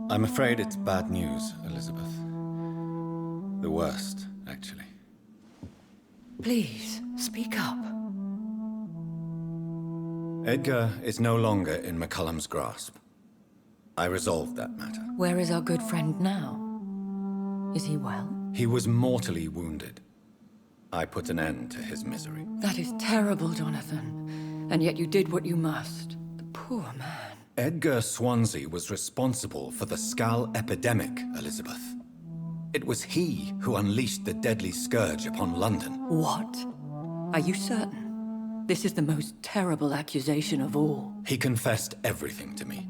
I'm afraid it's bad news, Elizabeth. The worst, actually. Please, speak up. Edgar is no longer in McCullum's grasp. I resolved that matter. Where is our good friend now? Is he well? He was mortally wounded. I put an end to his misery. That is terrible, Jonathan. And yet you did what you must. The poor man. Edgar Swansea was responsible for the Skal epidemic, Elizabeth. It was he who unleashed the deadly scourge upon London. What? Are you certain? This is the most terrible accusation of all. He confessed everything to me.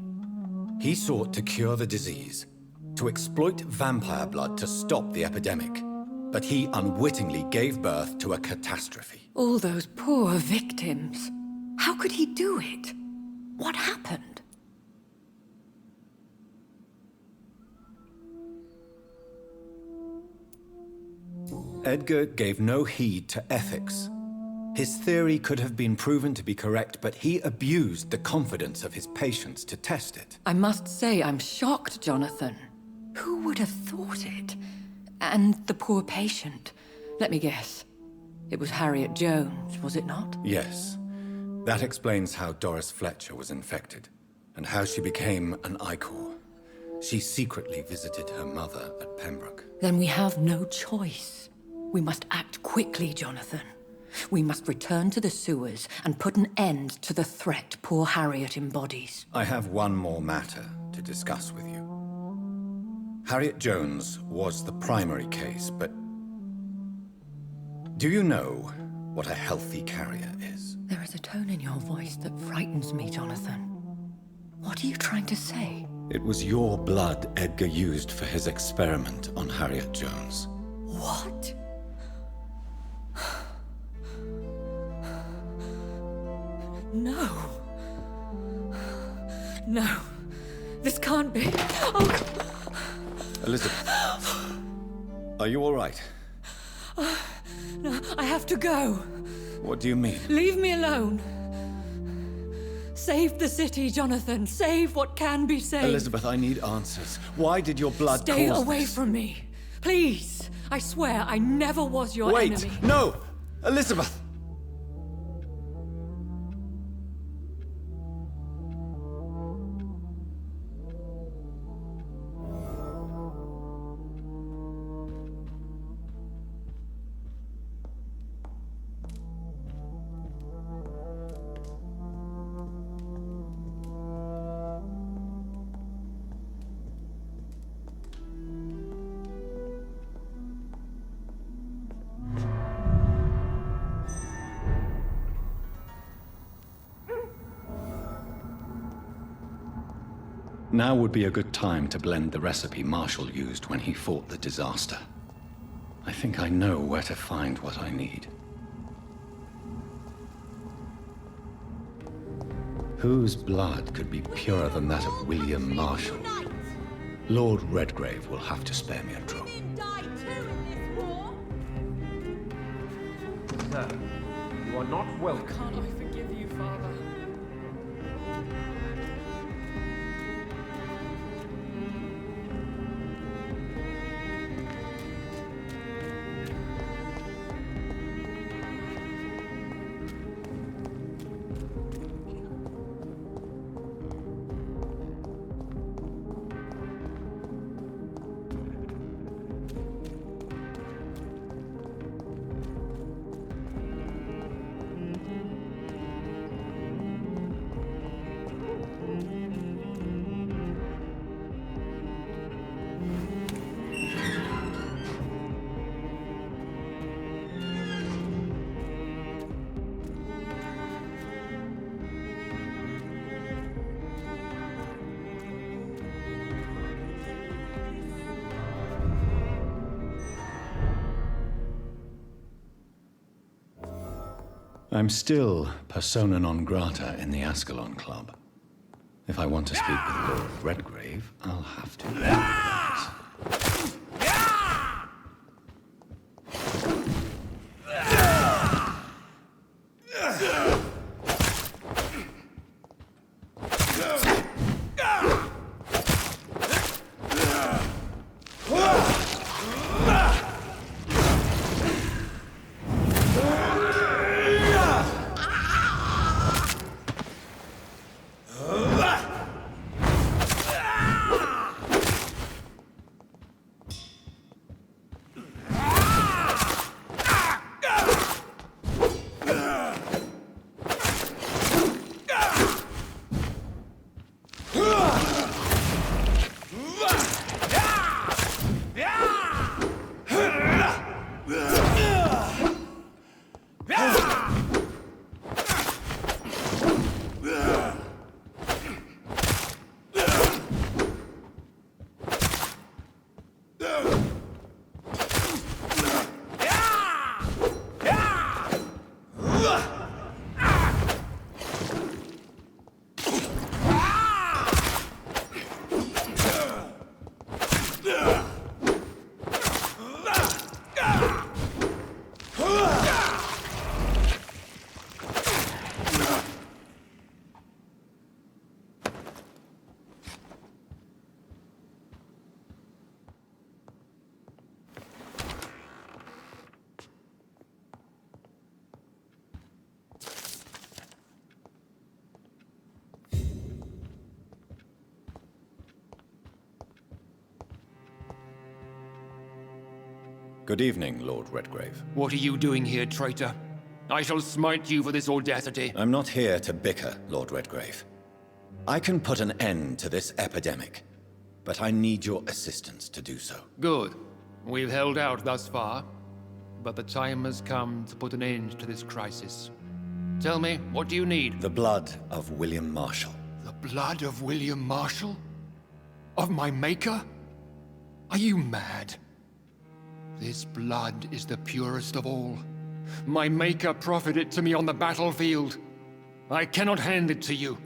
He sought to cure the disease, to exploit vampire blood to stop the epidemic. But he unwittingly gave birth to a catastrophe. All those poor victims. How could he do it? What happened? Edgar gave no heed to ethics. His theory could have been proven to be correct, but he abused the confidence of his patients to test it. I must say I'm shocked, Jonathan. Who would have thought it? And the poor patient. Let me guess. It was Harriet Jones, was it not? Yes. That explains how Doris Fletcher was infected, and how she became an Icor. She secretly visited her mother at Pembroke. Then we have no choice. We must act quickly, Jonathan. We must return to the sewers and put an end to the threat poor Harriet embodies. I have one more matter to discuss with you. Harriet Jones was the primary case, but do you know what a healthy carrier is? There is a tone in your voice that frightens me, Jonathan. What are you trying to say? It was your blood Edgar used for his experiment on Harriet Jones. What? No. No. This can't be. Oh. Elizabeth, are you all right? No, I have to go. What do you mean? Leave me alone. Save the city, Jonathan. Save what can be saved. Elizabeth, I need answers. Why did your blood Stay cause away this? from me. Please. I swear I never was your enemy. Wait! No! Elizabeth! Now would be a good time to blend the recipe Marshall used when he fought the disaster. I think I know where to find what I need. Whose blood could be purer than that of William Marshall? Lord Redgrave will have to spare me a drop. Sir, you are not welcome. Can't I forgive you, Father? I'm still persona non grata in the Ascalon Club. If I want to speak with Lord Redgrave, I'll have to. Good evening, Lord Redgrave. What are you doing here, traitor? I shall smite you for this audacity. I'm not here to bicker, Lord Redgrave. I can put an end to this epidemic, but I need your assistance to do so. Good. We've held out thus far, but the time has come to put an end to this crisis. Tell me, what do you need? The blood of William Marshall. The blood of William Marshall? Of my maker? Are you mad? This blood is the purest of all. My maker proffered it to me on the battlefield. I cannot hand it to you.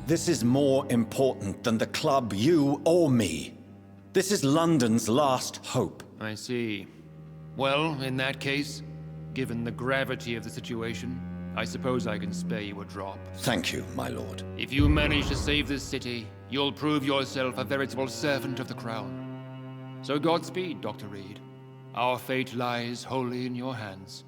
This is more important than the club, you, or me. This is London's last hope. I see. Well, in that case, given the gravity of the situation, I suppose I can spare you a drop. Thank you, my lord. If you manage to save this city, you'll prove yourself a veritable servant of the crown. So Godspeed, Dr. Reid. Our fate lies wholly in your hands.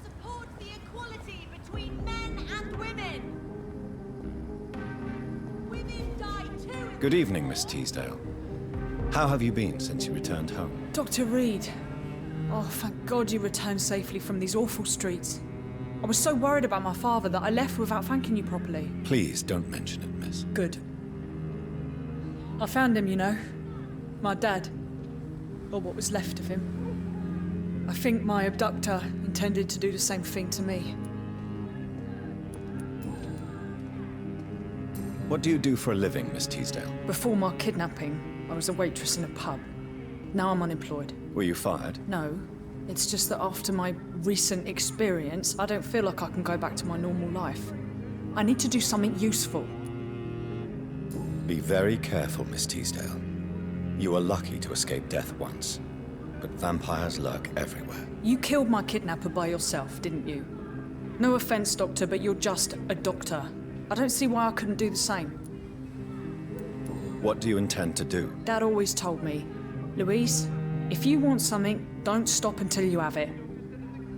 Support the equality between men and women. Women die too. Good evening, Miss Teasdale. How have you been since you returned home? Dr. Reid. Oh, thank God you returned safely from these awful streets. I was so worried about my father that I left without thanking you properly. Please don't mention it, miss. Good. I found him, you know. My dad. Or what was left of him. I think my abductor intended to do the same thing to me. What do you do for a living, Miss Teasdale? Before my kidnapping, I was a waitress in a pub. Now I'm unemployed. Were you fired? No. It's just that after my recent experience, I don't feel like I can go back to my normal life. I need to do something useful. Be very careful, Miss Teasdale. You were lucky to escape death once, but vampires lurk everywhere. You killed my kidnapper by yourself, didn't you? No offense, Doctor, but you're just a doctor. I don't see why I couldn't do the same. What do you intend to do? Dad always told me, Louise, if you want something, don't stop until you have it.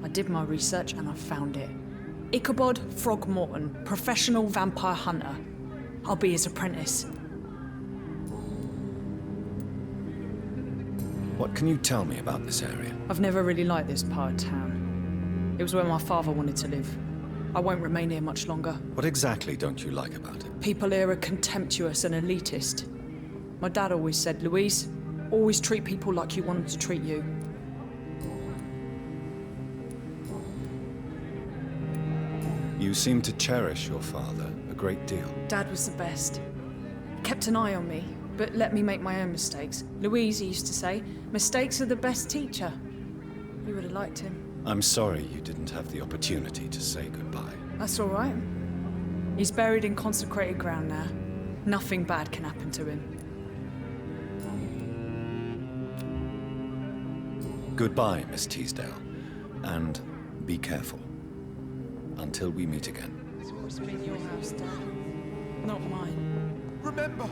I did my research and I found it. Ichabod Throgmorton, professional vampire hunter. I'll be his apprentice. What can you tell me about this area? I've never really liked this part of town. It was where my father wanted to live. I won't remain here much longer. What exactly don't you like about it? People here are contemptuous and elitist. My dad always said, Louise, always treat people like you want them to treat you. You seem to cherish your father a great deal. Dad was the best. kept an eye on me, but let me make my own mistakes. Louise used to say, mistakes are the best teacher. You would have liked him. I'm sorry you didn't have the opportunity to say goodbye. That's all right. He's buried in consecrated ground now. Nothing bad can happen to him. Goodbye, Miss Teasdale. And be careful. Until we meet again. It's always been your house, Dad. Not mine. Remember,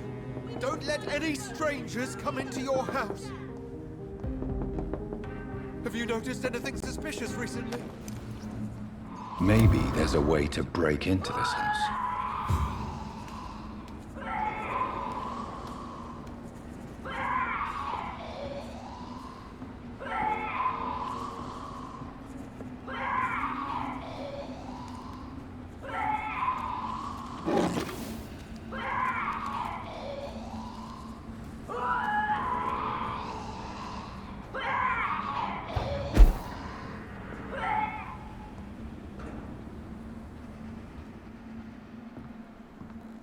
don't let any strangers come into your house. Have you noticed anything suspicious recently? Maybe there's a way to break into this house.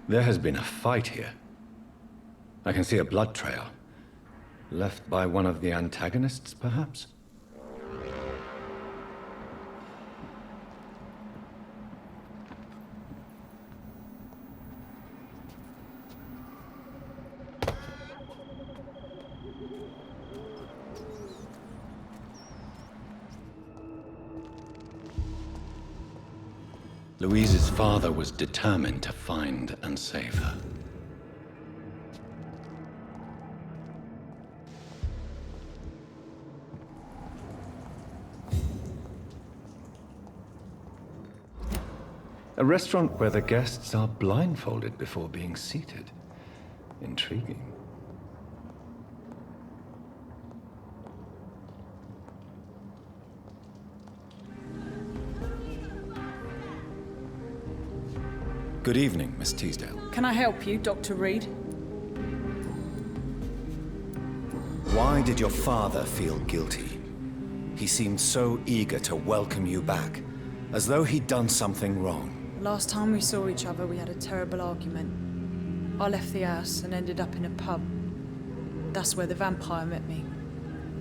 There has been a fight here. I can see a blood trail. Left by one of the antagonists, perhaps? Louise's father was determined to find and save her. A restaurant where the guests are blindfolded before being seated. Intriguing. Good evening, Miss Teasdale. Can I help you, Dr. Reid? Why did your father feel guilty? He seemed so eager to welcome you back, as though he'd done something wrong. Last time we saw each other, we had a terrible argument. I left the house and ended up in a pub. That's where the vampire met me.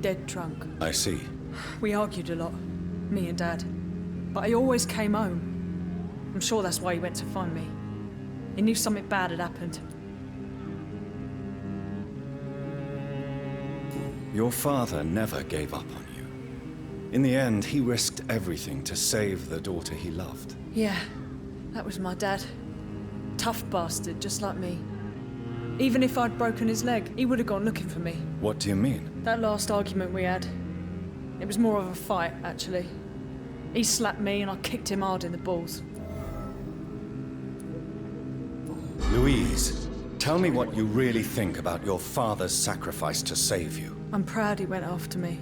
Dead drunk. I see. We argued a lot, me and Dad. But I always came home. I'm sure that's why he went to find me. He knew something bad had happened. Your father never gave up on you. In the end, he risked everything to save the daughter he loved. Yeah, that was my dad. Tough bastard, just like me. Even if I'd broken his leg, he would have gone looking for me. What do you mean? That last argument we had, it was more of a fight, actually. He slapped me and I kicked him hard in the balls. Louise, tell me what you really think about your father's sacrifice to save you. I'm proud he went after me.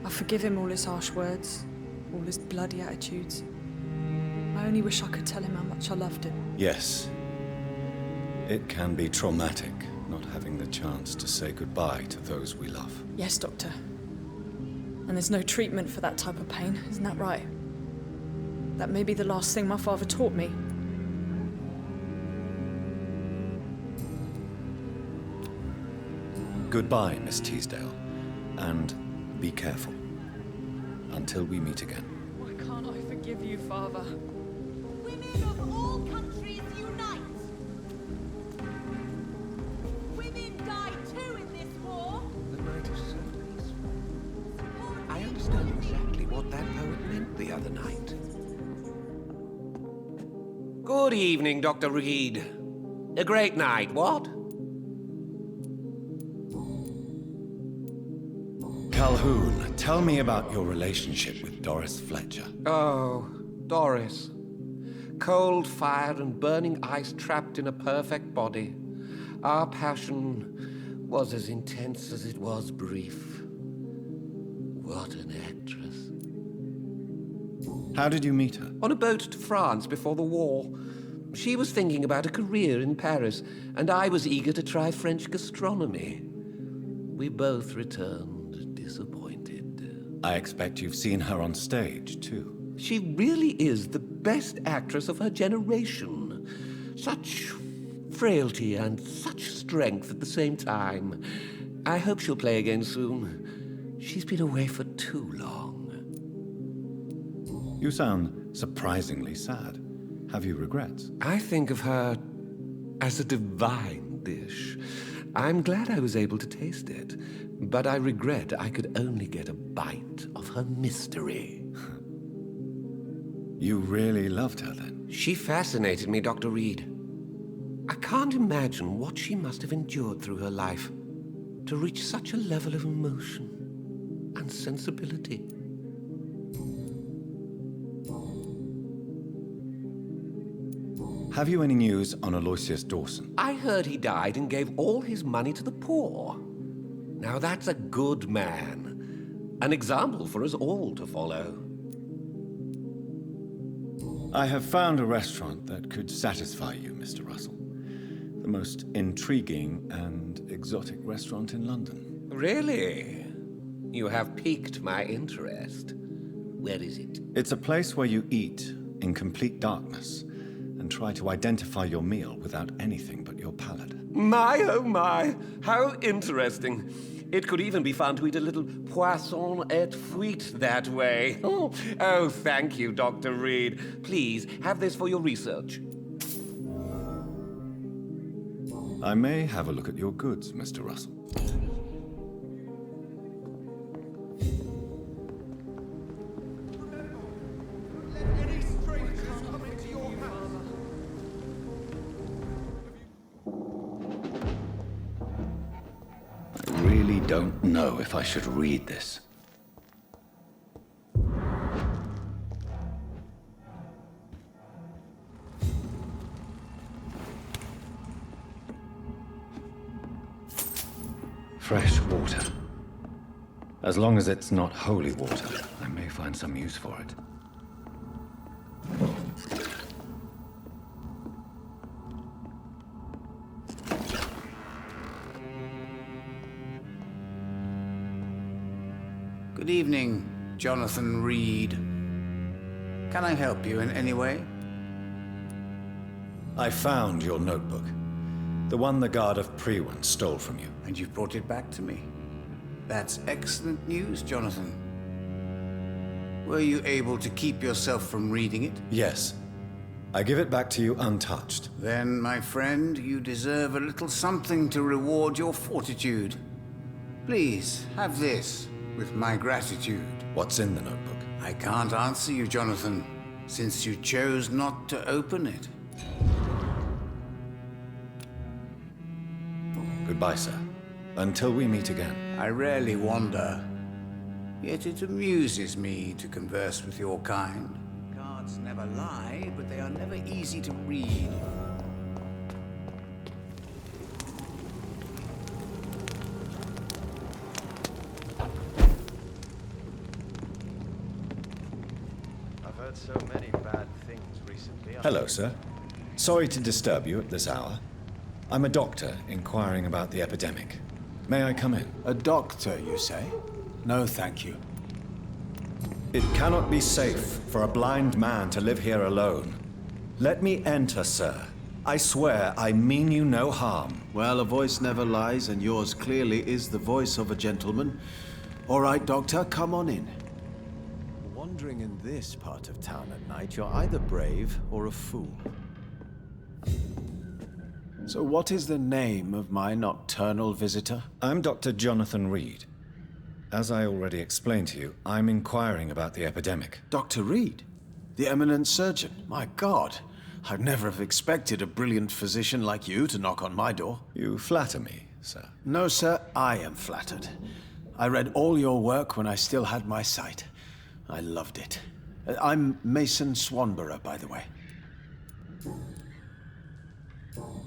I forgive him all his harsh words, all his bloody attitudes. I only wish I could tell him how much I loved him. Yes. It can be traumatic, not having the chance to say goodbye to those we love. Yes, Doctor. And there's no treatment for that type of pain, isn't that right? That may be the last thing my father taught me. Goodbye, Miss Teasdale. And be careful. Until we meet again. Why can't I forgive you, Father? Women of all countries unite! Women died too in this war! The night is so peaceful. I understand exactly what that poet meant the other night. Good evening, Dr. Reid. A great night, what? Calhoun, tell me about your relationship with Doris Fletcher. Oh, Doris. Cold fire and burning ice trapped in a perfect body. Our passion was as intense as it was brief. What an actress. How did you meet her? On a boat to France before the war. She was thinking about a career in Paris, and I was eager to try French gastronomy. We both returned disappointed. I expect you've seen her on stage, too. She really is the best actress of her generation. Such Frailty and such strength at the same time. I hope she'll play again soon. She's been away for too long. You sound surprisingly sad. Have you regrets? I think of her as a divine dish. I'm glad I was able to taste it, but I regret I could only get a bite of her mystery. You really loved her then? She fascinated me, Dr. Reid. I can't imagine what she must have endured through her life to reach such a level of emotion and sensibility. Have you any news on Aloysius Dawson? I heard he died and gave all his money to the poor. Now that's a good man. An example for us all to follow. I have found a restaurant that could satisfy you, Mr. Russell. The most intriguing and exotic restaurant in London. Really? You have piqued my interest. Where is it? It's a place where you eat in complete darkness and try to identify your meal without anything but your palate. My, oh my, how interesting. It could even be fun to eat a little poisson et fruit that way. Oh, thank you, Dr. Reid. Please, have this for your research. I may have a look at your goods, Mr. Russell. I really don't know if I should read this. Fresh water. As long as it's not holy water, I may find some use for it. Good evening, Jonathan Reid. Can I help you in any way? I found your notebook. The one the guard of Priwen stole from you. And you've brought it back to me. That's excellent news, Jonathan. Were you able to keep yourself from reading it? Yes. I give it back to you untouched. Then, my friend, you deserve a little something to reward your fortitude. Please, have this, with my gratitude. What's in the notebook? I can't answer you, Jonathan, since you chose not to open it. Goodbye, sir. Until we meet again. I rarely wander, yet it amuses me to converse with your kind. Cards never lie, but they are never easy to read. I've heard so many bad things recently. Hello, sir. Sorry to disturb you at this hour. I'm a doctor inquiring about the epidemic. May I come in? A doctor, you say? No, thank you. It cannot be safe for a blind man to live here alone. Let me enter, sir. I swear I mean you no harm. Well, a voice never lies, and yours clearly is the voice of a gentleman. All right, Doctor, come on in. Wandering in this part of town at night, you're either brave or a fool. So what is the name of my nocturnal visitor? I'm Dr. Jonathan Reid. As I already explained to you, I'm inquiring about the epidemic. Dr. Reid? The eminent surgeon? My God, I'd never have expected a brilliant physician like you to knock on my door. You flatter me, sir. No, sir, I am flattered. I read all your work when I still had my sight. I loved it. I'm Mason Swanborough, by the way.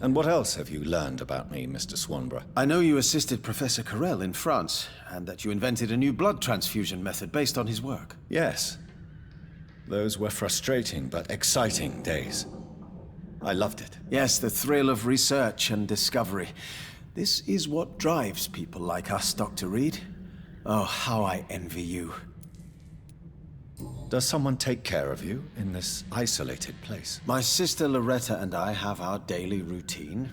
And what else have you learned about me, Mr. Swanborough? I know you assisted Professor Carell in France, and that you invented a new blood transfusion method based on his work. Yes. Those were frustrating but exciting days. I loved it. Yes, the thrill of research and discovery. This is what drives people like us, Dr. Reid. Oh, how I envy you. Does someone take care of you in this isolated place? My sister Loretta and I have our daily routine.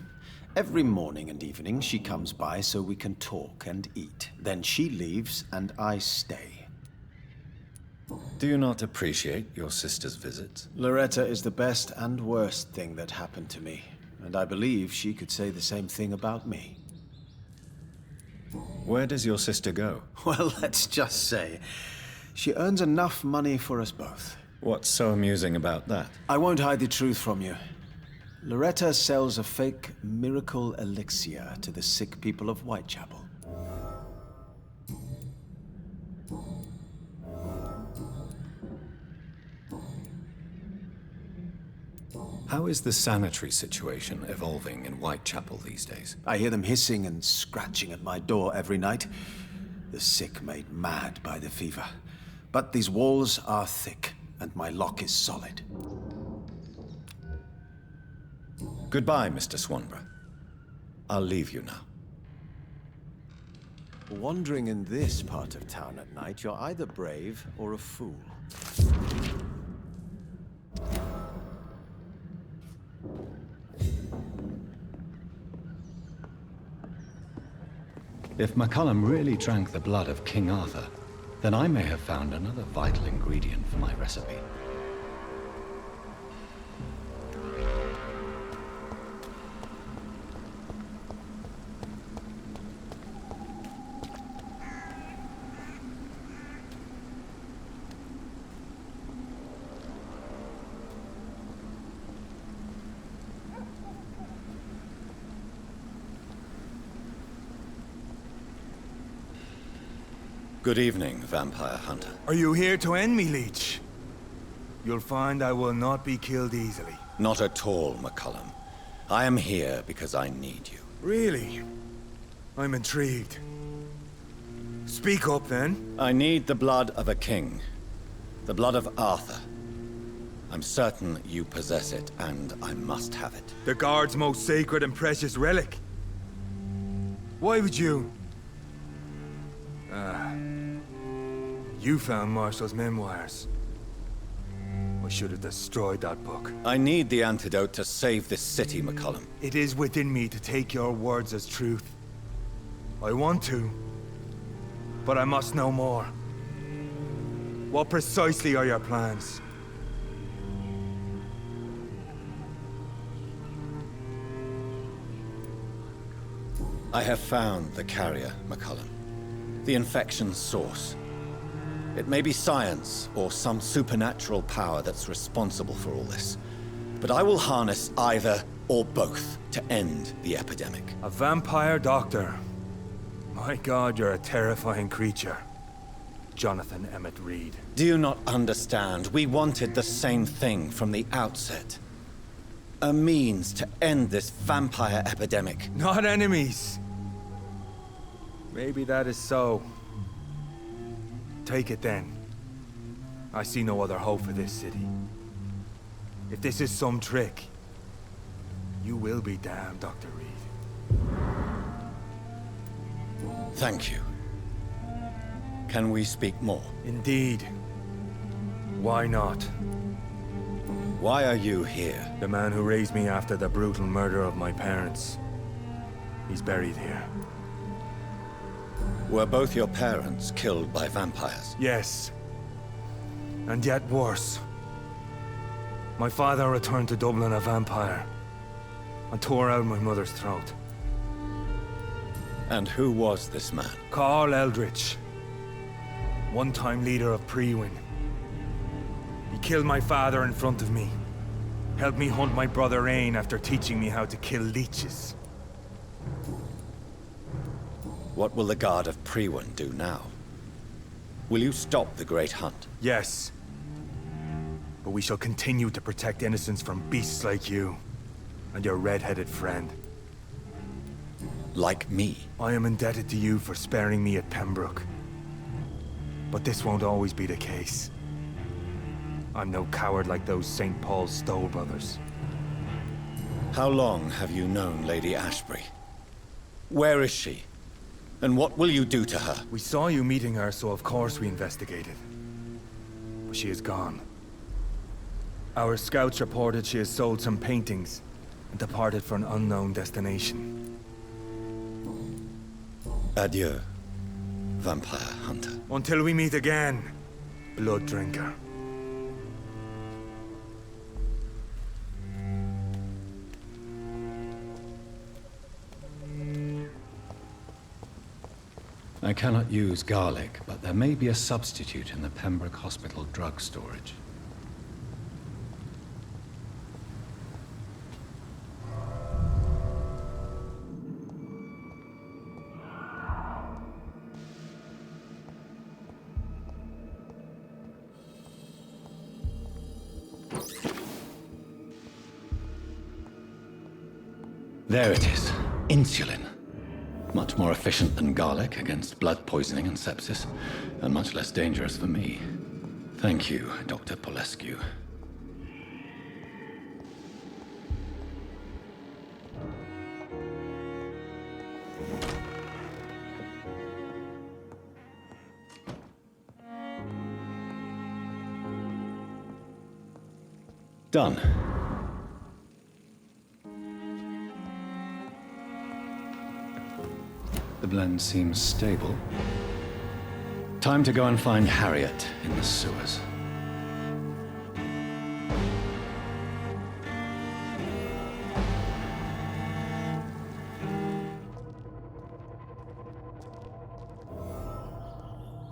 Every morning and evening she comes by so we can talk and eat. Then she leaves and I stay. Do you not appreciate your sister's visits? Loretta is the best and worst thing that happened to me, and I believe she could say the same thing about me. Where does your sister go? Well, let's just say she earns enough money for us both. What's so amusing about that? I won't hide the truth from you. Loretta sells a fake miracle elixir to the sick people of Whitechapel. How is the sanitary situation evolving in Whitechapel these days? I hear them hissing and scratching at my door every night. The sick made mad by the fever. But these walls are thick, and my lock is solid. Goodbye, Mr. Swanborough. I'll leave you now. Wandering in this part of town at night, you're either brave or a fool. If McCullum really drank the blood of King Arthur, then I may have found another vital ingredient for my recipe. Good evening, Vampire Hunter. Are you here to end me, Leech? You'll find I will not be killed easily. Not at all, McCullum. I am here because I need you. Really? I'm intrigued. Speak up, then. I need the blood of a king. The blood of Arthur. I'm certain you possess it, and I must have it. The Guard's most sacred and precious relic. Why would you? You found Marshall's memoirs. I should have destroyed that book. I need the antidote to save this city, McCullum. It is within me to take your words as truth. I want to, but I must know more. What precisely are your plans? I have found the carrier, McCullum. The infection's source. It may be science or some supernatural power that's responsible for all this. But I will harness either or both to end the epidemic. A vampire doctor. My God, you're a terrifying creature. Jonathan Reid. Do you not understand? We wanted the same thing from the outset. A means to end this vampire epidemic. Not enemies. Maybe that is so. Take it then. I see no other hope for this city. If this is some trick, you will be damned, Dr. Reid. Thank you. Can we speak more? Indeed. Why not? Why are you here? The man who raised me after the brutal murder of my parents. He's buried here. Were both your parents killed by vampires? Yes. And yet worse. My father returned to Dublin a vampire and tore out my mother's throat. And who was this man? Carl Eldritch. One-time leader of Prewin. He killed my father in front of me. Helped me hunt my brother Ain after teaching me how to kill leeches. What will the Guard of Prewin do now? Will you stop the Great Hunt? Yes. But we shall continue to protect innocents from beasts like you and your red-headed friend. Like me? I am indebted to you for sparing me at Pembroke. But this won't always be the case. I'm no coward like those St. Paul's Stowe brothers. How long have you known Lady Ashbury? Where is she? And what will you do to her? We saw you meeting her, so of course we investigated. She is gone. Our scouts reported she has sold some paintings and departed for an unknown destination. Adieu, vampire hunter. Until we meet again, blood drinker. I cannot use garlic, but there may be a substitute in the Pembroke Hospital drug storage. There it is. Insulin. Much more efficient than garlic against blood poisoning and sepsis, and much less dangerous for me. Thank you, Dr. Polescu. Done. The blend seems stable. Time to go and find Harriet in the sewers.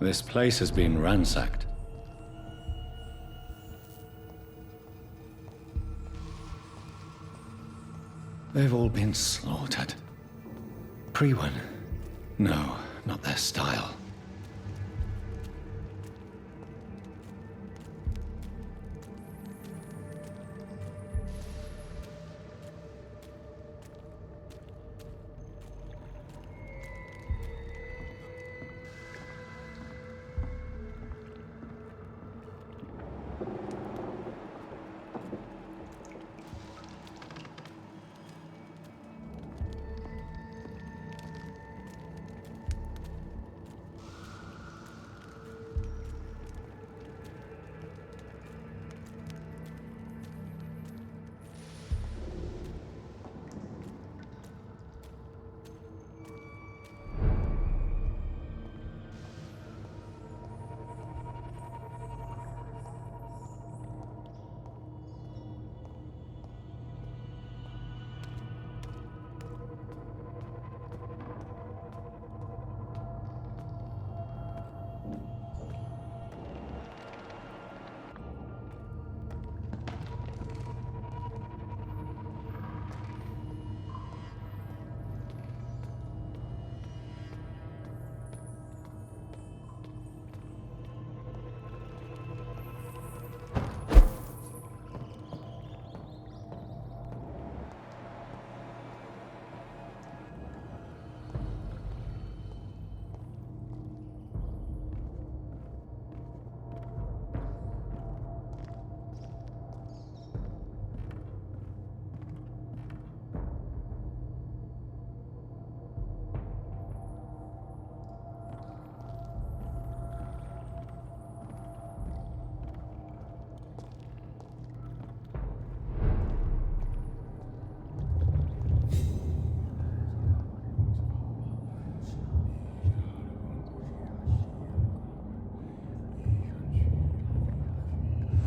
This place has been ransacked. They've all been slaughtered. Pre-1. No, not their style.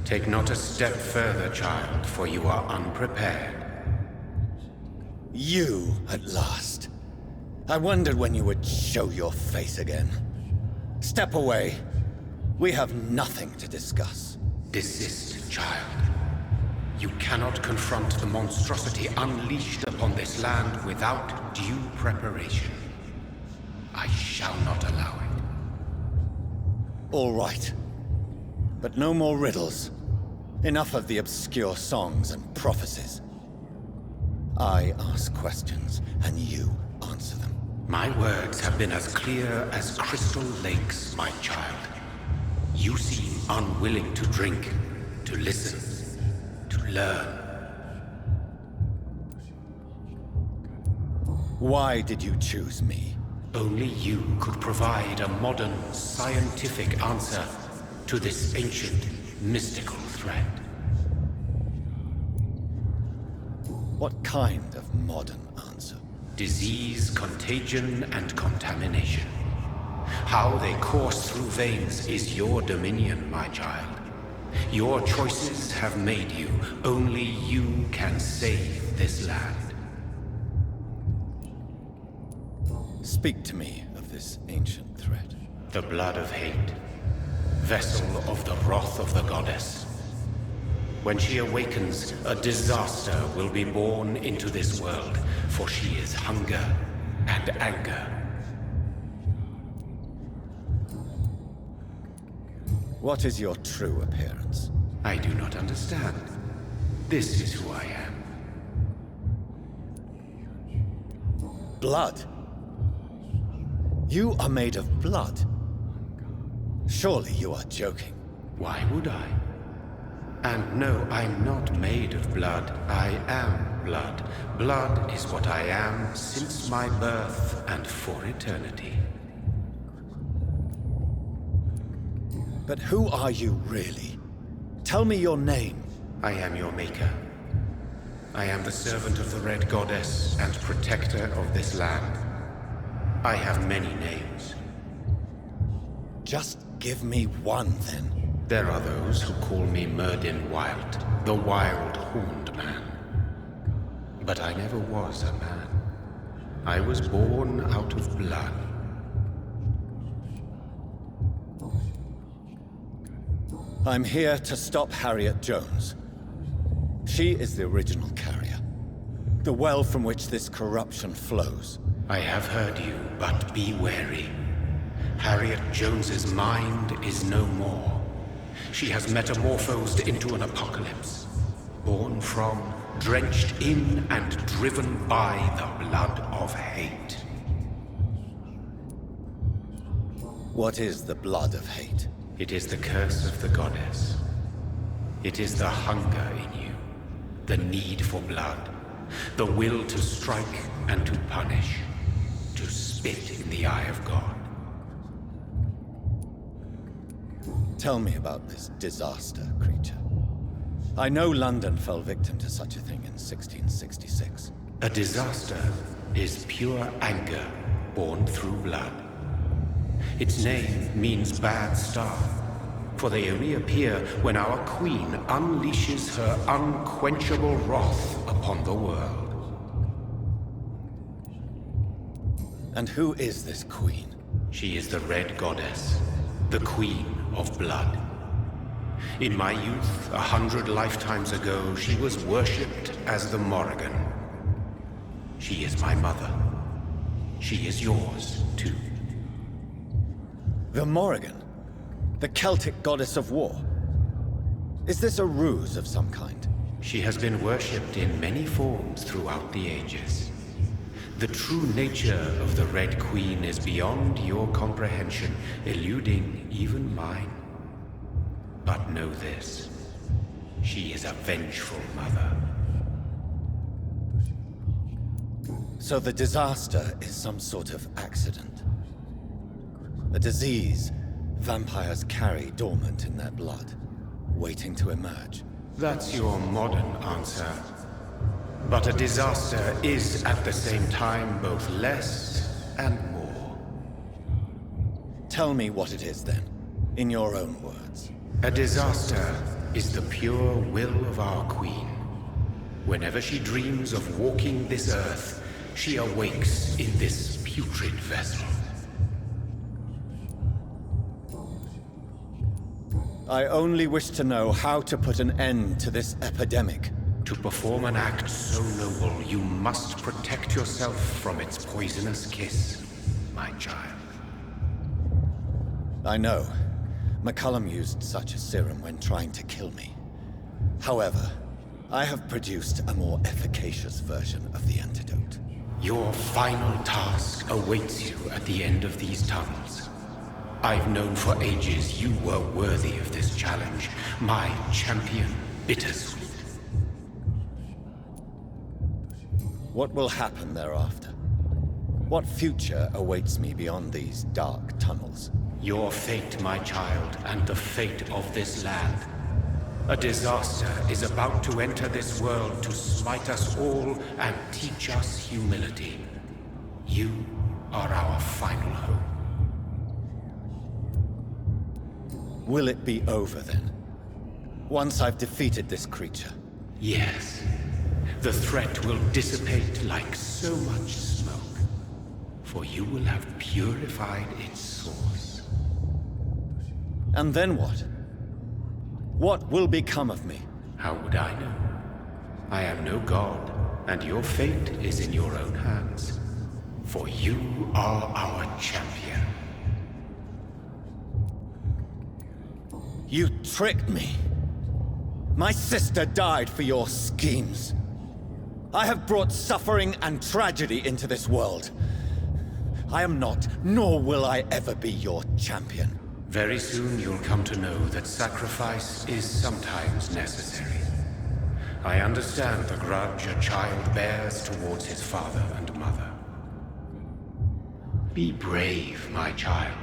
Take not a step further, child, for you are unprepared. You, at last. I wondered when you would show your face again. Step away. We have nothing to discuss. Desist, child. You cannot confront the monstrosity unleashed upon this land without due preparation. I shall not allow it. All right. But no more riddles. Enough of the obscure songs and prophecies. I ask questions, and you answer them. My words have been as clear as crystal lakes, my child. You seem unwilling to drink, to listen, to learn. Why did you choose me? Only you could provide a modern, scientific answer to this ancient, mystical threat. What kind of modern answer? Disease, contagion, and contamination. How they course through veins is your dominion, my child. Your choices have made you. Only you can save this land. Speak to me of this ancient threat. The blood of hate. Vessel of the wrath of the goddess. When she awakens, a disaster will be born into this world, for she is hunger and anger. What is your true appearance? I do not understand. This is who I am. Blood? You are made of blood. Surely you are joking. Why would I? And no, I'm not made of blood. I am blood. Blood is what I am since my birth and for eternity. But who are you really? Tell me your name. I am your maker. I am the servant of the Red Goddess and protector of this land. I have many names. Just give me one, then. There are those who call me Myrddin Wild, the Wild Horned Man. But I never was a man. I was born out of blood. I'm here to stop Harriet Jones. She is the original carrier. The well from which this corruption flows. I have heard you, but be wary. Harriet Jones's mind is no more. She has metamorphosed into an apocalypse. Born from, drenched in, and driven by the blood of hate. What is the blood of hate? It is the curse of the goddess. It is the hunger in you, the need for blood, the will to strike and to punish, to spit in the eye of God. Tell me about this disaster, creature. I know London fell victim to such a thing in 1666. A disaster is pure anger born through blood. Its name means bad star, for they only appear when our queen unleashes her unquenchable wrath upon the world. And who is this queen? She is the Red Goddess, the queen of blood. In my youth, 100 lifetimes ago, she was worshipped as the Morrigan. She is my mother. She is yours, too. The Morrigan? The Celtic goddess of war? Is this a ruse of some kind? She has been worshipped in many forms throughout the ages. The true nature of the Red Queen is beyond your comprehension, eluding even mine. But know this. She is a vengeful mother. So the disaster is some sort of accident. A disease vampires carry dormant in their blood, waiting to emerge. That's your modern answer. But a disaster is at the same time both less and more. Tell me what it is then, in your own words. A disaster is the pure will of our queen. Whenever she dreams of walking this earth, she awakes in this putrid vessel. I only wish to know how to put an end to this epidemic. To perform an act so noble, you must protect yourself from its poisonous kiss, my child. I know. McCullum used such a serum when trying to kill me. However, I have produced a more efficacious version of the antidote. Your final task awaits you at the end of these tunnels. I've known for ages you were worthy of this challenge, my champion, Bittersweet. What will happen thereafter? What future awaits me beyond these dark tunnels? Your fate, my child, and the fate of this land A disaster is about to enter this world to smite us all and teach us humility. You are our final hope. Will it be over then? Once I've defeated this creature? Yes. The threat will dissipate like so much smoke, for you will have purified its source. And then what? What will become of me? How would I know? I am no god, and your fate is in your own hands. For you are our champion. You tricked me. My sister died for your schemes. I have brought suffering and tragedy into this world. I am not, nor will I ever be your champion. Very soon you'll come to know that sacrifice is sometimes necessary. I understand the grudge a child bears towards his father and mother. Be brave, my child.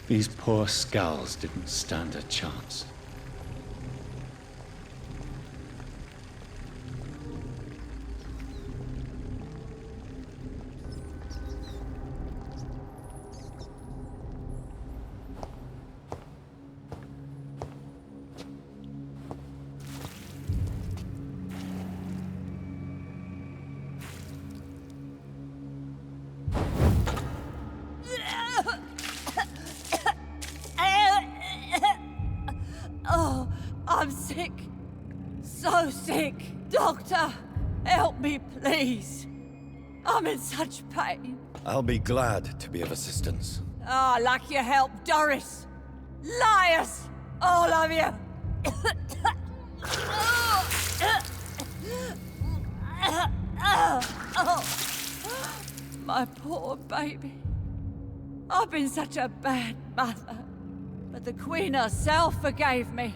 These poor skulls didn't stand a chance. I'm sick. So sick. Doctor, help me, please. I'm in such pain. I'll be glad to be of assistance. Ah, like your help, Doris. Liars! All of you! My poor baby. I've been such a bad mother. But the Queen herself forgave me.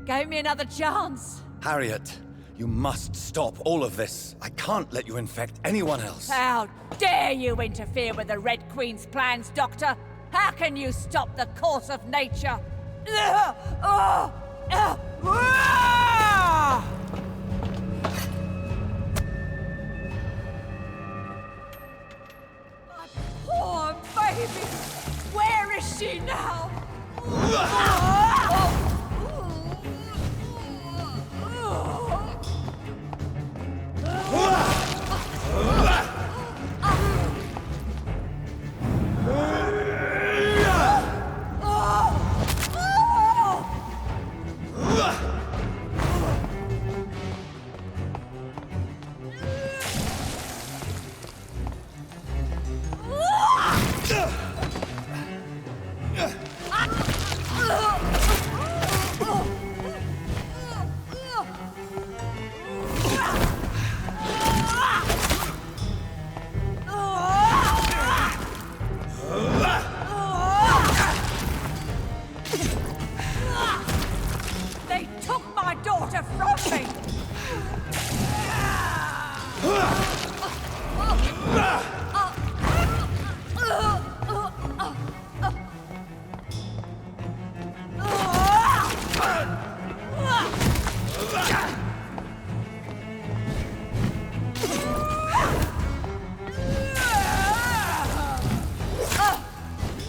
Gave me another chance. Harriet, you must stop all of this. I can't let you infect anyone else. How dare you interfere with the Red Queen's plans, Doctor? How can you stop the course of nature? My poor baby! Where is she now? They took my daughter from me!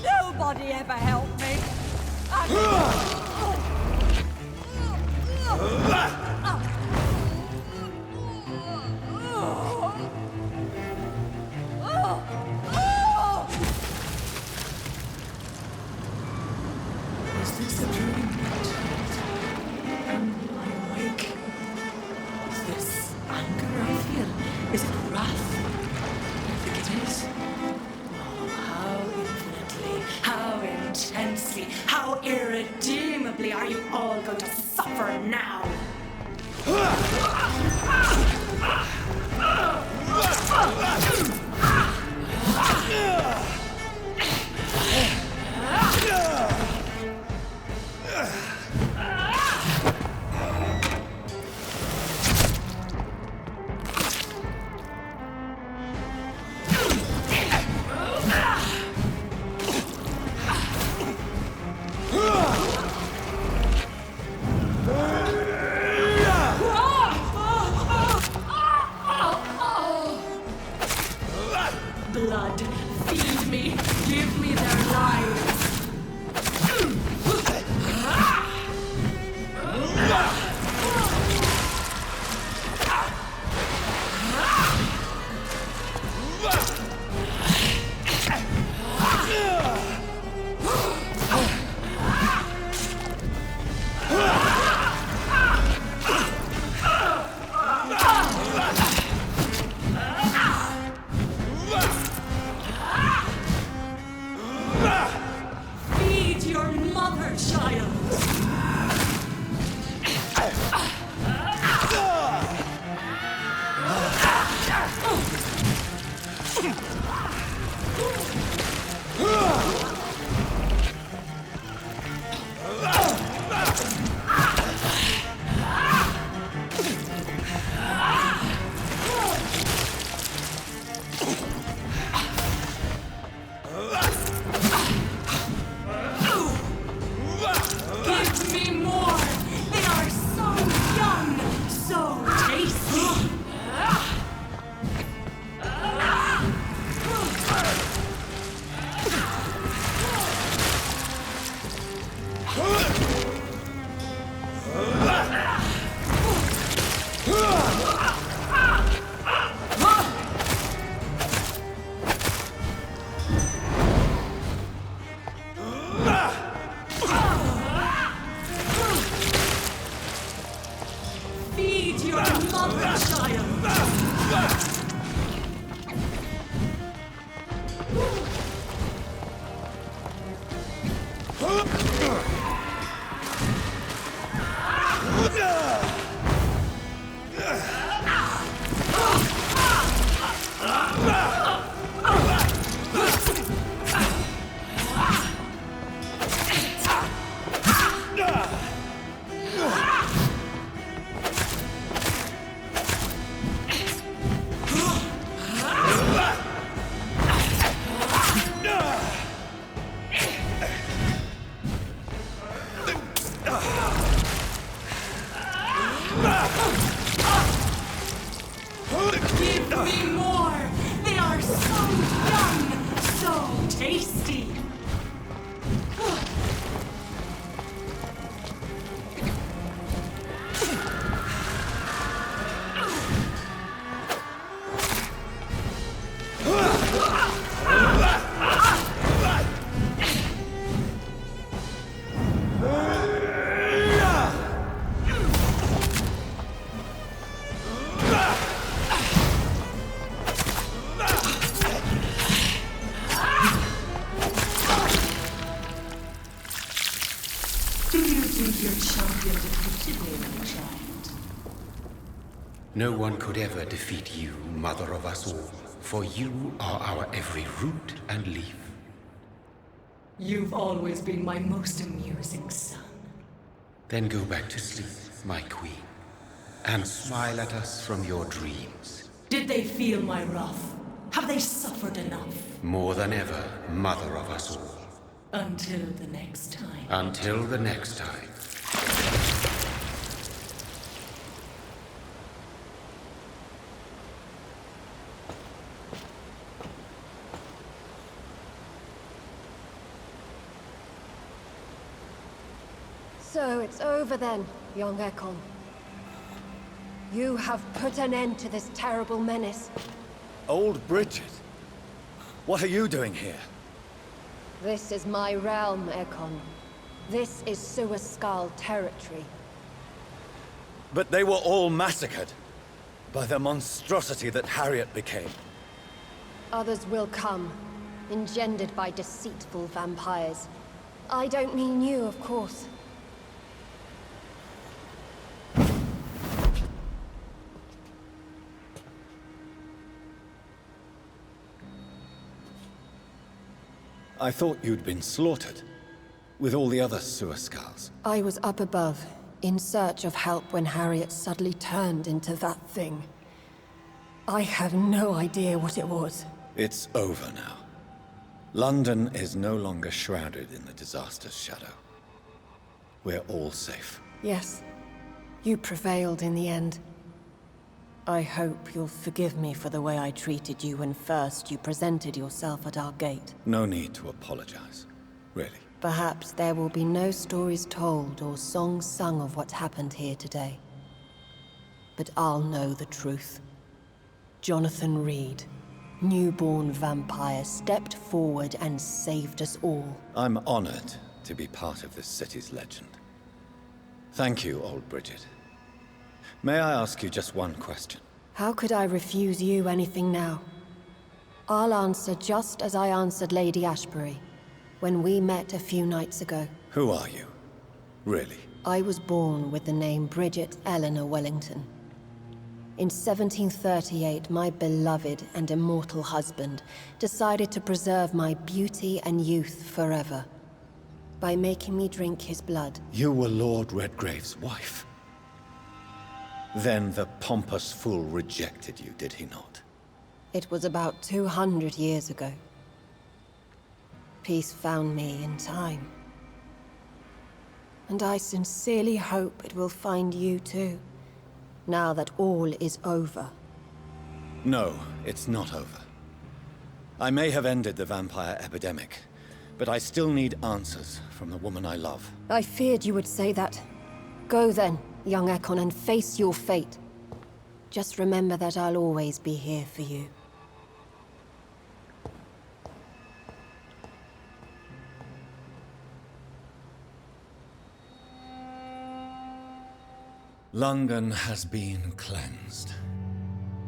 Nobody ever helped me. Is this a dream? Am I awake? Is this anger I feel? Is it wrath? I think it is. Oh, how infinitely, how intensely, how irredeemably are you all going to suffer now? Give me more! They are so young, so tasty! Feed your mother, child! Give me more! They are so young, so tasty! Do you think your champion defeated me, my child? No one could ever defeat you, mother of us all, for you are our every root and leaf. You've always been my most amusing son. Then go back to sleep, my queen, and smile at us from your dreams. Did they feel my wrath? Have they suffered enough? More than ever, mother of us all. Until the next time. Until the next time. So it's over then, young Ekon. You have put an end to this terrible menace. Old Bridget? What are you doing here? This is my realm, Ekon. This is Suaskal territory. But they were all massacred by the monstrosity that Harriet became. Others will come, engendered by deceitful vampires. I don't mean you, of course. I thought you'd been slaughtered, with all the other Suaskals. I was up above, in search of help when Harriet suddenly turned into that thing. I have no idea what it was. It's over now. London is no longer shrouded in the disaster's shadow. We're all safe. Yes, you prevailed in the end. I hope you'll forgive me for the way I treated you when first you presented yourself at our gate. No need to apologize, really. Perhaps there will be no stories told or songs sung of what happened here today. But I'll know the truth. Jonathan Reid, newborn vampire, stepped forward and saved us all. I'm honored to be part of this city's legend. Thank you, old Bridget. May I ask you just one question? How could I refuse you anything now? I'll answer just as I answered Lady Ashbury when we met a few nights ago. Who are you? Really? I was born with the name Bridget Eleanor Wellington. In 1738, my beloved and immortal husband decided to preserve my beauty and youth forever by making me drink his blood. You were Lord Redgrave's wife. Then the pompous fool rejected you, did he not? It was about 200 years ago. peace found me in time. And I sincerely hope it will find you too, now that all is over. No, it's not over. I may have ended the vampire epidemic, but I still need answers from the woman I love. I feared you would say that. Go then, young Ekon, and face your fate. Just remember that I'll always be here for you. London has been cleansed.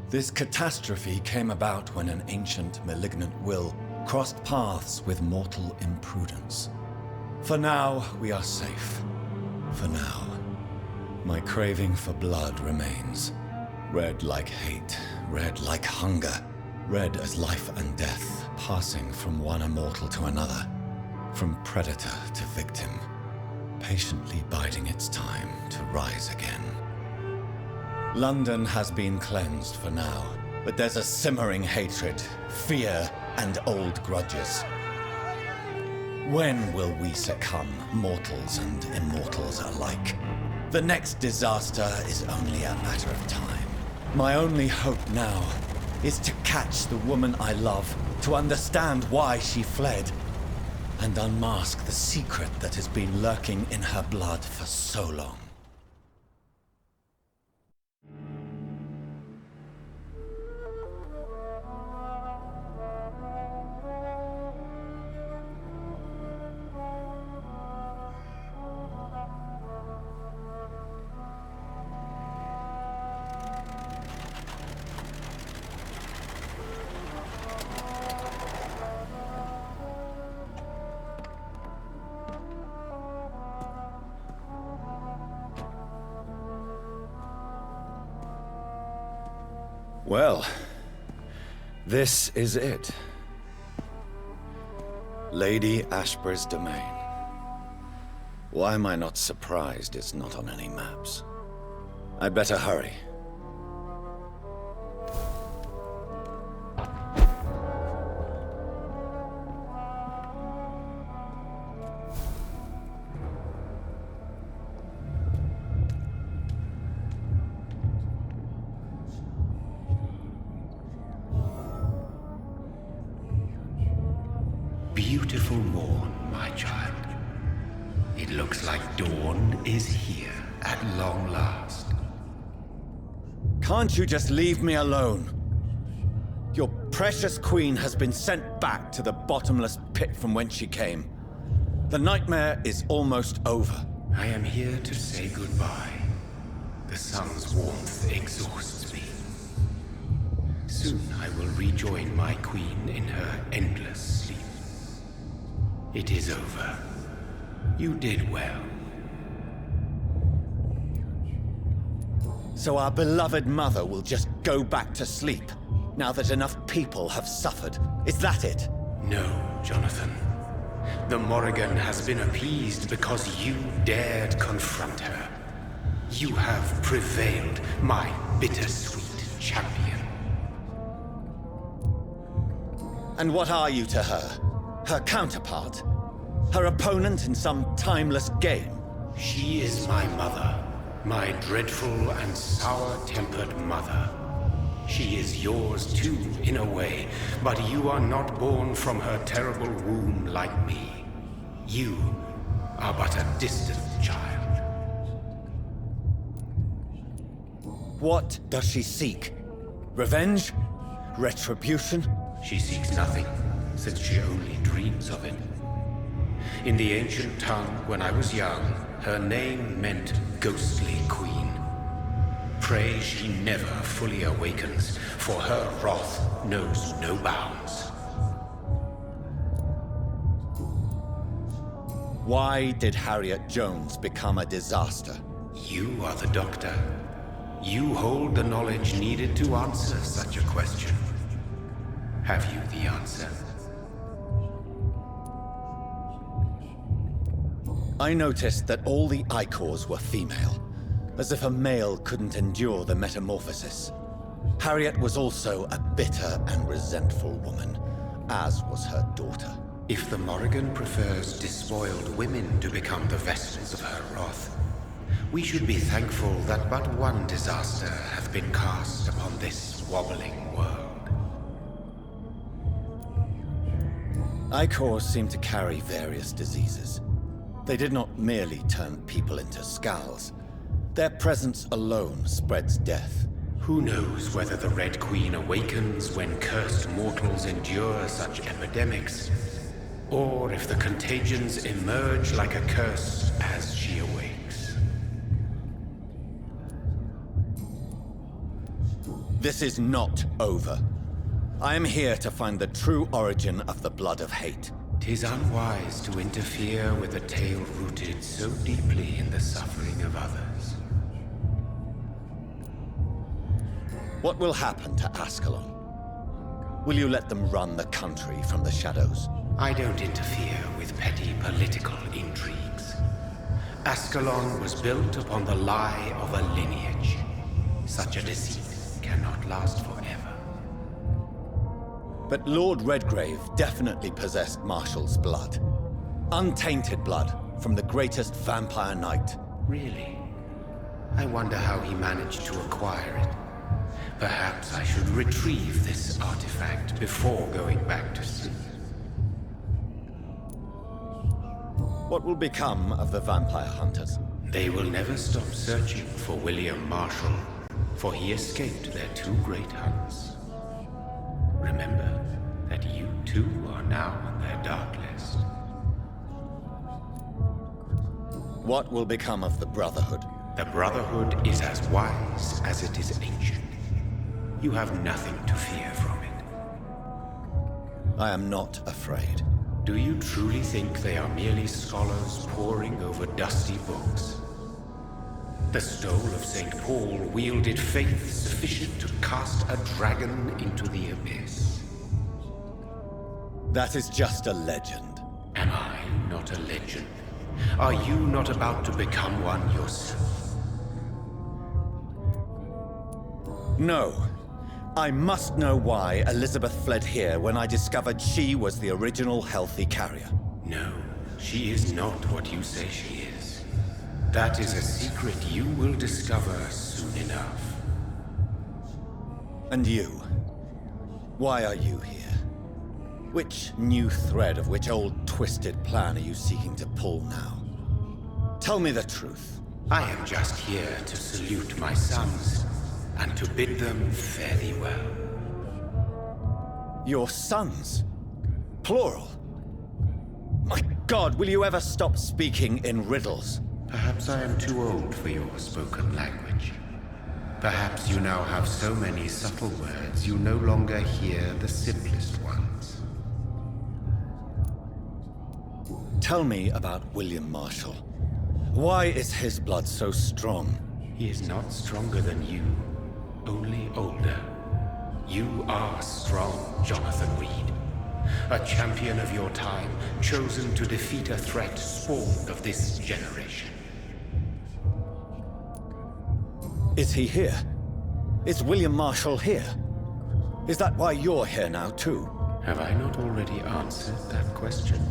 This catastrophe came about when an ancient, malignant will crossed paths with mortal imprudence. For now, we are safe. For now. My craving for blood remains. Red like hate, red like hunger, red as life and death, passing from one immortal to another, from predator to victim, patiently biding its time to rise again. London has been cleansed for now, but there's a simmering hatred, fear, and old grudges. When will we succumb, mortals and immortals alike? The next disaster is only a matter of time. My only hope now is to catch the woman I love, to understand why she fled, and unmask the secret that has been lurking in her blood for so long. Well, this is it. Lady Ashbur's domain. Why am I not surprised it's not on any maps? I'd better hurry. Beautiful morn, my child. It looks like dawn is here at long last. Can't you just leave me alone? Your precious queen has been sent back to the bottomless pit from whence she came. The nightmare is almost over. I am here to say goodbye. The sun's warmth exhausts me. Soon I will rejoin my queen in her endless sleep. It is over. You did well. So our beloved mother will just go back to sleep, now that enough people have suffered. Is that it? No, Jonathan. The Morrigan has been appeased because you dared confront her. You have prevailed, my bittersweet champion. And what are you to her? Her counterpart? Her opponent in some timeless game? She is my mother. My dreadful and sour-tempered mother. She is yours too, in a way, but you are not born from her terrible womb like me. You are but a distant child. What does she seek? Revenge? Retribution? She seeks nothing, since she only dreams of it. In the ancient tongue, when I was young, her name meant Ghostly Queen. Pray she never fully awakens, for her wrath knows no bounds. Why did Harriet Jones become a disaster? You are the doctor. You hold the knowledge needed to answer such a question. Have you the answer? I noticed that all the Icors were female, as if a male couldn't endure the metamorphosis. Harriet was also a bitter and resentful woman, as was her daughter. If the Morrigan prefers despoiled women to become the vessels of her wrath, we should be thankful that but one disaster hath been cast upon this wobbling world. Icors seem to carry various diseases. They did not merely turn people into skulls. Their presence alone spreads death. Who knows whether the Red Queen awakens when cursed mortals endure such epidemics, or if the contagions emerge like a curse as she awakes. This is not over. I am here to find the true origin of the blood of hate. 'Tis unwise to interfere with a tale rooted so deeply in the suffering of others. What will happen to Ascalon? Will you let them run the country from the shadows? I don't interfere with petty political intrigues. Ascalon was built upon the lie of a lineage. Such a deceit cannot last forever. But Lord Redgrave definitely possessed Marshall's blood. Untainted blood from the greatest vampire knight. Really? I wonder how he managed to acquire it. Perhaps I should retrieve this artifact before going back to sleep. What will become of the vampire hunters? They will never stop searching for William Marshall, for he escaped their two great hunts. Remember that you too are now on their dark list. What will become of the Brotherhood? The Brotherhood is as wise as it is ancient. You have nothing to fear from it. I am not afraid. Do you truly think they are merely scholars poring over dusty books? The stole of St. Paul wielded faith sufficient to cast a dragon into the abyss. That is just a legend. Am I not a legend? Are you not about to become one yourself? No. I must know why Elizabeth fled here when I discovered she was the original healthy carrier. No, she is not what you say she is. That is a secret you will discover soon enough. And you? Why are you here? Which new thread of which old twisted plan are you seeking to pull now? Tell me the truth. I am just here to salute my sons, and to bid them fare thee well. Your sons? Plural? My God, will you ever stop speaking in riddles? Perhaps I am too old for your spoken language. Perhaps you now have so many subtle words you no longer hear the simplest ones. Tell me about William Marshall. Why is his blood so strong? He is not stronger than you, only older. You are strong, Jonathan Reid. A champion of your time, chosen to defeat a threat spawned of this generation. Is he here? Is William Marshall here? Is that why you're here now, too? Have I not already answered that question?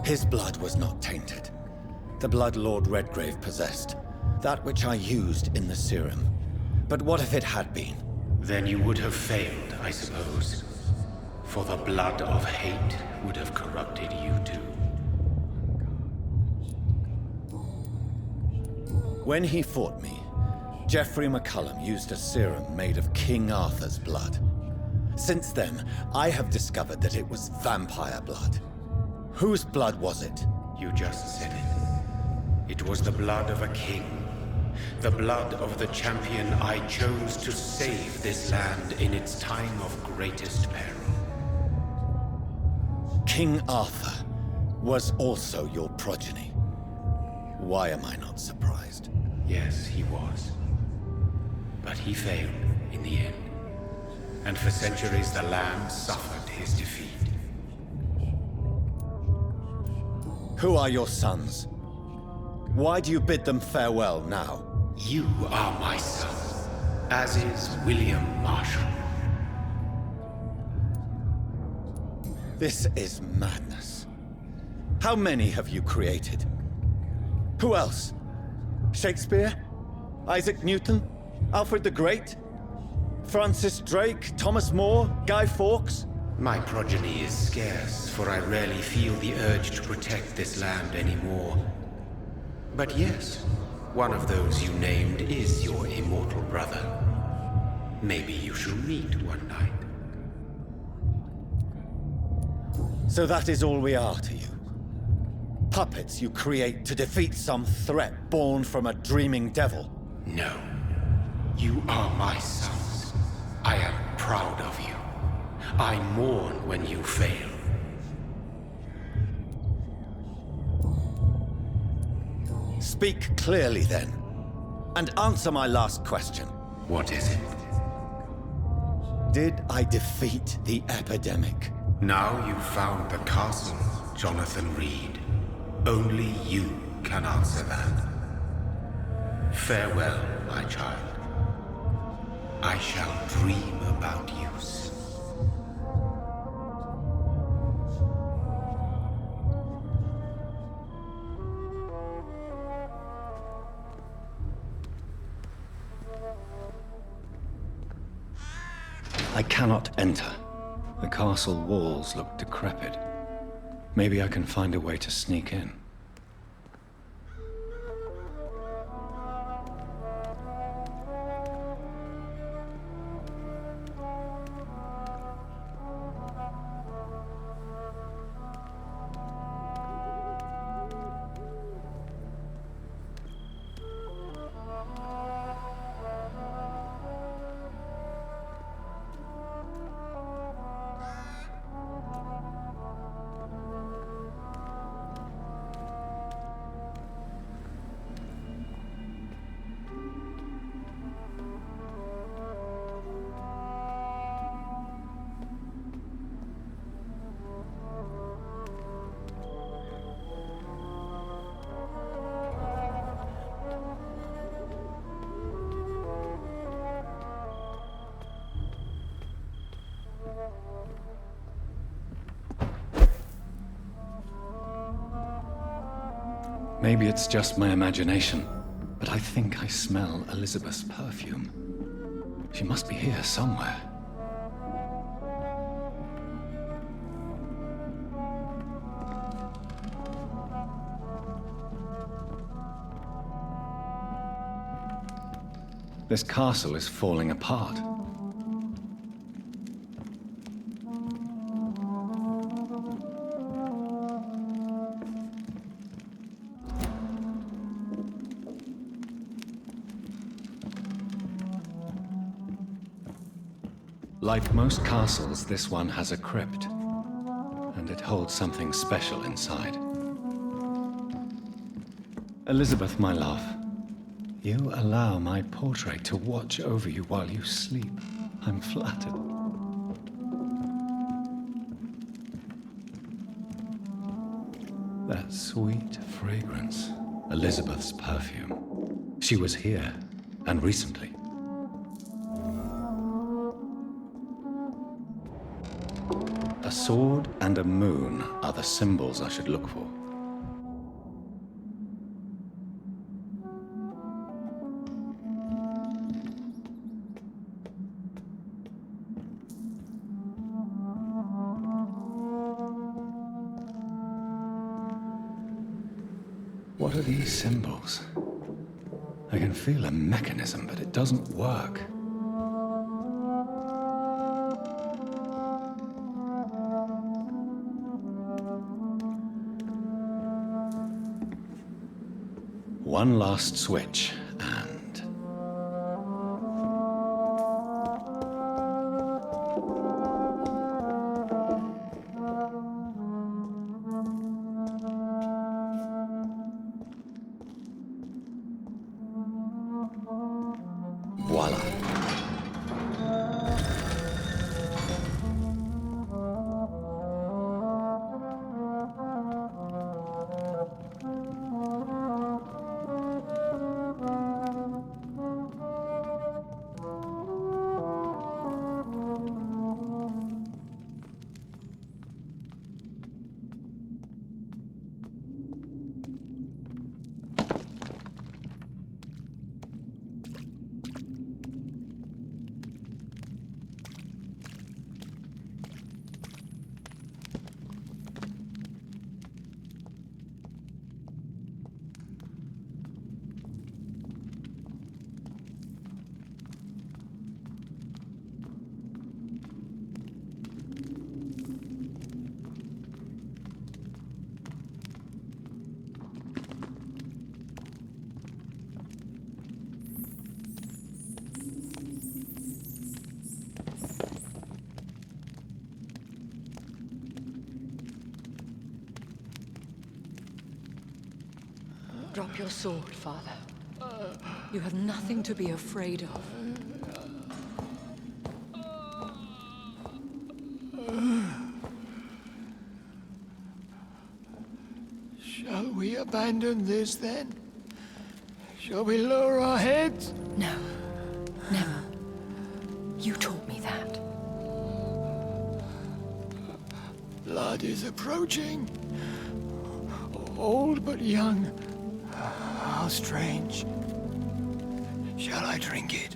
His blood was not tainted. The blood Lord Redgrave possessed. That which I used in the serum. But what if it had been? Then you would have failed, I suppose. For the blood of hate would have corrupted you too. When he fought me, Geoffrey McCullum used a serum made of King Arthur's blood. Since then, I have discovered that it was vampire blood. Whose blood was it? You just said it. It was the blood of a king. The blood of the champion I chose to save this land in its time of greatest peril. King Arthur was also your progeny. Why am I not surprised? Yes, he was. But he failed in the end. And for centuries the land suffered his defeat. Who are your sons? Why do you bid them farewell now? You are my son, as is William Marshall. This is madness. How many have you created? Who else? Shakespeare? Isaac Newton? Alfred the Great? Francis Drake? Thomas More? Guy Fawkes? My progeny is scarce, for I rarely feel the urge to protect this land anymore. But yes, one of those you named is your immortal brother. Maybe you shall meet one night. So that is all we are to you? Puppets you create to defeat some threat born from a dreaming devil? No. You are my sons. I am proud of you. I mourn when you fail. Speak clearly then, and answer my last question. What is it? Did I defeat the epidemic? Now you've found the castle, Jonathan Reid. Only you can answer that. Farewell, my child. I shall dream about you soon. I cannot enter. The castle walls look decrepit. Maybe I can find a way to sneak in. Maybe it's just my imagination, but I think I smell Elizabeth's perfume. She must be here somewhere. This castle is falling apart. Like most castles, this one has a crypt, and it holds something special inside. Elizabeth, my love, you allow my portrait to watch over you while you sleep. I'm flattered. That sweet fragrance, Elizabeth's perfume. She was here, and recently. A sword and a moon are the symbols I should look for. What are these symbols? I can feel a mechanism, but it doesn't work. One last switch, and... voila. Drop your sword, Father. You have nothing to be afraid of. Shall we abandon this then? Shall we lower our heads? No. Never. You taught me that. Blood is approaching. Old but young. How strange. Shall I drink it?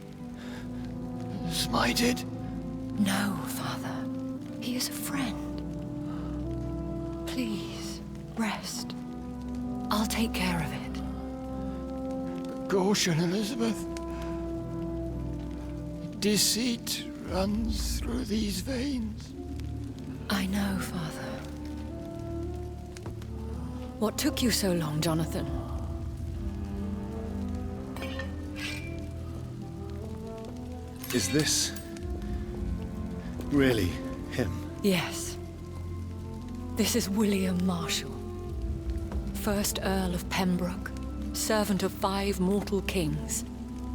Smite it? No, Father. He is a friend. Please, rest. I'll take care of it. Caution, Elizabeth. Deceit runs through these veins. I know, Father. What took you so long, Jonathan? Is this really him? Yes. This is William Marshall, 1st Earl of Pembroke, servant of 5 mortal kings,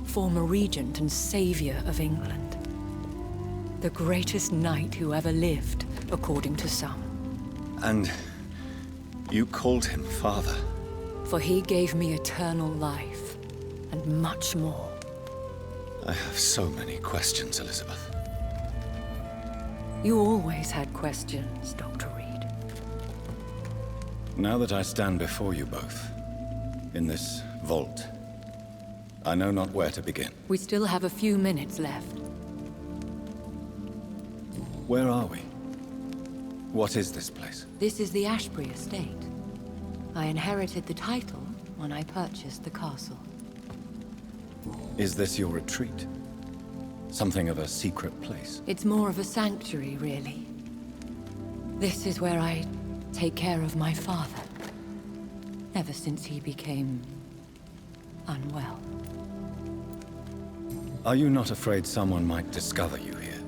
former regent and savior of England. The greatest knight who ever lived, according to some. And you called him father? For he gave me eternal life, and much more. I have so many questions, Elizabeth. You always had questions, Dr. Reid. Now that I stand before you both, in this vault, I know not where to begin. We still have a few minutes left. Where are we? What is this place? This is the Ashbury estate. I inherited the title when I purchased the castle. Is this your retreat? Something of a secret place? It's more of a sanctuary, really. This is where I take care of my father. Ever since he became unwell. Are you not afraid someone might discover you here?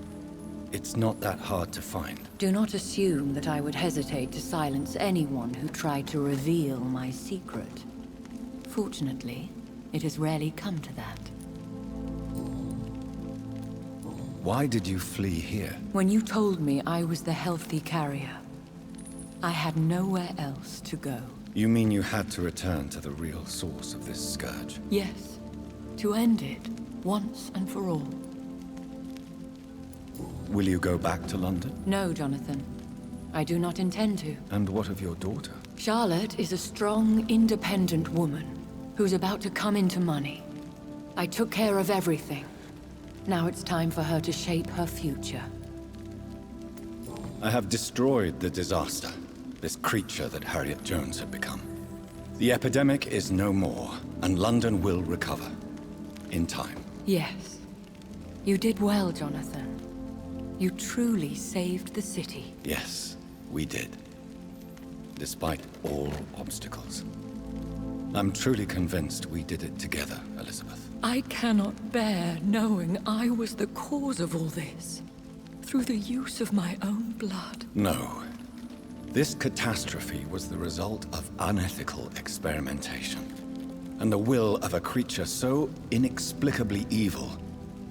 It's not that hard to find. Do not assume that I would hesitate to silence anyone who tried to reveal my secret. Fortunately, it has rarely come to that. Why did you flee here? When you told me I was the healthy carrier, I had nowhere else to go. You mean you had to return to the real source of this scourge? Yes, to end it, once and for all. Will you go back to London? No, Jonathan. I do not intend to. And what of your daughter? Charlotte is a strong, independent woman who's about to come into money. I took care of everything. Now it's time for her to shape her future. I have destroyed the disaster, this creature that Harriet Jones had become. The epidemic is no more, and London will recover. In time. Yes. You did well, Jonathan. You truly saved the city. Yes, we did. Despite all obstacles. I'm truly convinced we did it together, Elizabeth. I cannot bear knowing I was the cause of all this. Through the use of my own blood. No. This catastrophe was the result of unethical experimentation. And the will of a creature so inexplicably evil,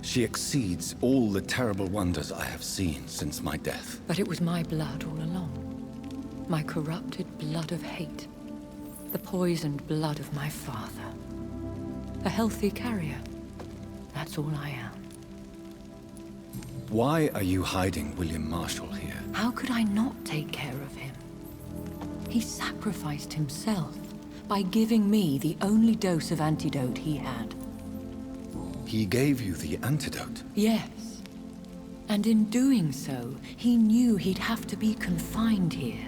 she exceeds all the terrible wonders I have seen since my death. But it was my blood all along. My corrupted blood of hate. The poisoned blood of my father. A healthy carrier. That's all I am. Why are you hiding William Marshall here? How could I not take care of him? He sacrificed himself by giving me the only dose of antidote he had. He gave you the antidote? Yes. And in doing so, he knew he'd have to be confined here.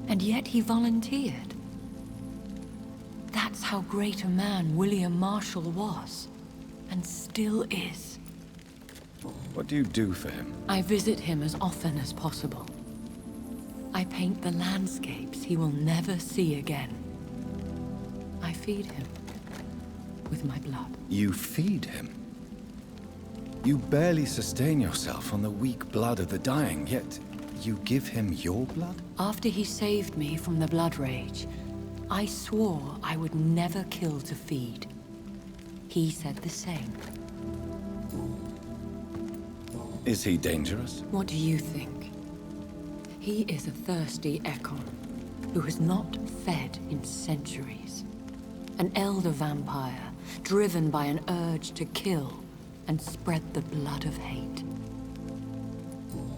And yet he volunteered. That's how great a man William Marshall was. And still is. What do you do for him? I visit him as often as possible. I paint the landscapes he will never see again. I feed him with my blood. You feed him? You barely sustain yourself on the weak blood of the dying, yet you give him your blood? After he saved me from the blood rage, I swore I would never kill to feed. He said the same. Is he dangerous? What do you think? He is a thirsty Ekon who has not fed in centuries. An elder vampire, driven by an urge to kill and spread the blood of hate.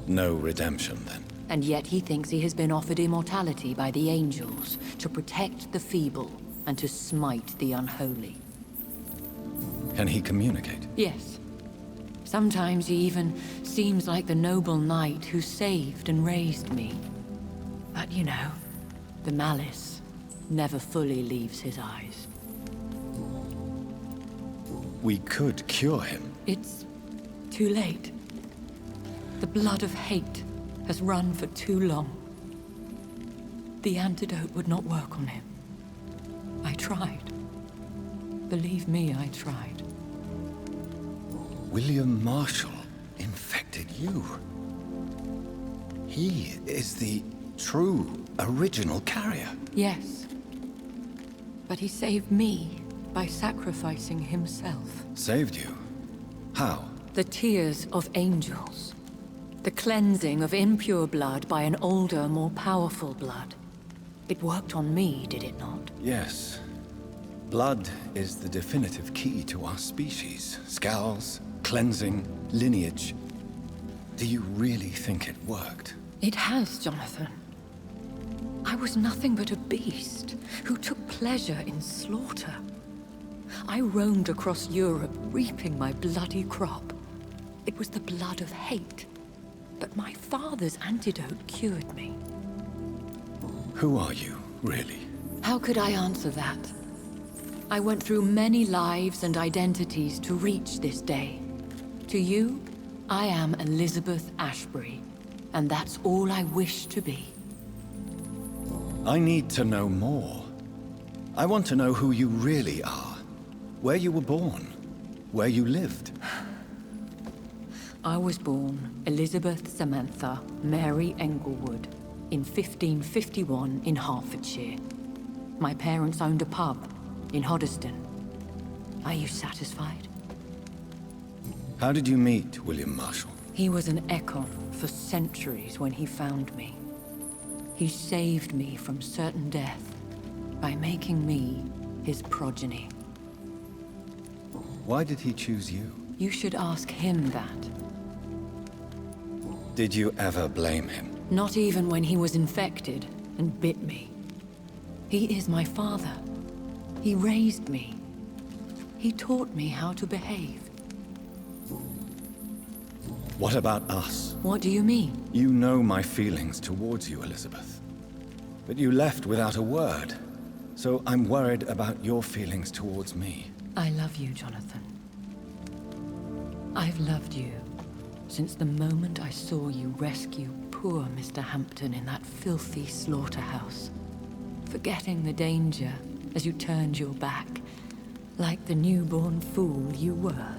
No redemption, then? And yet he thinks he has been offered immortality by the angels to protect the feeble and to smite the unholy. Can he communicate? Yes. Sometimes he even seems like the noble knight who saved and raised me. But you know, the malice never fully leaves his eyes. We could cure him. It's too late. The blood of hate has run for too long. The antidote would not work on him. I tried. Believe me, I tried. William Marshall infected you. He is the true, original carrier. Yes. But he saved me by sacrificing himself. Saved you? How? The tears of angels. The cleansing of impure blood by an older, more powerful blood. It worked on me, did it not? Yes. Blood is the definitive key to our species. Scowls, cleansing, lineage. Do you really think it worked? It has, Jonathan. I was nothing but a beast who took pleasure in slaughter. I roamed across Europe, reaping my bloody crop. It was the blood of hate. But my father's antidote cured me. Who are you, really? How could I answer that? I went through many lives and identities to reach this day. To you, I am Elizabeth Ashbury, and that's all I wish to be. I need to know more. I want to know who you really are. Where you were born. Where you lived. I was born Elizabeth Samantha Mary Englewood in 1551 in Hertfordshire. My parents owned a pub in Hoddesdon. Are you satisfied? How did you meet William Marshall? He was an Ekon for centuries when he found me. He saved me from certain death by making me his progeny. Why did he choose you? You should ask him that. Did you ever blame him? Not even when he was infected and bit me. He is my father. He raised me. He taught me how to behave. What about us? What do you mean? You know my feelings towards you, Elizabeth. But you left without a word. So I'm worried about your feelings towards me. I love you, Jonathan. I've loved you since the moment I saw you rescue poor Mr. Hampton in that filthy slaughterhouse, forgetting the danger as you turned your back, like the newborn fool you were.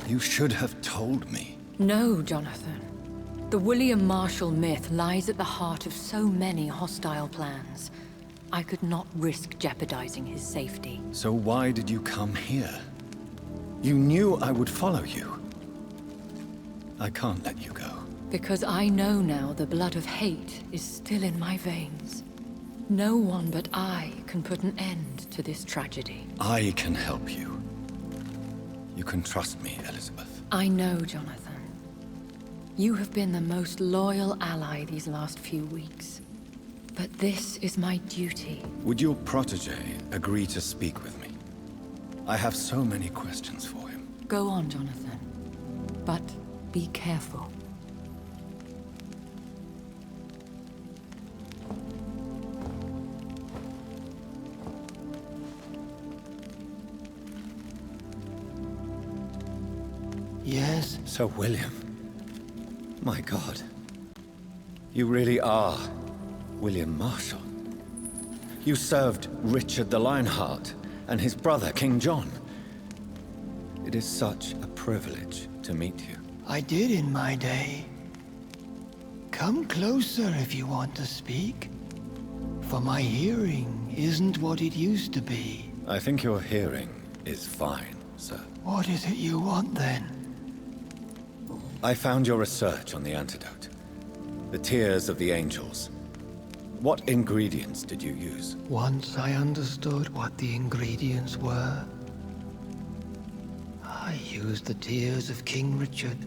You should have told me. No, Jonathan. The William Marshall myth lies at the heart of so many hostile plans. I could not risk jeopardizing his safety. So why did you come here? You knew I would follow you. I can't let you go. Because I know now the blood of hate is still in my veins. No one but I can put an end to this tragedy. I can help you. You can trust me, Elizabeth. I know, Jonathan. You have been the most loyal ally these last few weeks. But this is my duty. Would your protege agree to speak with me? I have so many questions for him. Go on, Jonathan. But be careful. Yes? Sir William. My God. You really are William Marshall. You served Richard the Lionheart and his brother, King John. It is such a privilege to meet you. I did in my day. Come closer if you want to speak. for my hearing isn't what it used to be. I think your hearing is fine, sir. What is it you want, then? I found your research on the antidote. The tears of the angels. What ingredients did you use? Once I understood what the ingredients were, I used the tears of King Richard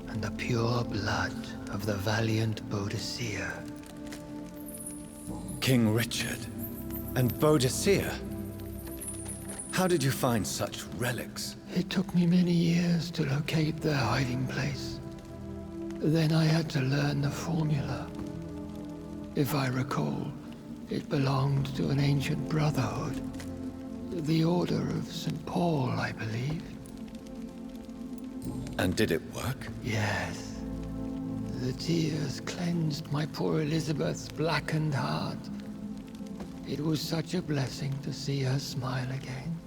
and the pure blood of the valiant Boadicea. King Richard and Boadicea? How did you find such relics? It took me many years to locate their hiding place. Then I had to learn the formula. If I recall, it belonged to an ancient brotherhood. The Order of St. Paul, I believe. And did it work? Yes. The tears cleansed my poor Elizabeth's blackened heart. It was such a blessing to see her smile again.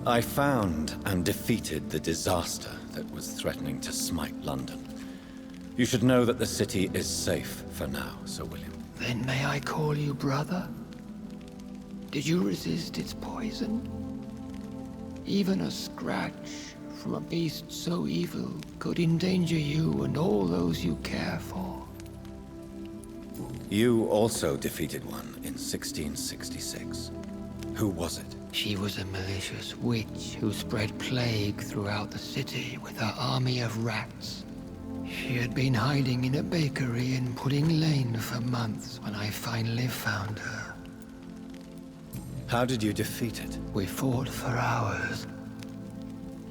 I found and defeated the disaster that was threatening to smite London. You should know that the city is safe for now, Sir William. Then may I call you brother? Did you resist its poison? Even a scratch from a beast so evil could endanger you and all those you care for. You also defeated one in 1666. Who was it? She was a malicious witch who spread plague throughout the city with her army of rats. She had been hiding in a bakery in Pudding Lane for months when I finally found her. How did you defeat it? We fought for hours.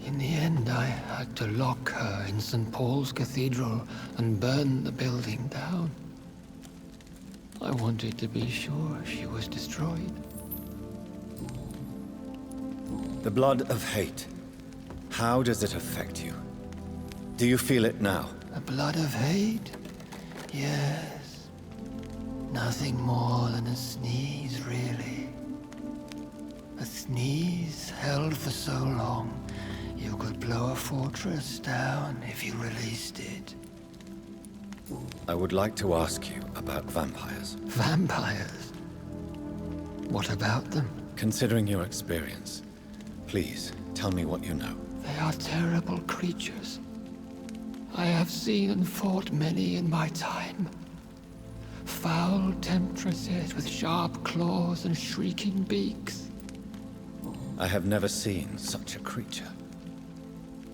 In the end, I had to lock her in St. Paul's Cathedral and burn the building down. I wanted to be sure she was destroyed. The blood of hate. How does it affect you? Do you feel it now? The blood of hate? Yes. Nothing more than a sneeze, really. A sneeze held for so long, you could blow a fortress down if you released it. I would like to ask you about vampires. Vampires? What about them? Considering your experience, please tell me what you know. They are terrible creatures. I have seen and fought many in my time. Foul temptresses with sharp claws and shrieking beaks. I have never seen such a creature.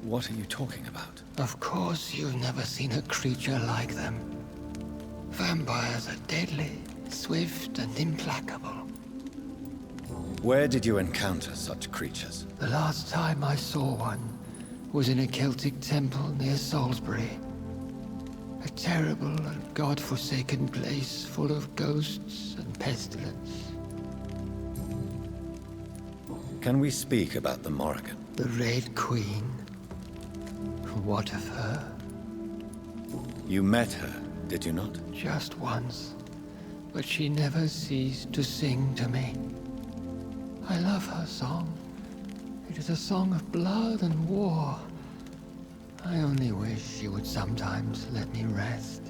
What are you talking about? Of course you've never seen a creature like them. Vampires are deadly, swift and implacable. Where did you encounter such creatures? The last time I saw one was in a Celtic temple near Salisbury. A terrible and god-forsaken place full of ghosts and pestilence. Can we speak about the Morrigan? The Red Queen? What of her? You met her, did you not? Just once, but she never ceased to sing to me. I love her song. It is a song of blood and war. I only wish she would sometimes let me rest.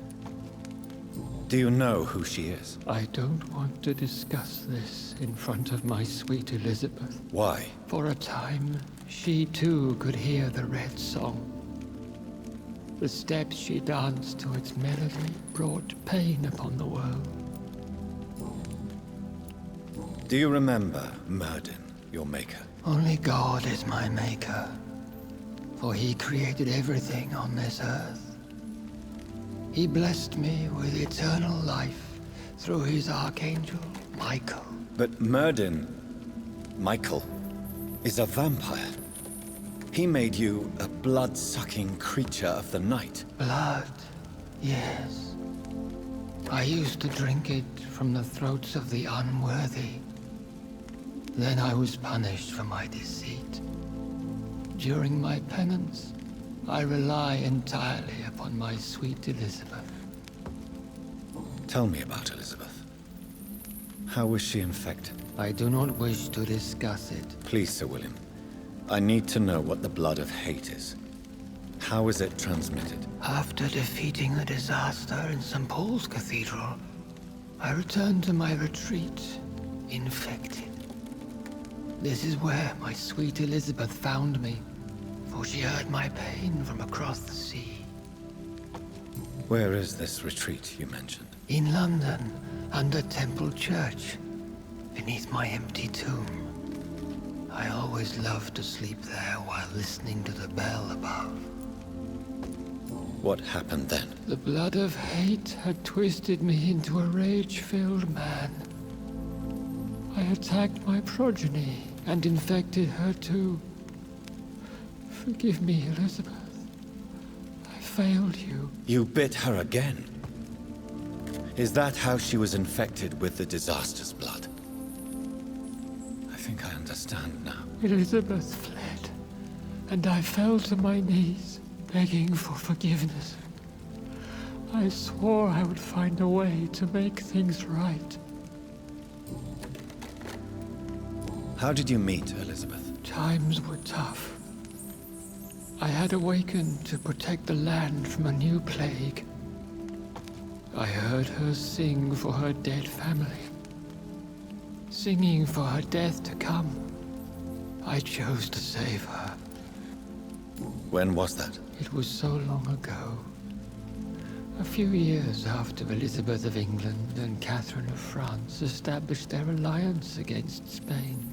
Do you know who she is? I don't want to discuss this in front of my sweet Elizabeth. Why? For a time, she too could hear the Red Song. The steps she danced to its melody brought pain upon the world. Do you remember Myrddin, your maker? Only God is my maker, for he created everything on this earth. He blessed me with eternal life through his archangel, Michael. But Myrddin, Michael, is a vampire. He made you a blood-sucking creature of the night. Blood, yes. I used to drink it from the throats of the unworthy. Then I was punished for my deceit. During my penance, I rely entirely upon my sweet Elizabeth. Tell me about Elizabeth. How was she infected? I do not wish to discuss it. Please, Sir William. I need to know what the blood of hate is. How is it transmitted? After defeating the disaster in St. Paul's Cathedral, I returned to my retreat, infected. This is where my sweet Elizabeth found me, for she heard my pain from across the sea. Where is this retreat you mentioned? In London, under Temple Church, beneath my empty tomb. I always loved to sleep there while listening to the bell above. What happened then? The blood of hate had twisted me into a rage-filled man. I attacked my progeny and infected her too. Forgive me, Elizabeth. I failed you. You bit her again? Is that how she was infected with the disaster's blood? I think I understand now. Elizabeth fled, and I fell to my knees, begging for forgiveness. I swore I would find a way to make things right. How did you meet Elizabeth? Times were tough. I had awakened to protect the land from a new plague. I heard her sing for her dead family. Singing for her death to come. I chose to save her. When was that? It was so long ago. A few years after Elizabeth of England and Catherine of France established their alliance against Spain.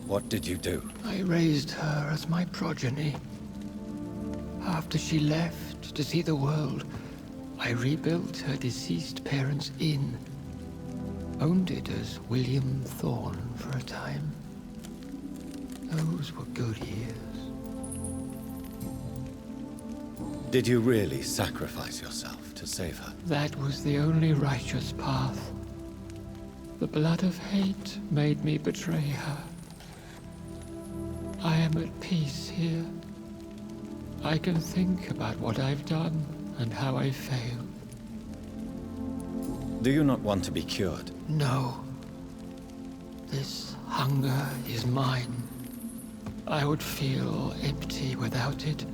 What did you do? I raised her as my progeny. After she left to see the world, I rebuilt her deceased parents' inn. Owned it as William Thorne for a time. Those were good years. Did you really sacrifice yourself to save her? That was the only righteous path. The blood of hate made me betray her. I am at peace here. I can think about what I've done and how I failed. Do you not want to be cured? No. This hunger is mine. I would feel empty without it.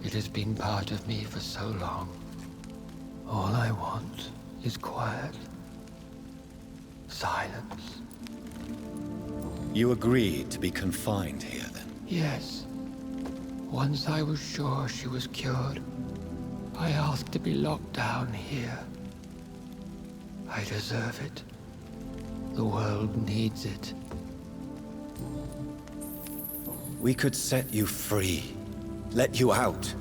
It has been part of me for so long. All I want is quiet. Silence. You agreed to be confined here, then? Yes. Once I was sure she was cured, I asked to be locked down here. I deserve it. The world needs it. We could set you free. Let you out.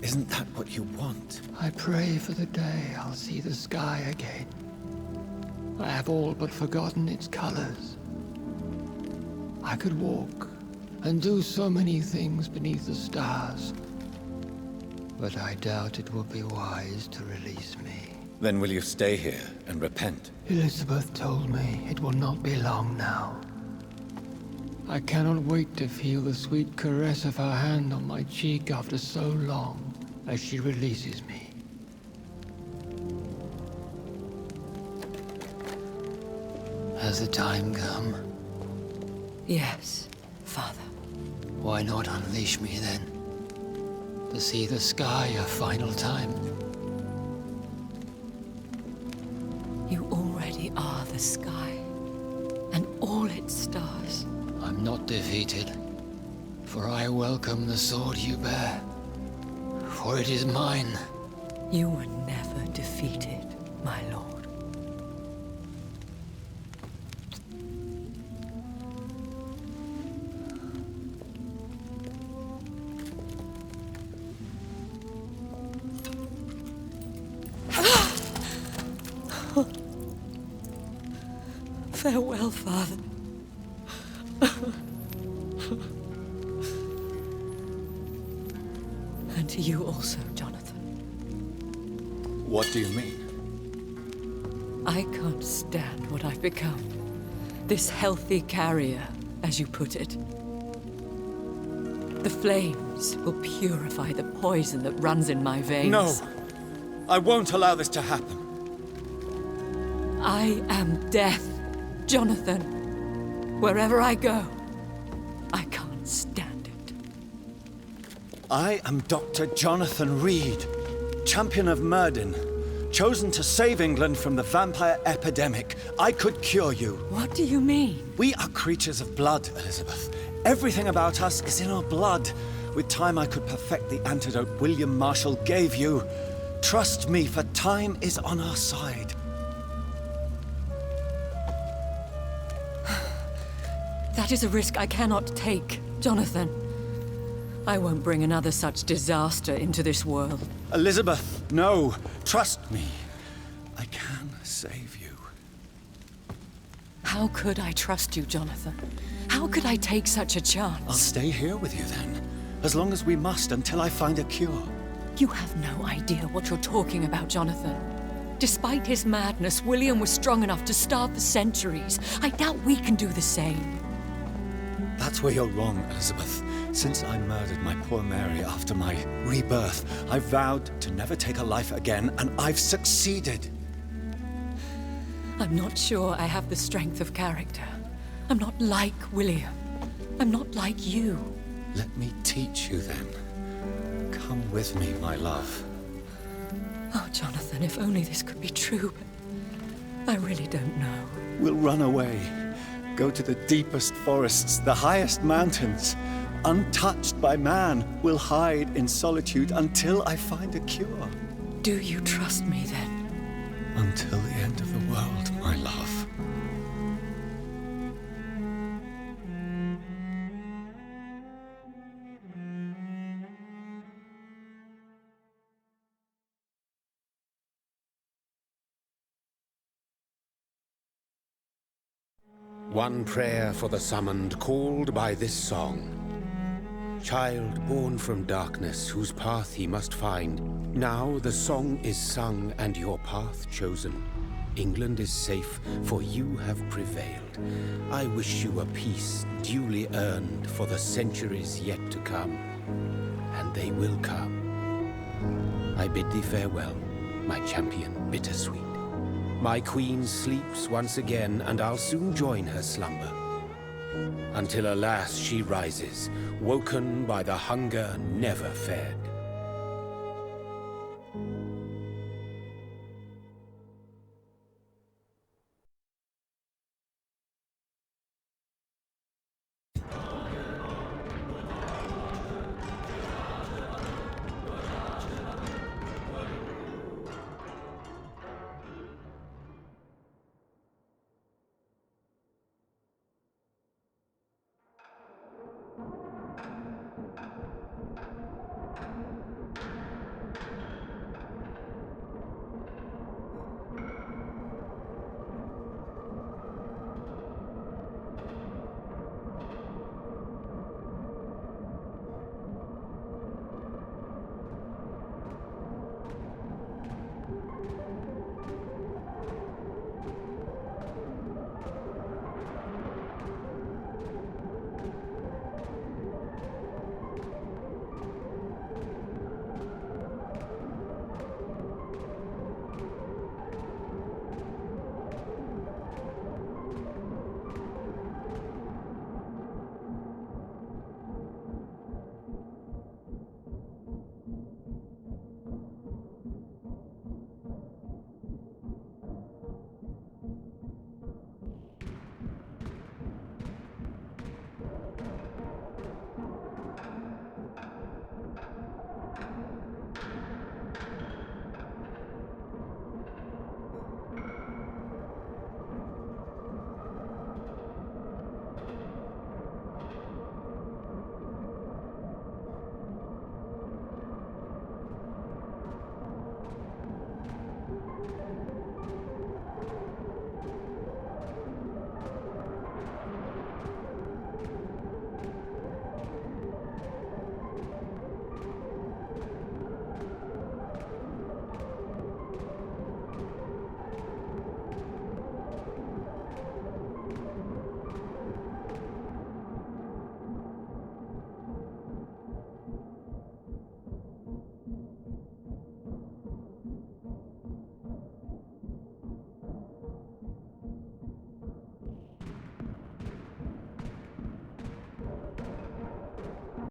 Isn't that what you want? I pray for the day I'll see the sky again. I have all but forgotten its colors. I could walk and do so many things beneath the stars. But I doubt it will be wise to release me. Then will you stay here and repent? Elizabeth told me it will not be long now. I cannot wait to feel the sweet caress of her hand on my cheek after so long as she releases me. Has the time come? Yes, Father. Why not unleash me then? To see the sky a final time? You already are the sky, and all its stars. I'm not defeated, for I welcome the sword you bear, for it is mine. You were never defeated, my lord. Farewell, Father. And to you also, Jonathan. What do you mean? I can't stand what I've become. This healthy carrier, as you put it. The flames will purify the poison that runs in my veins. No! I won't allow this to happen. I am death, Jonathan. Wherever I go, I can't stand it. I am Dr. Jonathan Reid, champion of Myrddin, chosen to save England from the vampire epidemic. I could cure you. What do you mean? We are creatures of blood, Elizabeth. Everything about us is in our blood. With time, I could perfect the antidote William Marshall gave you. Trust me, for time is on our side. That is a risk I cannot take, Jonathan. I won't bring another such disaster into this world. Elizabeth, no. Trust me. I can save you. How could I trust you, Jonathan? How could I take such a chance? I'll stay here with you then. As long as we must, until I find a cure. You have no idea what you're talking about, Jonathan. Despite his madness, William was strong enough to starve for centuries. I doubt we can do the same. That's where you're wrong, Elizabeth. Since I murdered my poor Mary after my rebirth, I vowed to never take a life again, and I've succeeded. I'm not sure I have the strength of character. I'm not like William. I'm not like you. Let me teach you then. Come with me, my love. Oh, Jonathan, if only this could be true, but I really don't know. We'll run away. Go to the deepest forests, the highest mountains. Untouched by man, we'll hide in solitude until I find a cure. Do you trust me then? Until the end of the world, my love. One prayer for the summoned, called by this song. Child born from darkness, whose path he must find. Now the song is sung and your path chosen. England is safe, for you have prevailed. I wish you a peace duly earned for the centuries yet to come. And they will come. I bid thee farewell, my champion bittersweet. My queen sleeps once again, and I'll soon join her slumber. Until alas she rises, woken by the hunger never fed.